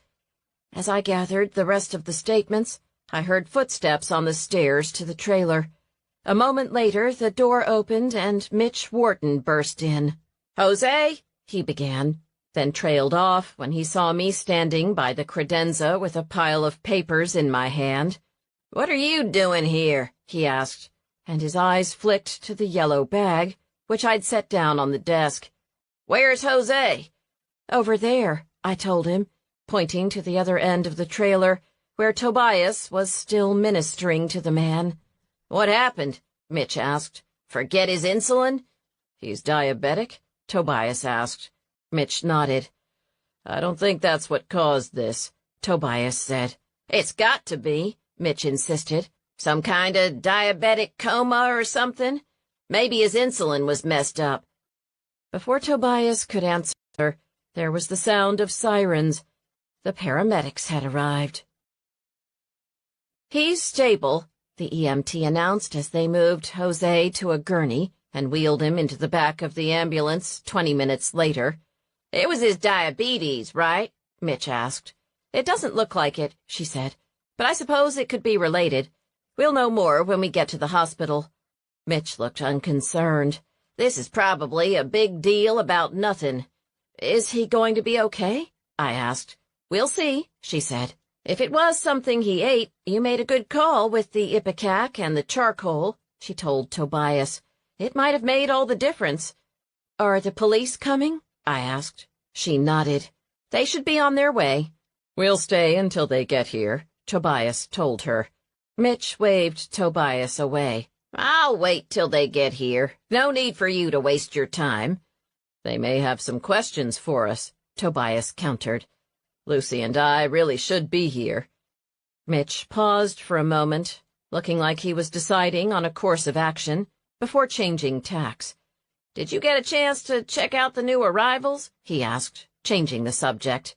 As I gathered the rest of the statements, I heard footsteps on the stairs to the trailer. A moment later, the door opened and Mitch Wharton burst in. "Jose," he began, then trailed off when he saw me standing by the credenza with a pile of papers in my hand. "What are you doing here?" he asked, and his eyes flicked to the yellow bag, which I'd set down on the desk. "Where's Jose?" "Over there," I told him, pointing to the other end of the trailer, where Tobias was still ministering to the man. "What happened?" Mitch asked. "Forget his insulin?" "He's diabetic?" Tobias asked. Mitch nodded. "I don't think that's what caused this," Tobias said. "It's got to be," Mitch insisted. "Some kind of diabetic coma or something? Maybe his insulin was messed up." Before Tobias could answer, there was the sound of sirens. The paramedics had arrived. "He's stable," the EMT announced as they moved Jose to a gurney and wheeled him into the back of the ambulance 20 minutes later. "It was his diabetes, right?" Mitch asked. "It doesn't look like it," she said, "but I suppose it could be related. We'll know more when we get to the hospital." Mitch looked unconcerned. "This is probably a big deal about nothing." "Is he going to be okay?" I asked. "We'll see," she said. "If it was something he ate, you made a good call with the ipecac and the charcoal," she told Tobias. "It might have made all the difference." "Are the police coming?" I asked. She nodded. "They should be on their way." "We'll stay until they get here," Tobias told her. Mitch waved Tobias away. "I'll wait till they get here. No need for you to waste your time." "They may have some questions for us," Tobias countered. "Lucy and I really should be here." Mitch paused for a moment, looking like he was deciding on a course of action, before changing tacks. "Did you get a chance to check out the new arrivals?" he asked, changing the subject.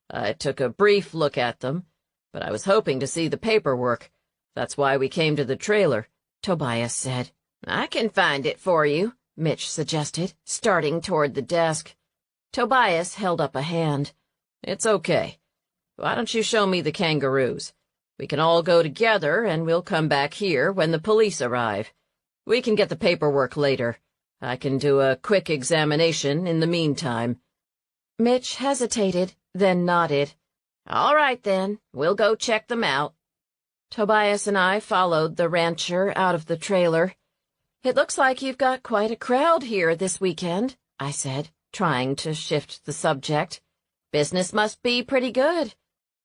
"I took a brief look at them, but I was hoping to see the paperwork. That's why we came to the trailer," Tobias said. "I can find it for you," Mitch suggested, starting toward the desk. Tobias held up a hand. "It's okay. Why don't you show me the kangaroos? We can all go together, and we'll come back here when the police arrive. We can get the paperwork later. I can do a quick examination in the meantime." Mitch hesitated, then nodded. "All right, then. We'll go check them out." Tobias and I followed the rancher out of the trailer. "It looks like you've got quite a crowd here this weekend," I said, trying to shift the subject. "Business must be pretty good."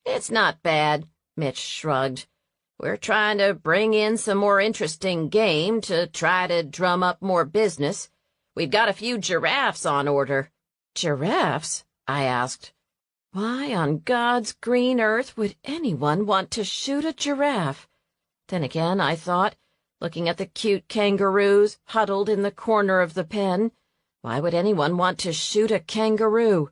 "It's not bad," Mitch shrugged. "We're trying to bring in some more interesting game to try to drum up more business. We've got a few giraffes on order." "Giraffes?" I asked. Why on God's green earth would anyone want to shoot a giraffe? Then again, I thought, looking at the cute kangaroos huddled in the corner of the pen, why would anyone want to shoot a kangaroo?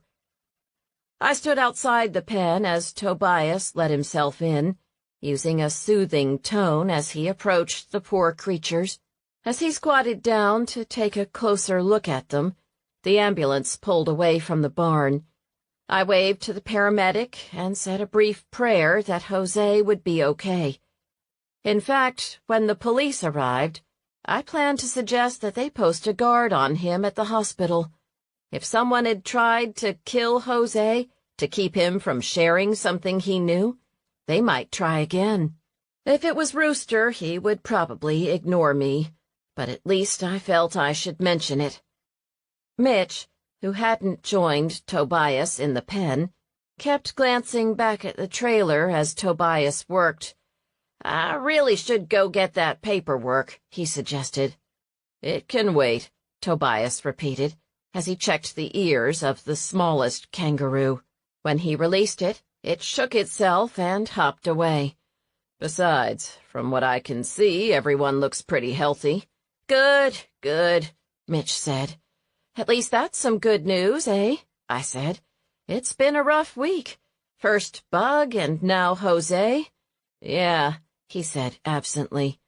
I stood outside the pen as Tobias let himself in, using a soothing tone as he approached the poor creatures. As he squatted down to take a closer look at them, the ambulance pulled away from the barn. I waved to the paramedic and said a brief prayer that Jose would be okay. In fact, when the police arrived, I planned to suggest that they post a guard on him at the hospital. If someone had tried to kill Jose to keep him from sharing something he knew, they might try again. If it was Rooster, he would probably ignore me, but at least I felt I should mention it. Mitch, who hadn't joined Tobias in the pen, kept glancing back at the trailer as Tobias worked. "I really should go get that paperwork," he suggested. "It can wait," Tobias repeated, as he checked the ears of the smallest kangaroo. When he released it, it shook itself and hopped away. "Besides, from what I can see, everyone looks pretty healthy." "Good, good," Mitch said. "At least that's some good news, eh?" I said. "It's been a rough week. First Bug and now Jose." "Yeah," he said absently.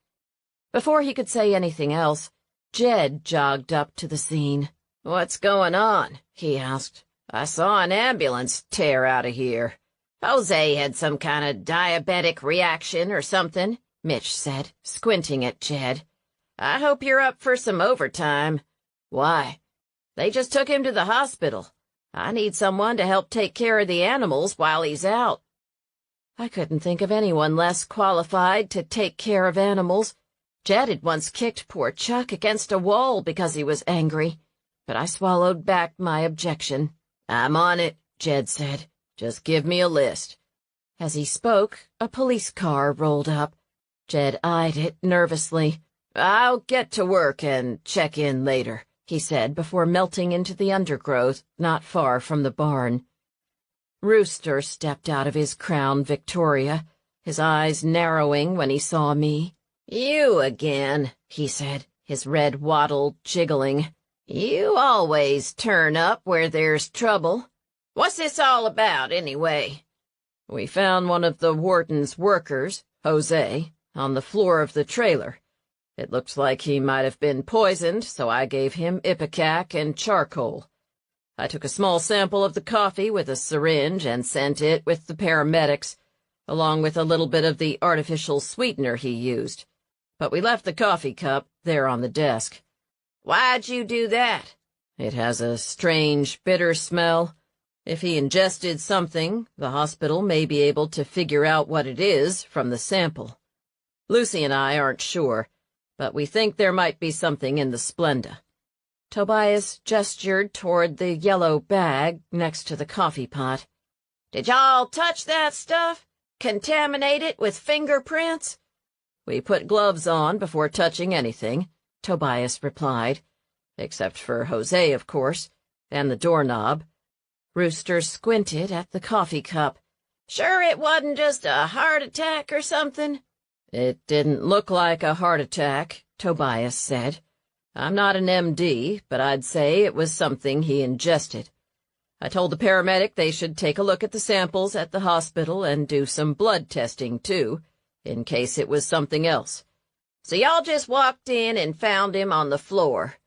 Before he could say anything else, Jed jogged up to the scene. "What's going on?" he asked. "I saw an ambulance tear out of here." "Jose had some kind of diabetic reaction or something," Mitch said, squinting at Jed. "I hope you're up for some overtime." "Why?" "They just took him to the hospital. I need someone to help take care of the animals while he's out." I couldn't think of anyone less qualified to take care of animals. Jed had once kicked poor Chuck against a wall because he was angry, but I swallowed back my objection. "I'm on it," Jed said. "Just give me a list." As he spoke, a police car rolled up. Jed eyed it nervously. "I'll get to work and check in later," he said before melting into the undergrowth not far from the barn. Rooster stepped out of his Crown Victoria, his eyes narrowing when he saw me. "You again," he said, his red wattle jiggling. "You always turn up where there's trouble. What's this all about, anyway?" "We found one of the Wharton's workers, Jose, on the floor of the trailer. It looks like he might have been poisoned, so I gave him ipecac and charcoal. I took a small sample of the coffee with a syringe and sent it with the paramedics, along with a little bit of the artificial sweetener he used. But we left the coffee cup there on the desk." "Why'd you do that?" "It has a strange, bitter smell. If he ingested something, the hospital may be able to figure out what it is from the sample. Lucy and I aren't sure, but we think there might be something in the Splenda." Tobias gestured toward the yellow bag next to the coffee pot. "Did y'all touch that stuff? Contaminate it with fingerprints?" "We put gloves on before touching anything," Tobias replied. "Except for Jose, of course, and the doorknob." Rooster squinted at the coffee cup. "Sure it wasn't just a heart attack or something?" "It didn't look like a heart attack," Tobias said. "I'm not an MD, but I'd say it was something he ingested. I told the paramedic they should take a look at the samples at the hospital and do some blood testing, too, in case it was something else." "So y'all just walked in and found him on the floor?"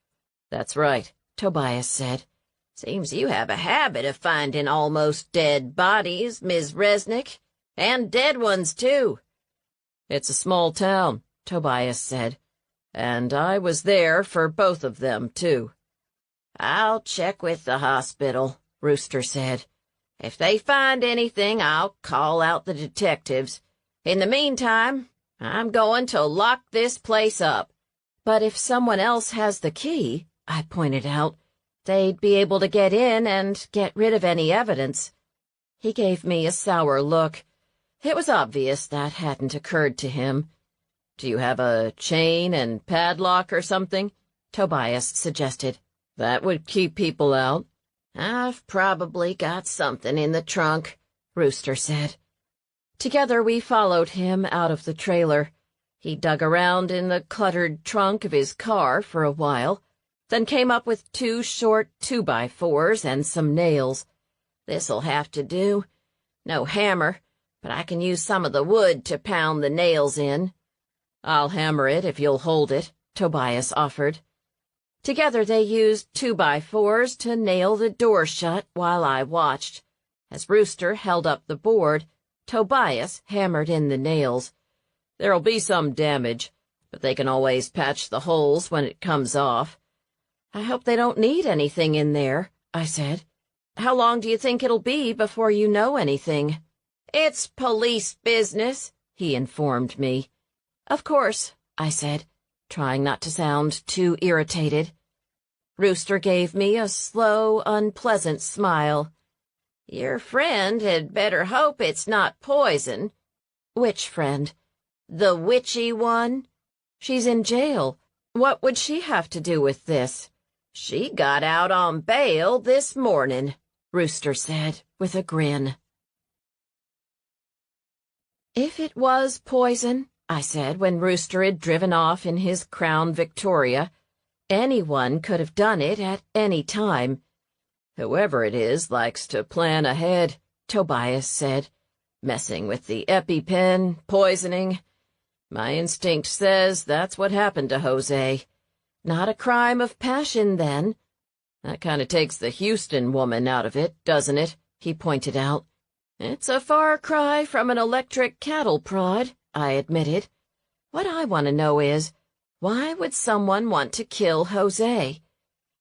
"That's right," Tobias said. "Seems you have a habit of finding almost dead bodies, Ms. Resnick, and dead ones, too." "It's a small town," Tobias said. "And I was there for both of them, too." "I'll check with the hospital," Rooster said. "If they find anything, I'll call out the detectives. In the meantime, I'm going to lock this place up." "But if someone else has the key," I pointed out, "they'd be able to get in and get rid of any evidence." He gave me a sour look. It was obvious that hadn't occurred to him. "Do you have a chain and padlock or something?" Tobias suggested. "That would keep people out." "I've probably got something in the trunk," Rooster said. Together we followed him out of the trailer. He dug around in the cluttered trunk of his car for a while, then came up with 2 short 2x4s and some nails. "This'll have to do. No hammer, but I can use some of the wood to pound the nails in." "I'll hammer it if you'll hold it," Tobias offered. Together they used 2x4s to nail the door shut while I watched. As Rooster held up the board, Tobias hammered in the nails. "There'll be some damage, but they can always patch the holes when it comes off." "I hope they don't need anything in there," I said. "How long do you think it'll be before you know anything?" "It's police business," he informed me. "Of course," I said, trying not to sound too irritated. Rooster gave me a slow, unpleasant smile. "Your friend had better hope it's not poison." "Which friend?" "The witchy one." "She's in jail. What would she have to do with this?" "She got out on bail this morning," Rooster said with a grin. "If it was poison," I said when Rooster had driven off in his Crown Victoria, "anyone could have done it at any time." "Whoever it is likes to plan ahead," Tobias said, "messing with the EpiPen, poisoning. My instinct says that's what happened to Jose. Not a crime of passion, then. That kind of takes the Houston woman out of it, doesn't it? He pointed out. It's a far cry from an electric cattle prod, I admitted. What I want to know is, why would someone want to kill Jose?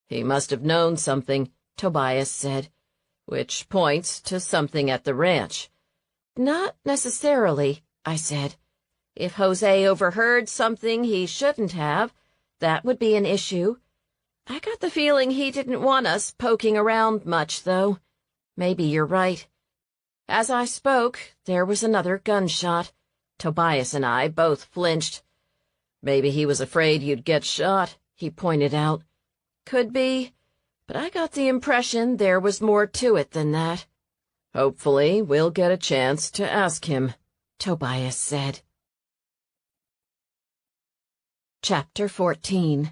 He must have known something, Tobias said, which points to something at the ranch. Not necessarily, I said. If Jose overheard something he shouldn't have, that would be an issue. I got the feeling he didn't want us poking around much, though. Maybe you're right. As I spoke, there was another gunshot. Tobias and I both flinched. Maybe he was afraid you'd get shot, he pointed out. Could be, but I got the impression there was more to it than that. Hopefully, we'll get a chance to ask him, Tobias said. Chapter 14.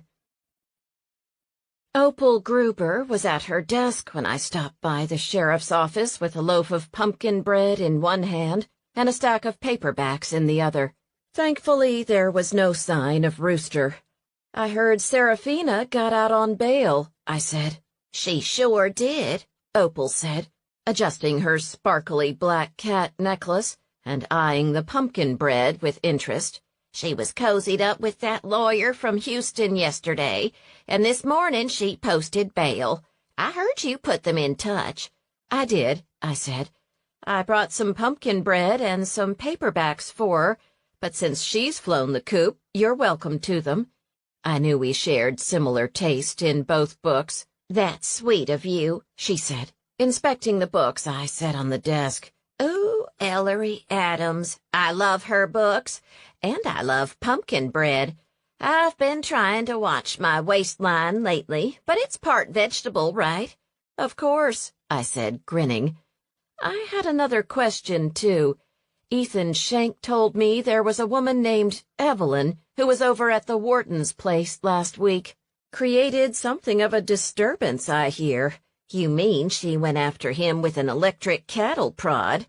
Opal Gruber was at her desk when I stopped by the sheriff's office with a loaf of pumpkin bread in one hand and a stack of paperbacks in the other. Thankfully, there was no sign of Rooster. I heard Serafina got out on bail, I said. She sure did, Opal said, adjusting her sparkly black cat necklace and eyeing the pumpkin bread with interest. She was cozied up with that lawyer from Houston yesterday, and this morning she posted bail. I heard you put them in touch. I did, I said. I brought some pumpkin bread and some paperbacks for her, but since she's flown the coop, you're welcome to them. I knew we shared similar taste in both books. That's sweet of you, she said, inspecting the books I set on the desk. Ooh, Ellery Adams. I love her books, and I love pumpkin bread. I've been trying to watch my waistline lately, but it's part vegetable, right? Of course, I said, grinning. I had another question, too. Ethan Shank told me there was a woman named Evelyn who was over at the Wharton's place last week. Created something of a disturbance, I hear. You mean she went after him with an electric cattle prod?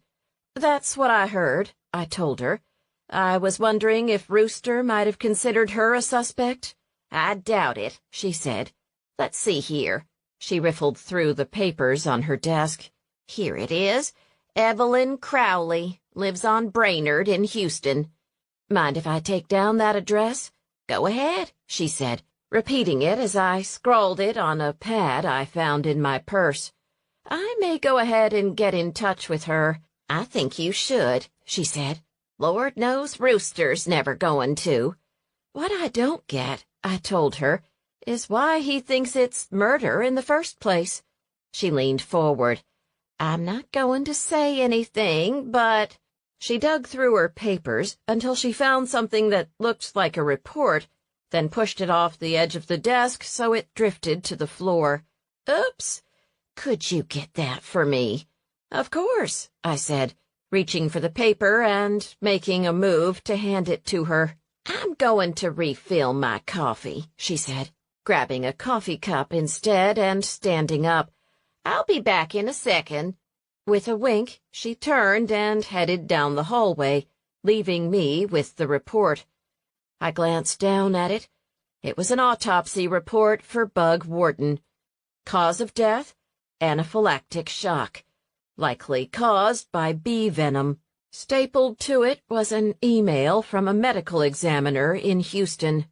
That's what I heard, I told her. I was wondering if Rooster might have considered her a suspect. I doubt it, she said. Let's see here. She riffled through the papers on her desk. Here it is. Evelyn Crowley, lives on Brainerd in Houston. Mind if I take down that address? Go ahead, she said, repeating it as I scrawled it on a pad I found in my purse. I may go ahead and get in touch with her. I think you should, she said. Lord knows Rooster's never going to. What I don't get, I told her, is why he thinks it's murder in the first place. She leaned forward. I'm not going to say anything, but... She dug through her papers until she found something that looked like a report, then pushed it off the edge of the desk so it drifted to the floor. Oops! Could you get that for me? Of course, I said, reaching for the paper and making a move to hand it to her. I'm going to refill my coffee, she said, grabbing a coffee cup instead and standing up. I'll be back in a second. With a wink, she turned and headed down the hallway, leaving me with the report. I glanced down at it. It was an autopsy report for Bug Wharton. Cause of death? Anaphylactic shock. Likely caused by bee venom. Stapled to it was an email from a medical examiner in Houston.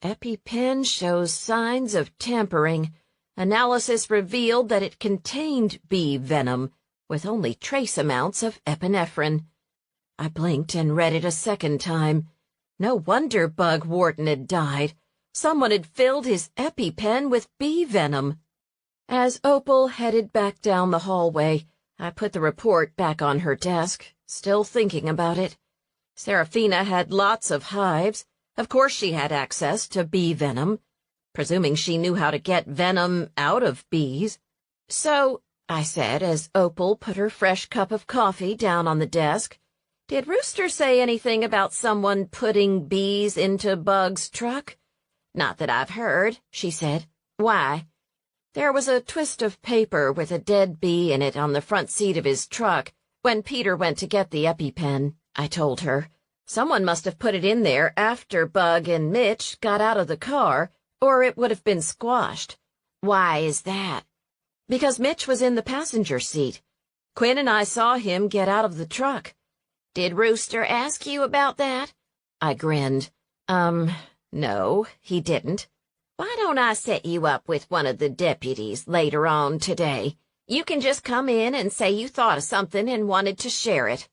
EpiPen shows signs of tampering. Analysis revealed that it contained bee venom, with only trace amounts of epinephrine. I blinked and read it a second time. No wonder Bug Wharton had died. Someone had filled his EpiPen with bee venom. As Opal headed back down the hallway, I put the report back on her desk, still thinking about it. Serafina had lots of hives. Of course she had access to bee venom, presuming she knew how to get venom out of bees. So, I said as Opal put her fresh cup of coffee down on the desk, did Rooster say anything about someone putting bees into Bug's truck? Not that I've heard, she said. Why? There was a twist of paper with a dead bee in it on the front seat of his truck when Peter went to get the EpiPen, I told her. Someone must have put it in there after Bug and Mitch got out of the car, or it would have been squashed. Why is that? Because Mitch was in the passenger seat. Quinn and I saw him get out of the truck. Did Rooster ask you about that? I grinned. No, he didn't. Why don't I set you up with one of the deputies later on today? You can just come in and say you thought of something and wanted to share it.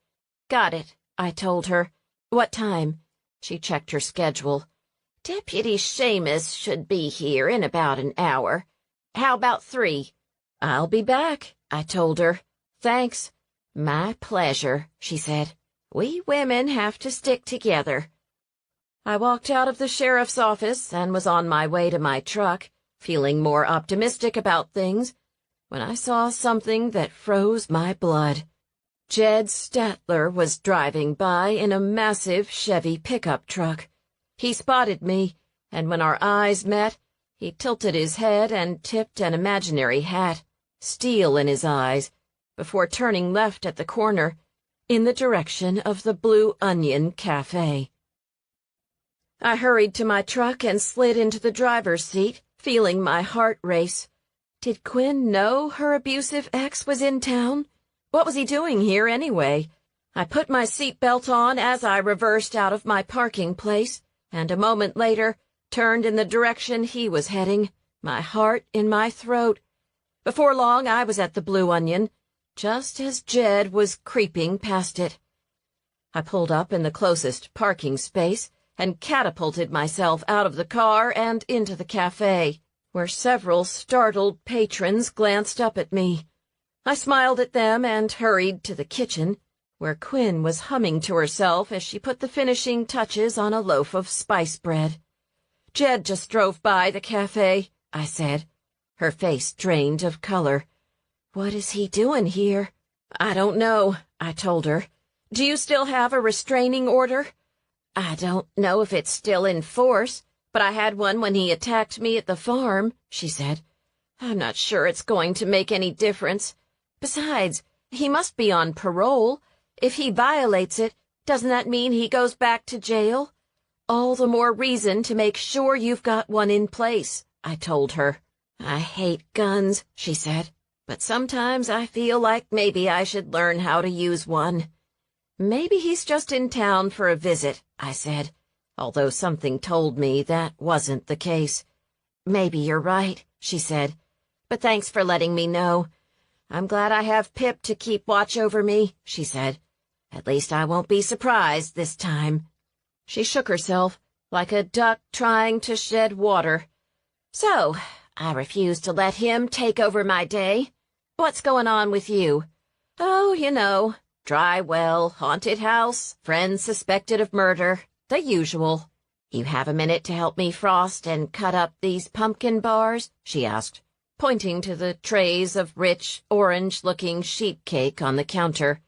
Got it, I told her. What time? She checked her schedule. Deputy Seamus should be here in about an hour. How about 3? I'll be back, I told her. Thanks. My pleasure, she said. We women have to stick together. I walked out of the sheriff's office and was on my way to my truck, feeling more optimistic about things, when I saw something that froze my blood. Jed Statler was driving by in a massive Chevy pickup truck. He spotted me, and when our eyes met, he tilted his head and tipped an imaginary hat, steel in his eyes, before turning left at the corner, in the direction of the Blue Onion Cafe. I hurried to my truck and slid into the driver's seat, feeling my heart race. Did Quinn know her abusive ex was in town? What was he doing here anyway? I put my seatbelt on as I reversed out of my parking place, and a moment later turned in the direction he was heading, my heart in my throat. Before long I was at the Blue Onion, just as Jed was creeping past it. I pulled up in the closest parking space and catapulted myself out of the car and into the cafe, where several startled patrons glanced up at me. I smiled at them and hurried to the kitchen, where Quinn was humming to herself as she put the finishing touches on a loaf of spice bread. Jed just drove by the cafe, I said, her face drained of color. What is he doing here? I don't know, I told her. Do you still have a restraining order? I don't know if it's still in force, but I had one when he attacked me at the farm, she said. I'm not sure it's going to make any difference. Besides, he must be on parole. If he violates it, doesn't that mean he goes back to jail? All the more reason to make sure you've got one in place, I told her. I hate guns, she said, but sometimes I feel like maybe I should learn how to use one. Maybe he's just in town for a visit, I said, although something told me that wasn't the case. Maybe you're right, she said, but thanks for letting me know. I'm glad I have Pip to keep watch over me, she said. At least I won't be surprised this time. She shook herself, like a duck trying to shed water. So, I refuse to let him take over my day. What's going on with you? Oh, you know, dry well, haunted house, friends suspected of murder, the usual. You have a minute to help me frost and cut up these pumpkin bars? She asked, pointing to the trays of rich, orange-looking sheet cake on the counter.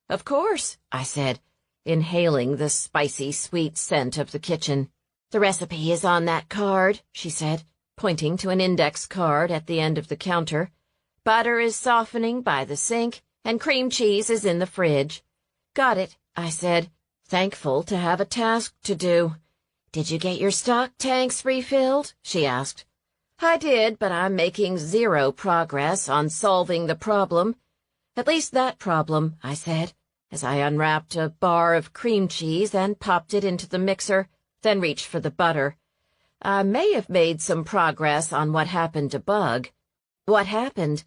Of course, I said, inhaling the spicy, sweet scent of the kitchen. The recipe is on that card, she said, pointing to an index card at the end of the counter. Butter is softening by the sink, and cream cheese is in the fridge. Got it, I said, thankful to have a task to do. Did you get your stock tanks refilled? She asked. I did, but I'm making zero progress on solving the problem. At least that problem, I said, as I unwrapped a bar of cream cheese and popped it into the mixer, then reached for the butter. I may have made some progress on what happened to Bug. What happened?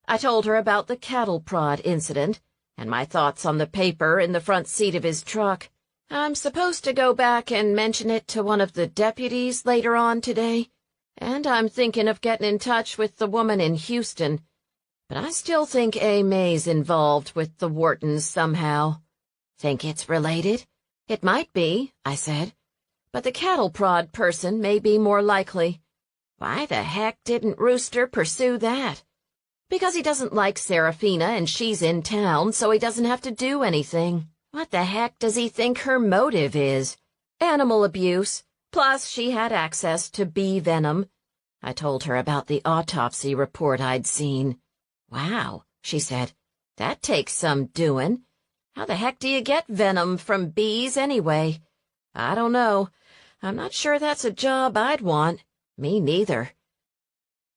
I told her about the cattle prod incident, and my thoughts on the paper in the front seat of his truck. I'm supposed to go back and mention it to one of the deputies later on today, and I'm thinking of getting in touch with the woman in Houston. But I still think A. May's involved with the Whartons somehow. Think it's related? It might be, I said. But the cattle prod person may be more likely. Why the heck didn't Rooster pursue that? Because he doesn't like Serafina and she's in town, so he doesn't have to do anything. What the heck does he think her motive is? Animal abuse. Plus, she had access to bee venom. I told her about the autopsy report I'd seen. Wow, she said. That takes some doing. How the heck do you get venom from bees anyway? I don't know. I'm not sure that's a job I'd want. Me neither.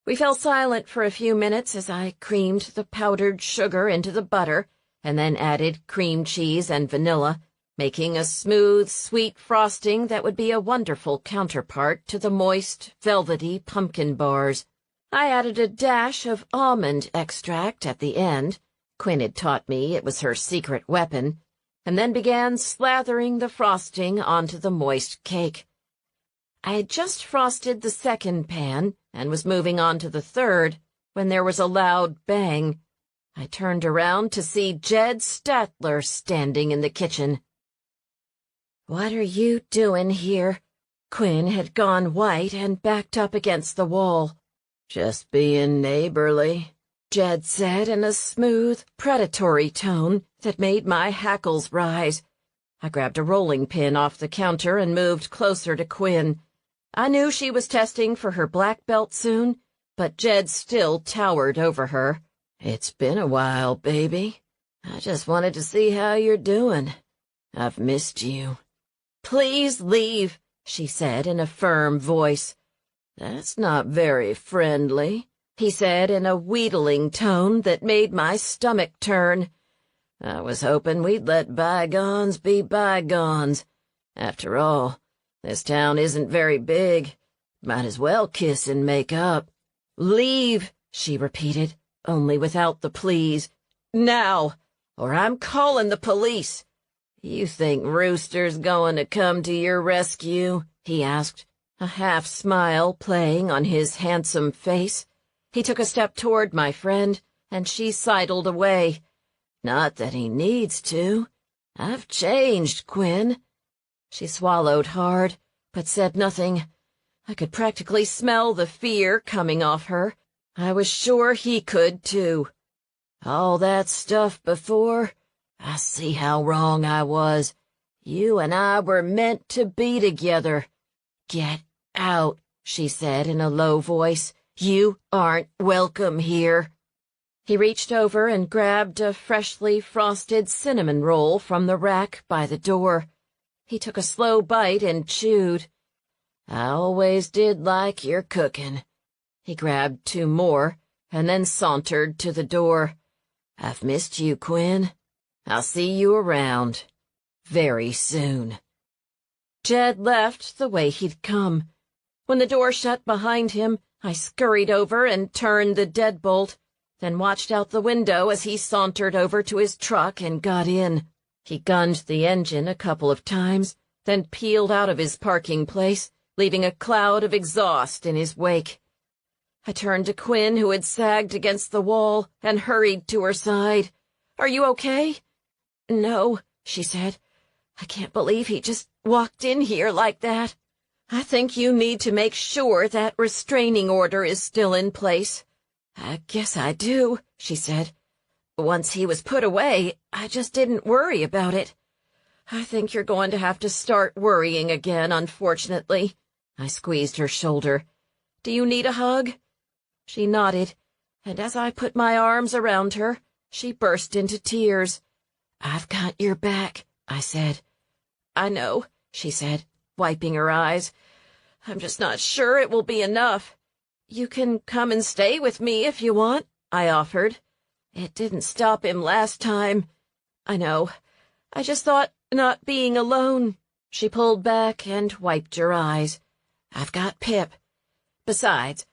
We fell silent for a few minutes as I creamed the powdered sugar into the butter and then added cream cheese and vanilla, making a smooth, sweet frosting that would be a wonderful counterpart to the moist, velvety pumpkin bars. I added a dash of almond extract at the end. Quinn had taught me it was her secret weapon, and then began slathering the frosting onto the moist cake. I had just frosted the second pan and was moving on to the third when there was a loud bang. I turned around to see Jed Statler standing in the kitchen. "What are you doing here?" Quinn had gone white and backed up against the wall. "Just being neighborly," Jed said in a smooth, predatory tone that made my hackles rise. I grabbed a rolling pin off the counter and moved closer to Quinn. I knew she was testing for her black belt soon, but Jed still towered over her. "It's been a while, baby. I just wanted to see how you're doing. I've missed you." "Please leave," she said in a firm voice. "That's not very friendly," he said in a wheedling tone that made my stomach turn. "I was hoping we'd let bygones be bygones. After all, this town isn't very big. Might as well kiss and make up." "Leave," she repeated, only without the please. "Now, or I'm calling the police." "You think Rooster's going to come to your rescue?" he asked, a half-smile playing on his handsome face. He took a step toward my friend, and she sidled away. "Not that he needs to. I've changed, Quinn." She swallowed hard, but said nothing. I could practically smell the fear coming off her. I was sure he could, too. "All that stuff before, I see how wrong I was. You and I were meant to be together." "Get out," she said in a low voice. "You aren't welcome here." He reached over and grabbed a freshly frosted cinnamon roll from the rack by the door. He took a slow bite and chewed. "I always did like your cooking." He grabbed two more and then sauntered to the door. "I've missed you, Quinn. I'll see you around. Very soon." Jed left the way he'd come. When the door shut behind him, I scurried over and turned the deadbolt, then watched out the window as he sauntered over to his truck and got in. He gunned the engine a couple of times, then peeled out of his parking place, leaving a cloud of exhaust in his wake. I turned to Quinn, who had sagged against the wall, and hurried to her side. "Are you okay?" "No," she said. "I can't believe he just walked in here like that. I think you need to make sure that restraining order is still in place." "I guess I do," she said. "Once he was put away, I just didn't worry about it. I think you're going to have to start worrying again, unfortunately." I squeezed her shoulder. "Do you need a hug?" She nodded, and as I put my arms around her, she burst into tears. "I've got your back," I said. "I know," she said, wiping her eyes. "I'm just not sure it will be enough." "You can come and stay with me if you want," I offered. "It didn't stop him last time." "I know. I just thought not being alone." She pulled back and wiped her eyes. "I've got Pip. Besides,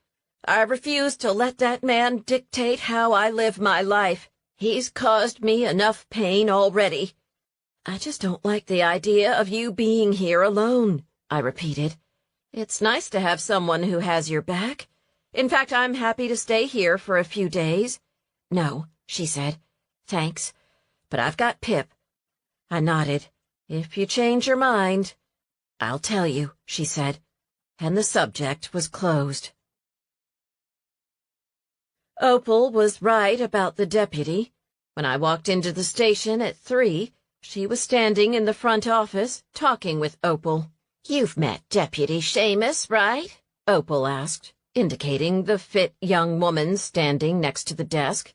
I refuse to let that man dictate how I live my life. He's caused me enough pain already." "I just don't like the idea of you being here alone," I repeated. "It's nice to have someone who has your back. In fact, I'm happy to stay here for a few days." "No," she said. "Thanks, but I've got Pip." I nodded. "If you change your mind." "I'll tell you," she said, and the subject was closed. Opal was right about the deputy. When I walked into the station at 3, she was standing in the front office, talking with Opal. "You've met Deputy Seamus, right?" Opal asked, indicating the fit young woman standing next to the desk.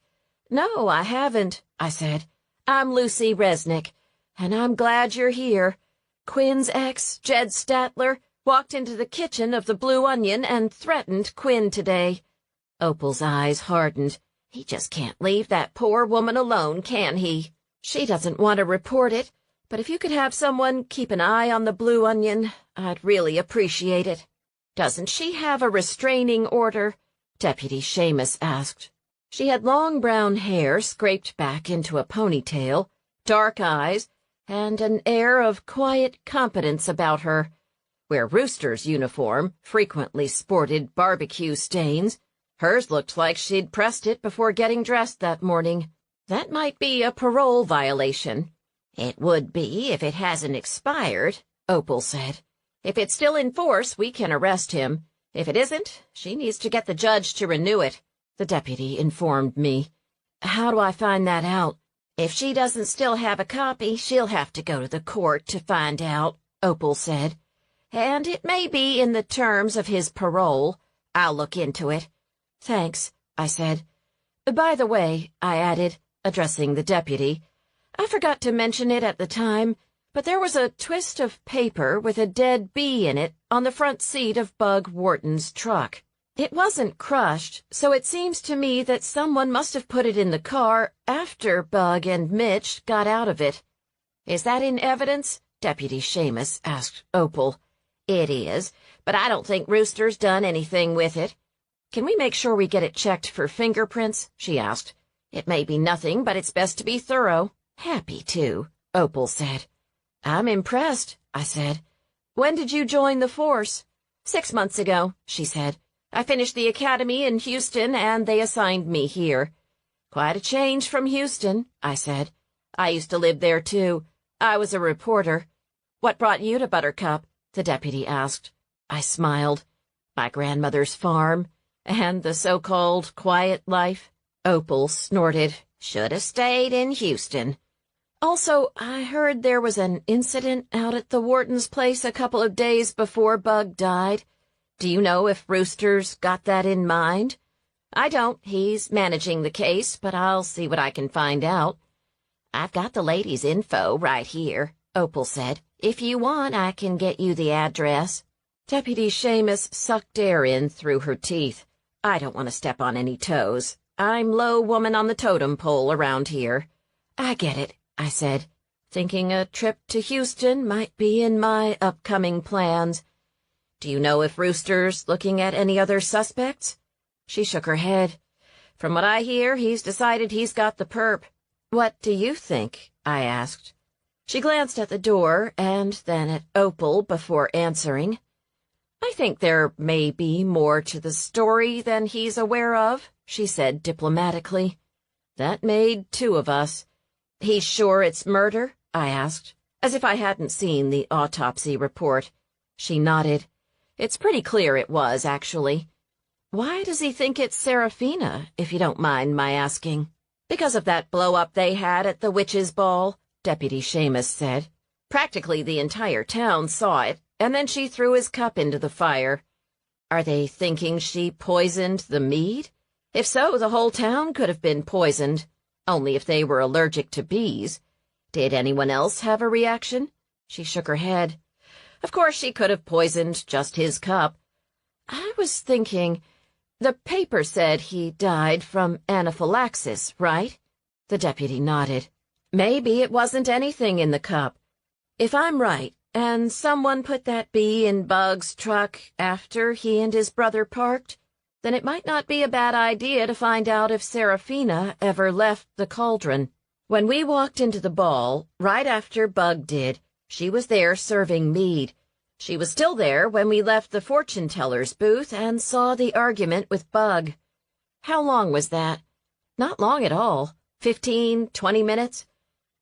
"No, I haven't," I said. "I'm Lucy Resnick, and I'm glad you're here. Quinn's ex, Jed Statler, walked into the kitchen of the Blue Onion and threatened Quinn today. Opal's eyes hardened. He just can't leave that poor woman alone, can he? She doesn't want to report it, but if you could have someone keep an eye on the Blue Onion, I'd really appreciate it. Doesn't she have a restraining order? Deputy Seamus asked. She had long brown hair scraped back into a ponytail, dark eyes, and an air of quiet competence about her. Where Rooster's uniform frequently sported barbecue stains, hers looked like she'd pressed it before getting dressed that morning. That might be a parole violation. It would be if it hasn't expired, Opal said. If it's still in force, we can arrest him. If it isn't, she needs to get the judge to renew it, the deputy informed me. How do I find that out? If she doesn't still have a copy, she'll have to go to the court to find out, Opal said. And it may be in the terms of his parole. I'll look into it. Thanks, I said. By the way, I added, addressing the deputy, I forgot to mention it at the time, but there was a twist of paper with a dead bee in it on the front seat of Bug Wharton's truck. It wasn't crushed, so it seems to me that someone must have put it in the car after Bug and Mitch got out of it. Is that in evidence? Deputy Seamus asked Opal. It is, but I don't think Rooster's done anything with it. Can we make sure we get it checked for fingerprints? She asked. It may be nothing, but it's best to be thorough. Happy to, Opal said. I'm impressed, I said. When did you join the force? 6 months ago, she said. I finished the academy in Houston, and they assigned me here. Quite a change from Houston, I said. I used to live there, too. I was a reporter. What brought you to Buttercup? The deputy asked. I smiled. My grandmother's farm, and the so-called quiet life. Opal snorted. Should have stayed in Houston. Also, I heard there was an incident out at the Wharton's place a couple of days before Bug died. Do you know if Rooster's got that in mind? I don't. He's managing the case, but I'll see what I can find out. I've got the lady's info right here, Opal said. If you want, I can get you the address. Deputy Seamus sucked air in through her teeth. I don't want to step on any toes. I'm low woman on the totem pole around here. I get it, I said, thinking a trip to Houston might be in my upcoming plans. Do you know if Rooster's looking at any other suspects? She shook her head. From what I hear, he's decided he's got the perp. What do you think? I asked. She glanced at the door and then at Opal before answering. I think there may be more to the story than he's aware of, she said diplomatically. That made 2 of us. He's sure it's murder? I asked, as if I hadn't seen the autopsy report. She nodded. It's pretty clear it was, actually. Why does he think it's Serafina, if you don't mind my asking? Because of that blow-up they had at the witches' ball, Deputy Seamus said. Practically the entire town saw it, and then she threw his cup into the fire. Are they thinking she poisoned the mead? If so, the whole town could have been poisoned, only if they were allergic to bees. Did anyone else have a reaction? She shook her head. Of course she could have poisoned just his cup. I was thinking, the paper said he died from anaphylaxis, right? The deputy nodded. Maybe it wasn't anything in the cup. If I'm right, and someone put that bee in Bug's truck after he and his brother parked, then it might not be a bad idea to find out if Serafina ever left the cauldron. When we walked into the ball, right after Bug did, she was there serving mead. She was still there when we left the fortune-teller's booth and saw the argument with Bug. How long was that? Not long at all. 15, 20 minutes?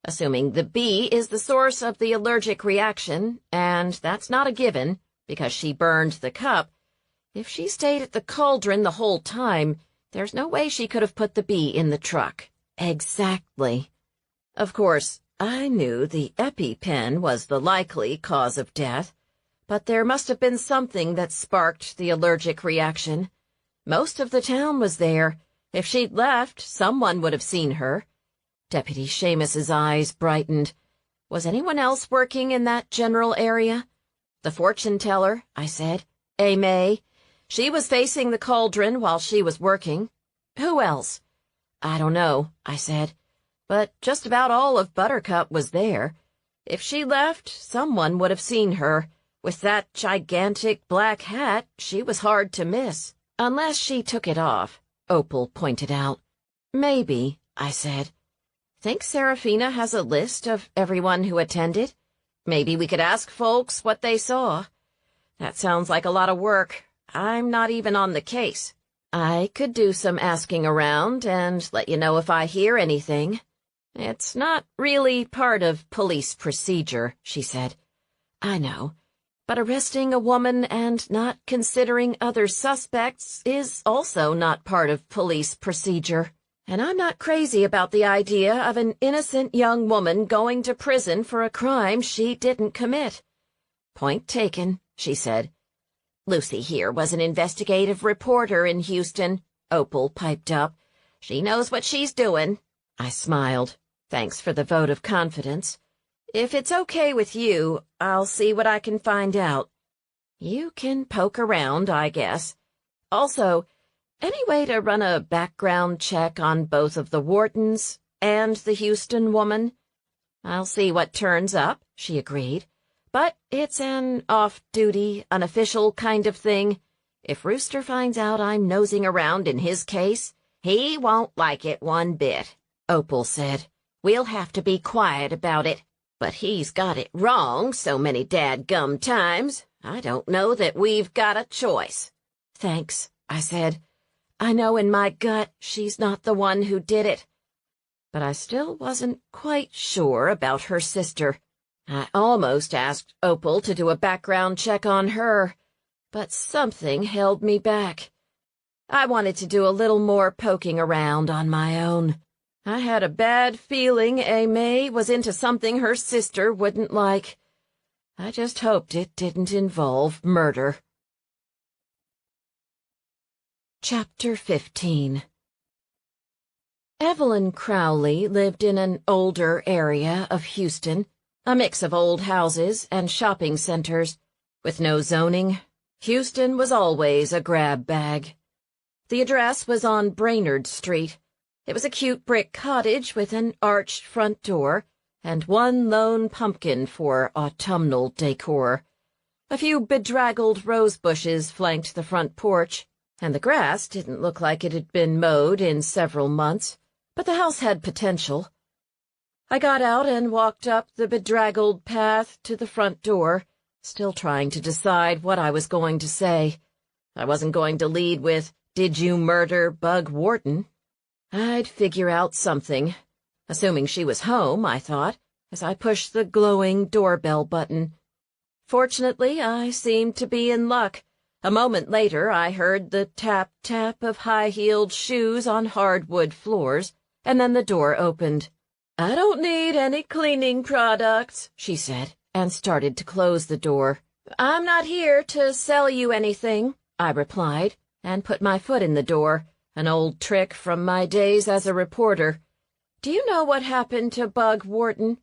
Assuming the bee is the source of the allergic reaction, and that's not a given, because she burned the cup, if she stayed at the cauldron the whole time, there's no way she could have put the bee in the truck. Exactly. Of course, I knew the EpiPen was the likely cause of death, but there must have been something that sparked the allergic reaction. Most of the town was there. If she'd left, someone would have seen her. Deputy Seamus's eyes brightened. Was anyone else working in that general area? "The fortune teller," I said. "A May. She was facing the cauldron while she was working." "Who else?" "I don't know," I said. "But just about all of Buttercup was there. If she left, someone would have seen her. With that gigantic black hat, she was hard to miss." "Unless she took it off," Opal pointed out. "Maybe," I said. "Think Serafina has a list of everyone who attended? Maybe we could ask folks what they saw." "That sounds like a lot of work. I'm not even on the case." "I could do some asking around and let you know if I hear anything." "It's not really part of police procedure," she said. "I know, but arresting a woman and not considering other suspects is also not part of police procedure. And I'm not crazy about the idea of an innocent young woman going to prison for a crime she didn't commit." "Point taken," she said. "Lucy here was an investigative reporter in Houston," Opal piped up. "She knows what she's doing." I smiled. "Thanks for the vote of confidence. If it's okay with you, I'll see what I can find out." "You can poke around, I guess. Also, any way to run a background check on both of the Whartons and the Houston woman?" "I'll see what turns up," she agreed. "But it's an off-duty, unofficial kind of thing. If Rooster finds out I'm nosing around in his case, he won't like it one bit," Opal said. "We'll have to be quiet about it. But he's got it wrong so many dadgum times, I don't know that we've got a choice." "Thanks," I said. "I know in my gut she's not the one who did it." But I still wasn't quite sure about her sister. I almost asked Opal to do a background check on her, but something held me back. I wanted to do a little more poking around on my own. I had a bad feeling A May was into something her sister wouldn't like. I just hoped it didn't involve murder. Chapter 15. Evelyn Crowley lived in an older area of Houston, a mix of old houses and shopping centers. With no zoning, Houston was always a grab bag. The address was on Brainerd Street. It was a cute brick cottage with an arched front door and one lone pumpkin for autumnal decor. A few bedraggled rose bushes flanked the front porch, and the grass didn't look like it had been mowed in several months, but the house had potential. I got out and walked up the bedraggled path to the front door, still trying to decide what I was going to say. I wasn't going to lead with, "Did you murder Bug Wharton?" I'd figure out something. Assuming she was home, I thought, as I pushed the glowing doorbell button. Fortunately, I seemed to be in luck. A moment later, I heard the tap-tap of high-heeled shoes on hardwood floors, and then the door opened. "I don't need any cleaning products," she said, and started to close the door. "I'm not here to sell you anything," I replied, and put my foot in the door, an old trick from my days as a reporter. "Do you know what happened to Bug Wharton?"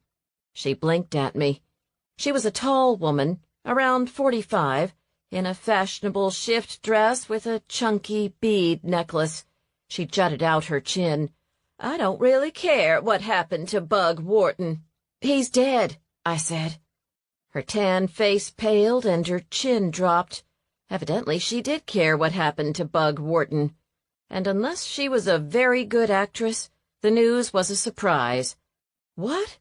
She blinked at me. She was a tall woman, around 45, in a fashionable shift dress with a chunky bead necklace. She jutted out her chin. "I don't really care what happened to Bug Wharton." "He's dead," I said. Her tan face paled and her chin dropped. Evidently she did care what happened to Bug Wharton. And unless she was a very good actress, the news was a surprise. "What?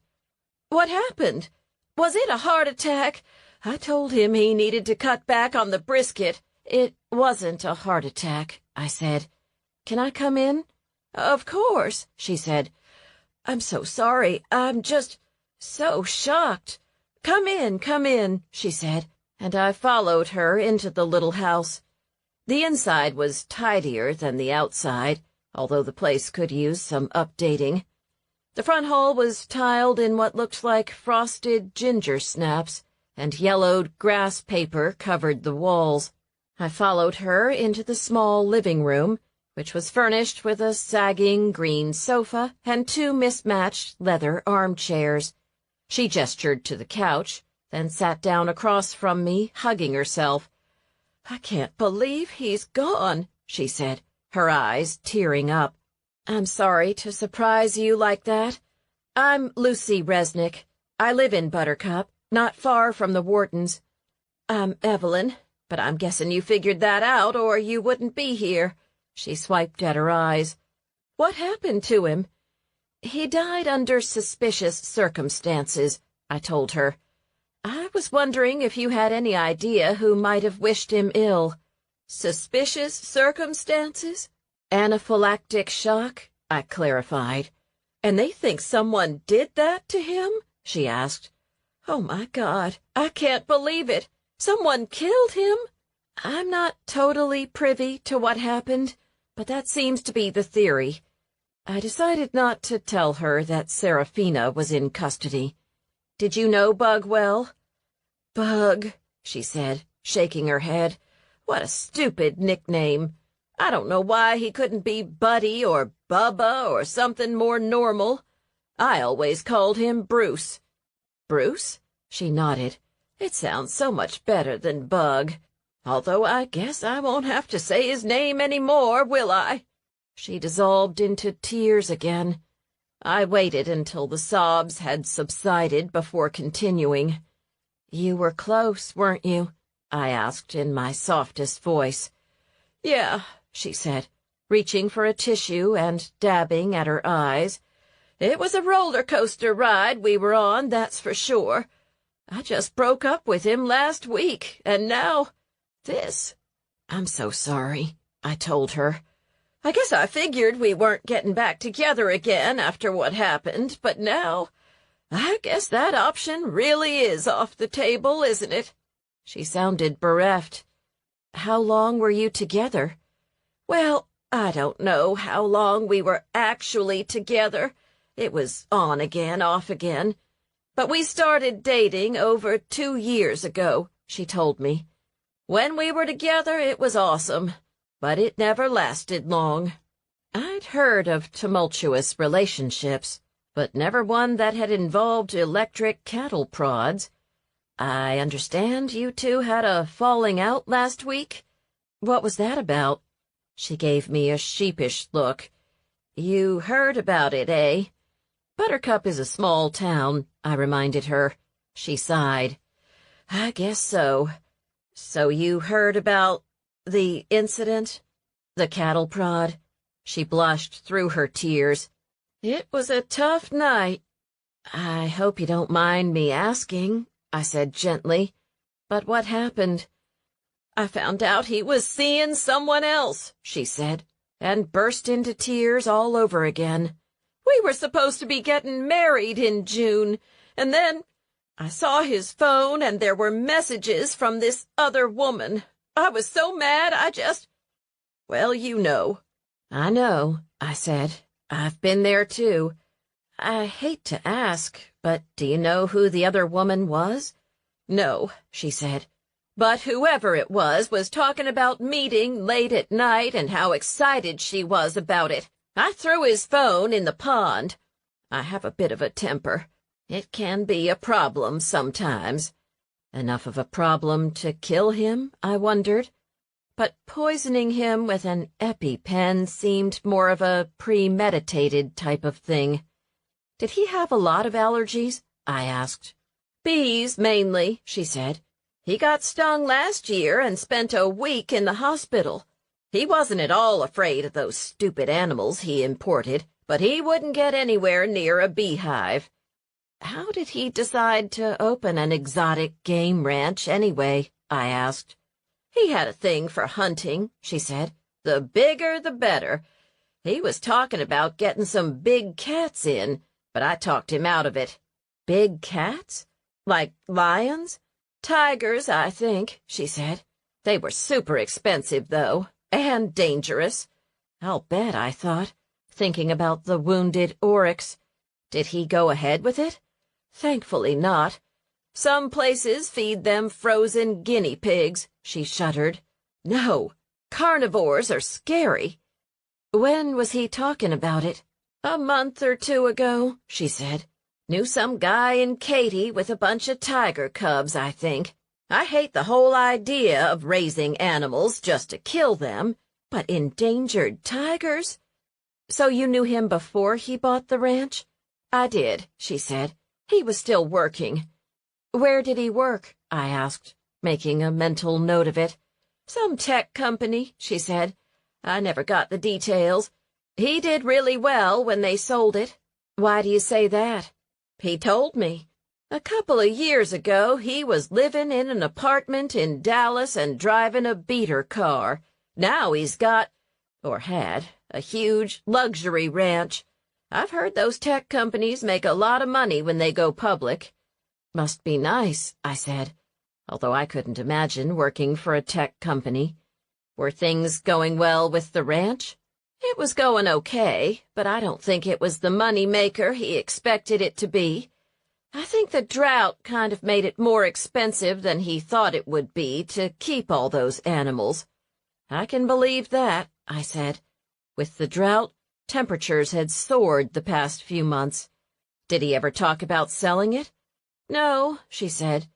What happened? Was it a heart attack? I told him he needed to cut back on the brisket." "It wasn't a heart attack," I said. "Can I come in?" "Of course," she said. "I'm so sorry. I'm just so shocked." Come in," she said, and I followed her into the little house. The inside was tidier than the outside, although the place could use some updating. The front hall was tiled in what looked like frosted ginger snaps, and yellowed grass paper covered the walls. I followed her into the small living room, which was furnished with a sagging green sofa and two mismatched leather armchairs. She gestured to the couch, then sat down across from me, hugging herself. "I can't believe he's gone," she said, her eyes tearing up. "I'm sorry to surprise you like that. I'm Lucy Resnick. I live in Buttercup, not far from the Whartons. I'm Evelyn, but I'm guessing you figured that out or you wouldn't be here." She swiped at her eyes. "What happened to him?" "He died under suspicious circumstances," I told her. "I was wondering if you had any idea who might have wished him ill." "Suspicious circumstances?" "Anaphylactic shock," I clarified. "And they think someone did that to him?" she asked. "Oh, my God, I can't believe it. Someone killed him?" "I'm not totally privy to what happened, but that seems to be the theory." I decided not to tell her that Serafina was in custody. "Did you know Bug well?" "Bug," she said, shaking her head. "What a stupid nickname. I don't know why he couldn't be Buddy or Bubba or something more normal. I always called him Bruce." "Bruce?" She nodded. "It sounds so much better than Bug. Although I guess I won't have to say his name any more, will I?" She dissolved into tears again. I waited until the sobs had subsided before continuing. "You were close, weren't you?" I asked in my softest voice. "Yeah," she said, reaching for a tissue and dabbing at her eyes. "It was a roller coaster ride we were on, that's for sure. I just broke up with him last week, and now this." "I'm so sorry," I told her. "I guess I figured we weren't getting back together again after what happened, but now I guess that option really is off the table, isn't it?" She sounded bereft. "How long were you together?" "Well, I don't know how long we were actually together. It was on again, off again. But we started dating over 2 years ago," she told me. "When we were together, it was awesome, but it never lasted long." I'd heard of tumultuous relationships, but never one that had involved electric cattle prods. "I understand you two had a falling out last week. What was that about?" She gave me a sheepish look. "You heard about it, eh?" "Buttercup is a small town," I reminded her. She sighed. "I guess so. So you heard about the incident? The cattle prod?" She blushed through her tears. "It was a tough night." "I hope you don't mind me asking," I said gently. "But what happened?" "I found out he was seeing someone else," she said, and burst into tears all over again. "We were supposed to be getting married in June, and then I saw his phone and there were messages from this other woman. I was so mad well, you know." "I know," I said. "I've been there too. I hate to ask, but do you know who the other woman was?" "No," she said. "But whoever it was talking about meeting late at night and how excited she was about it. I threw his phone in the pond. I have a bit of a temper. It can be a problem sometimes." Enough of a problem to kill him, I wondered. But poisoning him with an EpiPen seemed more of a premeditated type of thing. "Did he have a lot of allergies?" I asked. "Bees, mainly," she said. "He got stung last year and spent a week in the hospital. He wasn't at all afraid of those stupid animals he imported, but he wouldn't get anywhere near a beehive." "How did he decide to open an exotic game ranch anyway?" I asked. "He had a thing for hunting," she said. "The bigger, the better. He was talking about getting some big cats in, but I talked him out of it." "Big cats? Like lions?" "Tigers, I think," she said. "They were super expensive, though, and dangerous." "I'll bet," I thought, thinking about the wounded oryx. "Did he go ahead with it?" "Thankfully not. Some places feed them frozen guinea pigs," she shuddered. "No, carnivores are scary." "When was he talking about it?" "A month or 2 ago," she said. Knew some guy in Katy with a bunch of tiger cubs, I think. I hate the whole idea of raising animals just to kill them, but endangered tigers? So you knew him before he bought the ranch? I did, she said. He was still working. Where did he work? I asked, making a mental note of it. Some tech company, she said. I never got the details. He did really well when they sold it. Why do you say that? He told me. A couple of years ago, he was living in an apartment in Dallas and driving a beater car. Now he's got, or had, a huge luxury ranch. I've heard those tech companies make a lot of money when they go public. Must be nice, I said, although I couldn't imagine working for a tech company. Were things going well with the ranch? It was going okay, but I don't think it was the money maker he expected it to be. I think the drought kind of made it more expensive than he thought it would be to keep all those animals. I can believe that, I said. With the drought, temperatures had soared the past few months. Did he ever talk about selling it? No, she said,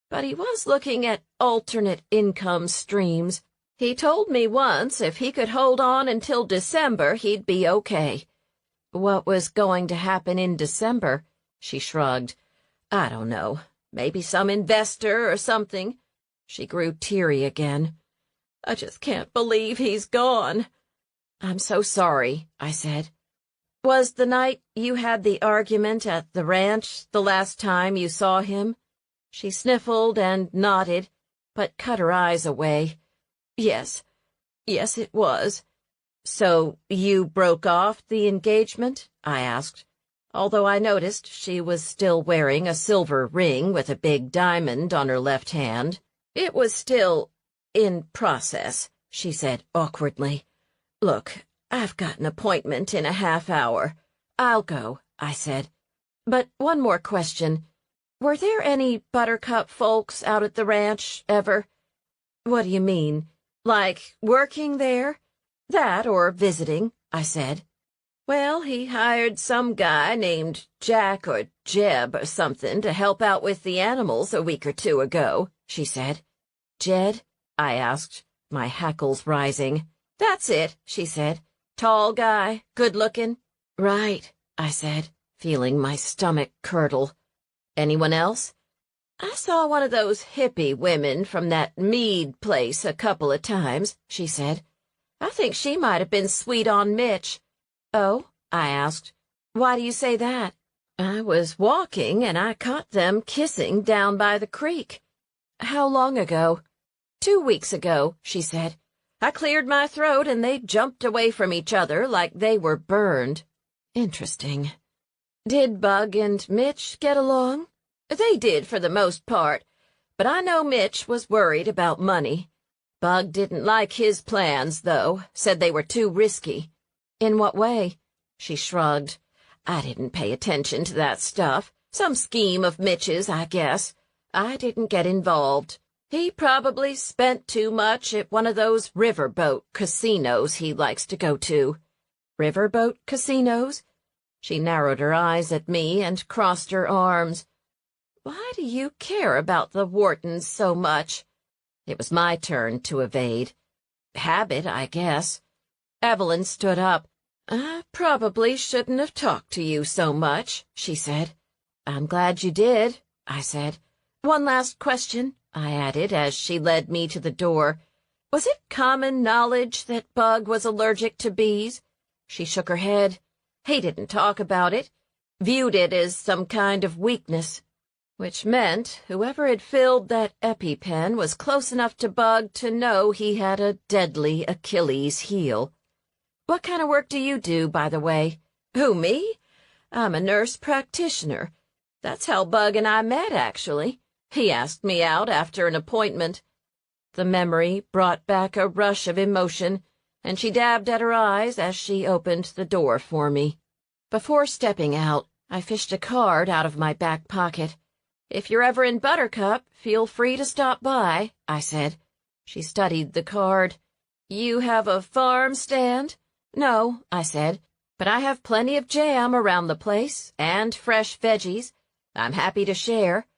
but he was looking at alternate income streams. He told me once if he could hold on until December, he'd be okay. What was going to happen in December? She shrugged. I don't know. Maybe some investor or something. She grew teary again. I just can't believe he's gone. I'm so sorry, I said. Was the night you had the argument at the ranch the last time you saw him? She sniffled and nodded, but cut her eyes away. Yes, it was. So you broke off the engagement? I asked, although I noticed she was still wearing a silver ring with a big diamond on her left hand. It was still in process, she said awkwardly. Look, I've got an appointment in a half hour. I'll go, I said. But one more question. Were there any Buttercup folks out at the ranch, ever? What do you mean? Like working there? That or visiting, I said. Well, he hired some guy named Jack or Jeb or something to help out with the animals a week or two ago, she said. Jed? I asked, my hackles rising. That's it, she said. Tall guy, good-looking. Right, I said, feeling my stomach curdle. Anyone else? I saw one of those hippie women from that mead place a couple of times, she said. I think she might have been sweet on Mitch. Oh, I asked. Why do you say that? I was walking and I caught them kissing down by the creek. How long ago? 2 weeks ago, she said. I cleared my throat and they jumped away from each other like they were burned. Interesting. Did Bug and Mitch get along? They did for the most part, but I know Mitch was worried about money. Bug didn't like his plans, though, said they were too risky. In what way? She shrugged. I didn't pay attention to that stuff. Some scheme of Mitch's, I guess. I didn't get involved. He probably spent too much at one of those riverboat casinos he likes to go to. Riverboat casinos? She narrowed her eyes at me and crossed her arms. Why do you care about the Whartons so much? It was my turn to evade. Habit, I guess. Evelyn stood up. I probably shouldn't have talked to you so much, she said. I'm glad you did, I said. One last question, I added as she led me to the door. Was it common knowledge that Bug was allergic to bees? She shook her head. He didn't talk about it. Viewed it as some kind of weakness. Which meant whoever had filled that EpiPen was close enough to Bug to know he had a deadly Achilles heel. What kind of work do you do, by the way? Who, me? I'm a nurse practitioner. That's how Bug and I met, actually. He asked me out after an appointment. The memory brought back a rush of emotion, and she dabbed at her eyes as she opened the door for me. Before stepping out, I fished a card out of my back pocket. If you're ever in Buttercup, feel free to stop by, I said. She studied the card. You have a farm stand? No, I said, but I have plenty of jam around the place, and fresh veggies. I'm happy to share."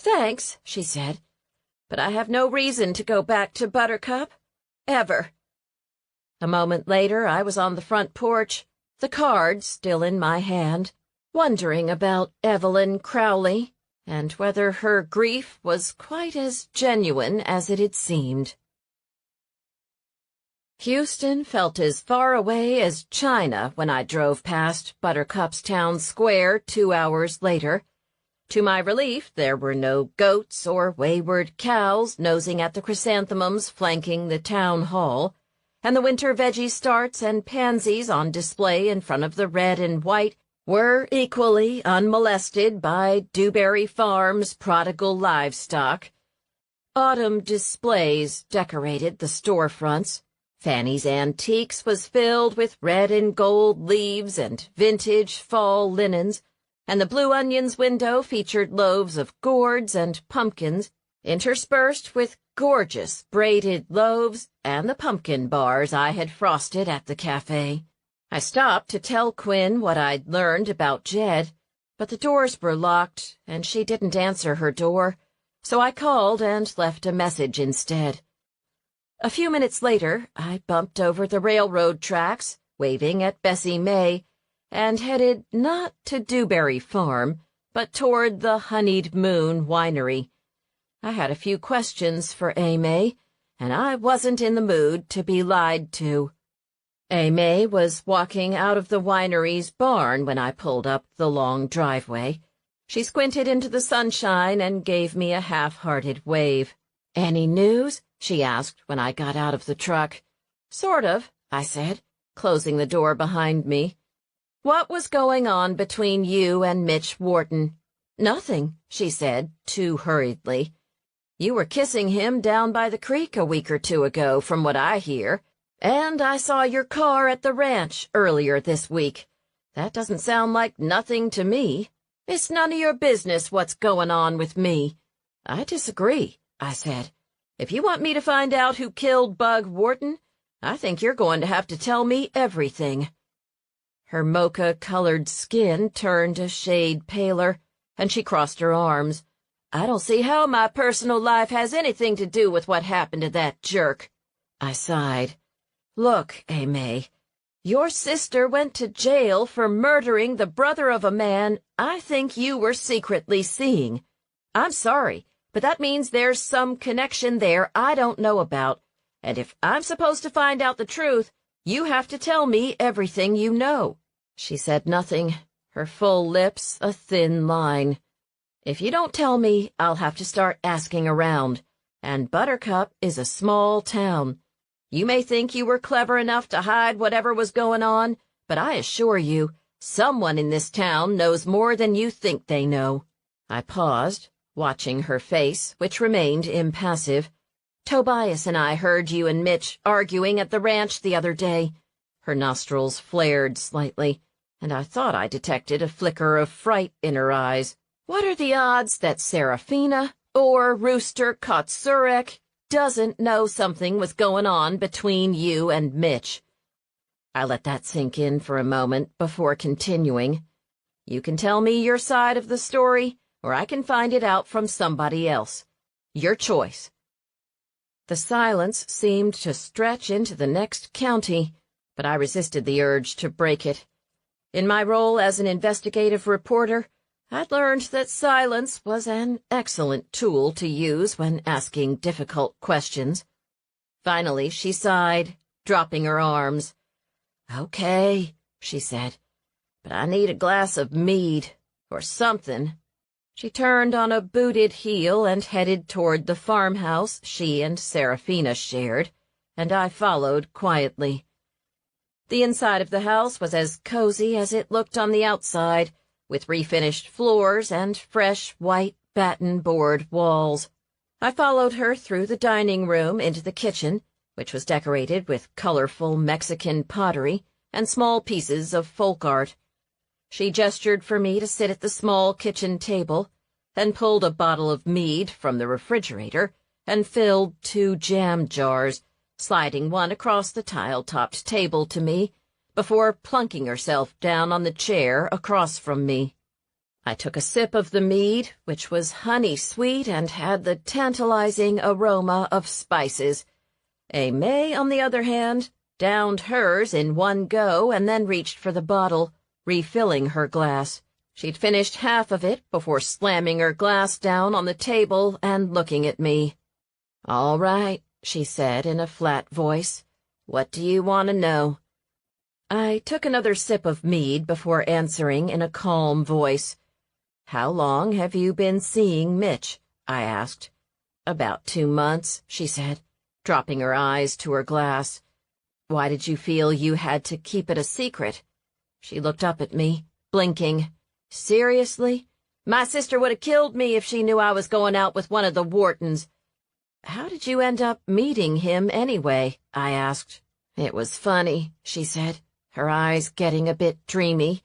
"Thanks," she said, "but I have no reason to go back to Buttercup. Ever." A moment later, I was on the front porch, the card still in my hand, wondering about Evelyn Crowley and whether her grief was quite as genuine as it had seemed. Houston felt as far away as China when I drove past Buttercup's town square 2 hours later. To my relief, there were no goats or wayward cows nosing at the chrysanthemums flanking the town hall, and the winter veggie starts and pansies on display in front of the red and white were equally unmolested by Dewberry Farm's prodigal livestock. Autumn displays decorated the storefronts. Fanny's Antiques was filled with red and gold leaves and vintage fall linens, and the Blue Onion's window featured loaves of gourds and pumpkins, interspersed with gorgeous braided loaves and the pumpkin bars I had frosted at the cafe. I stopped to tell Quinn what I'd learned about Jed, but the doors were locked, and she didn't answer her door, so I called and left a message instead. A few minutes later, I bumped over the railroad tracks, waving at Bessie May, and headed not to Dewberry Farm, but toward the Honeyed Moon Winery. I had a few questions for May, and I wasn't in the mood to be lied to. May was walking out of the winery's barn when I pulled up the long driveway. She squinted into the sunshine and gave me a half-hearted wave. "Any news?" she asked when I got out of the truck. "Sort of," I said, closing the door behind me. "What was going on between you and Mitch Wharton?" "Nothing," she said, too hurriedly. "You were kissing him down by the creek a week or two ago, from what I hear, and I saw your car at the ranch earlier this week. That doesn't sound like nothing to me. It's none of your business what's going on with me." "I disagree," I said. "If you want me to find out who killed Bug Wharton, I think you're going to have to tell me everything." Her mocha-colored skin turned a shade paler, and she crossed her arms. "I don't see how my personal life has anything to do with what happened to that jerk." I sighed. "Look, May, your sister went to jail for murdering the brother of a man I think you were secretly seeing. I'm sorry, but that means there's some connection there I don't know about, and if I'm supposed to find out the truth, you have to tell me everything you know." She said nothing, her full lips a thin line. "If you don't tell me, I'll have to start asking around, and Buttercup is a small town. You may think you were clever enough to hide whatever was going on, but I assure you, someone in this town knows more than you think they know." I paused, watching her face, which remained impassive. "Tobias and I heard you and Mitch arguing at the ranch the other day." Her nostrils flared slightly, and I thought I detected a flicker of fright in her eyes. "What are the odds that Serafina or Rooster Kotsurek doesn't know something was going on between you and Mitch?" I let that sink in for a moment before continuing. "You can tell me your side of the story, or I can find it out from somebody else. Your choice." The silence seemed to stretch into the next county, but I resisted the urge to break it. In my role as an investigative reporter, I'd learned that silence was an excellent tool to use when asking difficult questions. Finally, she sighed, dropping her arms. "Okay," she said, "but I need a glass of mead, or something." She turned on a booted heel and headed toward the farmhouse she and Serafina shared, and I followed quietly. The inside of the house was as cozy as it looked on the outside, with refinished floors and fresh white batten-board walls. I followed her through the dining room into the kitchen, which was decorated with colorful Mexican pottery and small pieces of folk art. She gestured for me to sit at the small kitchen table, then pulled a bottle of mead from the refrigerator and filled 2 jam jars, sliding one across the tile-topped table to me, before plunking herself down on the chair across from me. I took a sip of the mead, which was honey-sweet and had the tantalizing aroma of spices. May, on the other hand, downed hers in one go and then reached for the bottle, refilling her glass. She'd finished half of it before slamming her glass down on the table and looking at me. "All right," she said in a flat voice. "What do you want to know?" I took another sip of mead before answering in a calm voice. "How long have you been seeing Mitch?" I asked. "About 2 months," she said, dropping her eyes to her glass. "Why did you feel you had to keep it a secret?" She looked up at me, blinking. "Seriously? My sister would have killed me if she knew I was going out with one of the Whartons." "How did you end up meeting him anyway?" I asked. "It was funny," she said, her eyes getting a bit dreamy.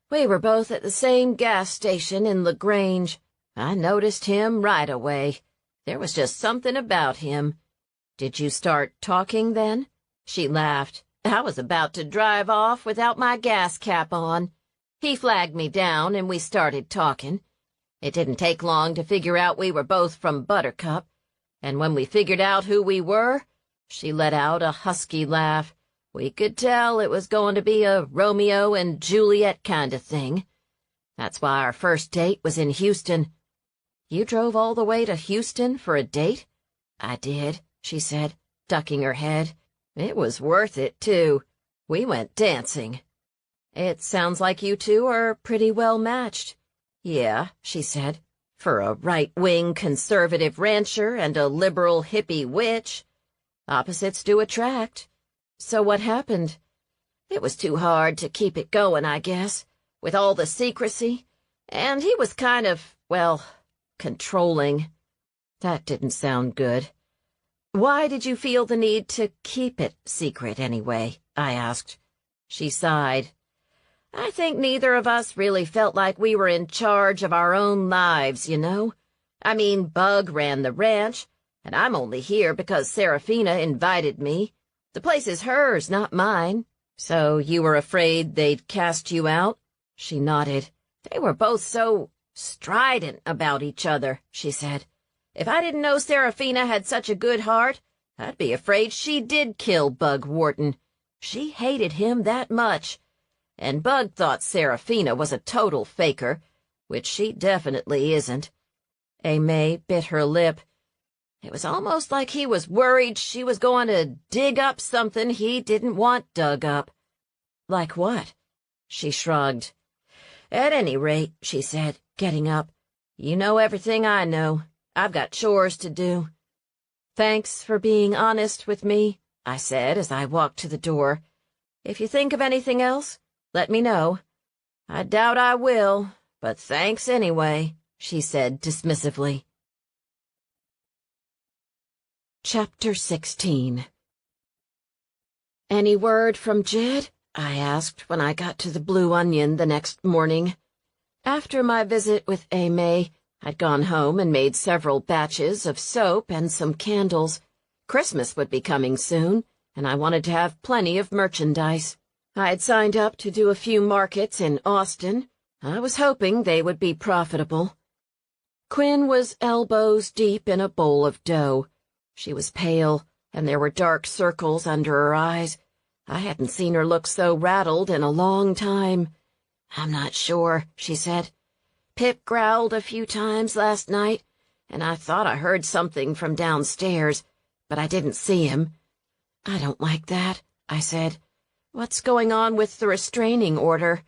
"We were both at the same gas station in LaGrange. I noticed him right away. There was just something about him." "Did you start talking then?" She laughed. "I was about to drive off without my gas cap on. He flagged me down and we started talking. It didn't take long to figure out we were both from Buttercup. And when we figured out who we were," she let out a husky laugh, "we could tell it was going to be a Romeo and Juliet kind of thing. That's why our first date was in Houston." "You drove all the way to Houston for a date?" "I did," she said, ducking her head. "It was worth it, too. We went dancing." "It sounds like you two are pretty well matched." "Yeah," she said, "for a right-wing conservative rancher and a liberal hippie witch. Opposites do attract." "So what happened?" "It was too hard to keep it going, I guess, with all the secrecy. And he was kind of, well, controlling." That didn't sound good. "Why did you feel the need to keep it secret anyway?" I asked. She sighed. "I think neither of us really felt like we were in charge of our own lives, you know. I mean, Bug ran the ranch, and I'm only here because Serafina invited me. The place is hers, not mine." "So you were afraid they'd cast you out?" She nodded. "They were both so strident about each other," she said. "If I didn't know Serafina had such a good heart, I'd be afraid she did kill Bug Wharton. She hated him that much. And Bug thought Serafina was a total faker, which she definitely isn't." May bit her lip. "It was almost like he was worried she was going to dig up something he didn't want dug up." "Like what?" She shrugged. "At any rate," she said, getting up, "you know everything I know. I've got chores to do." "Thanks for being honest with me," I said as I walked to the door. "If you think of anything else, let me know." "I doubt I will, but thanks anyway," she said dismissively. Chapter 16. "Any word from Jed?" I asked when I got to the Blue Onion the next morning. After my visit with May, I'd gone home and made several batches of soap and some candles. Christmas would be coming soon, and I wanted to have plenty of merchandise. I had signed up to do a few markets in Austin. I was hoping they would be profitable. Quinn was elbows deep in a bowl of dough. She was pale, and there were dark circles under her eyes. I hadn't seen her look so rattled in a long time. "I'm not sure," she said. "Pip growled a few times last night, and I thought I heard something from downstairs, but I didn't see him." "I don't like that," I said. "What's going on with the restraining order?"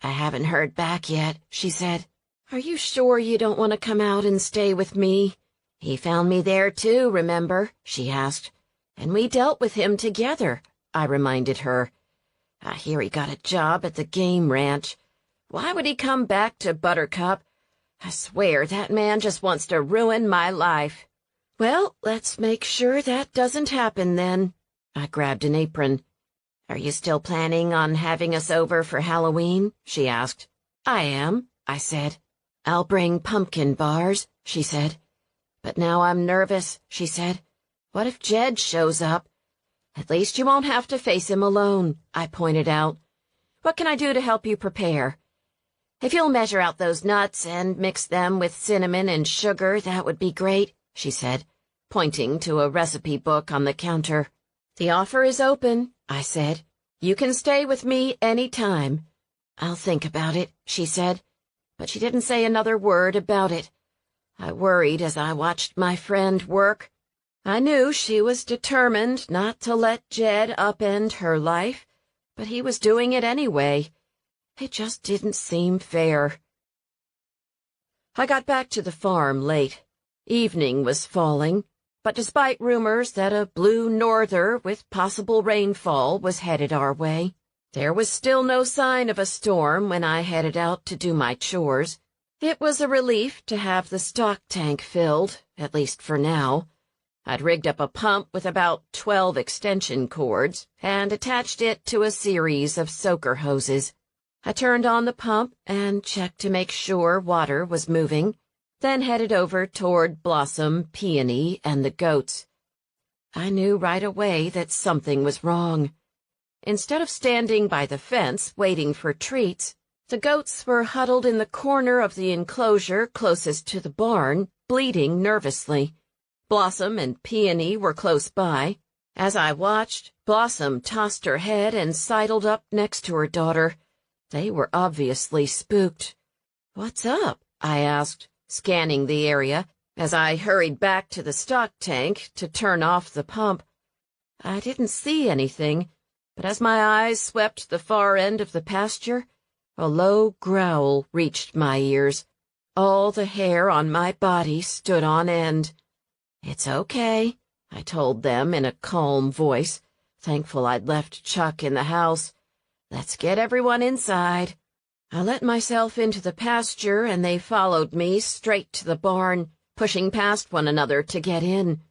"I haven't heard back yet," she said. "Are you sure you don't want to come out and stay with me?" "He found me there too, remember?" she asked. "And we dealt with him together," I reminded her. "I hear he got a job at the game ranch. Why would he come back to Buttercup? I swear that man just wants to ruin my life." "Well, let's make sure that doesn't happen then." I grabbed an apron. "Are you still planning on having us over for Halloween?" she asked. "I am," I said. "I'll bring pumpkin bars," she said. "But now I'm nervous," she said. "What if Jed shows up?" At least you won't have to face him alone, I pointed out. What can I do to help you prepare? If you'll measure out those nuts and mix them with cinnamon and sugar, that would be great, she said, pointing to a recipe book on the counter. The offer is open, I said. You can stay with me any time. I'll think about it, she said, but she didn't say another word about it. I worried as I watched my friend work. I knew she was determined not to let Jed upend her life, but he was doing it anyway. It just didn't seem fair. I got back to the farm late. Evening was falling, but despite rumors that a blue norther with possible rainfall was headed our way, there was still no sign of a storm when I headed out to do my chores. It was a relief to have the stock tank filled, at least for now. I'd rigged up a pump with about 12 extension cords and attached it to a series of soaker hoses. I turned on the pump and checked to make sure water was moving, then headed over toward Blossom, Peony, and the goats. I knew right away that something was wrong. Instead of standing by the fence waiting for treats, the goats were huddled in the corner of the enclosure closest to the barn, bleating nervously. Blossom and Peony were close by. As I watched, Blossom tossed her head and sidled up next to her daughter. They were obviously spooked. "What's up?" I asked, scanning the area, as I hurried back to the stock tank to turn off the pump. I didn't see anything, but as my eyes swept the far end of the pasture, a low growl reached my ears. All the hair on my body stood on end. "It's okay," I told them in a calm voice, thankful I'd left Chuck in the house. "Let's get everyone inside." I let myself into the pasture, and they followed me straight to the barn, pushing past one another to get in.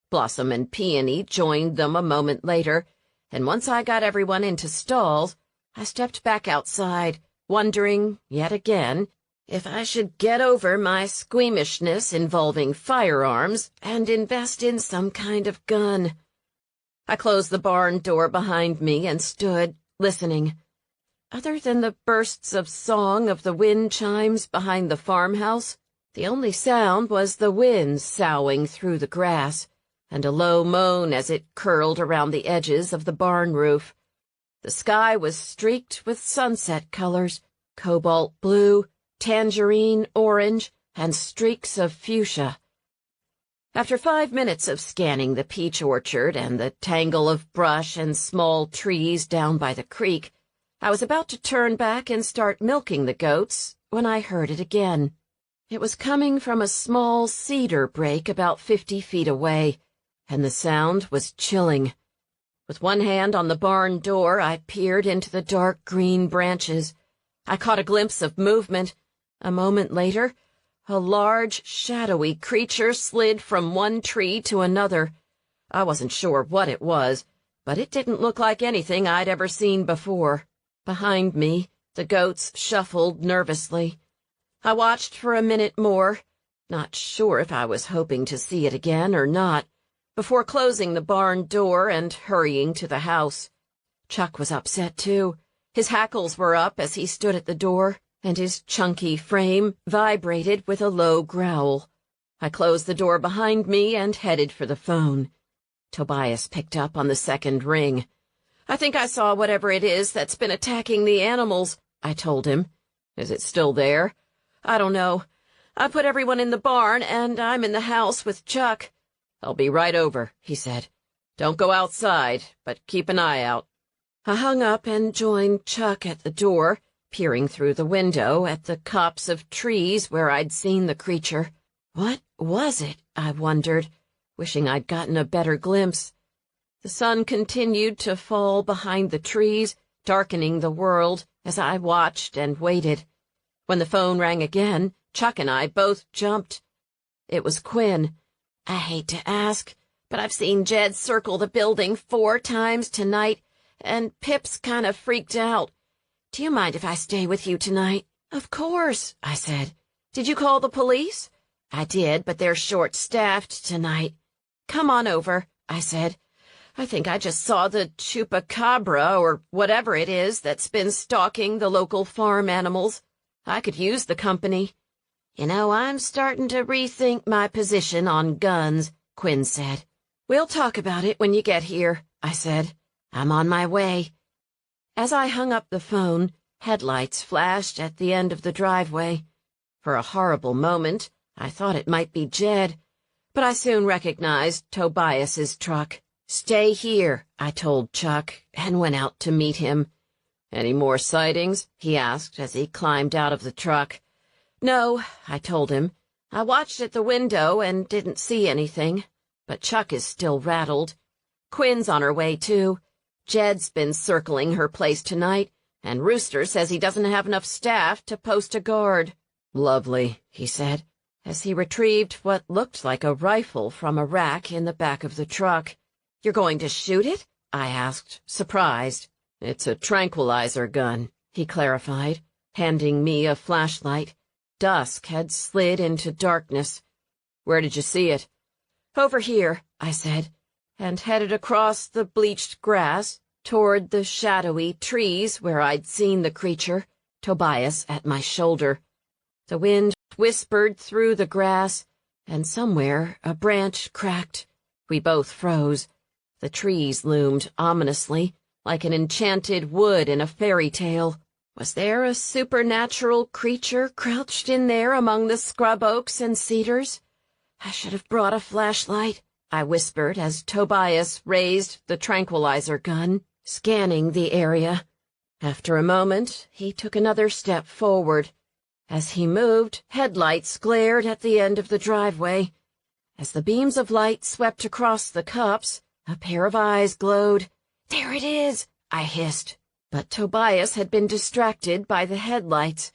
Blossom and Peony joined them a moment later, and once I got everyone into stalls, I stepped back outside, wondering, yet again, if I should get over my squeamishness involving firearms and invest in some kind of gun. I closed the barn door behind me and stood, listening. Other than the bursts of song of the wind chimes behind the farmhouse, the only sound was the wind soughing through the grass, and a low moan as it curled around the edges of the barn roof. The sky was streaked with sunset colors, cobalt blue, tangerine orange, and streaks of fuchsia. After 5 minutes of scanning the peach orchard and the tangle of brush and small trees down by the creek, I was about to turn back and start milking the goats when I heard it again. It was coming from a small cedar break about 50 feet away, and the sound was chilling. With one hand on the barn door, I peered into the dark green branches. I caught a glimpse of movement. A moment later, a large, shadowy creature slid from one tree to another. I wasn't sure what it was, but it didn't look like anything I'd ever seen before. Behind me, the goats shuffled nervously. I watched for a minute more, not sure if I was hoping to see it again or not, before closing the barn door and hurrying to the house. Chuck was upset, too. His hackles were up as he stood at the door, and his chunky frame vibrated with a low growl. I closed the door behind me and headed for the phone. Tobias picked up on the second ring. "I think I saw whatever it is that's been attacking the animals," I told him. "Is it still there?" "I don't know. I put everyone in the barn, and I'm in the house with Chuck." "I'll be right over," he said. "Don't go outside, but keep an eye out." I hung up and joined Chuck at the door, peering through the window at the copse of trees where I'd seen the creature. What was it, I wondered, wishing I'd gotten a better glimpse. The sun continued to fall behind the trees, darkening the world as I watched and waited. When the phone rang again, Chuck and I both jumped. It was Quinn. "I hate to ask, but I've seen Jed circle the building 4 times tonight, and Pip's kind of freaked out. Do you mind if I stay with you tonight?" "Of course," I said. "Did you call the police?" "I did, but they're short-staffed tonight." "Come on over," I said. I think I just saw the chupacabra or whatever it is that's been stalking the local farm animals. I could use the company. You know, I'm starting to rethink my position on guns, Quinn said. We'll talk about it when you get here, I said. I'm on my way. As I hung up the phone, headlights flashed at the end of the driveway. For a horrible moment, I thought it might be Jed, but I soon recognized Tobias's truck. Stay here, I told Chuck, and went out to meet him. Any more sightings? He asked as he climbed out of the truck. No, I told him. I watched at the window and didn't see anything, but Chuck is still rattled. Quinn's on her way, too. Jed's been circling her place tonight, and Rooster says he doesn't have enough staff to post a guard. Lovely, he said, as he retrieved what looked like a rifle from a rack in the back of the truck. You're going to shoot it? I asked, surprised. It's a tranquilizer gun, he clarified, handing me a flashlight. Dusk had slid into darkness. Where did you see it? Over here, I said, and headed across the bleached grass toward the shadowy trees where I'd seen the creature, Tobias at my shoulder. The wind whispered through the grass, and somewhere a branch cracked. We both froze. The trees loomed ominously, like an enchanted wood in a fairy tale. Was there a supernatural creature crouched in there among the scrub oaks and cedars? I should have brought a flashlight, I whispered as Tobias raised the tranquilizer gun, scanning the area. After a moment, he took another step forward. As he moved, headlights glared at the end of the driveway. As the beams of light swept across the cups, a pair of eyes glowed. There it is, I hissed. But Tobias had been distracted by the headlights.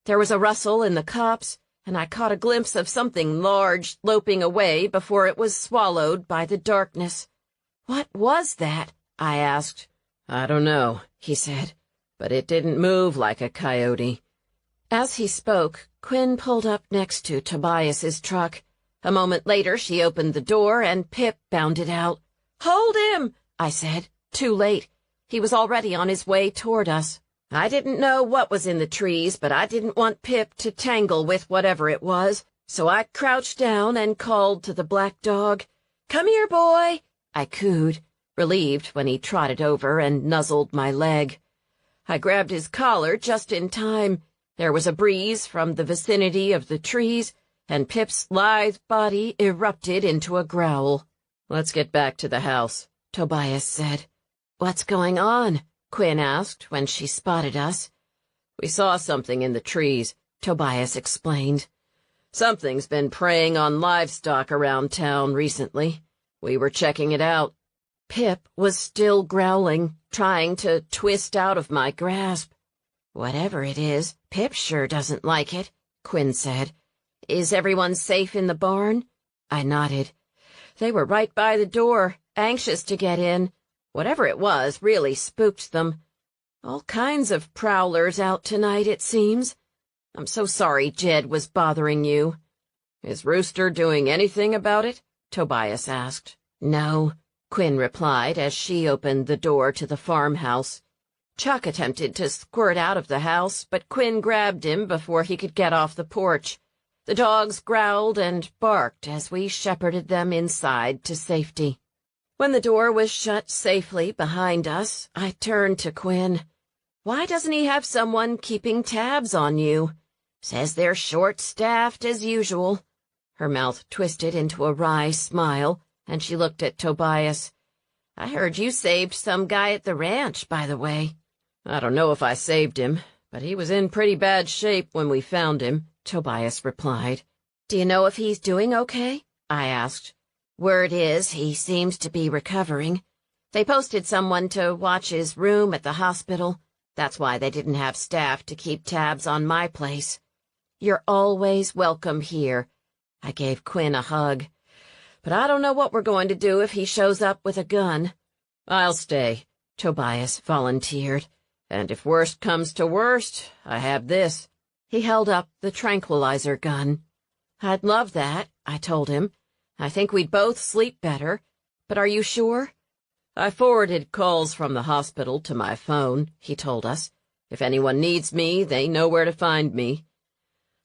There was a rustle in the cups, and I caught a glimpse of something large loping away before it was swallowed by the darkness. What was that? I asked. I don't know, he said, but it didn't move like a coyote. As he spoke, Quinn pulled up next to Tobias's truck. A moment later, she opened the door, and Pip bounded out. Hold him, I said. Too late. He was already on his way toward us. I didn't know what was in the trees, but I didn't want Pip to tangle with whatever it was, so I crouched down and called to the black dog. Come here, boy, I cooed, relieved when he trotted over and nuzzled my leg. I grabbed his collar just in time. There was a breeze from the vicinity of the trees, and Pip's lithe body erupted into a growl. Let's get back to the house, Tobias said. What's going on? Quinn asked when she spotted us. We saw something in the trees, Tobias explained. Something's been preying on livestock around town recently. We were checking it out. Pip was still growling, trying to twist out of my grasp. Whatever it is, Pip sure doesn't like it, Quinn said. Is everyone safe in the barn? I nodded. They were right by the door, anxious to get in. Whatever it was really spooked them. All kinds of prowlers out tonight, it seems. I'm so sorry Jed was bothering you. Is Rooster doing anything about it? Tobias asked. No, Quinn replied as she opened the door to the farmhouse. Chuck attempted to squirt out of the house, but Quinn grabbed him before he could get off the porch. The dogs growled and barked as we shepherded them inside to safety. When the door was shut safely behind us, I turned to Quinn. Why doesn't he have someone keeping tabs on you? Says they're short-staffed as usual. Her mouth twisted into a wry smile, and she looked at Tobias. I heard you saved some guy at the ranch, by the way. I don't know if I saved him, but he was in pretty bad shape when we found him, Tobias replied. Do you know if he's doing okay? I asked. Word is he seems to be recovering. They posted someone to watch his room at the hospital. That's why they didn't have staff to keep tabs on my place. You're always welcome here. I gave Quinn a hug. But I don't know what we're going to do if he shows up with a gun. I'll stay, Tobias volunteered. And if worst comes to worst, I have this. He held up the tranquilizer gun. I'd love that, I told him. I think we'd both sleep better. But are you sure? I forwarded calls from the hospital to my phone, he told us. If anyone needs me, they know where to find me.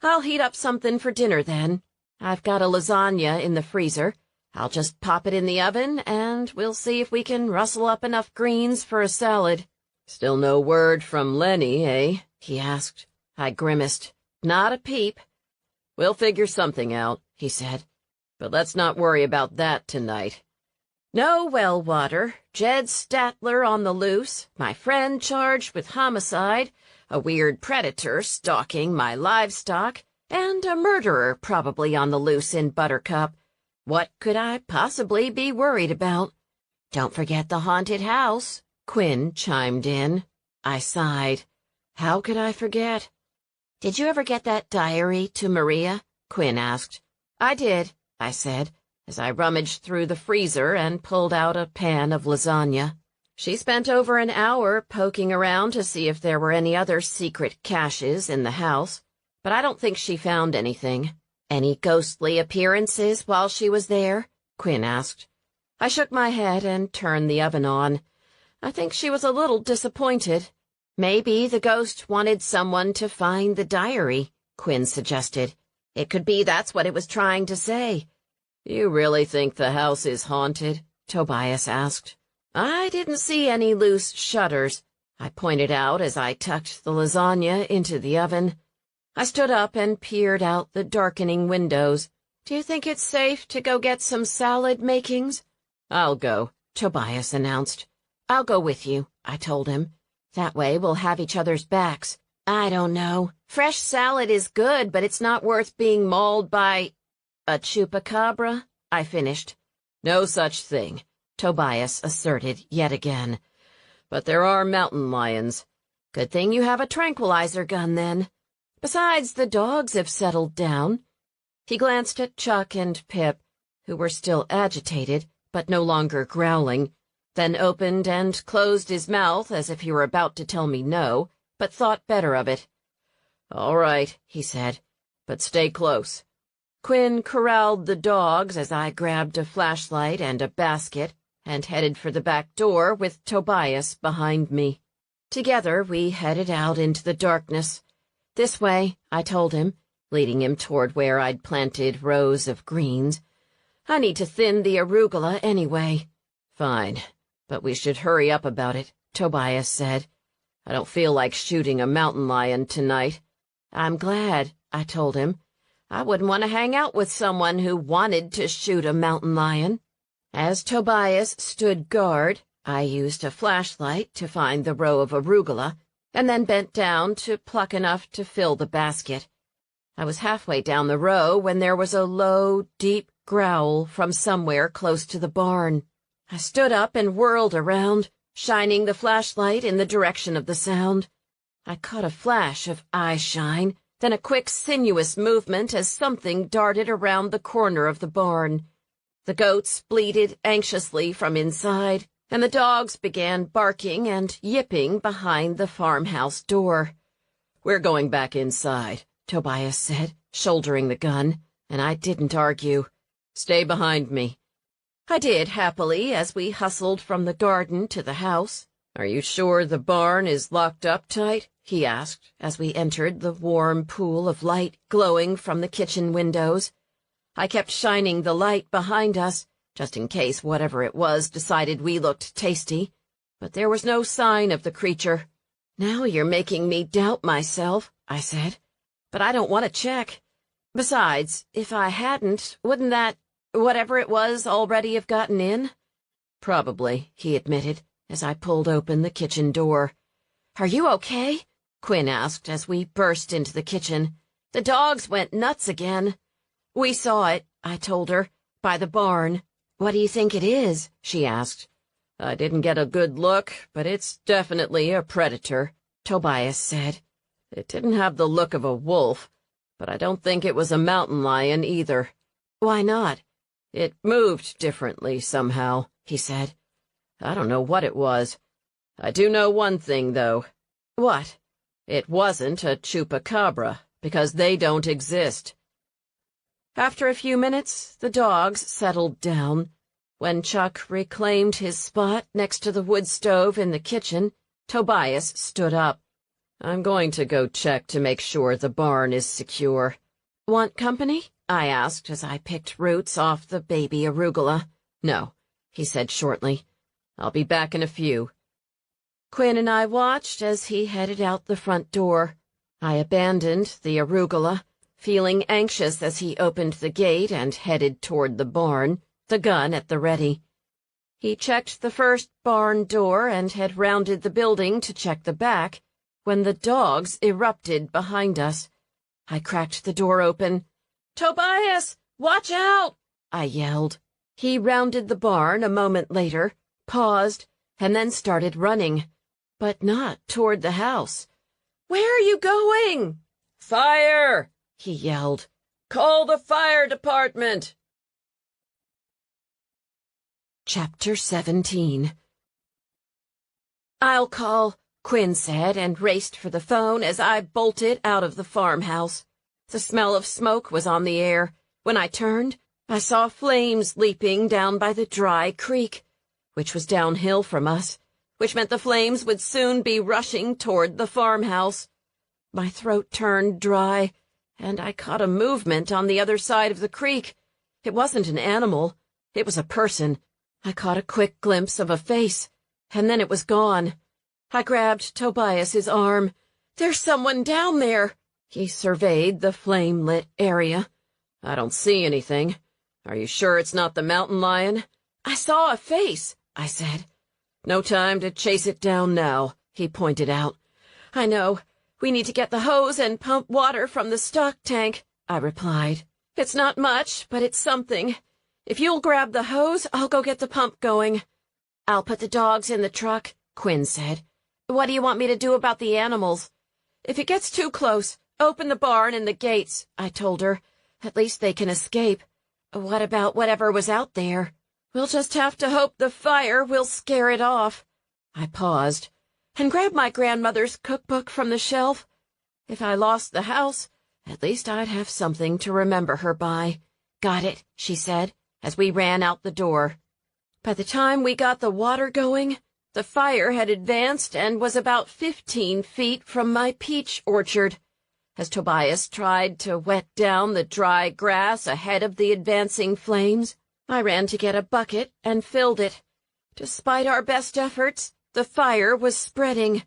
I'll heat up something for dinner then. I've got a lasagna in the freezer. I'll just pop it in the oven, and we'll see if we can rustle up enough greens for a salad. Still no word from Lenny, eh? He asked. I grimaced. Not a peep. We'll figure something out, he said. But let's not worry about that tonight. No well water, Jed Statler on the loose, my friend charged with homicide, a weird predator stalking my livestock, and a murderer probably on the loose in Buttercup. What could I possibly be worried about? Don't forget the haunted house, Quinn chimed in. I sighed. How could I forget? Did you ever get that diary to Maria? Quinn asked. I did, I said, as I rummaged through the freezer and pulled out a pan of lasagna. She spent over an hour poking around to see if there were any other secret caches in the house, but I don't think she found anything. Any ghostly appearances while she was there? Quinn asked. I shook my head and turned the oven on. I think she was a little disappointed. Maybe the ghost wanted someone to find the diary, Quinn suggested. It could be that's what it was trying to say. You really think the house is haunted? Tobias asked. I didn't see any loose shutters, I pointed out as I tucked the lasagna into the oven. I stood up and peered out the darkening windows. Do you think it's safe to go get some salad makings? I'll go, Tobias announced. I'll go with you, I told him. That way we'll have each other's backs. I don't know. Fresh salad is good, but it's not worth being mauled by a chupacabra, I finished. No such thing, Tobias asserted yet again. But there are mountain lions. Good thing you have a tranquilizer gun, then. Besides, the dogs have settled down. He glanced at Chuck and Pip, who were still agitated, but no longer growling, then opened and closed his mouth as if he were about to tell me no, but thought better of it. All right, he said, but stay close. Quinn corralled the dogs as I grabbed a flashlight and a basket and headed for the back door with Tobias behind me. Together we headed out into the darkness. This way, I told him, leading him toward where I'd planted rows of greens. I need to thin the arugula anyway. Fine, but we should hurry up about it, Tobias said. I don't feel like shooting a mountain lion tonight. I'm glad, I told him. I wouldn't want to hang out with someone who wanted to shoot a mountain lion. As Tobias stood guard, I used a flashlight to find the row of arugula, and then bent down to pluck enough to fill the basket. I was halfway down the row when there was a low, deep growl from somewhere close to the barn. I stood up and whirled around, shining the flashlight in the direction of the sound. I caught a flash of eye shine, then a quick, sinuous movement as something darted around the corner of the barn. The goats bleated anxiously from inside, and the dogs began barking and yipping behind the farmhouse door. We're going back inside, Tobias said, shouldering the gun, and I didn't argue. Stay behind me. I did happily as we hustled from the garden to the house. Are you sure the barn is locked up tight? He asked as we entered the warm pool of light glowing from the kitchen windows. I kept shining the light behind us, just in case whatever it was decided we looked tasty, but there was no sign of the creature. Now you're making me doubt myself, I said, but I don't want to check. Besides, if I hadn't, wouldn't that, whatever it was, already have gotten in? Probably, he admitted, as I pulled open the kitchen door. Are you okay? Quinn asked as we burst into the kitchen. The dogs went nuts again. We saw it, I told her, by the barn. What do you think it is? She asked. I didn't get a good look, but it's definitely a predator, Tobias said. It didn't have the look of a wolf, but I don't think it was a mountain lion either. Why not? It moved differently somehow, he said. I don't know what it was. I do know one thing, though. What? It wasn't a chupacabra, because they don't exist. After a few minutes, the dogs settled down. When Chuck reclaimed his spot next to the wood stove in the kitchen, Tobias stood up. "I'm going to go check to make sure the barn is secure." "Want company?" I asked as I picked roots off the baby arugula. "No," he said shortly. "I'll be back in a few." Quinn and I watched as he headed out the front door. I abandoned the arugula, feeling anxious as he opened the gate and headed toward the barn, the gun at the ready. He checked the first barn door and had rounded the building to check the back when the dogs erupted behind us. I cracked the door open. "Tobias, watch out!" I yelled. He rounded the barn a moment later, paused, and then started running, but not toward the house. "Where are you going?" "Fire!" he yelled. "Call the fire department!" Chapter 17. "I'll call," Quinn said, and raced for the phone as I bolted out of the farmhouse. The smell of smoke was on the air. When I turned, I saw flames leaping down by the dry creek, which was downhill from us, which meant the flames would soon be rushing toward the farmhouse. My throat turned dry, and I caught a movement on the other side of the creek. It wasn't an animal. It was a person. I caught a quick glimpse of a face, and then it was gone. I grabbed Tobias's arm. "There's someone down there." He surveyed the flame-lit area. "I don't see anything. Are you sure it's not the mountain lion?" "I saw a face," I said. "No time to chase it down now," he pointed out. "I know. We need to get the hose and pump water from the stock tank," I replied. "It's not much, but it's something. If you'll grab the hose, I'll go get the pump going." "I'll put the dogs in the truck," Quinn said. "What do you want me to do about the animals?" "If it gets too close, open the barn and the gates," I told her. "At least they can escape." "What about whatever was out there?" "We'll just have to hope the fire will scare it off." I paused. "And grab my grandmother's cookbook from the shelf. If I lost the house, at least I'd have something to remember her by." "Got it," she said, as we ran out the door. By the time we got the water going, the fire had advanced and was about 15 feet from my peach orchard. As Tobias tried to wet down the dry grass ahead of the advancing flames, I ran to get a bucket and filled it. Despite our best efforts, the fire was spreading.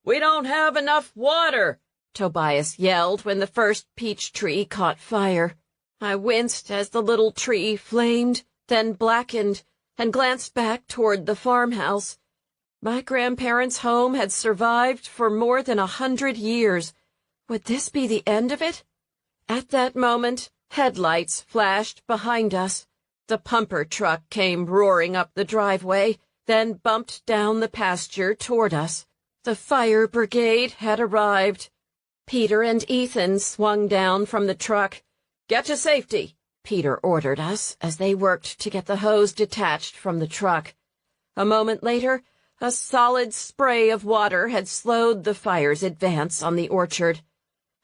"We don't have enough water," Tobias yelled when the first peach tree caught fire. I winced as the little tree flamed, then blackened, and glanced back toward the farmhouse. My grandparents' home had survived for more than 100 years. Would this be the end of it? At that moment, headlights flashed behind us. The pumper truck came roaring up the driveway, then bumped down the pasture toward us. The fire brigade had arrived. Peter and Ethan swung down from the truck. "Get to safety," Peter ordered us as they worked to get the hose detached from the truck. A moment later, a solid spray of water had slowed the fire's advance on the orchard.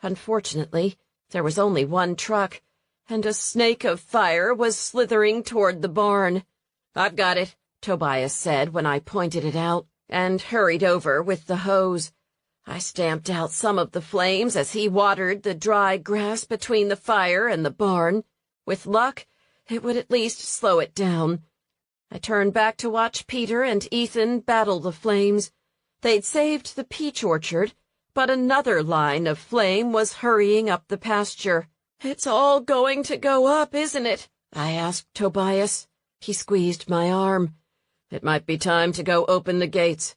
Unfortunately, there was only one truck, and a snake of fire was slithering toward the barn. "I've got it," Tobias said when I pointed it out, and hurried over with the hose. I stamped out some of the flames as he watered the dry grass between the fire and the barn. With luck, it would at least slow it down. I turned back to watch Peter and Ethan battle the flames. They'd saved the peach orchard, but another line of flame was hurrying up the pasture. "It's all going to go up, isn't it?" I asked Tobias. He squeezed my arm. "It might be time to go open the gates."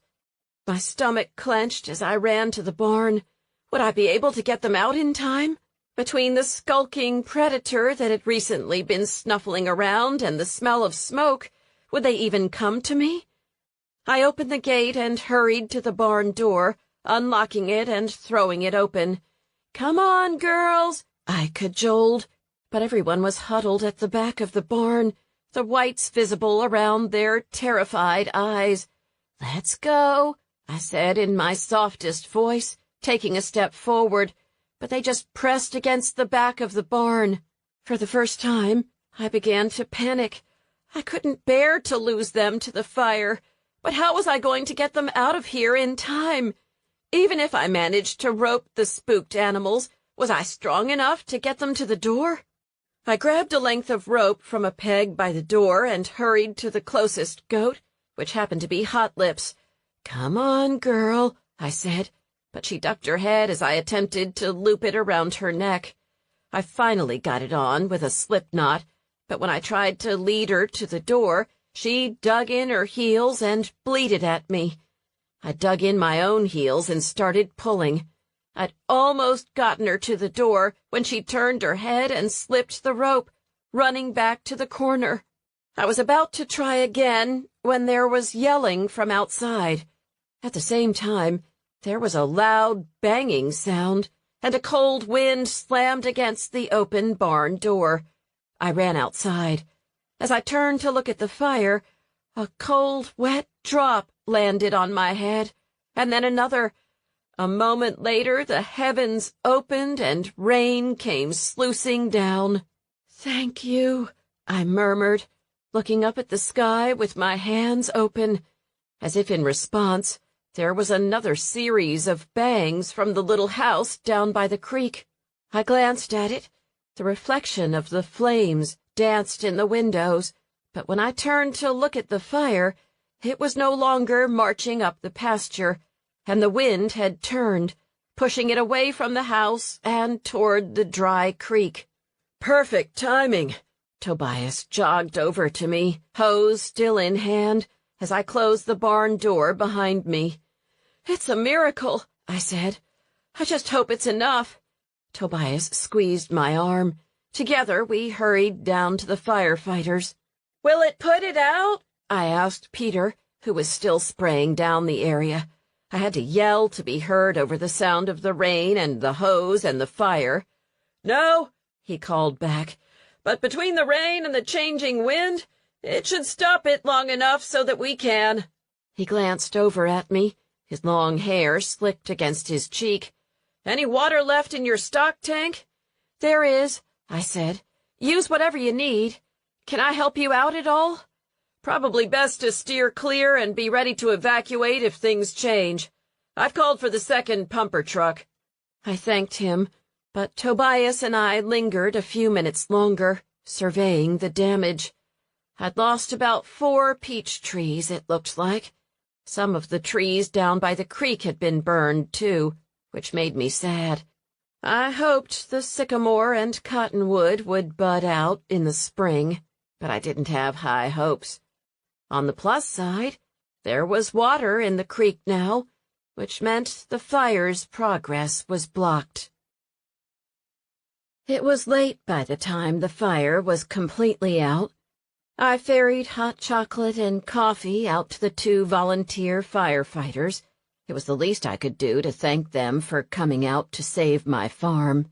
My stomach clenched as I ran to the barn. Would I be able to get them out in time? Between the skulking predator that had recently been snuffling around and the smell of smoke, would they even come to me? I opened the gate and hurried to the barn door, unlocking it and throwing it open. "Come on, girls," I cajoled, but everyone was huddled at the back of the barn, the whites visible around their terrified eyes. "Let's go," I said in my softest voice, taking a step forward, but they just pressed against the back of the barn. For the first time, I began to panic. I couldn't bear to lose them to the fire, but how was I going to get them out of here in time? Even if I managed to rope the spooked animals, was I strong enough to get them to the door? I grabbed a length of rope from a peg by the door and hurried to the closest goat, which happened to be Hot Lips. "Come on, girl," I said, but she ducked her head as I attempted to loop it around her neck. I finally got it on with a slip knot, but when I tried to lead her to the door, she dug in her heels and bleated at me. I dug in my own heels and started pulling. I'd almost gotten her to the door when she turned her head and slipped the rope, running back to the corner. I was about to try again when there was yelling from outside. At the same time, there was a loud banging sound, and a cold wind slammed against the open barn door. I ran outside. As I turned to look at the fire, a cold, wet drop landed on my head, and then another. A moment later, the heavens opened and rain came sluicing down. "Thank you," I murmured, looking up at the sky with my hands open. As if in response, there was another series of bangs from the little house down by the creek. I glanced at it. The reflection of the flames danced in the windows, but when I turned to look at the fire, it was no longer marching up the pasture, and the wind had turned, pushing it away from the house and toward the dry creek. "Perfect timing." Tobias jogged over to me, hose still in hand, as I closed the barn door behind me. "It's a miracle," I said. "I just hope it's enough." Tobias squeezed my arm. Together we hurried down to the firefighters. "Will it put it out?" I asked Peter, who was still spraying down the area. I had to yell to be heard over the sound of the rain and the hose and the fire. "No," he called back, "but between the rain and the changing wind, it should stop it long enough so that we can." He glanced over at me, his long hair slicked against his cheek. "Any water left in your stock tank?" "There is," I said. "Use whatever you need. Can I help you out at all?" "Probably best to steer clear and be ready to evacuate if things change. I've called for the second pumper truck." I thanked him, but Tobias and I lingered a few minutes longer, surveying the damage. I'd lost about 4 peach trees, it looked like. Some of the trees down by the creek had been burned, too, which made me sad. I hoped the sycamore and cottonwood would bud out in the spring, but I didn't have high hopes. On the plus side, there was water in the creek now, which meant the fire's progress was blocked. It was late by the time the fire was completely out. I ferried hot chocolate and coffee out to the 2 volunteer firefighters. It was the least I could do to thank them for coming out to save my farm.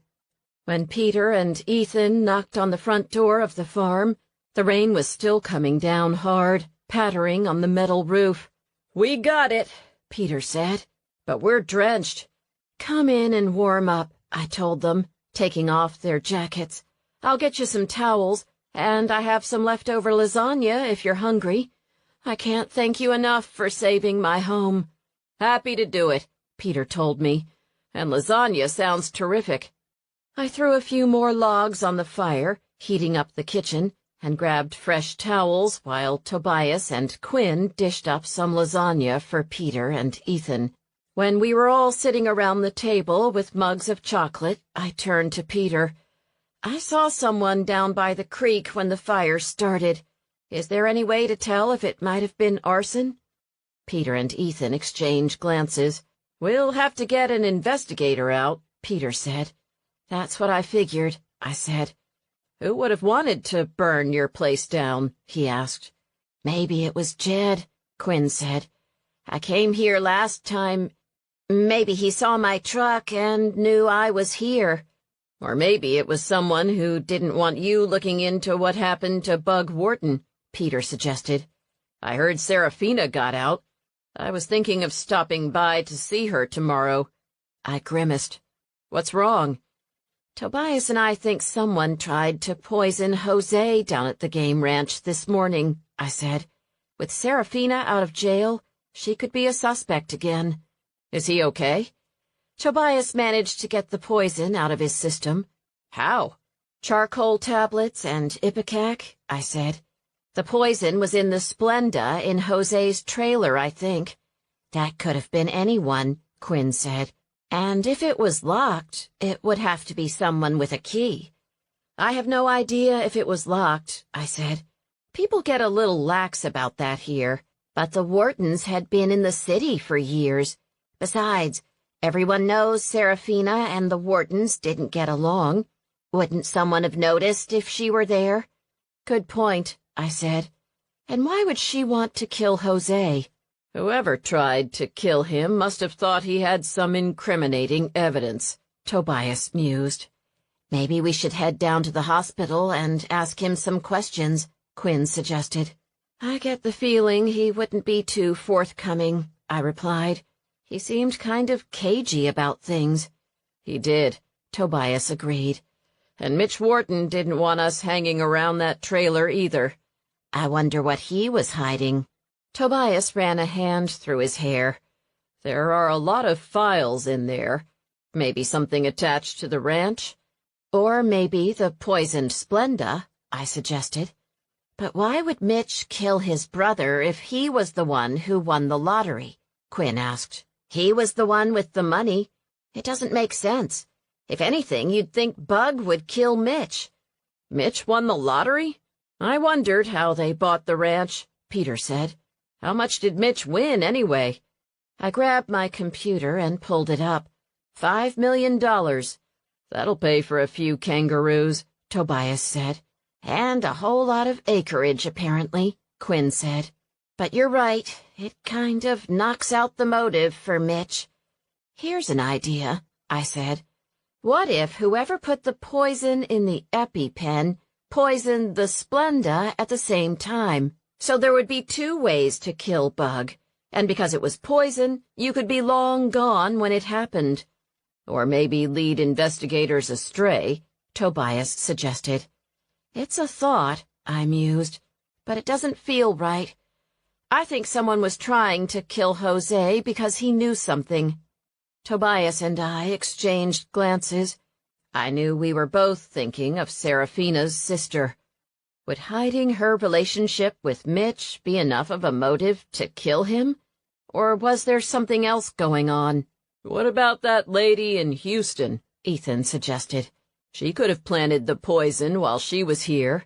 When Peter and Ethan knocked on the front door of the farm, the rain was still coming down hard, pattering on the metal roof. "We got it," Peter said, "but we're drenched." "Come in and warm up," I told them, taking off their jackets. "I'll get you some towels, and I have some leftover lasagna if you're hungry. I can't thank you enough for saving my home." "Happy to do it," Peter told me, "and lasagna sounds terrific." I threw a few more logs on the fire, heating up the kitchen, and grabbed fresh towels while Tobias and Quinn dished up some lasagna for Peter and Ethan. When we were all sitting around the table with mugs of chocolate, I turned to Peter. "I saw someone down by the creek when the fire started. Is there any way to tell if it might have been arson?" Peter and Ethan exchanged glances. "We'll have to get an investigator out," Peter said. "That's what I figured," I said. "Who would have wanted to burn your place down?" he asked. "Maybe it was Jed," Quinn said. "I came here last time. Maybe he saw my truck and knew I was here. Or maybe it was someone who didn't want you looking into what happened to Bug Wharton," Peter suggested. "I heard Serafina got out. I was thinking of stopping by to see her tomorrow." I grimaced. "What's wrong?" Tobias and I think someone tried to poison Jose down at the game ranch this morning, I said. With Serafina out of jail, she could be a suspect again. Is he okay? Tobias managed to get the poison out of his system. How? Charcoal tablets and ipecac, I said. The poison was in the Splenda in Jose's trailer, I think. That could have been anyone, Quinn said. And if it was locked, it would have to be someone with a key. I have no idea if it was locked, I said. People get a little lax about that here, but the Whartons had been in the city for years. Besides, everyone knows Serafina and the Whartons didn't get along. Wouldn't someone have noticed if she were there? Good point, I said. And why would she want to kill Jose? Whoever tried to kill him must have thought he had some incriminating evidence, Tobias mused. Maybe we should head down to the hospital and ask him some questions, Quinn suggested. I get the feeling he wouldn't be too forthcoming, I replied. He seemed kind of cagey about things. He did, Tobias agreed. And Mitch Wharton didn't want us hanging around that trailer either. I wonder what he was hiding. Tobias ran a hand through his hair. There are a lot of files in there. Maybe something attached to the ranch? Or maybe the poisoned Splenda, I suggested. But why would Mitch kill his brother if he was the one who won the lottery? Quinn asked. He was the one with the money. It doesn't make sense. If anything, you'd think Bug would kill Mitch. Mitch won the lottery? I wondered how they bought the ranch, Peter said. How much did Mitch win, anyway? I grabbed my computer and pulled it up. $5 million. That'll pay for a few kangaroos, Tobias said. And a whole lot of acreage, apparently, Quinn said. But you're right, it kind of knocks out the motive for Mitch. Here's an idea, I said. What if whoever put the poison in the EpiPen poisoned the Splenda at the same time? So there would be two ways to kill Bug, and because it was poison, you could be long gone when it happened. Or maybe lead investigators astray, Tobias suggested. It's a thought, I mused, but it doesn't feel right. I think someone was trying to kill Jose because he knew something. Tobias and I exchanged glances. I knew we were both thinking of Serafina's sister. Would hiding her relationship with Mitch be enough of a motive to kill him? Or was there something else going on? What about that lady in Houston? Ethan suggested. She could have planted the poison while she was here.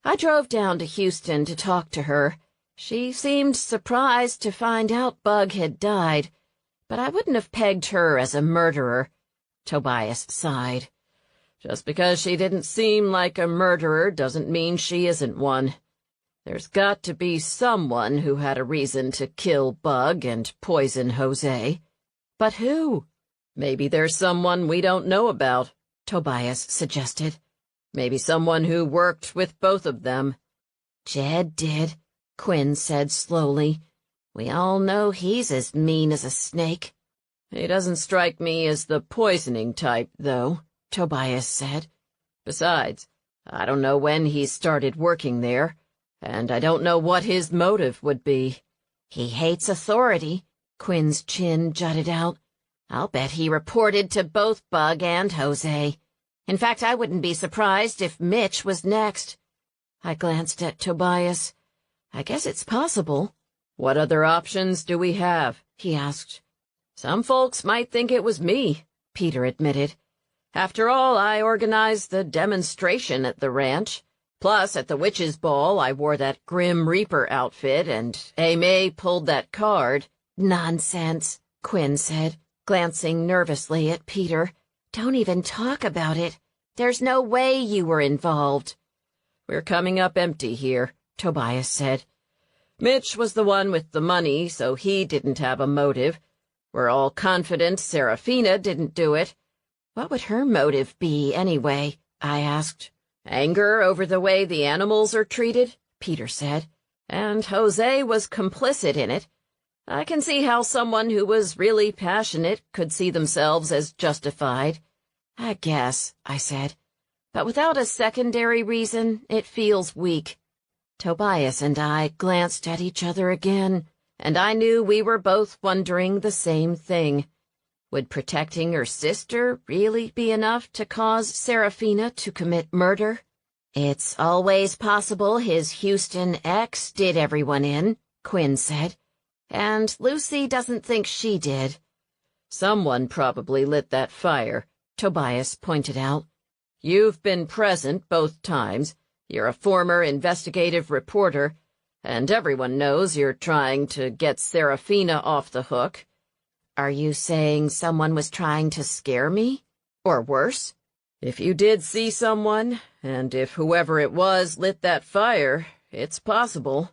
I drove down to Houston to talk to her. She seemed surprised to find out Bug had died, but I wouldn't have pegged her as a murderer. Tobias sighed. Just because she didn't seem like a murderer doesn't mean she isn't one. There's got to be someone who had a reason to kill Bug and poison Jose. But who? Maybe there's someone we don't know about, Tobias suggested. Maybe someone who worked with both of them. Jed did, Quinn said slowly. We all know he's as mean as a snake. He doesn't strike me as the poisoning type, though, Tobias said. Besides, I don't know when he started working there, and I don't know what his motive would be. He hates authority, Quinn's chin jutted out. I'll bet he reported to both Bug and Jose. In fact, I wouldn't be surprised if Mitch was next. I glanced at Tobias. I guess it's possible. What other options do we have? He asked. Some folks might think it was me, Peter admitted. After all, I organized the demonstration at the ranch. Plus, at the witches' ball, I wore that Grim Reaper outfit, and May pulled that card. Nonsense, Quinn said, glancing nervously at Peter. Don't even talk about it. There's no way you were involved. We're coming up empty here, Tobias said. Mitch was the one with the money, so he didn't have a motive. We're all confident Serafina didn't do it. What would her motive be, anyway? I asked. Anger over the way the animals are treated, Peter said. And Jose was complicit in it. I can see how someone who was really passionate could see themselves as justified. I guess, I said. But without a secondary reason, it feels weak. Tobias and I glanced at each other again, and I knew we were both wondering the same thing. Would protecting her sister really be enough to cause Serafina to commit murder? It's always possible his Houston ex did everyone in, Quinn said, and Lucy doesn't think she did. Someone probably lit that fire, Tobias pointed out. You've been present both times. You're a former investigative reporter, and everyone knows you're trying to get Serafina off the hook. Are you saying someone was trying to scare me? Or worse? If you did see someone, and if whoever it was lit that fire, it's possible.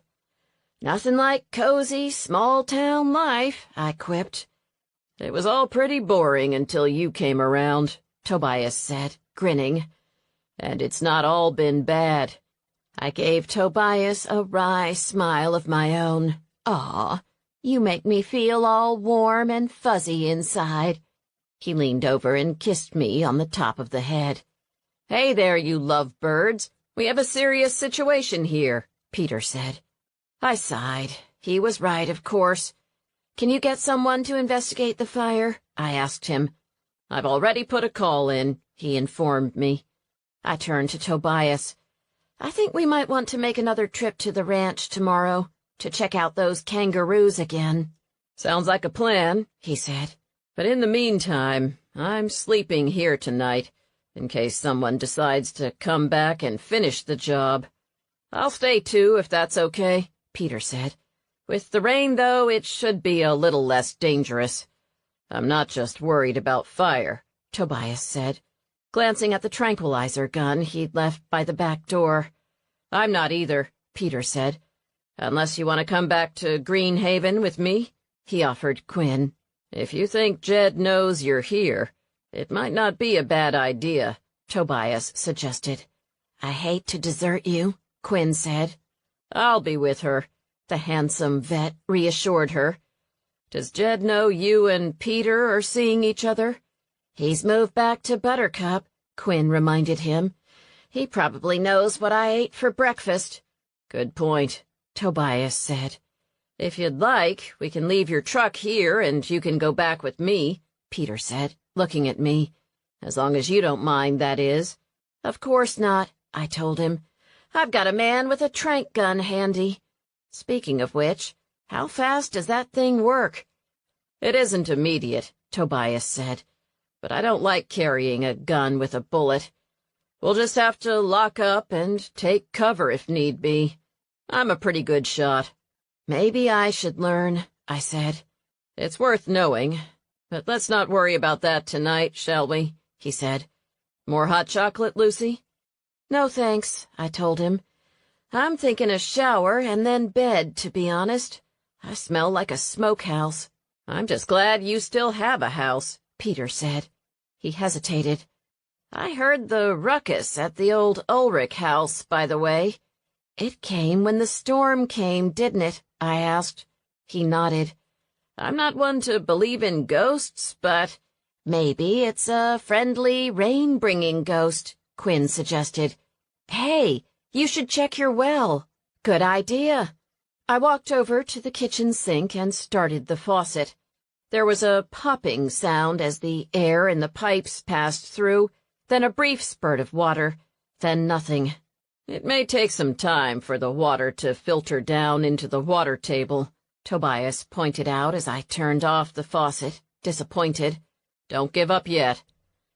Nothing like cozy, small-town life, I quipped. It was all pretty boring until you came around, Tobias said, grinning. And it's not all been bad. I gave Tobias a wry smile of my own. Aw, you make me feel all warm and fuzzy inside. He leaned over and kissed me on the top of the head. Hey there, you lovebirds. We have a serious situation here, Peter said. I sighed. He was right, of course. Can you get someone to investigate the fire? I asked him. I've already put a call in, he informed me. I turned to Tobias. I think we might want to make another trip to the ranch tomorrow, to check out those kangaroos again. Sounds like a plan, he said. But in the meantime, I'm sleeping here tonight, in case someone decides to come back and finish the job. I'll stay too, if that's okay, Peter said. With the rain, though, it should be a little less dangerous. I'm not just worried about fire, Tobias said, glancing at the tranquilizer gun he'd left by the back door. I'm not either, Peter said. Unless you want to come back to Greenhaven with me, he offered Quinn. If you think Jed knows you're here, it might not be a bad idea, Tobias suggested. I hate to desert you, Quinn said. I'll be with her, the handsome vet reassured her. Does Jed know you and Peter are seeing each other? He's moved back to Buttercup, Quinn reminded him. He probably knows what I ate for breakfast. Good point, Tobias said. If you'd like, we can leave your truck here and you can go back with me, Peter said, looking at me. As long as you don't mind, that is. Of course not, I told him. I've got a man with a trank gun handy. Speaking of which, how fast does that thing work? It isn't immediate, Tobias said, but I don't like carrying a gun with a bullet. We'll just have to lock up and take cover if need be. I'm a pretty good shot. Maybe I should learn, I said. It's worth knowing, but let's not worry about that tonight, shall we? He said. More hot chocolate, Lucy? No, thanks, I told him. I'm thinking a shower and then bed, to be honest. I smell like a smokehouse. I'm just glad you still have a house, Peter said. He hesitated. I heard the ruckus at the old Ulrich house, by the way. It came when the storm came, didn't it? I asked. He nodded. I'm not one to believe in ghosts, but maybe it's a friendly, rain-bringing ghost, Quinn suggested. Hey, you should check your well. Good idea. I walked over to the kitchen sink and started the faucet. There was a popping sound as the air in the pipes passed through, then a brief spurt of water, then nothing. It may take some time for the water to filter down into the water table, Tobias pointed out as I turned off the faucet, disappointed. Don't give up yet.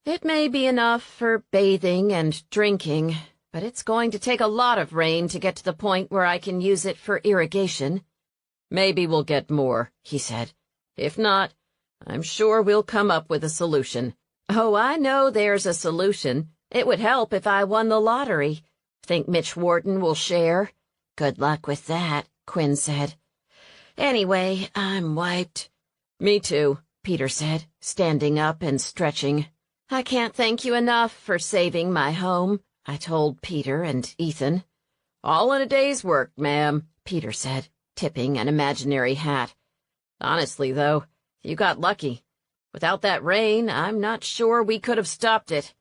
It may be enough for bathing and drinking, but it's going to take a lot of rain to get to the point where I can use it for irrigation. Maybe we'll get more, he said. If not, I'm sure we'll come up with a solution. Oh, I know there's a solution. It would help if I won the lottery. Think Mitch Wharton will share? Good luck with that, Quinn said. Anyway, I'm wiped. Me too, Peter said, standing up and stretching. I can't thank you enough for saving my home, I told Peter and Ethan. All in a day's work, ma'am, Peter said, tipping an imaginary hat. Honestly, though, you got lucky. Without that rain, I'm not sure we could have stopped it.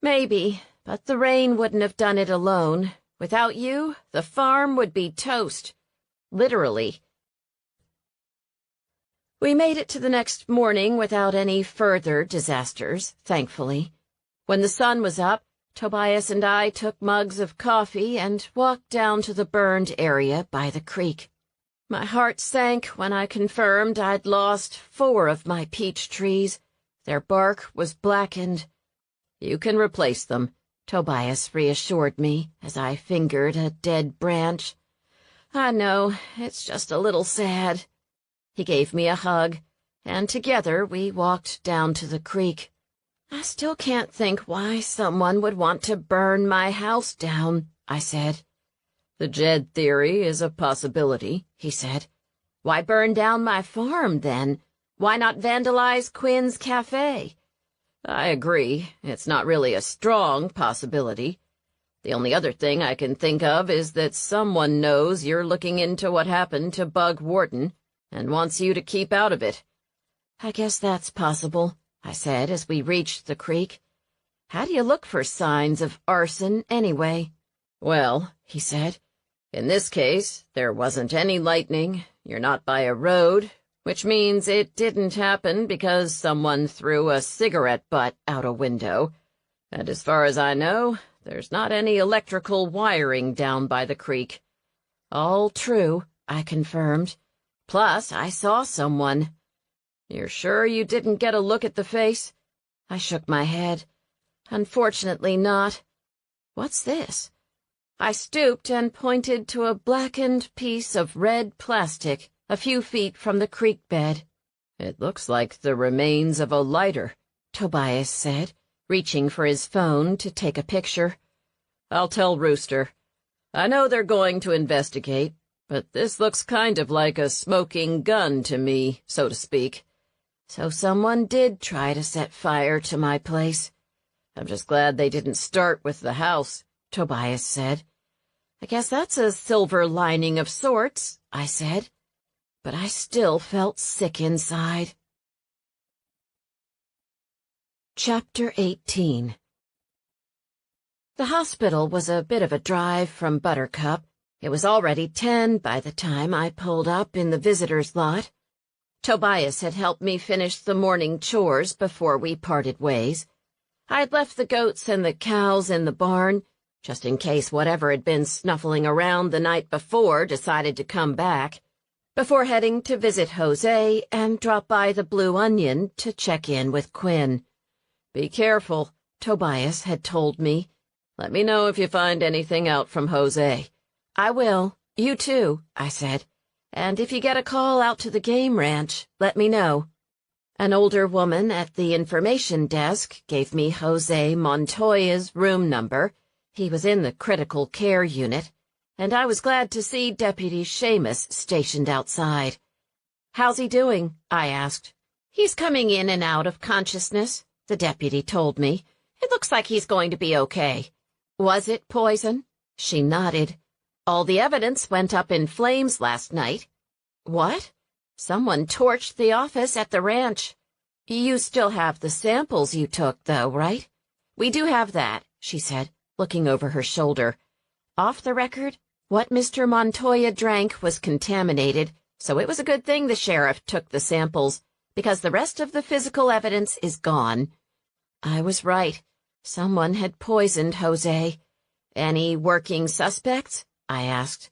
Maybe, but the rain wouldn't have done it alone. Without you, the farm would be toast. Literally. We made it to the next morning without any further disasters, thankfully. When the sun was up, Tobias and I took mugs of coffee and walked down to the burned area by the creek. My heart sank when I confirmed I'd lost 4 of my peach trees. Their bark was blackened. "You can replace them," Tobias reassured me as I fingered a dead branch. "I know, it's just a little sad." He gave me a hug, and together we walked down to the creek. "I still can't think why someone would want to burn my house down," I said. "The Jed theory is a possibility," he said. "Why burn down my farm, then? Why not vandalize Quinn's cafe?" "I agree. It's not really a strong possibility. The only other thing I can think of is that someone knows you're looking into what happened to Bug Wharton and wants you to keep out of it." "I guess that's possible," I said as we reached the creek. "How do you look for signs of arson, anyway?" "Well," he said, "in this case, there wasn't any lightning. You're not by a road, which means it didn't happen because someone threw a cigarette butt out a window. And as far as I know, there's not any electrical wiring down by the creek." "All true," I confirmed. "Plus, I saw someone." "You're sure you didn't get a look at the face?" I shook my head. "Unfortunately not." "What's this?" I stooped and pointed to a blackened piece of red plastic a few feet from the creek bed. "It looks like the remains of a lighter," Tobias said, reaching for his phone to take a picture. "I'll tell Rooster. I know they're going to investigate, but this looks kind of like a smoking gun to me, so to speak." "So someone did try to set fire to my place." "I'm just glad they didn't start with the house," Tobias said. "I guess that's a silver lining of sorts," I said. But I still felt sick inside. Chapter 18. The hospital was a bit of a drive from Buttercup. It was already 10 by the time I pulled up in the visitor's lot. Tobias had helped me finish the morning chores before we parted ways. I'd left the goats and the cows in the barn, just in case whatever had been snuffling around the night before decided to come back, before heading to visit Jose and drop by the Blue Onion to check in with Quinn. "Be careful," Tobias had told me. "Let me know if you find anything out from Jose." "I will. You too," I said. "And if you get a call out to the game ranch, let me know." An older woman at the information desk gave me Jose Montoya's room number. He was in the critical care unit, and I was glad to see Deputy Seamus stationed outside. "How's he doing?" I asked. "He's coming in and out of consciousness," the deputy told me. "It looks like he's going to be okay." "Was it poison?" She nodded. "All the evidence went up in flames last night." "What?" "Someone torched the office at the ranch." "You still have the samples you took, though, right?" "We do have that," she said, looking over her shoulder. "Off the record, what Mr. Montoya drank was contaminated, so it was a good thing the sheriff took the samples, because the rest of the physical evidence is gone." I was right. Someone had poisoned Jose. "Any working suspects?" I asked.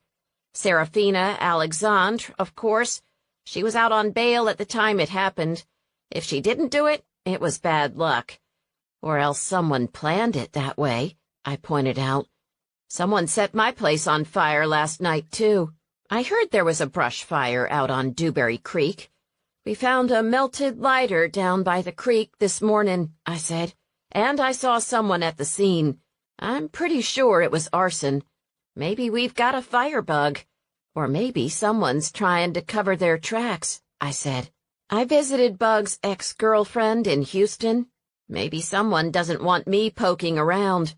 "Serafine Alexandre, of course. She was out on bail at the time it happened. If she didn't do it, it was bad luck. Or else someone planned it that way," I pointed out. "Someone set my place on fire last night, too. I heard there was a brush fire out on Dewberry Creek." "We found a melted lighter down by the creek this morning," I said, "and I saw someone at the scene. I'm pretty sure it was arson. Maybe we've got a firebug. Or maybe someone's trying to cover their tracks," I said. "I visited Bug's ex-girlfriend in Houston. Maybe someone doesn't want me poking around.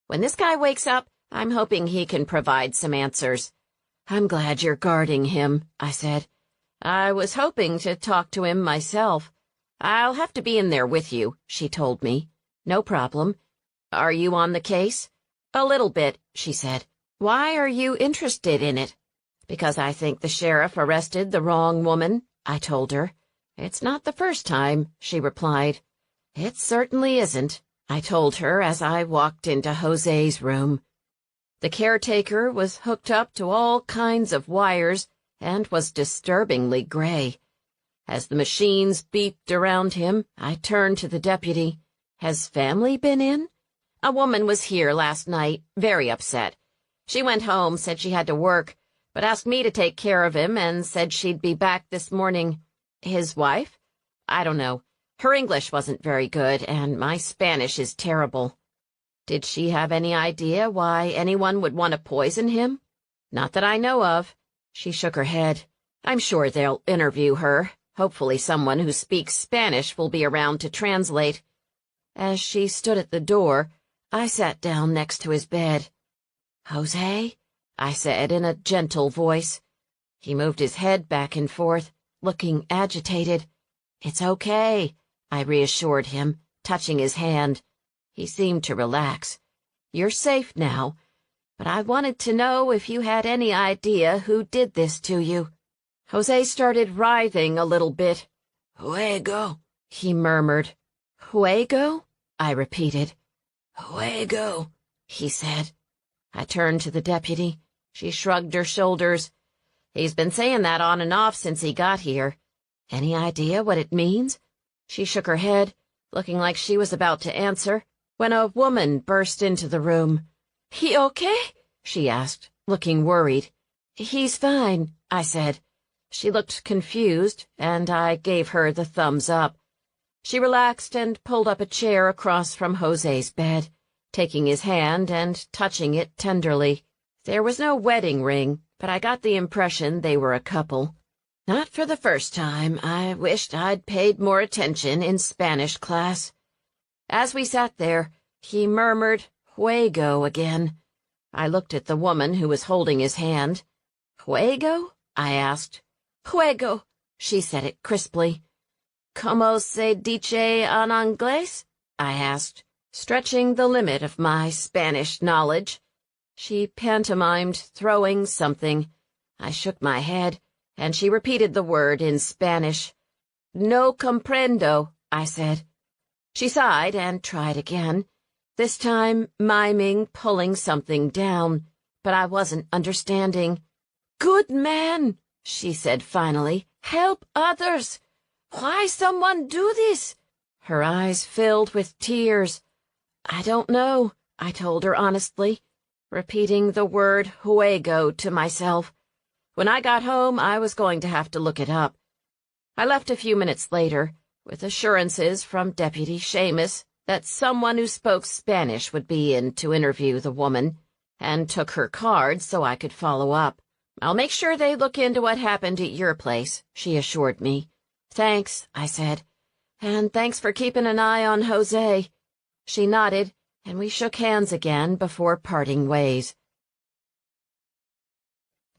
When this guy wakes up, I'm hoping he can provide some answers." "I'm glad you're guarding him," I said. "I was hoping to talk to him myself." "I'll have to be in there with you," she told me. "No problem. Are you on the case?" "A little bit," she said. "Why are you interested in it?" "Because I think the sheriff arrested the wrong woman," I told her. "It's not the first time," she replied. "It certainly isn't," I told her as I walked into Jose's room. The caretaker was hooked up to all kinds of wires and was disturbingly gray. As the machines beeped around him, I turned to the deputy. "Has family been in?" "A woman was here last night, very upset. She went home, said she had to work, but asked me to take care of him and said she'd be back this morning." "His wife?" "I don't know. Her English wasn't very good, and my Spanish is terrible." "Did she have any idea why anyone would want to poison him?" "Not that I know of." She shook her head. "I'm sure they'll interview her. Hopefully someone who speaks Spanish will be around to translate." As she stood at the door, I sat down next to his bed. "Jose?" I said in a gentle voice. He moved his head back and forth, looking agitated. "It's okay," I reassured him, touching his hand. He seemed to relax. "You're safe now, but I wanted to know if you had any idea who did this to you." Jose started writhing a little bit. "Juego," he murmured. "Juego?" I repeated. "Juego," he said. I turned to the deputy. She shrugged her shoulders. "He's been saying that on and off since he got here. Any idea what it means?" She shook her head, looking like she was about to answer, when a woman burst into the room. "He okay?" she asked, looking worried. "He's fine," I said. She looked confused, and I gave her the thumbs up. She relaxed and pulled up a chair across from Jose's bed, taking his hand and touching it tenderly. There was no wedding ring, but I got the impression they were a couple. Not for the first time. I wished I'd paid more attention in Spanish class. As we sat there, he murmured "Juego" again. I looked at the woman who was holding his hand. "Juego?" I asked. "Juego," she said it crisply. "Como se dice en inglés?" I asked, stretching the limit of my Spanish knowledge. She pantomimed throwing something. I shook my head, and she repeated the word in Spanish. "No comprendo," I said. She sighed and tried again, this time miming pulling something down, but I wasn't understanding. "Good man," she said finally. "Help others. Why someone do this?" Her eyes filled with tears. "I don't know," I told her honestly, repeating the word "juego" to myself. When I got home, I was going to have to look it up. I left a few minutes later, with assurances from Deputy Seamus that someone who spoke Spanish would be in to interview the woman, and took her card so I could follow up. "I'll make sure they look into what happened at your place," she assured me. "Thanks," I said, "and thanks for keeping an eye on Jose." She nodded, and we shook hands again before parting ways.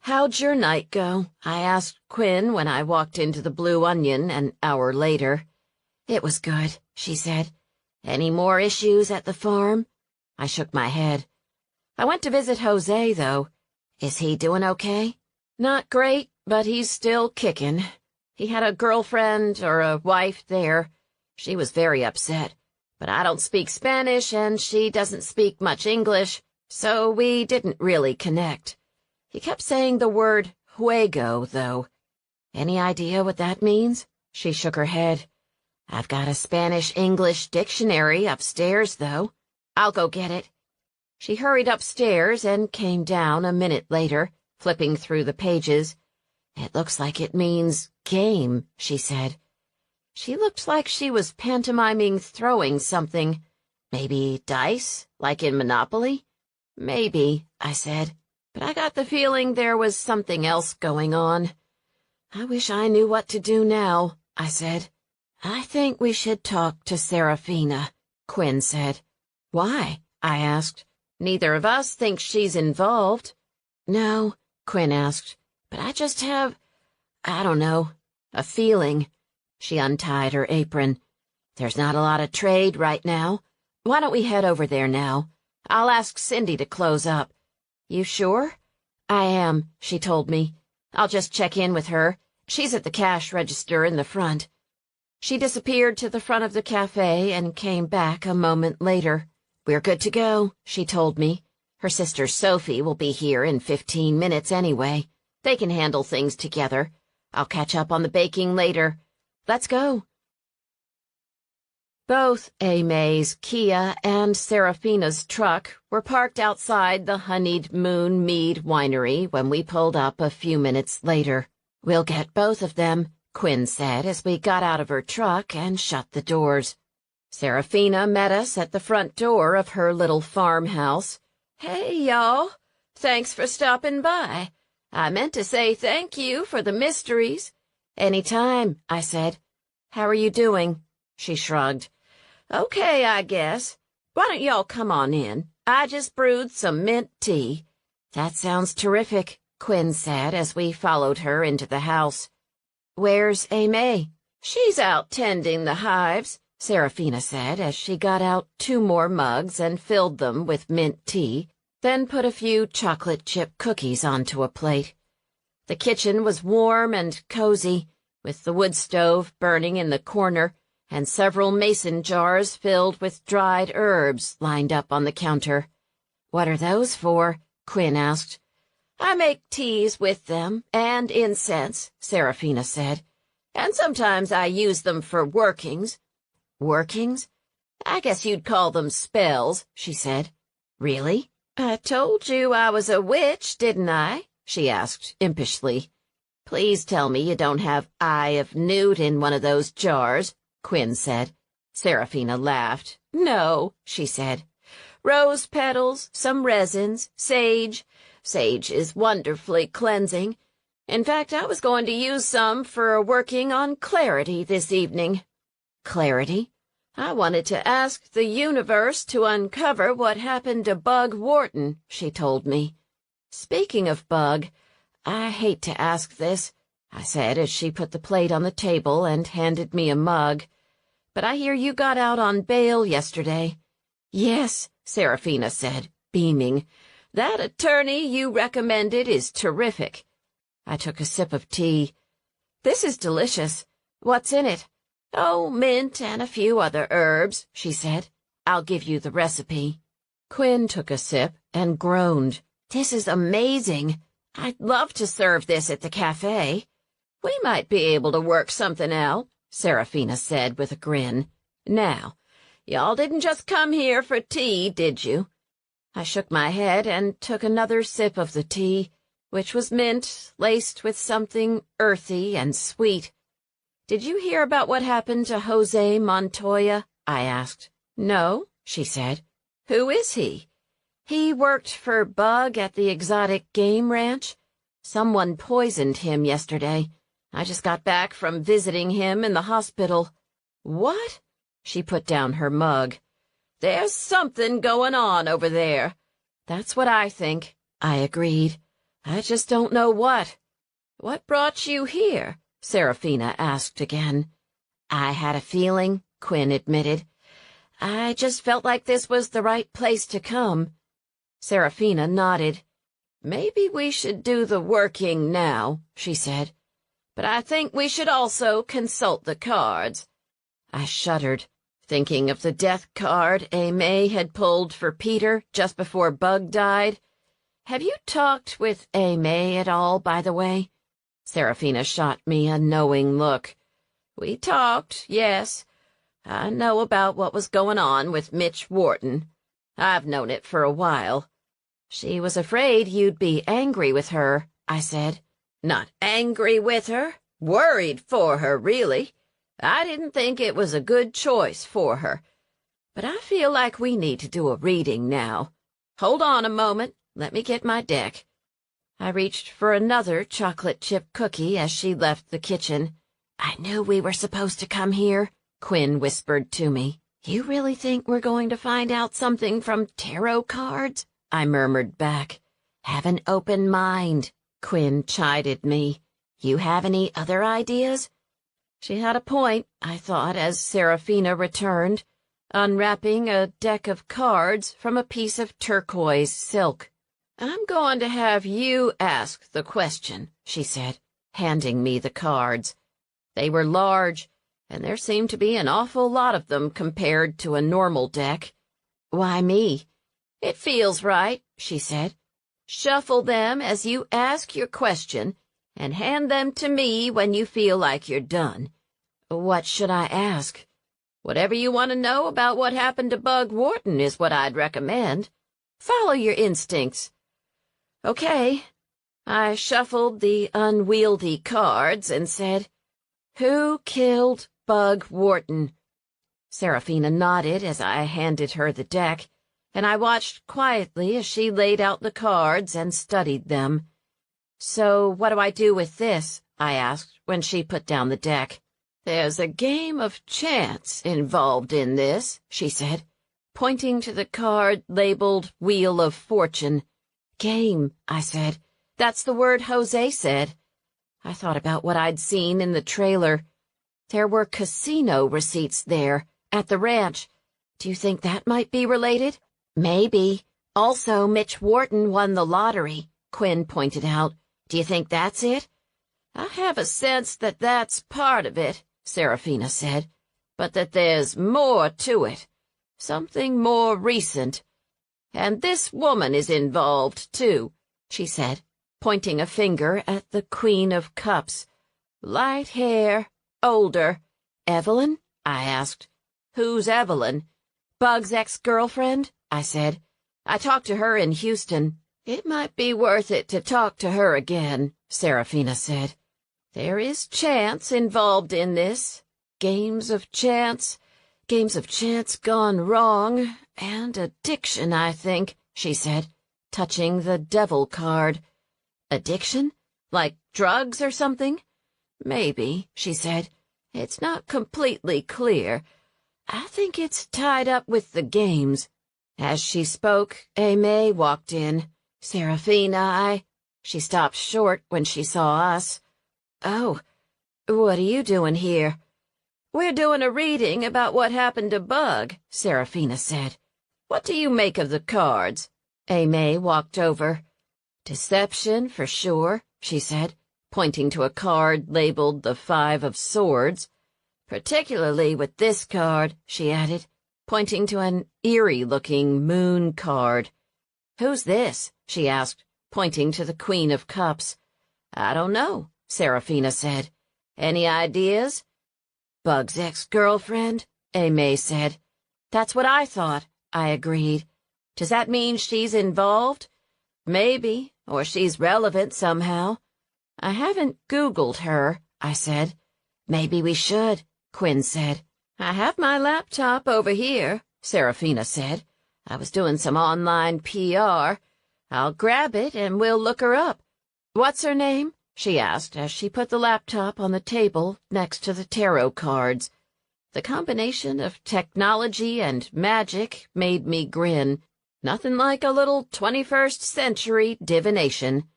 "How'd your night go?" I asked Quinn when I walked into the Blue Onion an hour later. "It was good," she said. "Any more issues at the farm?" I shook my head. "I went to visit Jose, though. Is he doing okay?" "Not great, but he's still kicking. He had a girlfriend or a wife there. She was very upset, but I don't speak Spanish and she doesn't speak much English, so we didn't really connect. He kept saying the word juego, though. Any idea what that means?" She shook her head. "I've got a Spanish-English dictionary upstairs, though. I'll go get it." She hurried upstairs and came down a minute later, flipping through the pages. "It looks like it means game," she said. She looked like she was pantomiming throwing something. "Maybe dice, like in Monopoly?" "Maybe," I said, but I got the feeling there was something else going on. "I wish I knew what to do now," I said. "I think we should talk to Serafina," Quinn said. "Why?" I asked. "Neither of us thinks she's involved." "No," Quinn asked, "but I just have, I don't know, a feeling. She untied her apron. "There's not a lot of trade right now. Why don't we head over there now? I'll ask Cindy to close up." "You sure?" "I am," she told me. "I'll just check in with her. She's at the cash register in the front." She disappeared to the front of the cafe and came back a moment later. "We're good to go," she told me. "Her sister Sophie will be here in 15 minutes anyway. They can handle things together. I'll catch up on the baking later. Let's go." Both Amy's Kia and Serafina's truck were parked outside the Honeyed Moon Mead winery when we pulled up a few minutes later. "We'll get both of them," Quinn said as we got out of her truck and shut the doors. Serafina met us at the front door of her little farmhouse. "Hey, y'all. Thanks for stopping by. I meant to say thank you for the mysteries." "Anytime," I said. "How are you doing?" She shrugged. "Okay, I guess. Why don't y'all come on in? I just brewed some mint tea." "That sounds terrific," Quinn said as we followed her into the house. "Where's Amy?" "She's out tending the hives," Serafina said as she got out 2 more mugs and filled them with mint tea, then put a few chocolate chip cookies onto a plate. The kitchen was warm and cozy, with the wood stove burning in the corner and several mason jars filled with dried herbs lined up on the counter. "What are those for?" Quinn asked. "I make teas with them, and incense," Serafina said. "And sometimes I use them for workings." "Workings? I guess you'd call them spells," she said. "Really?" "I told you I was a witch, didn't I?" she asked impishly. "Please tell me you don't have Eye of Newt in one of those jars," Quinn said. Serafina laughed. "No," she said. "Rose petals, some resins, sage. Sage is wonderfully cleansing. In fact, I was going to use some for working on clarity this evening." "Clarity?" "I wanted to ask the universe to uncover what happened to Bug Wharton," she told me. "Speaking of Bug, I hate to ask this," I said as she put the plate on the table and handed me a mug. "But I hear you got out on bail yesterday." "Yes," Serafina said, beaming. "That attorney you recommended is terrific." I took a sip of tea. "This is delicious. What's in it?" "Oh, mint and a few other herbs," she said. "I'll give you the recipe." Quinn took a sip and groaned. "This is amazing. I'd love to serve this at the cafe." "We might be able to work something out," Serafina said with a grin. "Now, y'all didn't just come here for tea, did you?" I shook my head and took another sip of the tea, which was mint, laced with something earthy and sweet. "Did you hear about what happened to Jose Montoya?" I asked. "No," she said. "Who is he?" "He worked for Bug at the exotic game ranch. Someone poisoned him yesterday. I just got back from visiting him in the hospital." "What?" She put down her mug. "There's something going on over there." "That's what I think," I agreed. "I just don't know what." "What brought you here?" Serafina asked again. "I had a feeling," Quinn admitted. "I just felt like this was the right place to come." Serafina nodded. "Maybe we should do the working now," she said. "But I think we should also consult the cards." I shuddered, thinking of the death card Amy had pulled for Peter just before Bug died. "Have you talked with Amy at all, by the way?" Serafina shot me a knowing look. "We talked, yes. I know about what was going on with Mitch Wharton. I've known it for a while." "She was afraid you'd be angry with her," I said. "Not angry with her. Worried for her, really. I didn't think it was a good choice for her. But I feel like we need to do a reading now. Hold on a moment. Let me get my deck." I reached for another chocolate chip cookie as she left the kitchen. "I knew we were supposed to come here," Quinn whispered to me. "You really think we're going to find out something from tarot cards?" I murmured back. "Have an open mind," Quinn chided me. "You have any other ideas?" She had a point, I thought, as Serafina returned, unwrapping a deck of cards from a piece of turquoise silk. "I'm going to have you ask the question," she said, handing me the cards. They were large, and there seemed to be an awful lot of them compared to a normal deck. "Why me?" "It feels right," she said. "Shuffle them as you ask your question, and hand them to me when you feel like you're done." "What should I ask?" "Whatever you want to know about what happened to Bug Wharton is what I'd recommend. Follow your instincts." "Okay." I shuffled the unwieldy cards and said, "Who killed Bug Wharton?" Serafina nodded as I handed her the deck, and I watched quietly as she laid out the cards and studied them. "So what do I do with this?" I asked when she put down the deck. "There's a game of chance involved in this," she said, pointing to the card labeled Wheel of Fortune. "Game," I said. "That's the word Jose said." I thought about what I'd seen in the trailer. There were casino receipts there, at the ranch. Do you think that might be related? "Maybe. Also, Mitch Wharton won the lottery," Quinn pointed out. "Do you think that's it?" "I have a sense that that's part of it," Serafina said, "but that there's more to it. Something more recent. And this woman is involved, too," she said, pointing a finger at the Queen of Cups. "Light hair, older." "Evelyn?" I asked. "Who's Evelyn?" "Bug's ex-girlfriend," I said. "I talked to her in Houston." "It might be worth it to talk to her again," Serafina said. "There is chance involved in this. Games of chance gone wrong, and addiction, I think," she said, touching the devil card. "Addiction? Like drugs or something?" "Maybe," she said. "It's not completely clear. I think it's tied up with the games." As she spoke, Aimee walked in. "Serafina, She stopped short when she saw us. "Oh, what are you doing here?" "We're doing a reading about what happened to Bug," Serafina said. "What do you make of the cards?" Aimee walked over. "Deception, for sure," she said, pointing to a card labeled the Five of Swords. "Particularly with this card," she added, pointing to an eerie-looking moon card. "Who's this?" she asked, pointing to the Queen of Cups. "I don't know," Serafina said. "Any ideas?" "Bug's ex-girlfriend," Aimee said. "That's what I thought," I agreed. "Does that mean she's involved?" "Maybe, or she's relevant somehow." "I haven't Googled her," I said. "Maybe we should," Quinn said. "I have my laptop over here," Serafina said. "I was doing some online PR. I'll grab it and we'll look her up. What's her name?" she asked as she put the laptop on the table next to the tarot cards. The combination of technology and magic made me grin. Nothing like a little 21st century divination.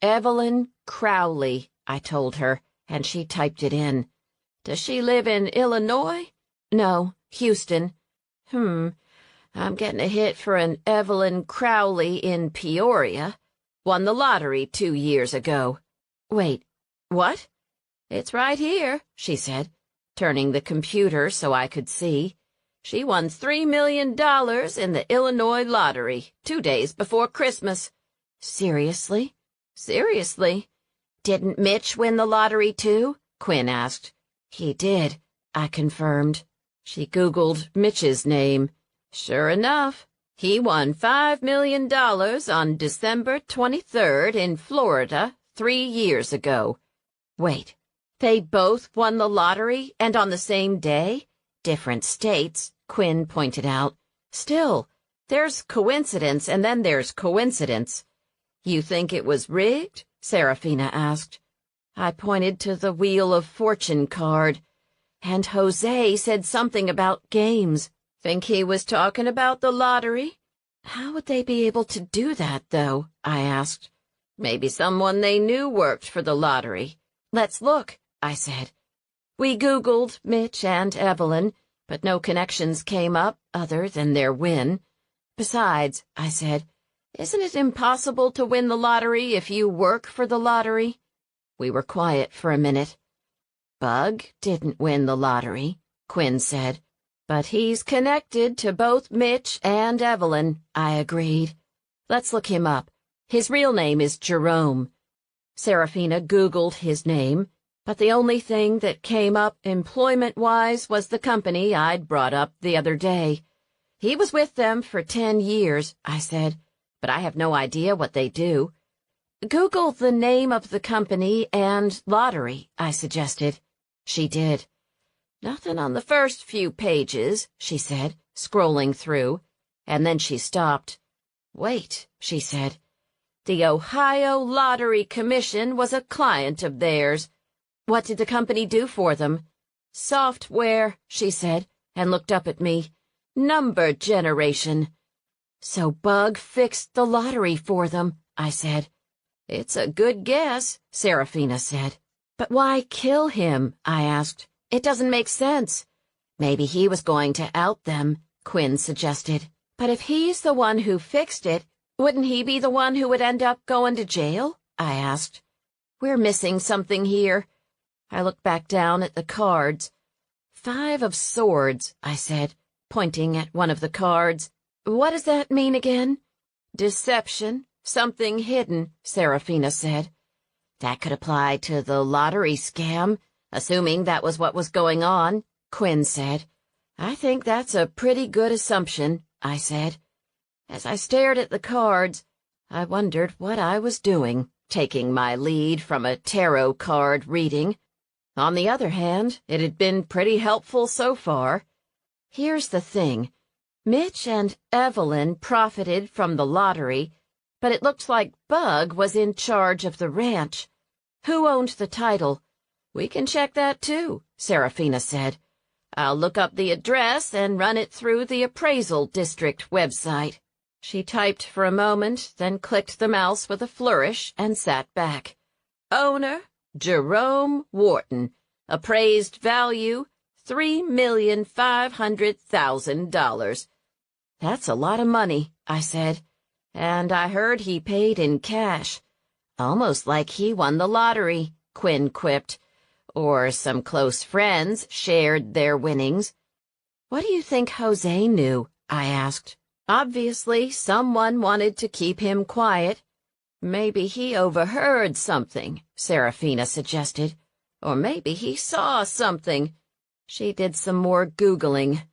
"Evelyn Crowley," I told her, and she typed it in. "Does she live in Illinois?" "No, Houston." I'm getting a hit for an Evelyn Crowley in Peoria. Won the lottery 2 years ago." "Wait, what?" "It's right here," she said, turning the computer so I could see. "She won $3 million in the Illinois lottery 2 days before Christmas." "Seriously?" "Seriously." "Didn't Mitch win the lottery too?" Quinn asked. "He did," I confirmed. She Googled Mitch's name. Sure enough, he won $5 million on December 23rd in Florida 3 years ago. Wait, they both won the lottery and on the same day? Different states, Quinn pointed out. Still, there's coincidence and then there's coincidence. "You think it was rigged?" Serafina asked. I pointed to the Wheel of Fortune card. "And Jose said something about games. Think he was talking about the lottery?" "How would they be able to do that, though?" I asked. "Maybe someone they knew worked for the lottery." "Let's look," I said. We Googled Mitch and Evelyn, but no connections came up other than their win. Besides, I said, isn't it impossible to win the lottery if you work for the lottery? We were quiet for a minute. Bug didn't win the lottery, Quinn said, but he's connected to both Mitch and Evelyn, I agreed. Let's look him up. His real name is Jerome. Serafina Googled his name, but the only thing that came up employment-wise was the company I'd brought up the other day. He was with them for 10 years, I said, but I have no idea what they do. Google the name of the company and lottery, I suggested. She did. Nothing on the first few pages, she said, scrolling through, and then she stopped. Wait, she said. The Ohio Lottery Commission was a client of theirs. What did the company do for them? Software, she said, and looked up at me. Number generation. So Bug fixed the lottery for them, I said. It's a good guess, Serafina said. But why kill him? I asked. It doesn't make sense. Maybe he was going to out them, Quinn suggested. But if he's the one who fixed it, wouldn't he be the one who would end up going to jail? I asked. We're missing something here. I looked back down at the cards. 5 of swords, I said, pointing at one of the cards. What does that mean again? Deception, something hidden, Serafina said. That could apply to the lottery scam, assuming that was what was going on, Quinn said. I think that's a pretty good assumption, I said. As I stared at the cards, I wondered what I was doing, taking my lead from a tarot card reading. On the other hand, it had been pretty helpful so far. Here's the thing. Mitch and Evelyn profited from the lottery, but it looked like Bug was in charge of the ranch. Who owned the title? We can check that too, Serafina said. I'll look up the address and run it through the appraisal district website. She typed for a moment, then clicked the mouse with a flourish and sat back. Owner, Jerome Wharton. Appraised value, $3,500,000. That's a lot of money, I said. And I heard he paid in cash. Almost like he won the lottery, Quinn quipped. Or some close friends shared their winnings. What do you think Jose knew? I asked. Obviously, someone wanted to keep him quiet. Maybe he overheard something, Serafina suggested. Or maybe he saw something. She did some more Googling.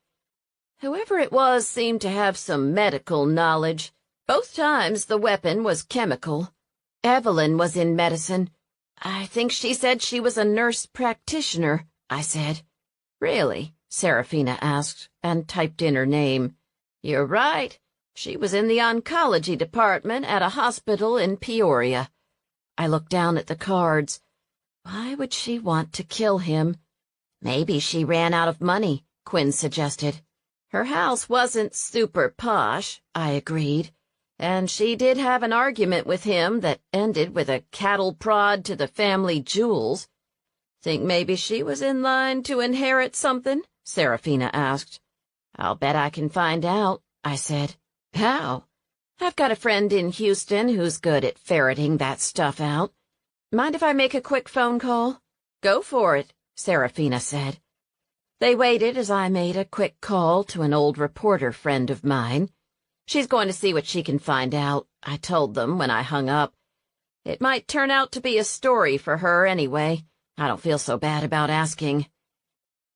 Whoever it was seemed to have some medical knowledge. Both times the weapon was chemical. Evelyn was in medicine. I think she said she was a nurse practitioner, I said. Really? Serafina asked, and typed in her name. You're right. She was in the oncology department at a hospital in Peoria. I looked down at the cards. Why would she want to kill him? Maybe she ran out of money, Quinn suggested. Her house wasn't super posh, I agreed. And she did have an argument with him that ended with a cattle prod to the family jewels. Think maybe she was in line to inherit something? Serafina asked. I'll bet I can find out, I said. How? I've got a friend in Houston who's good at ferreting that stuff out. Mind if I make a quick phone call? Go for it, Serafina said. They waited as I made a quick call to an old reporter friend of mine. She's going to see what she can find out, I told them when I hung up. It might turn out to be a story for her anyway. I don't feel so bad about asking.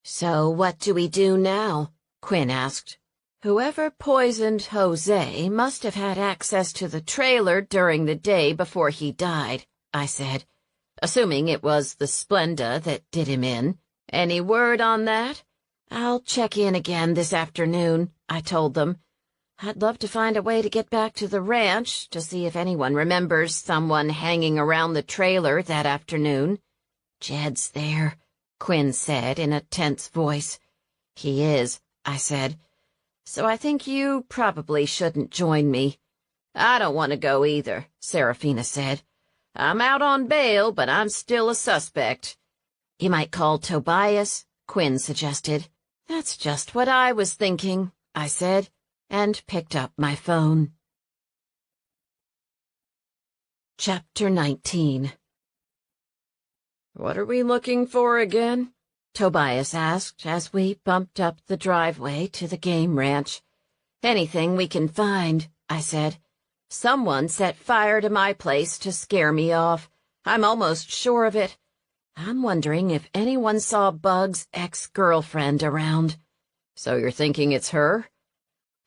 So what do we do now? Quinn asked. Whoever poisoned Jose must have had access to the trailer during the day before he died, I said, assuming it was the Splenda that did him in. Any word on that? I'll check in again this afternoon, I told them. I'd love to find a way to get back to the ranch to see if anyone remembers someone hanging around the trailer that afternoon. Jed's there, Quinn said in a tense voice. He is, I said. So I think you probably shouldn't join me. I don't want to go either, Serafina said. I'm out on bail, but I'm still a suspect. You might call Tobias, Quinn suggested. That's just what I was thinking, I said, and picked up my phone. Chapter 19. What are we looking for again? Tobias asked as we bumped up the driveway to the game ranch. Anything we can find, I said. Someone set fire to my place to scare me off. I'm almost sure of it. I'm wondering if anyone saw Bug's ex-girlfriend around. So you're thinking it's her?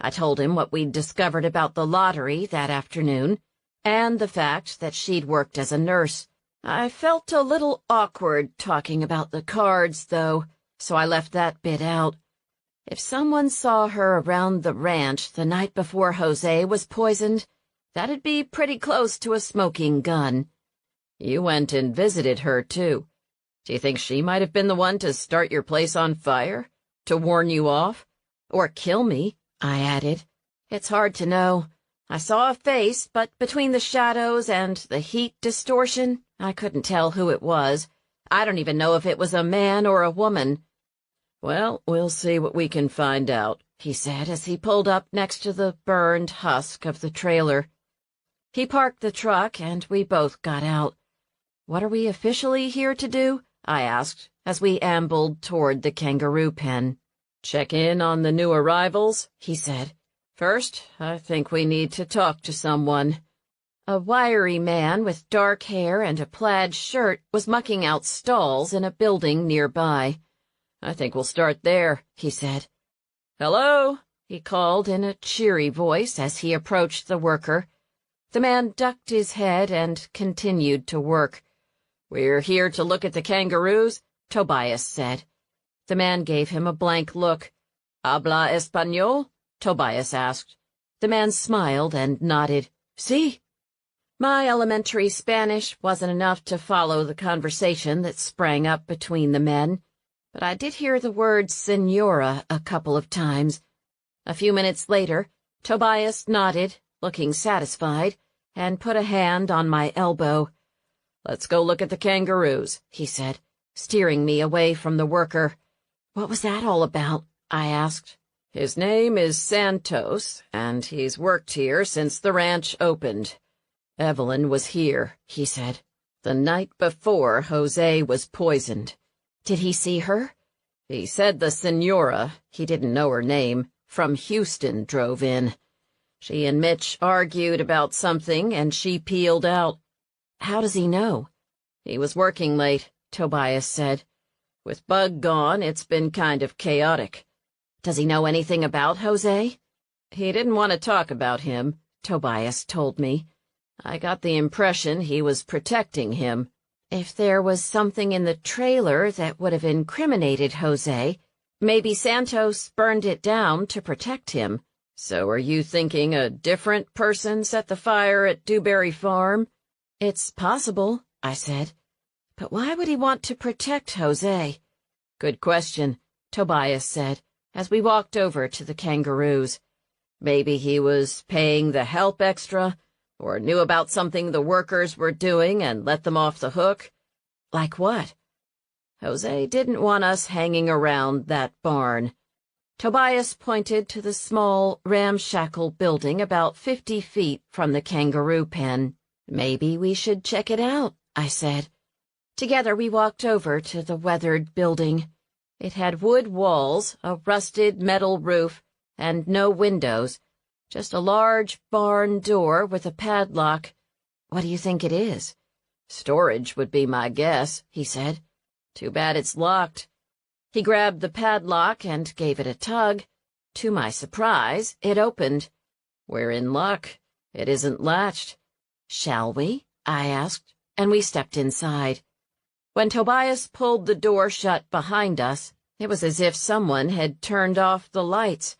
I told him what we'd discovered about the lottery that afternoon, and the fact that she'd worked as a nurse. I felt a little awkward talking about the cards, though, so I left that bit out. If someone saw her around the ranch the night before Jose was poisoned, that'd be pretty close to a smoking gun. You went and visited her, too. Do you think she might have been the one to start your place on fire? To warn you off? Or kill me? I added. It's hard to know. I saw a face, but between the shadows and the heat distortion, I couldn't tell who it was. I don't even know if it was a man or a woman. Well, we'll see what we can find out, he said as he pulled up next to the burned husk of the trailer. He parked the truck and we both got out. What are we officially here to do? I asked as we ambled toward the kangaroo pen. Check in on the new arrivals, he said. First, I think we need to talk to someone. A wiry man with dark hair and a plaid shirt was mucking out stalls in a building nearby. I think we'll start there, he said. Hello, he called in a cheery voice as he approached the worker. The man ducked his head and continued to work. We're here to look at the kangaroos, Tobias said. The man gave him a blank look. Habla español? Tobias asked. The man smiled and nodded. Si. My elementary Spanish wasn't enough to follow the conversation that sprang up between the men, but I did hear the word señora a couple of times. A few minutes later, Tobias nodded, looking satisfied, and put a hand on my elbow. Let's go look at the kangaroos, he said, steering me away from the worker. What was that all about? I asked. His name is Santos, and he's worked here since the ranch opened. Evelyn was here, he said, the night before Jose was poisoned. Did he see her? He said the señora, he didn't know her name, from Houston drove in. She and Mitch argued about something, and she peeled out. How does he know? He was working late, Tobias said. With Bug gone, it's been kind of chaotic. Does he know anything about Jose? He didn't want to talk about him, Tobias told me. I got the impression he was protecting him. If there was something in the trailer that would have incriminated Jose, maybe Santos burned it down to protect him. So are you thinking a different person set the fire at Dewberry Farm? It's possible, I said. But why would he want to protect Jose? Good question, Tobias said, as we walked over to the kangaroos. Maybe he was paying the help extra, or knew about something the workers were doing and let them off the hook. Like what? Jose didn't want us hanging around that barn. Tobias pointed to the small, ramshackle building about 50 feet from the kangaroo pen. Maybe we should check it out, I said. Together we walked over to the weathered building. It had wood walls, a rusted metal roof, and no windows, just a large barn door with a padlock. What do you think it is? Storage would be my guess, he said. Too bad it's locked. He grabbed the padlock and gave it a tug. To my surprise, it opened. We're in luck. It isn't latched. Shall we? I asked, and we stepped inside. When Tobias pulled the door shut behind us, it was as if someone had turned off the lights.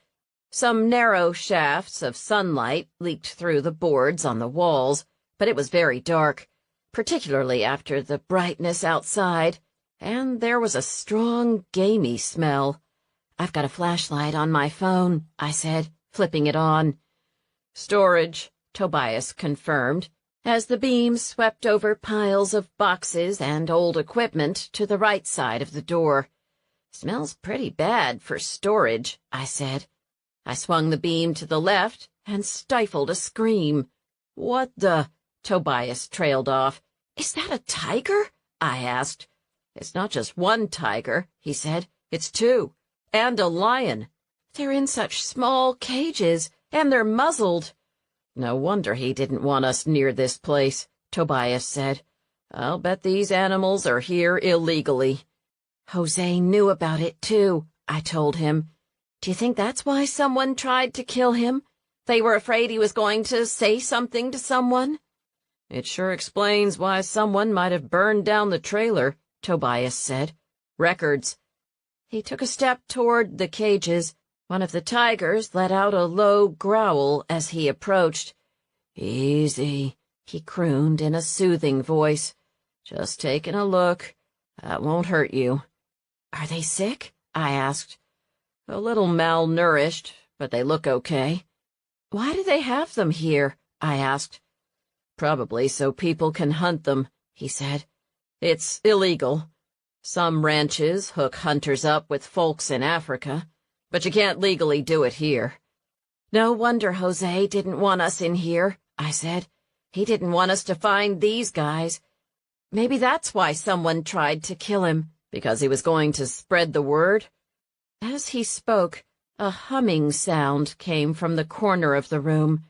Some narrow shafts of sunlight leaked through the boards on the walls, but it was very dark, particularly after the brightness outside, and there was a strong, gamey smell. I've got a flashlight on my phone, I said, flipping it on. Storage, Tobias confirmed. as the beam swept over piles of boxes and old equipment to the right side of the door. "Smells pretty bad for storage," I said. I swung the beam to the left and stifled a scream. "What the—" Tobias trailed off. "Is that a tiger?" I asked. "It's not just one tiger," he said. "It's two. And a lion. They're in such small cages, and they're muzzled." "No wonder he didn't want us near this place," Tobias said. "I'll bet these animals are here illegally." "Jose knew about it, too," I told him. "Do you think that's why someone tried to kill him? They were afraid he was going to say something to someone?" "It sure explains why someone might have burned down the trailer," Tobias said. "Records." He took a step toward the cages. One of the tigers let out a low growl as he approached. "Easy," he crooned in a soothing voice. "Just taking a look. That won't hurt you." "Are they sick?" I asked. "A little malnourished, but they look okay." "Why do they have them here?" I asked. "Probably so people can hunt them," he said. "It's illegal. Some ranches hook hunters up with folks in Africa, but you can't legally do it here." "No wonder Jose didn't want us in here," I said. "He didn't want us to find these guys. Maybe that's why someone tried to kill him, because he was going to spread the word." As he spoke, a humming sound came from the corner of the room.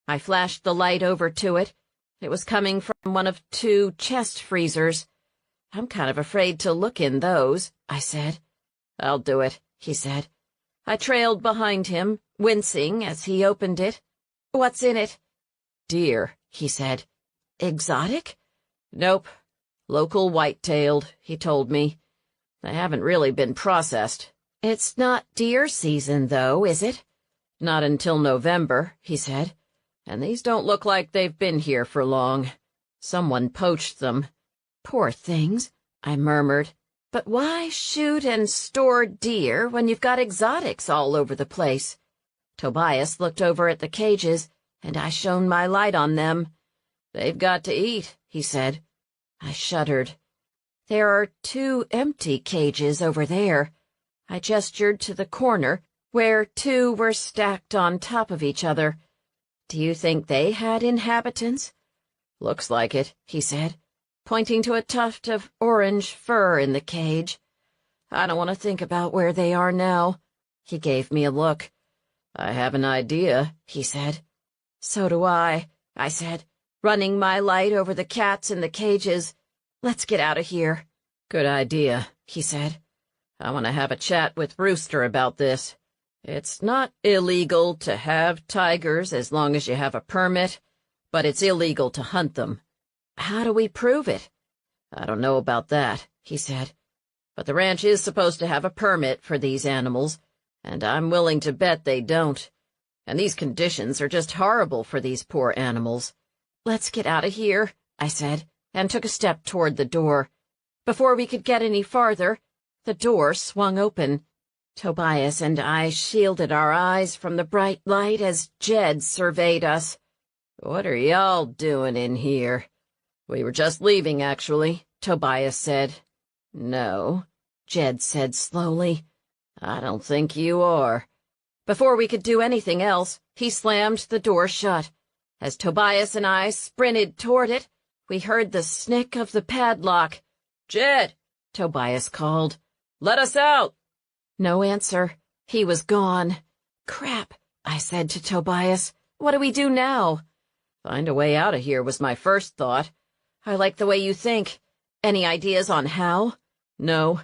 I flashed the light over to it. It was coming from one of two chest freezers. "I'm kind of afraid to look in those," I said. "I'll do it," he said. I trailed behind him, wincing as he opened it. "What's in it?" "Deer," he said. "Exotic?" "Nope. Local white-tailed," he told me. "They haven't really been processed." "It's not deer season, though, is it?" "Not until November," he said. "And these don't look like they've been here for long. Someone poached them." "Poor things," I murmured. "But why shoot and store deer when you've got exotics all over the place?" Tobias looked over at the cages, and I shone my light on them. "They've got to eat," he said. I shuddered. "There are two empty cages over there." I gestured to the corner, where two were stacked on top of each other. "Do you think they had inhabitants?" "Looks like it," he said, pointing to a tuft of orange fur in the cage. "I don't want to think about where they are now." He gave me a look. "I have an idea," he said. "So do I," I said, running my light over the cats in the cages. "Let's get out of here." "Good idea," he said. "I want to have a chat with Rooster about this. It's not illegal to have tigers as long as you have a permit, but it's illegal to hunt them." "How do we prove it?" "I don't know about that," he said. "But the ranch is supposed to have a permit for these animals, and I'm willing to bet they don't. And these conditions are just horrible for these poor animals." "Let's get out of here," I said, and took a step toward the door. Before we could get any farther, the door swung open. Tobias and I shielded our eyes from the bright light as Jed surveyed us. "What are y'all doing in here?" "We were just leaving, actually," Tobias said. "No," Jed said slowly. "I don't think you are." Before we could do anything else, he slammed the door shut. As Tobias and I sprinted toward it, we heard the snick of the padlock. "Jed!" Tobias called. "Let us out!" No answer. He was gone. "Crap," I said to Tobias. "What do we do now?" "Find a way out of here was my first thought." "I like the way you think. Any ideas on how?" "No."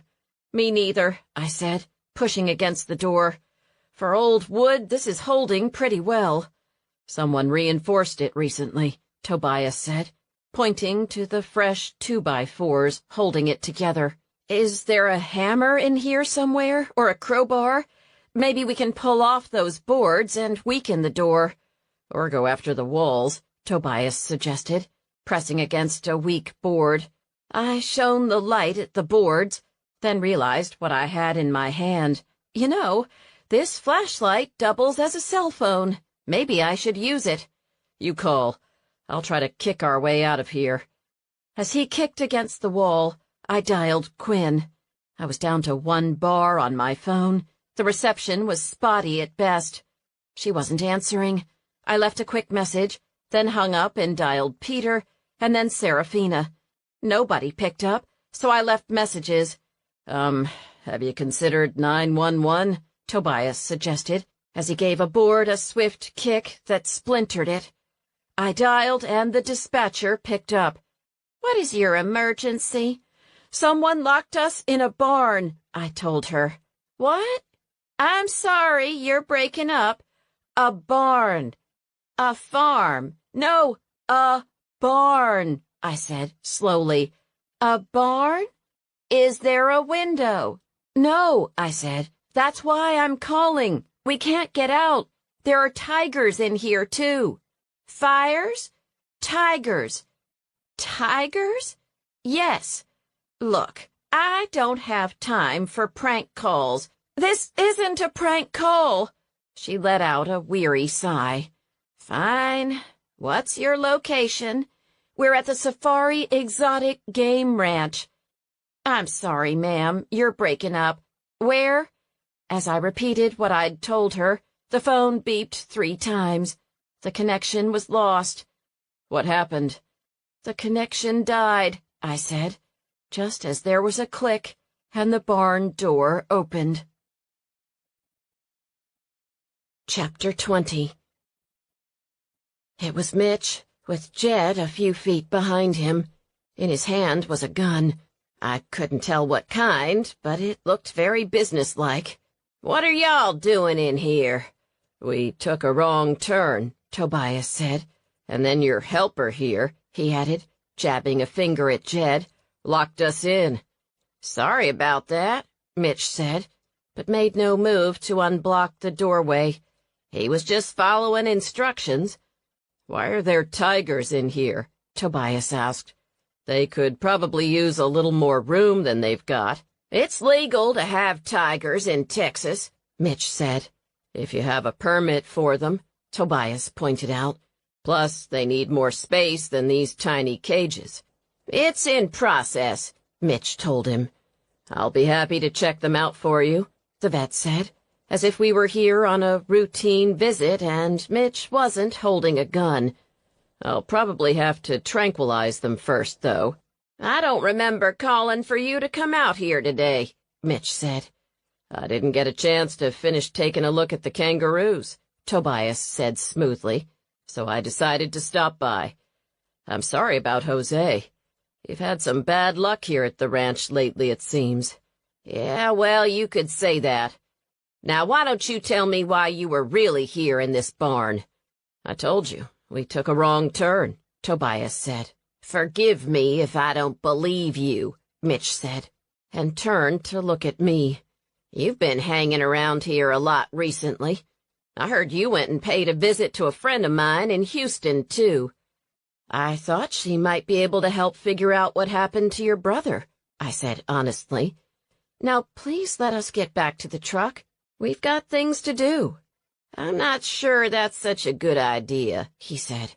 "Me neither," I said, pushing against the door. "For old wood, this is holding pretty well." "Someone reinforced it recently," Tobias said, pointing to the fresh 2x4s holding it together. "Is there a hammer in here somewhere, or a crowbar? Maybe we can pull off those boards and weaken the door." "Or go after the walls," Tobias suggested, pressing against a weak board. I shone the light at the boards, then realized what I had in my hand. You know, this flashlight doubles as a cell phone. Maybe I should use it. "You call. I'll try to kick our way out of here." As he kicked against the wall, I dialed Quinn. I was down to 1 bar on my phone. The reception was spotty at best. She wasn't answering. I left a quick message, then hung up and dialed Peter, and then Serafina. Nobody picked up, so I left messages. Have you considered 911? Tobias suggested, as he gave a board a swift kick that splintered it. I dialed, and the dispatcher picked up. "What is your emergency?" "Someone locked us in a barn," I told her. "What?" "I'm sorry, you're breaking up." "A barn. A farm. No, a barn," I said slowly. "A barn? Is there a window?" "No," I said. "That's why I'm calling. We can't get out. There are tigers in here, too." "Fires? Tigers. Tigers?" "Yes. Look, I don't have time for prank calls." "This isn't a prank call." She let out a weary sigh. "Fine. What's your location?" "We're at the Safari Exotic Game Ranch." "I'm sorry, ma'am, you're breaking up." "Where?" As I repeated what I'd told her, the phone beeped 3 times. The connection was lost. "What happened?" "The connection died," I said, just as there was a click and the barn door opened. Chapter 20. It was Mitch, with Jed a few feet behind him. In his hand was a gun. I couldn't tell what kind, but it looked very businesslike. "What are y'all doing in here?" "We took a wrong turn," Tobias said. "And then your helper here," he added, jabbing a finger at Jed, "locked us in." "Sorry about that," Mitch said, but made no move to unblock the doorway. He was just following instructions. "Why are there tigers in here?" Tobias asked. "They could probably use a little more room than they've got." "It's legal to have tigers in Texas," Mitch said. "If you have a permit for them," Tobias pointed out. "Plus, they need more space than these tiny cages." "It's in process," Mitch told him. "I'll be happy to check them out for you," the vet said, as if we were here on a routine visit and Mitch wasn't holding a gun. "I'll probably have to tranquilize them first, though." "I don't remember calling for you to come out here today," Mitch said. "I didn't get a chance to finish taking a look at the kangaroos," Tobias said smoothly, "so I decided to stop by. I'm sorry about Jose. You've had some bad luck here at the ranch lately, it seems." "Yeah, well, you could say that. Now, why don't you tell me why you were really here in this barn?" "I told you. We took a wrong turn," Tobias said. "Forgive me if I don't believe you," Mitch said, and turned to look at me. "You've been hanging around here a lot recently. I heard you went and paid a visit to a friend of mine in Houston, too." "I thought she might be able to help figure out what happened to your brother," I said honestly. "Now, please let us get back to the truck. We've got things to do." "I'm not sure that's such a good idea," he said.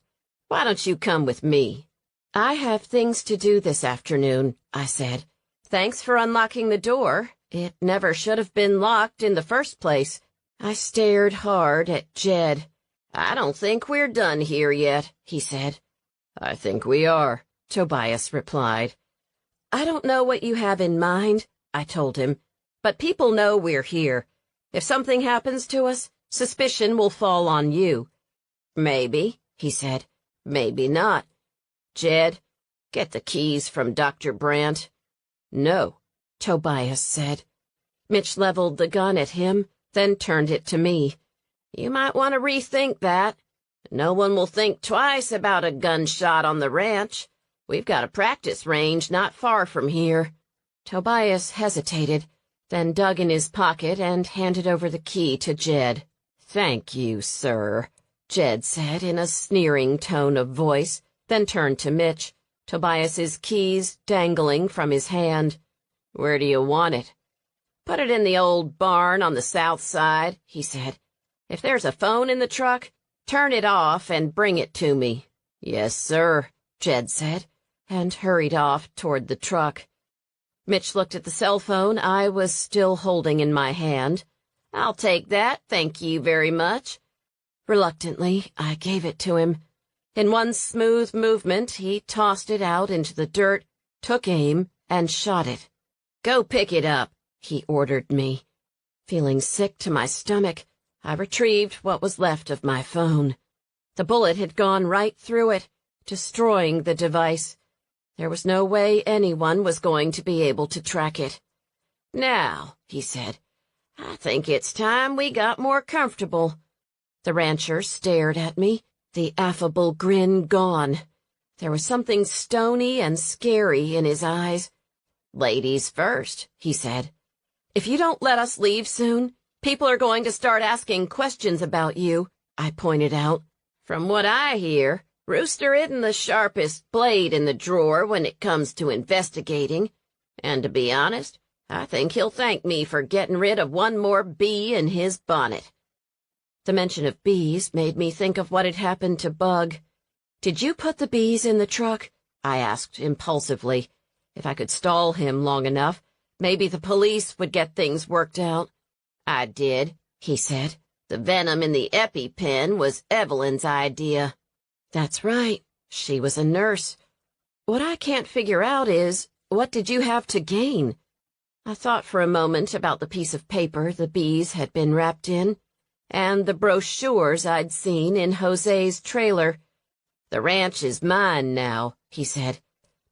"Why don't you come with me?" "I have things to do this afternoon," I said. "Thanks for unlocking the door. It never should have been locked in the first place." I stared hard at Jed. "I don't think we're done here yet," he said. "I think we are," Tobias replied. "I don't know what you have in mind," I told him, "but people know we're here. If something happens to us, suspicion will fall on you." "Maybe," he said. "Maybe not. Jed, get the keys from Dr. Brandt." "No," Tobias said. Mitch leveled the gun at him, then turned it to me. "You might want to rethink that. No one will think twice about a gunshot on the ranch. We've got a practice range not far from here." Tobias hesitated, then dug in his pocket and handed over the key to Jed. "Thank you, sir," Jed said in a sneering tone of voice, then turned to Mitch, Tobias's keys dangling from his hand. "Where do you want it?" "Put it in the old barn on the south side," he said. "If there's a phone in the truck, turn it off and bring it to me." "Yes, sir," Jed said, and hurried off toward the truck. Mitch looked at the cell phone I was still holding in my hand. "I'll take that, thank you very much." Reluctantly, I gave it to him. In one smooth movement, he tossed it out into the dirt, took aim, and shot it. "Go pick it up," he ordered me. Feeling sick to my stomach, I retrieved what was left of my phone. The bullet had gone right through it, destroying the device. There was no way anyone was going to be able to track it. "Now," he said, "I think it's time we got more comfortable." The rancher stared at me, the affable grin gone. There was something stony and scary in his eyes. "Ladies first," he said. "If you don't let us leave soon, people are going to start asking questions about you," I pointed out. "From what I hear, Rooster isn't the sharpest blade in the drawer when it comes to investigating. And to be honest, I think he'll thank me for getting rid of one more bee in his bonnet." The mention of bees made me think of what had happened to Bug. "Did you put the bees in the truck?" I asked impulsively. If I could stall him long enough, maybe the police would get things worked out. "I did," he said. "The venom in the EpiPen was Evelyn's idea." "That's right. She was a nurse. What I can't figure out is, what did you have to gain?" I thought for a moment about the piece of paper the bees had been wrapped in, and the brochures I'd seen in Jose's trailer. "The ranch is mine now," he said.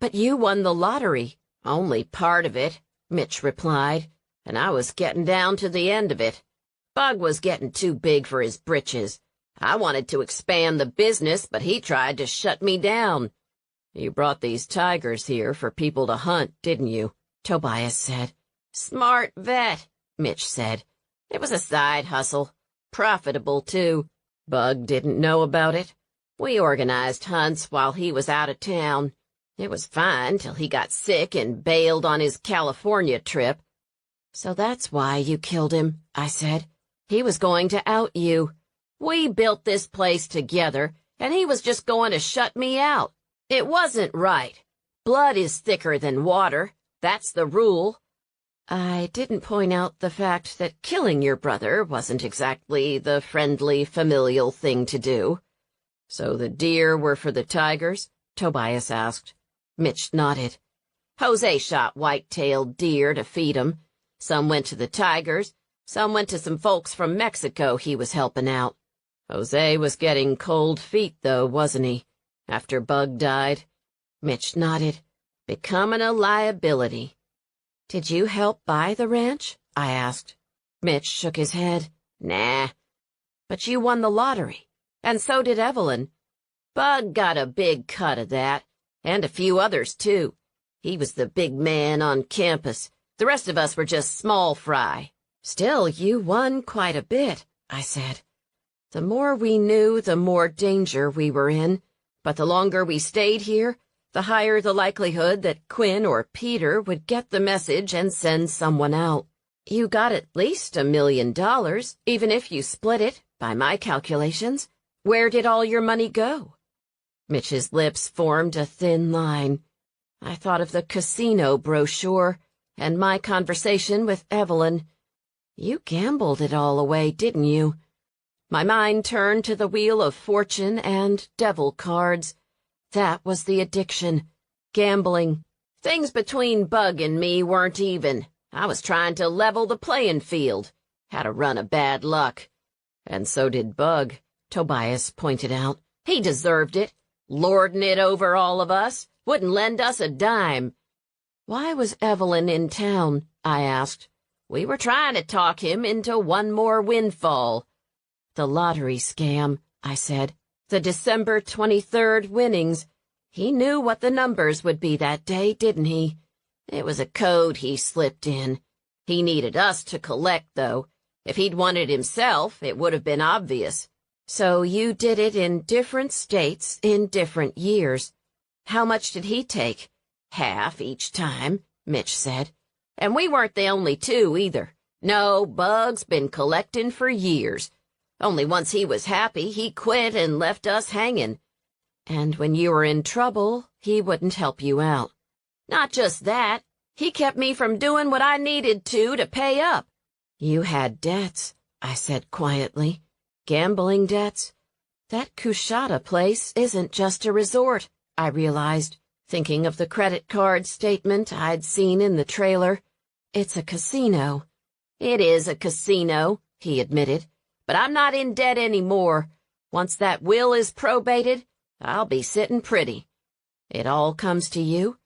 "But you won the lottery." "Only part of it," Mitch replied, "and I was getting down to the end of it. Bug was getting too big for his britches. I wanted to expand the business, but he tried to shut me down." "You brought these tigers here for people to hunt, didn't you?" Tobias said. "Smart vet," Mitch said. "It was a side hustle. Profitable, too. Bug didn't know about it. We organized hunts while he was out of town. It was fine till he got sick and bailed on his California trip." "So that's why you killed him," I said. "He was going to out you. We built this place together, and he was just going to shut me out. It wasn't right. Blood is thicker than water. That's the rule." I didn't point out the fact that killing your brother wasn't exactly the friendly, familial thing to do. "So the deer were for the tigers?" Tobias asked. Mitch nodded. "Jose shot white-tailed deer to feed 'em. Some went to the tigers, some went to some folks from Mexico he was helping out. Jose was getting cold feet, though, wasn't he, after Bug died?" Mitch nodded. "Becoming a liability." "Did you help buy the ranch?" I asked. Mitch shook his head. "Nah." "But you won the lottery, and so did Evelyn." "Bug got a big cut of that, and a few others, too. He was the big man on campus. The rest of us were just small fry." "Still, you won quite a bit," I said. The more we knew, the more danger we were in, but the longer we stayed here, the higher the likelihood that Quinn or Peter would get the message and send someone out. You got at least $1 million, even if you split it, by my calculations. Where did all your money go?" Mitch's lips formed a thin line. I thought of the casino brochure and my conversation with Evelyn. "You gambled it all away, didn't you?" My mind turned to the Wheel of Fortune and devil cards. That was the addiction. Gambling. Things between Bug and me weren't even. I was trying to level the playing field. Had a run of bad luck. "And so did Bug," Tobias pointed out. "He deserved it. Lording it over all of us. Wouldn't lend us a dime." "Why was Evelyn in town?" I asked. "We were trying to talk him into one more windfall." "The lottery scam," I said. "The December 23rd winnings. He knew what the numbers would be that day, didn't he?" "It was a code he slipped in. He needed us to collect, though. If he'd won it himself, it would have been obvious." "So you did it in different states in different years. How much did he take?" "Half each time," Mitch said. "And we weren't the only two, either. No, Bug's been collecting for years. Only once he was happy, he quit and left us hanging. And when you were in trouble, he wouldn't help you out. Not just that, he kept me from doing what I needed to pay up. You had debts, I said quietly. Gambling debts. That Cushata place isn't just a resort, I realized, thinking of the credit card statement I'd seen in the trailer. It's a casino. It is a casino, he admitted, but I'm not in debt anymore. Once that will is probated, I'll be sitting pretty. It all comes to you?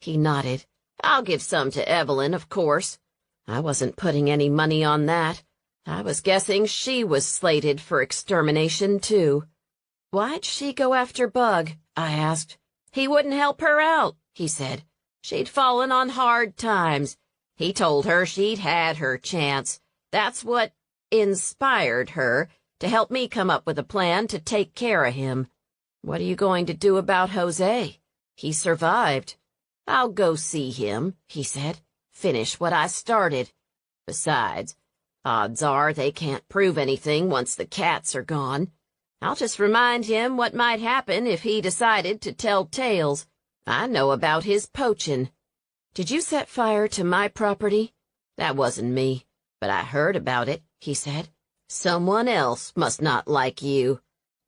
He nodded. I'll give some to Evelyn, of course. I wasn't putting any money on that. I was guessing she was slated for extermination, too. Why'd she go after Bug? I asked. He wouldn't help her out, he said. She'd fallen on hard times. He told her she'd had her chance. That's what inspired her to help me come up with a plan to take care of him. What are you going to do about Jose? He survived. I'll go see him, he said. Finish what I started. Besides, odds are they can't prove anything once the cats are gone. I'll just remind him what might happen if he decided to tell tales. I know about his poaching. Did you set fire to my property? That wasn't me, but I heard about it, he said. Someone else must not like you.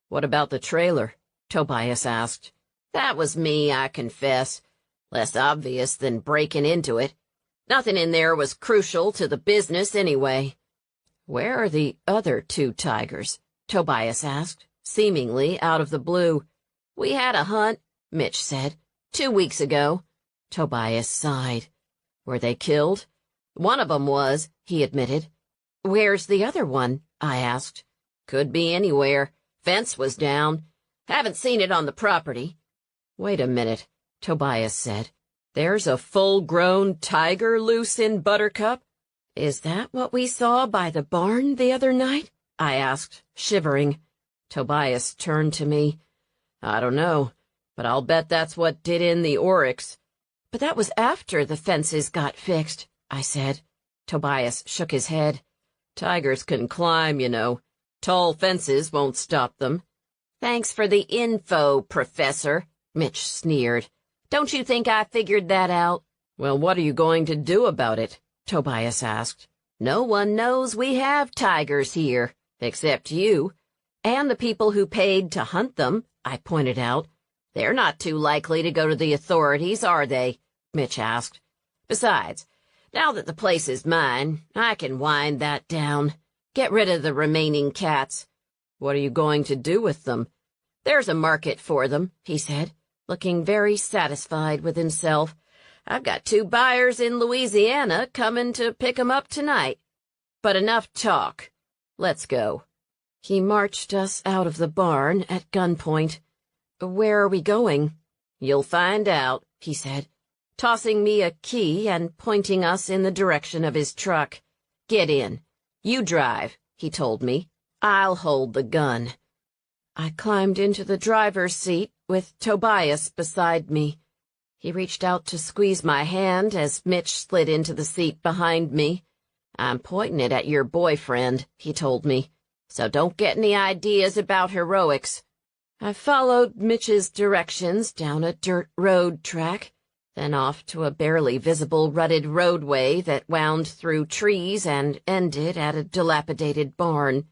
What about the trailer? Tobias asked. That was me, I confess. Less obvious than breaking into it. Nothing in there was crucial to the business anyway. Where are the other 2 tigers? Tobias asked, seemingly out of the blue. We had a hunt, Mitch said, 2 weeks ago. Tobias sighed. Were they killed? One of 'em was, he admitted. Where's the other one? I asked. Could be anywhere. Fence was down. Haven't seen it on the property. Wait a minute, Tobias said. There's a full-grown tiger loose in Buttercup? Is that what we saw by the barn the other night? I asked, shivering. Tobias turned to me. I don't know, but I'll bet that's what did in the oryx. But that was after the fences got fixed, I said. Tobias shook his head. Tigers can climb, you know. Tall fences won't stop them. Thanks for the info, Professor, Mitch sneered. Don't you think I figured that out? Well, what are you going to do about it? Tobias asked. No one knows we have tigers here, except you. And the people who paid to hunt them, I pointed out. They're not too likely to go to the authorities, are they? Mitch asked. Besides, now that the place is mine, I can wind that down. Get rid of the remaining cats. What are you going to do with them? There's a market for them, he said, looking very satisfied with himself. I've got 2 buyers in Louisiana coming to pick 'em up tonight. But enough talk. Let's go. He marched us out of the barn at gunpoint. Where are we going? You'll find out, he said, tossing me a key and pointing us in the direction of his truck. Get in. You drive, he told me. I'll hold the gun. I climbed into the driver's seat with Tobias beside me. He reached out to squeeze my hand as Mitch slid into the seat behind me. I'm pointing it at your boyfriend, he told me, so don't get any ideas about heroics. I followed Mitch's directions down a dirt road track, then off to a barely visible rutted roadway that wound through trees and ended at a dilapidated barn.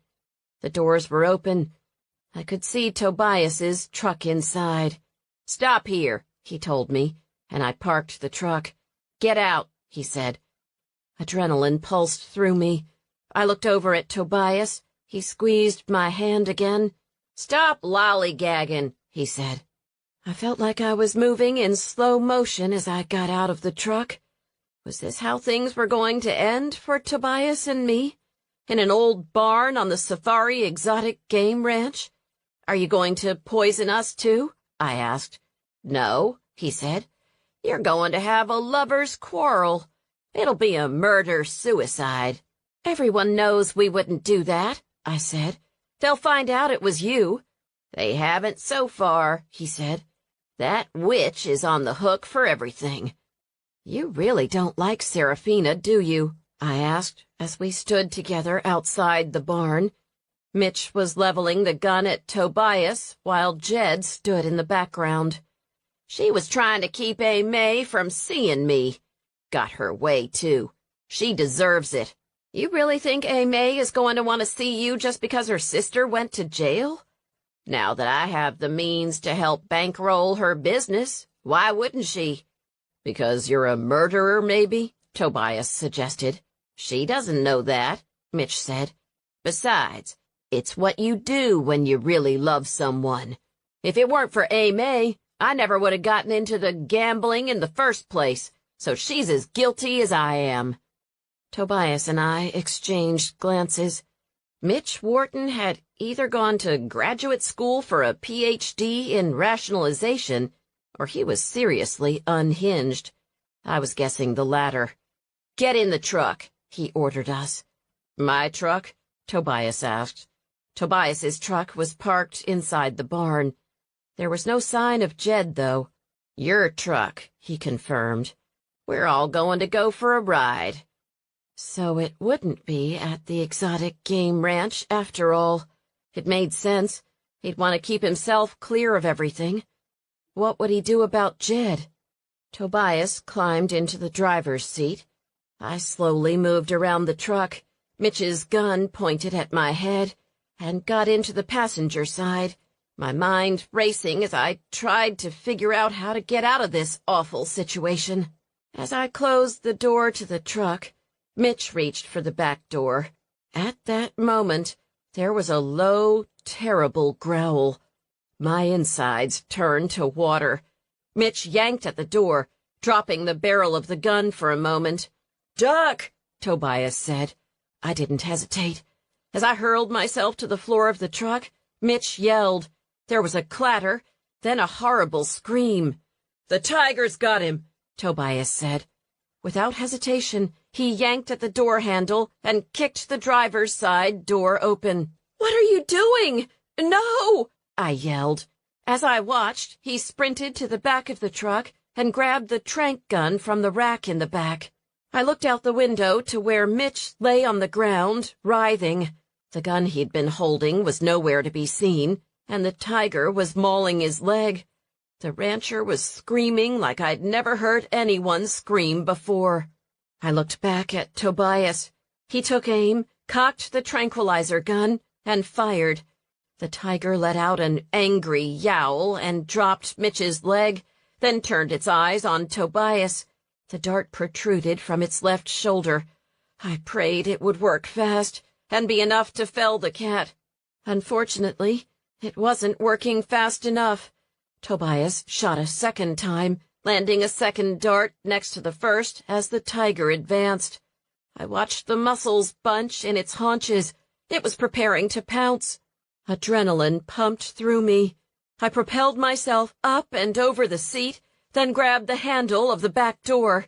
The doors were open. I could see Tobias's truck inside. Stop here, he told me, and I parked the truck. Get out, he said. Adrenaline pulsed through me. I looked over at Tobias. He squeezed my hand again. Stop lollygagging, he said. I felt like I was moving in slow motion as I got out of the truck. Was this how things were going to end for Tobias and me? In an old barn on the Safari Exotic Game Ranch? Are you going to poison us too? I asked. No, he said. You're going to have a lover's quarrel. It'll be a murder-suicide. Everyone knows we wouldn't do that, I said. They'll find out it was you. They haven't so far, he said. That witch is on the hook for everything. You really don't like Serafina, do you? I asked as we stood together outside the barn. Mitch was leveling the gun at Tobias while Jed stood in the background. She was trying to keep A. May from seeing me. Got her way, too. She deserves it. You really think A. May is going to want to see you just because her sister went to jail? Now that I have the means to help bankroll her business, why wouldn't she? Because you're a murderer, maybe? Tobias suggested. She doesn't know that, Mitch said. Besides, it's what you do when you really love someone. If it weren't for A. May, I never would have gotten into the gambling in the first place, so she's as guilty as I am. Tobias and I exchanged glances. Mitch Wharton had either gone to graduate school for a Ph.D. in rationalization, or he was seriously unhinged. I was guessing the latter. Get in the truck, he ordered us. My truck? Tobias asked. Tobias's truck was parked inside the barn. There was no sign of Jed, though. Your truck, he confirmed. We're all going to go for a ride. So it wouldn't be at the exotic game ranch, after all. It made sense. He'd want to keep himself clear of everything. What would he do about Jed? Tobias climbed into the driver's seat. I slowly moved around the truck, Mitch's gun pointed at my head, and got into the passenger side, my mind racing as I tried to figure out how to get out of this awful situation. As I closed the door to the truck, Mitch reached for the back door. At that moment, there was a low, terrible growl. My insides turned to water. Mitch yanked at the door, dropping the barrel of the gun for a moment. "Duck!" Tobias said. I didn't hesitate. As I hurled myself to the floor of the truck, Mitch yelled. There was a clatter, then a horrible scream. "The tiger's got him," Tobias said. Without hesitation, he yanked at the door handle and kicked the driver's side door open. "What are you doing? No!" I yelled. As I watched, he sprinted to the back of the truck and grabbed the tranq gun from the rack in the back. I looked out the window to where Mitch lay on the ground, writhing. The gun he'd been holding was nowhere to be seen, and the tiger was mauling his leg. The rancher was screaming like I'd never heard anyone scream before. I looked back at Tobias. He took aim, cocked the tranquilizer gun, and fired. The tiger let out an angry yowl and dropped Mitch's leg, then turned its eyes on Tobias. The dart protruded from its left shoulder. I prayed it would work fast and be enough to fell the cat. Unfortunately, it wasn't working fast enough. Tobias shot a second time, landing a second dart next to the first as the tiger advanced. I watched the muscles bunch in its haunches. It was preparing to pounce. Adrenaline pumped through me. I propelled myself up and over the seat, then grabbed the handle of the back door.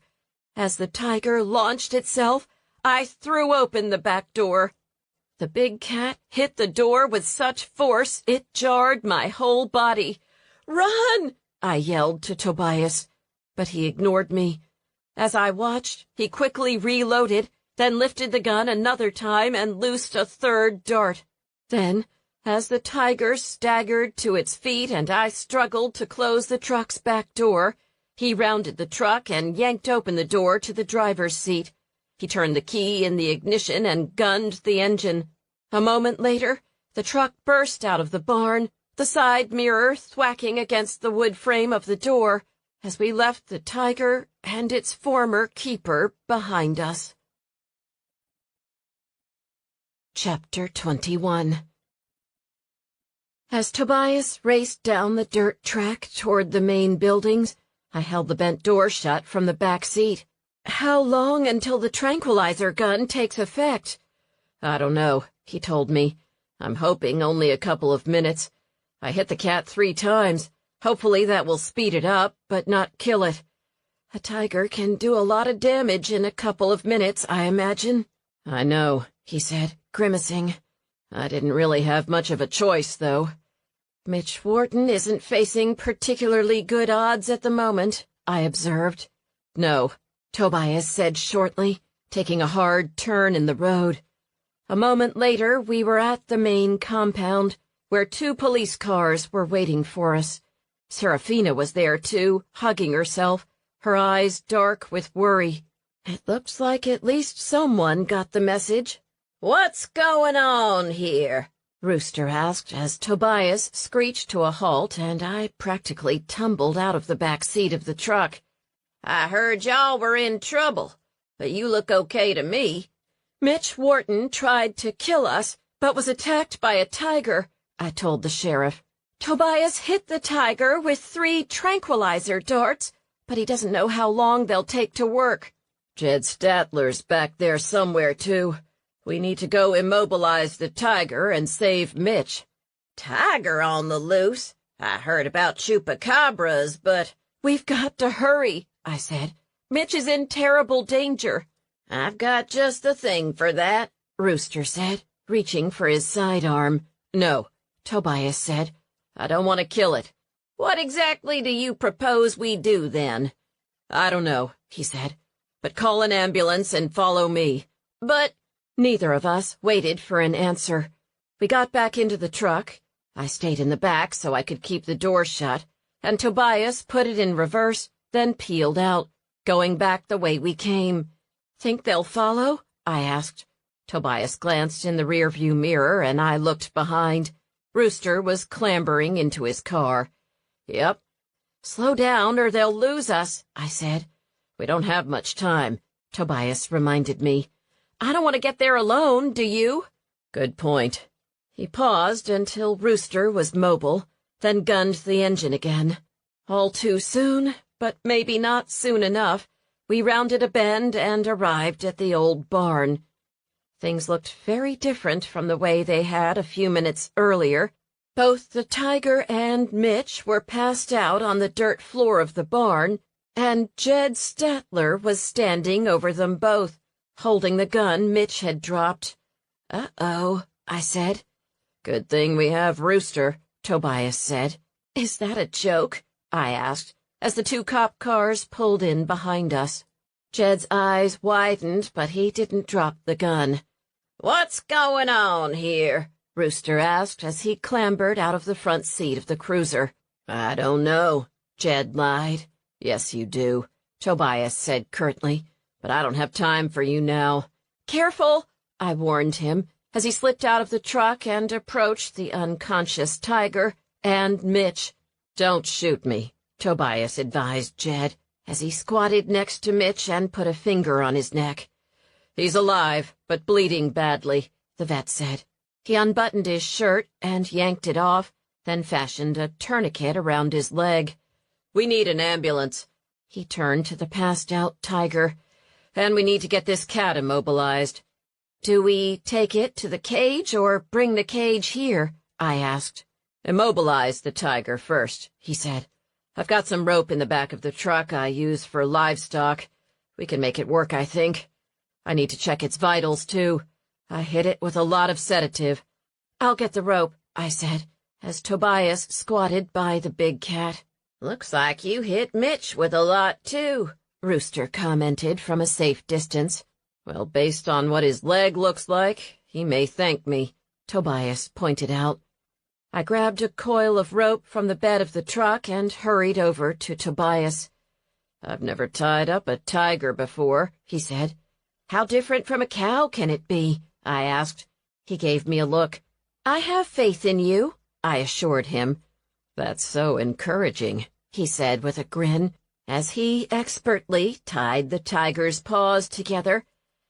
As the tiger launched itself, I threw open the back door. The big cat hit the door with such force it jarred my whole body. "Run!" I yelled to Tobias, but he ignored me. As I watched, he quickly reloaded, then lifted the gun another time and loosed a third dart. Then, as the tiger staggered to its feet and I struggled to close the truck's back door, he rounded the truck and yanked open the door to the driver's seat. He turned the key in the ignition and gunned the engine. A moment later, the truck burst out of the barn, the side mirror thwacking against the wood frame of the door as we left the tiger and its former keeper behind us. Chapter 21. As Tobias raced down the dirt track toward the main buildings, I held the bent door shut from the back seat. "How long until the tranquilizer gun takes effect?" "I don't know," he told me. "I'm hoping only a couple of minutes. I hit the cat 3 times. Hopefully that will speed it up, but not kill it. A tiger can do a lot of damage in a couple of minutes, I imagine." "I know," he said, grimacing. "I didn't really have much of a choice, though." "Mitch Wharton isn't facing particularly good odds at the moment," I observed. "No," Tobias said shortly, taking a hard turn in the road. A moment later, we were at the main compound, where 2 police cars were waiting for us. Serafina was there, too, hugging herself, her eyes dark with worry. It looks like at least someone got the message. "What's going on here?" Rooster asked as Tobias screeched to a halt and I practically tumbled out of the back seat of the truck. "I heard y'all were in trouble, but you look okay to me." "Mitch Wharton tried to kill us, but was attacked by a tiger," I told the sheriff. "Tobias hit the tiger with 3 tranquilizer darts, but he doesn't know how long they'll take to work." "Jed Statler's back there somewhere, too. We need to go immobilize the tiger and save Mitch." "Tiger on the loose? I heard about chupacabras, but—" "We've got to hurry," I said. "Mitch is in terrible danger." "I've got just the thing for that," Rooster said, reaching for his sidearm. "No," Tobias said. "I don't want to kill it." "What exactly do you propose we do, then?" "I don't know," he said. "But call an ambulance and follow me." "But—" Neither of us waited for an answer. We got back into the truck. I stayed in the back so I could keep the door shut, and Tobias put it in reverse, then peeled out, going back the way we came. "Think they'll follow?" I asked. Tobias glanced in the rearview mirror, and I looked behind. Rooster was clambering into his car. "Yep." "Slow down or they'll lose us," I said. "We don't have much time," Tobias reminded me. "I don't want to get there alone, do you?" "Good point." He paused until Rooster was mobile, then gunned the engine again. All too soon, but maybe not soon enough, we rounded a bend and arrived at the old barn. Things looked very different from the way they had a few minutes earlier. Both the tiger and Mitch were passed out on the dirt floor of the barn, and Jed Statler was standing over them both, holding the gun Mitch had dropped. "Uh-oh," I said. "Good thing we have Rooster," Tobias said. "Is that a joke?" I asked, as the 2 cop cars pulled in behind us. Jed's eyes widened, but he didn't drop the gun. "What's going on here?" Rooster asked as he clambered out of the front seat of the cruiser. "I don't know," Jed lied. "Yes, you do," Tobias said curtly. "But I don't have time for you now." "Careful," I warned him, as he slipped out of the truck and approached the unconscious tiger and Mitch. "Don't shoot me," Tobias advised Jed, as he squatted next to Mitch and put a finger on his neck. "He's alive, but bleeding badly," the vet said. He unbuttoned his shirt and yanked it off, then fashioned a tourniquet around his leg. "We need an ambulance." He turned to the passed-out tiger. "And we need to get this cat immobilized." "Do we take it to the cage or bring the cage here?" I asked. "Immobilize the tiger first," he said. "I've got some rope in the back of the truck I use for livestock. We can make it work, I think. I need to check its vitals, too. I hit it with a lot of sedative." "I'll get the rope," I said, as Tobias squatted by the big cat. "Looks like you hit Mitch with a lot, too," Rooster commented from a safe distance. "Well, based on what his leg looks like, he may thank me," Tobias pointed out. I grabbed a coil of rope from the bed of the truck and hurried over to Tobias. "I've never tied up a tiger before," he said. "How different from a cow can it be?" I asked. He gave me a look. "I have faith in you," I assured him. "That's so encouraging," he said with a grin, as he expertly tied the tiger's paws together,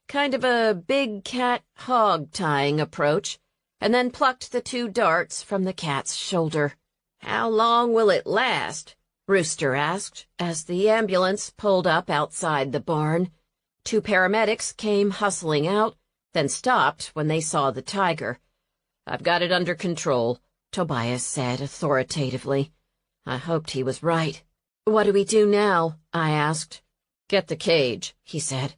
kind of a big cat hog tying approach, and then plucked the 2 darts from the cat's shoulder. "How long will it last?" Rooster asked, as the ambulance pulled up outside the barn. 2 paramedics came hustling out, then stopped when they saw the tiger. "I've got it under control," Tobias said authoritatively. I hoped he was right. "What do we do now?" I asked. "Get the cage," he said.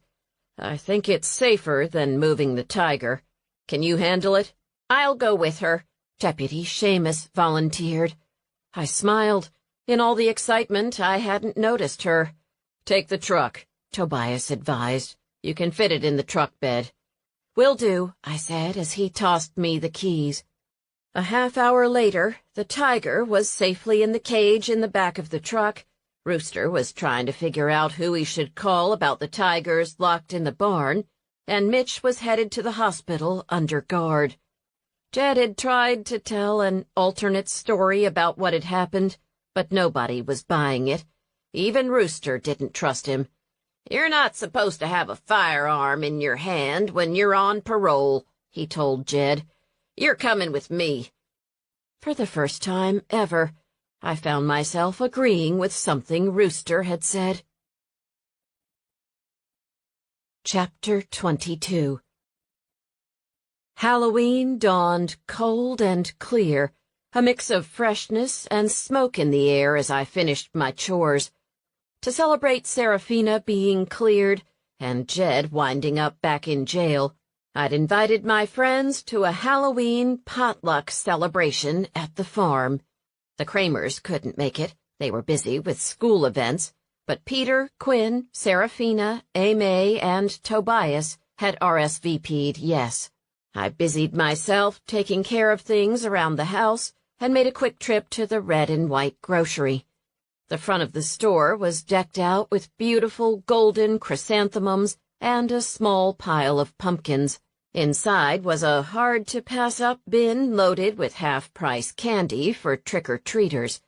"I think it's safer than moving the tiger. Can you handle it?" "I'll go with her," Deputy Seamus volunteered. I smiled. In all the excitement, I hadn't noticed her. "Take the truck," Tobias advised. "You can fit it in the truck bed." "Will do," I said as he tossed me the keys. A half-hour later, the tiger was safely in the cage in the back of the truck. Rooster was trying to figure out who he should call about the tigers locked in the barn, and Mitch was headed to the hospital under guard. Jed had tried to tell an alternate story about what had happened, but nobody was buying it. Even Rooster didn't trust him. "You're not supposed to have a firearm in your hand when you're on parole," he told Jed. "You're coming with me." For the first time ever, I found myself agreeing with something Rooster had said. Chapter 22. Halloween dawned cold and clear, a mix of freshness and smoke in the air as I finished my chores. To celebrate Serafina being cleared and Jed winding up back in jail, I'd invited my friends to a Halloween potluck celebration at the farm. The Kramers couldn't make it. They were busy with school events, but Peter, Quinn, Serafina, Aimee, and Tobias had RSVP'd yes. I busied myself taking care of things around the house and made a quick trip to the red and white grocery. The front of the store was decked out with beautiful golden chrysanthemums and a small pile of pumpkins. Inside was a hard-to-pass-up bin loaded with half-price candy for trick-or-treaters.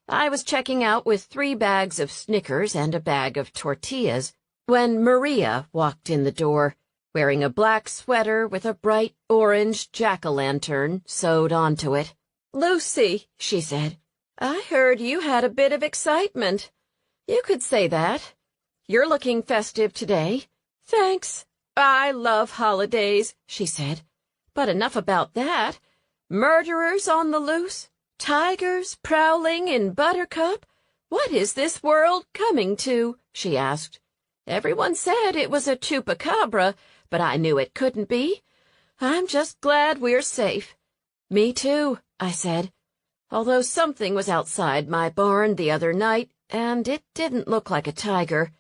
I was checking out with 3 bags of Snickers and a bag of tortillas when Maria walked in the door, wearing a black sweater with a bright orange jack-o'-lantern sewed onto it. "Lucy," she said, "I heard you had a bit of excitement." "You could say that. You're looking festive today." "Thanks. I love holidays," she said. "But enough about that. Murderers on the loose? Tigers prowling in Buttercup? What is this world coming to?" she asked. "Everyone said it was a chupacabra, but I knew it couldn't be. I'm just glad we're safe." "Me too," I said, although something was outside my barn the other night, and it didn't look like a tiger.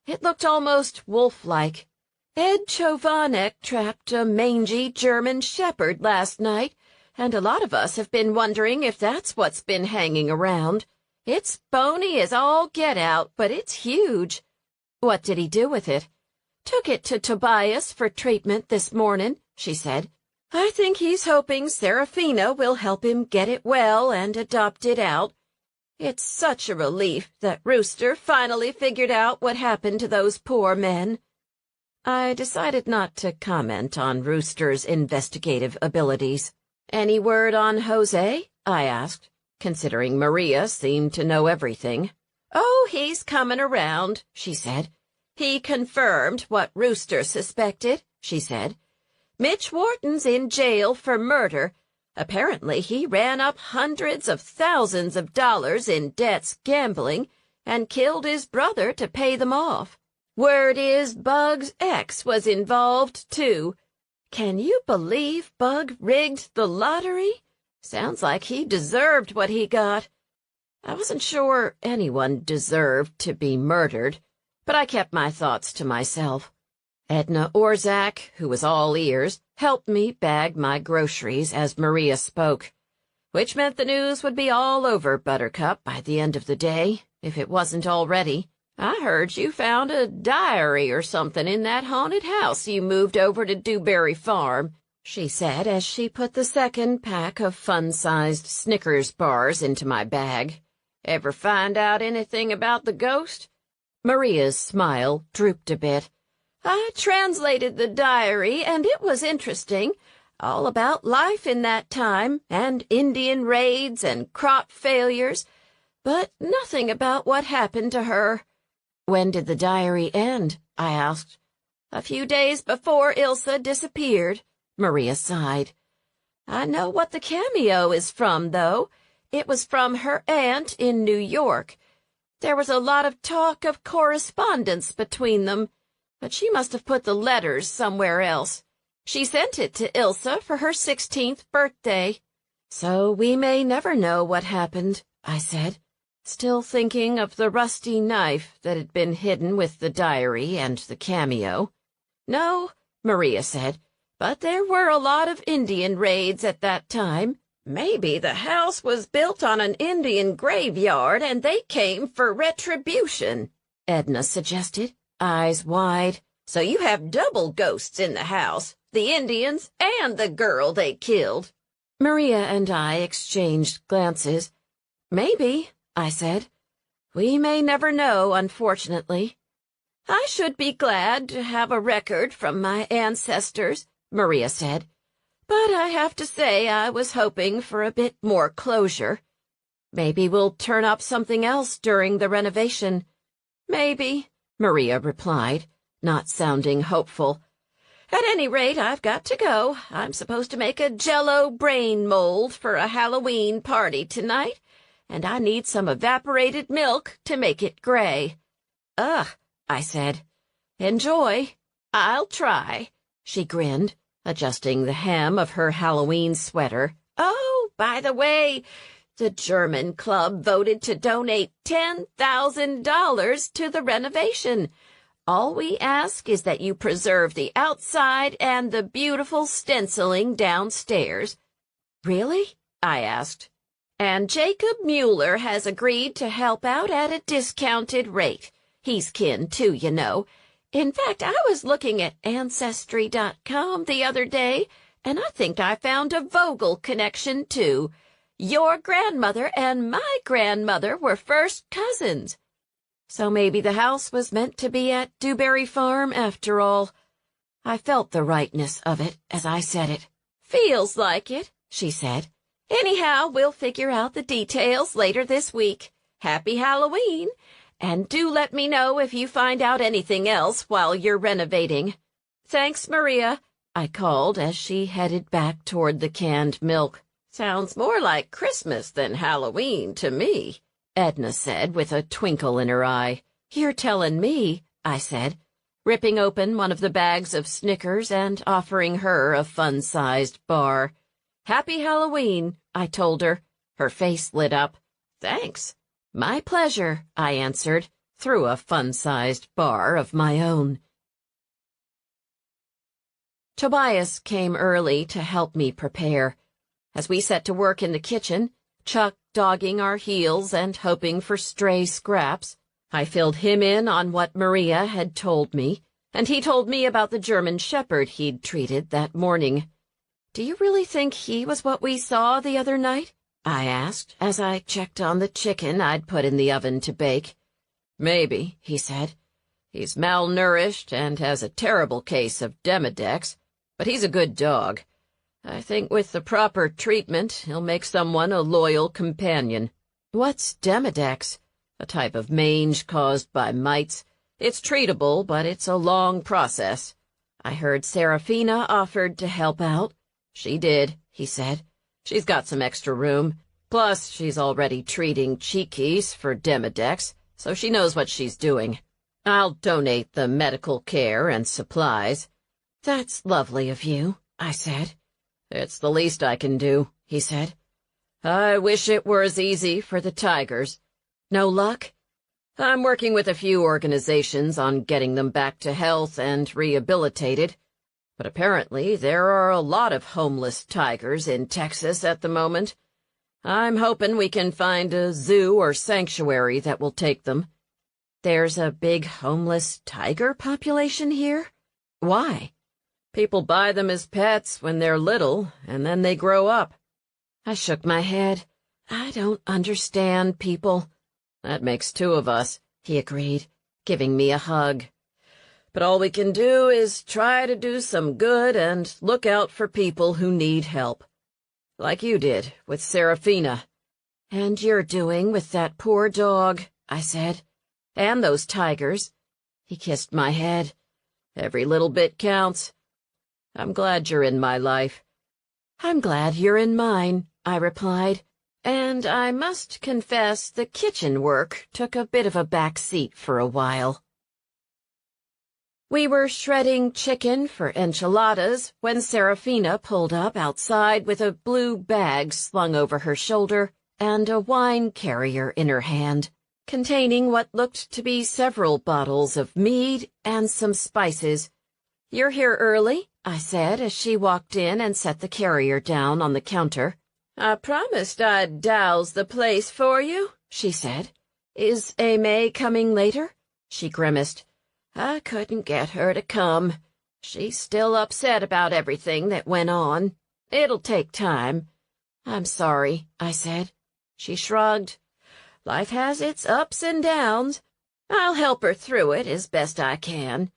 It looked almost wolf-like. Ed Chovanec trapped a mangy German shepherd last night, and a lot of us have been wondering if that's what's been hanging around. It's bony as all get out, but it's huge. "What did he do with it?" "Took it to Tobias for treatment this morning," she said. "I think he's hoping Serafina will help him get it well and adopt it out. It's such a relief that Rooster finally figured out what happened to those poor men." I decided not to comment on Rooster's investigative abilities. "Any word on Jose?" I asked, considering Maria seemed to know everything. "Oh, he's coming around," she said. "He confirmed what Rooster suspected," she said. "Mitch Wharton's in jail for murder. Apparently he ran up hundreds of thousands of dollars in debts gambling and killed his brother to pay them off. Word is Bug's ex was involved, too. Can you believe Bug rigged the lottery? Sounds like he deserved what he got." I wasn't sure anyone deserved to be murdered, but I kept my thoughts to myself. Edna Orszak, who was all ears, helped me bag my groceries as Maria spoke, which meant the news would be all over Buttercup by the end of the day, if it wasn't already. "I heard you found a diary or something in that haunted house you moved over to Dewberry Farm," she said as she put the second pack of fun-sized Snickers bars into my bag. "Ever find out anything about the ghost?" Maria's smile drooped a bit. "I translated the diary, and it was interesting. All about life in that time, and Indian raids and crop failures, but nothing about what happened to her." "When did the diary end?" I asked. "A few days before Ilsa disappeared," Maria sighed. "I know what the cameo is from, though. It was from her aunt in New York. There was a lot of talk of correspondence between them, but she must have put the letters somewhere else. She sent it to Ilsa for her 16th birthday. "So we may never know what happened," I said, still thinking of the rusty knife that had been hidden with the diary and the cameo. "No," Maria said. But there were a lot of Indian raids at that time. Maybe the house was built on an Indian graveyard and they came for retribution, Edna suggested, eyes wide. So you have double ghosts in the house, the Indians and the girl they killed. Maria and I exchanged glances. Maybe, I said. We may never know, unfortunately. I should be glad to have a record from my ancestors, Maria said. But I have to say I was hoping for a bit more closure. Maybe we'll turn up something else during the renovation. Maybe, Maria replied, not sounding hopeful. At any rate, I've got to go. I'm supposed to make a Jell-O brain mold for a Halloween party tonight, and I need some evaporated milk to make it gray. Ugh, I said. Enjoy. I'll try, she grinned, adjusting the hem of her Halloween sweater. Oh, by the way, the German club voted to donate $10,000 to the renovation. All we ask is that you preserve the outside and the beautiful stenciling downstairs. Really? I asked. And Jacob Mueller has agreed to help out at a discounted rate. He's kin too, you know. In fact, I was looking at Ancestry.com the other day, and I think I found a Vogel connection too. Your grandmother and my grandmother were first cousins. So maybe the house was meant to be at Dewberry Farm after all. I felt the rightness of it as I said it. Feels like it, she said. Anyhow, we'll figure out the details later this week. Happy Halloween, and do let me know if you find out anything else while you're renovating. Thanks, Maria, I called as she headed back toward the canned milk. Sounds more like Christmas than Halloween to me, Edna said with a twinkle in her eye. You're telling me, I said, ripping open one of the bags of Snickers and offering her a fun-sized bar. Happy Halloween, I told her. Her face lit up. Thanks. My pleasure, I answered, through a fun-sized bar of my own. Tobias came early to help me prepare. As we set to work in the kitchen, Chuck dogging our heels and hoping for stray scraps, I filled him in on what Maria had told me, and he told me about the German shepherd he'd treated that morning. Do you really think he was what we saw the other night? I asked, as I checked on the chicken I'd put in the oven to bake. Maybe, he said. He's malnourished and has a terrible case of Demodex, but he's a good dog. I think with the proper treatment, he'll make someone a loyal companion. What's Demodex? A type of mange caused by mites. It's treatable, but it's a long process. I heard Serafina offered to help out. She did, he said. She's got some extra room. Plus, she's already treating Cheekies for Demodex, so she knows what she's doing. I'll donate the medical care and supplies. That's lovely of you, I said. It's the least I can do, he said. I wish it were as easy for the tigers. No luck? I'm working with a few organizations on getting them back to health and rehabilitated. But apparently there are a lot of homeless tigers in Texas at the moment. I'm hoping we can find a zoo or sanctuary that will take them. There's a big homeless tiger population here? Why? People buy them as pets when they're little, and then they grow up. I shook my head. I don't understand people. That makes two of us, he agreed, giving me a hug. But all we can do is try to do some good and look out for people who need help. Like you did with Serafina. And you're doing with that poor dog, I said. And those tigers. He kissed my head. Every little bit counts. I'm glad you're in my life. I'm glad you're in mine, I replied. And I must confess the kitchen work took a bit of a back seat for a while. We were shredding chicken for enchiladas when Serafina pulled up outside with a blue bag slung over her shoulder and a wine carrier in her hand, containing what looked to be several bottles of mead and some spices. You're here early? I said as she walked in and set the carrier down on the counter. "I promised I'd douse the place for you," she said. "Is May coming later?" She grimaced. "I couldn't get her to come. She's still upset about everything that went on. It'll take time." "I'm sorry," I said. She shrugged. "Life has its ups and downs. I'll help her through it as best I can.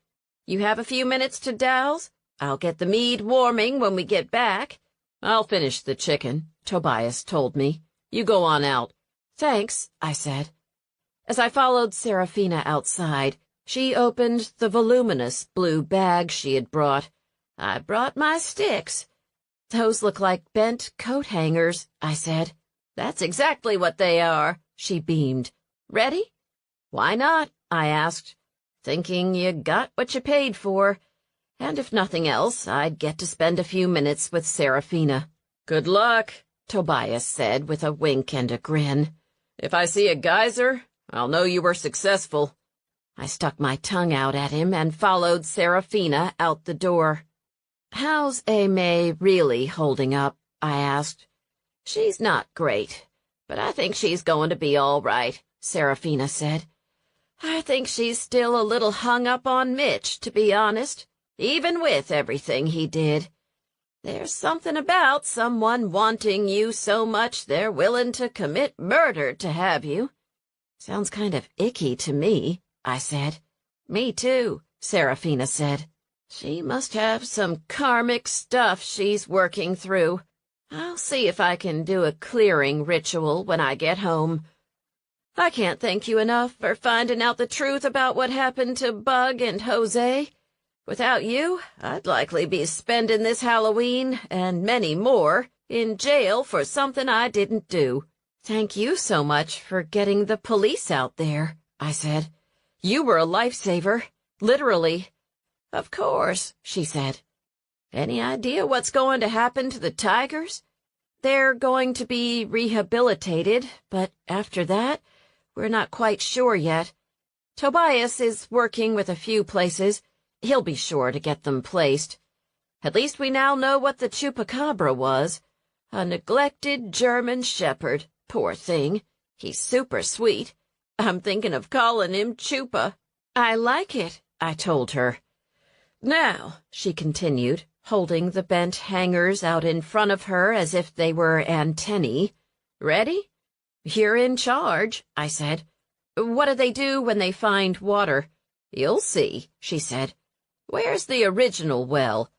You have a few minutes to douse? I'll get the mead warming when we get back." "I'll finish the chicken," Tobias told me. "You go on out." "Thanks," I said. As I followed Serafina outside, she opened the voluminous blue bag she had brought. "I brought my sticks." "Those look like bent coat hangers," I said. "That's exactly what they are," she beamed. "Ready?" "Why not?" I asked, thinking you got what you paid for. And if nothing else, I'd get to spend a few minutes with Serafina. "Good luck," Tobias said with a wink and a grin. "If I see a geyser, I'll know you were successful." I stuck my tongue out at him and followed Serafina out the door. "How's May really holding up?" I asked. "She's not great, but I think she's going to be all right," Serafina said. "I think she's still a little hung up on Mitch, to be honest, even with everything he did. There's something about someone wanting you so much they're willing to commit murder to have you." "Sounds kind of icky to me," I said. "Me too," Serafina said. "She must have some karmic stuff she's working through. I'll see if I can do a clearing ritual when I get home. I can't thank you enough for finding out the truth about what happened to Bug and Jose. Without you, I'd likely be spending this Halloween, and many more, in jail for something I didn't do." "Thank you so much for getting the police out there," I said. "You were a lifesaver, literally." "Of course," she said. "Any idea what's going to happen to the tigers?" "They're going to be rehabilitated, but after that, we're not quite sure yet. Tobias is working with a few places. He'll be sure to get them placed. At least we now know what the chupacabra was. A neglected German shepherd, poor thing. He's super sweet. I'm thinking of calling him Chupa." "I like it," I told her. "Now," she continued, holding the bent hangers out in front of her as if they were antennae. "Ready?" "You're in charge," I said. "What do they do when they find water?" "You'll see," she said. "Where's the original well?"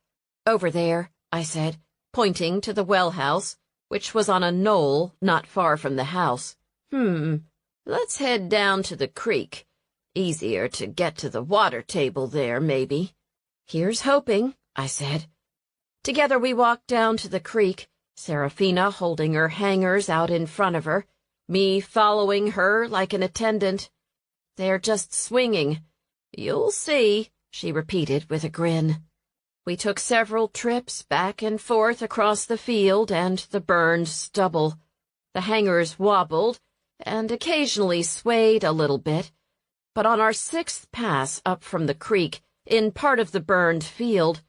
"Over there," I said, pointing to the well house, which was on a knoll not far from the house. Let's head down to the creek. Easier to get to the water table there, maybe." "Here's hoping," I said. Together we walked down to the creek, Serafina holding her hangers out in front of her, me following her like an attendant. "They're just swinging. You'll see," she repeated with a grin. We took several trips back and forth across the field and the burned stubble. The hangers wobbled and occasionally swayed a little bit, but on our sixth pass up from the creek, in part of the burned field,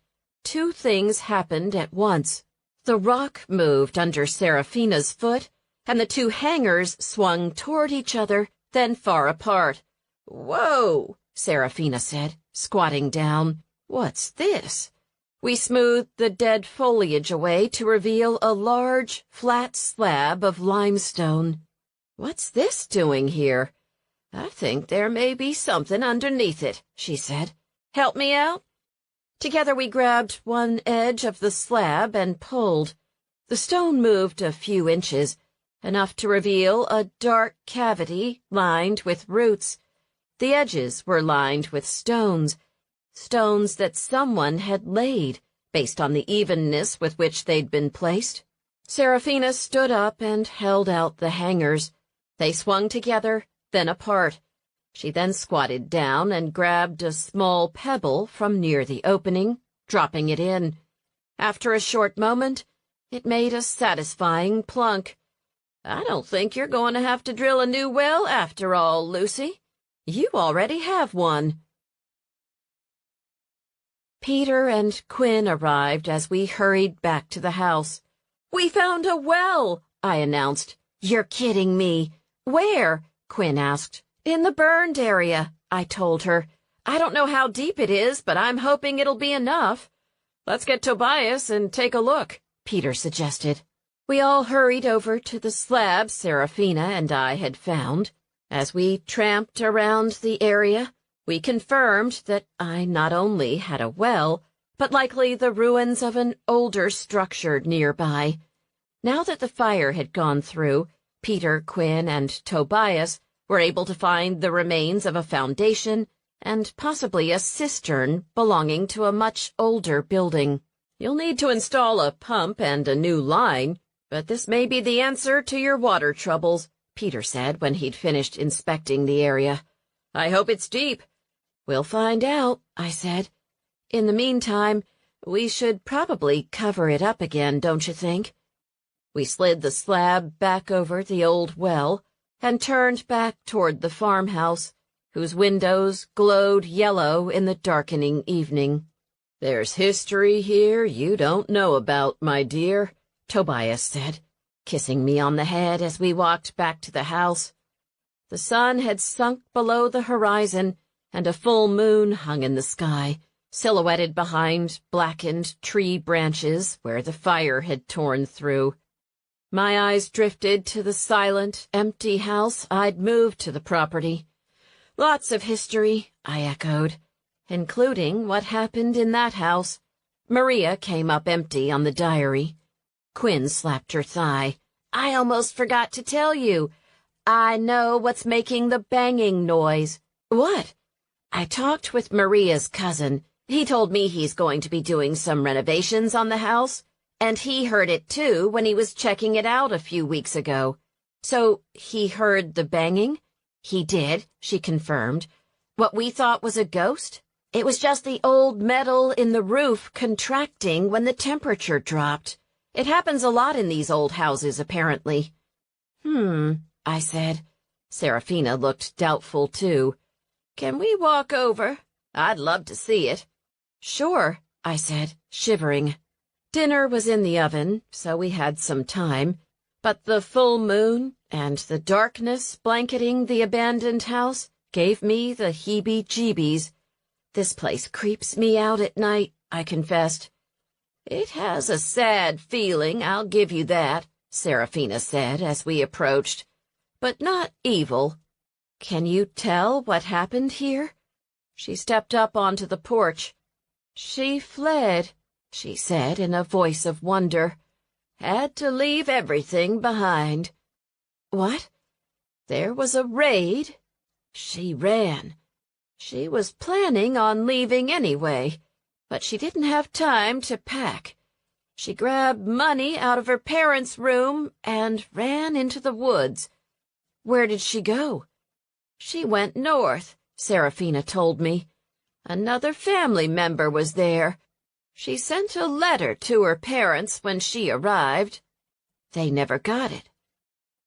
two things happened at once. The rock moved under Serafina's foot, and the two hangers swung toward each other, then far apart. "Whoa," Serafina said, squatting down. "What's this?" We smoothed the dead foliage away to reveal a large, flat slab of limestone. "What's this doing here?" "I think there may be something underneath it," she said. "Help me out?" Together we grabbed one edge of the slab and pulled. The stone moved a few inches, enough to reveal a dark cavity lined with roots. The edges were lined with stones that someone had laid, based on the evenness with which they'd been placed. Serafina stood up and held out the hangers. They swung together, then apart. She then squatted down and grabbed a small pebble from near the opening, dropping it in. After a short moment, it made a satisfying plunk. "I don't think you're going to have to drill a new well after all, Lucy. You already have one." Peter and Quinn arrived as we hurried back to the house. "We found a well," I announced. "You're kidding me." "Where?" Quinn asked. "In the burned area," I told her. "I don't know how deep it is, but I'm hoping it'll be enough." "Let's get Tobias and take a look," Peter suggested. We all hurried over to the slab Serafina and I had found. As we tramped around the area, we confirmed that I not only had a well, but likely the ruins of an older structure nearby. Now that the fire had gone through, Peter, Quinn, and Tobias were able to find the remains of a foundation and possibly a cistern belonging to a much older building. "You'll need to install a pump and a new line, but this may be the answer to your water troubles," Peter said when he'd finished inspecting the area. "I hope it's deep." "We'll find out," I said. "In the meantime, we should probably cover it up again, don't you think?" We slid the slab back over the old well and turned back toward the farmhouse, whose windows glowed yellow in the darkening evening. "There's history here you don't know about, my dear," Tobias said, kissing me on the head as we walked back to the house. The sun had sunk below the horizon, and a full moon hung in the sky, silhouetted behind blackened tree branches where the fire had torn through. My eyes drifted to the silent, empty house I'd moved to the property. "Lots of history," I echoed, "including what happened in that house." Maria came up empty on the diary. Quinn slapped her thigh. "I almost forgot to tell you. I know what's making the banging noise." "What?" "I talked with Maria's cousin. He told me he's going to be doing some renovations on the house. And he heard it, too, when he was checking it out a few weeks ago." "So he heard the banging?" "He did," she confirmed. "What we thought was a ghost? It was just the old metal in the roof contracting when the temperature dropped. It happens a lot in these old houses, apparently." I said. Serafina looked doubtful, too. "Can we walk over? I'd love to see it." "Sure," I said, shivering. Dinner was in the oven, so we had some time, but the full moon and the darkness blanketing the abandoned house gave me the heebie-jeebies. "This place creeps me out at night," I confessed. "It has a sad feeling, I'll give you that," Serafina said as we approached, "but not evil." "Can you tell what happened here?" She stepped up onto the porch. "She fled," she said in a voice of wonder. "Had to leave everything behind." "What?" "There was a raid. She ran. She was planning on leaving anyway, but she didn't have time to pack. She grabbed money out of her parents' room and ran into the woods." "Where did she go?" "She went north," Serafina told me. "Another family member was there. She sent a letter to her parents when she arrived. They never got it.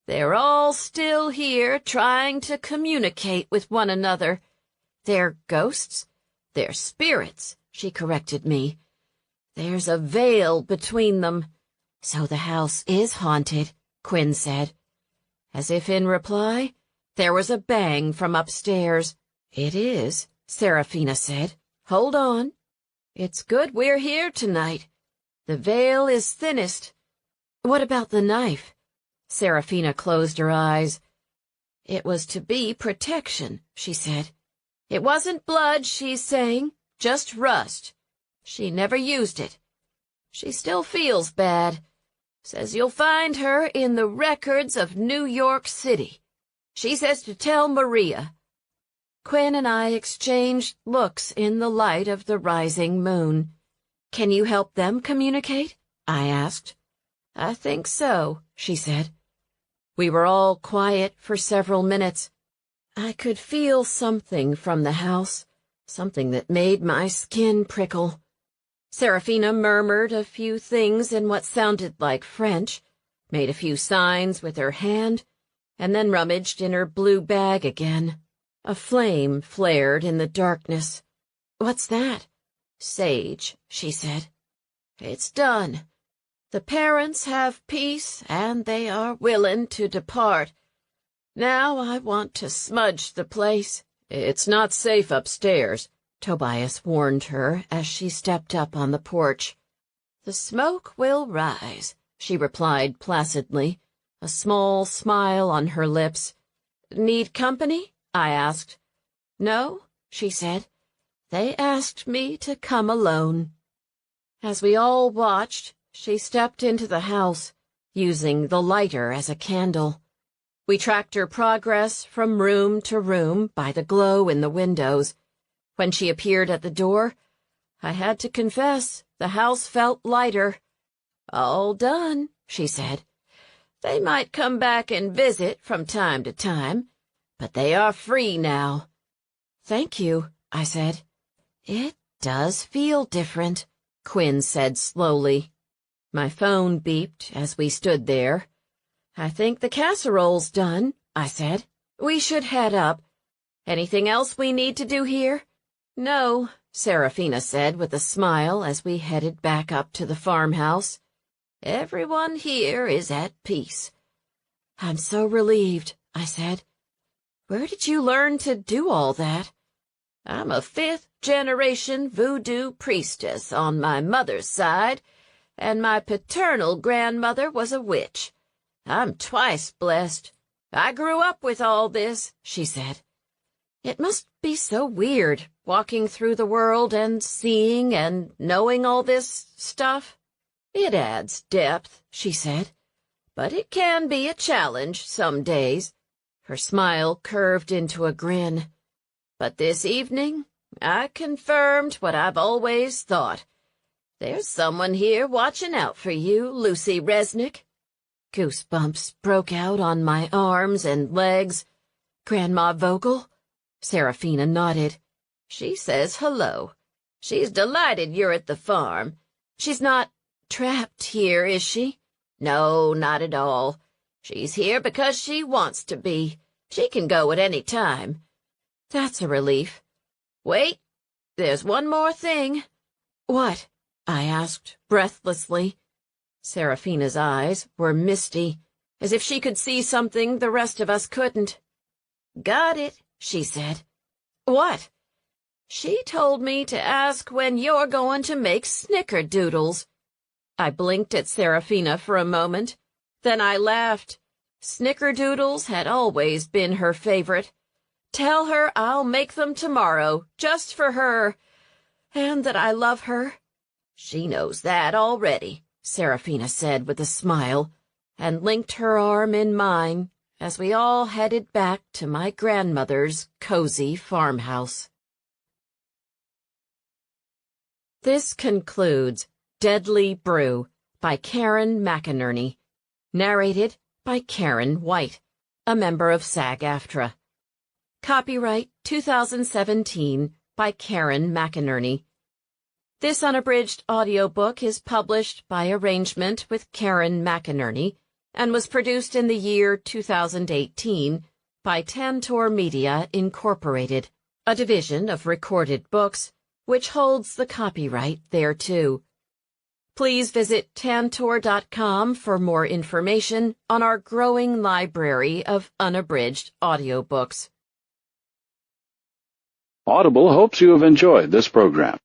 They're all still here trying to communicate with one another. They're ghosts? They're spirits," she corrected me. "There's a veil between them." "So the house is haunted," Quinn said. As if in reply, there was a bang from upstairs. "It is," Serafina said. "Hold on. It's good we're here tonight. The veil is thinnest." "What about the knife?" Serafina closed her eyes. "It was to be protection," she said. "It wasn't blood, she's saying, just rust. She never used it. She still feels bad. Says you'll find her in the records of New York City. She says to tell Maria." Quinn and I exchanged looks in the light of the rising moon. "Can you help them communicate?" I asked. "I think so," she said. We were all quiet for several minutes. I could feel something from the house, something that made my skin prickle. Serafina murmured a few things in what sounded like French, made a few signs with her hand, and then rummaged in her blue bag again. A flame flared in the darkness. "What's that?" "Sage," she said. "It's done. The parents have peace, and they are willing to depart. Now I want to smudge the place." "It's not safe upstairs," Tobias warned her as she stepped up on the porch. "The smoke will rise," she replied placidly, a small smile on her lips. "Need company?" I asked. "No," she said. "They asked me to come alone." As we all watched, she stepped into the house, using the lighter as a candle. We tracked her progress from room to room by the glow in the windows. When she appeared at the door, I had to confess the house felt lighter. "All done," she said. "They might come back and visit from time to time, but they are free now." "Thank you," I said. "It does feel different," Quinn said slowly. My phone beeped as we stood there. "I think the casserole's done," I said. "We should head up. Anything else we need to do here?" "No," Serafina said with a smile as we headed back up to the farmhouse. "Everyone here is at peace." "I'm so relieved," I said. "Where did you learn to do all that?" "I'm a fifth-generation voodoo priestess on my mother's side, and my paternal grandmother was a witch. I'm twice blessed. I grew up with all this," she said. "It must be so weird, walking through the world and seeing and knowing all this stuff." "It adds depth," she said, "but it can be a challenge some days." Her smile curved into a grin. "But this evening, I confirmed what I've always thought. There's someone here watching out for you, Lucy Resnick." Goosebumps broke out on my arms and legs. "Grandma Vogel?" Serafina nodded. "She says hello. She's delighted you're at the farm. She's not trapped here, is she?" "No, not at all. She's here because she wants to be. She can go at any time." "That's a relief." "Wait, there's one more thing." "What?" I asked breathlessly. Serafina's eyes were misty, as if she could see something the rest of us couldn't. "Got it," she said. "What?" "She told me to ask when you're going to make snickerdoodles." I blinked at Serafina for a moment. Then I laughed. Snickerdoodles had always been her favorite. "Tell her I'll make them tomorrow, just for her, and that I love her." "She knows that already," Serafina said with a smile, and linked her arm in mine as we all headed back to my grandmother's cozy farmhouse. This concludes Deadly Brew by Karen Macinerney, narrated by Karen White, a member of SAG-AFTRA. Copyright 2017 by Karen Macinerney. This unabridged audiobook is published by arrangement with Karen Macinerney and was produced in the year 2018 by Tantor Media, Incorporated, a division of Recorded Books, which holds the copyright thereto. Please visit tantor.com for more information on our growing library of unabridged audiobooks. Audible hopes you have enjoyed this program.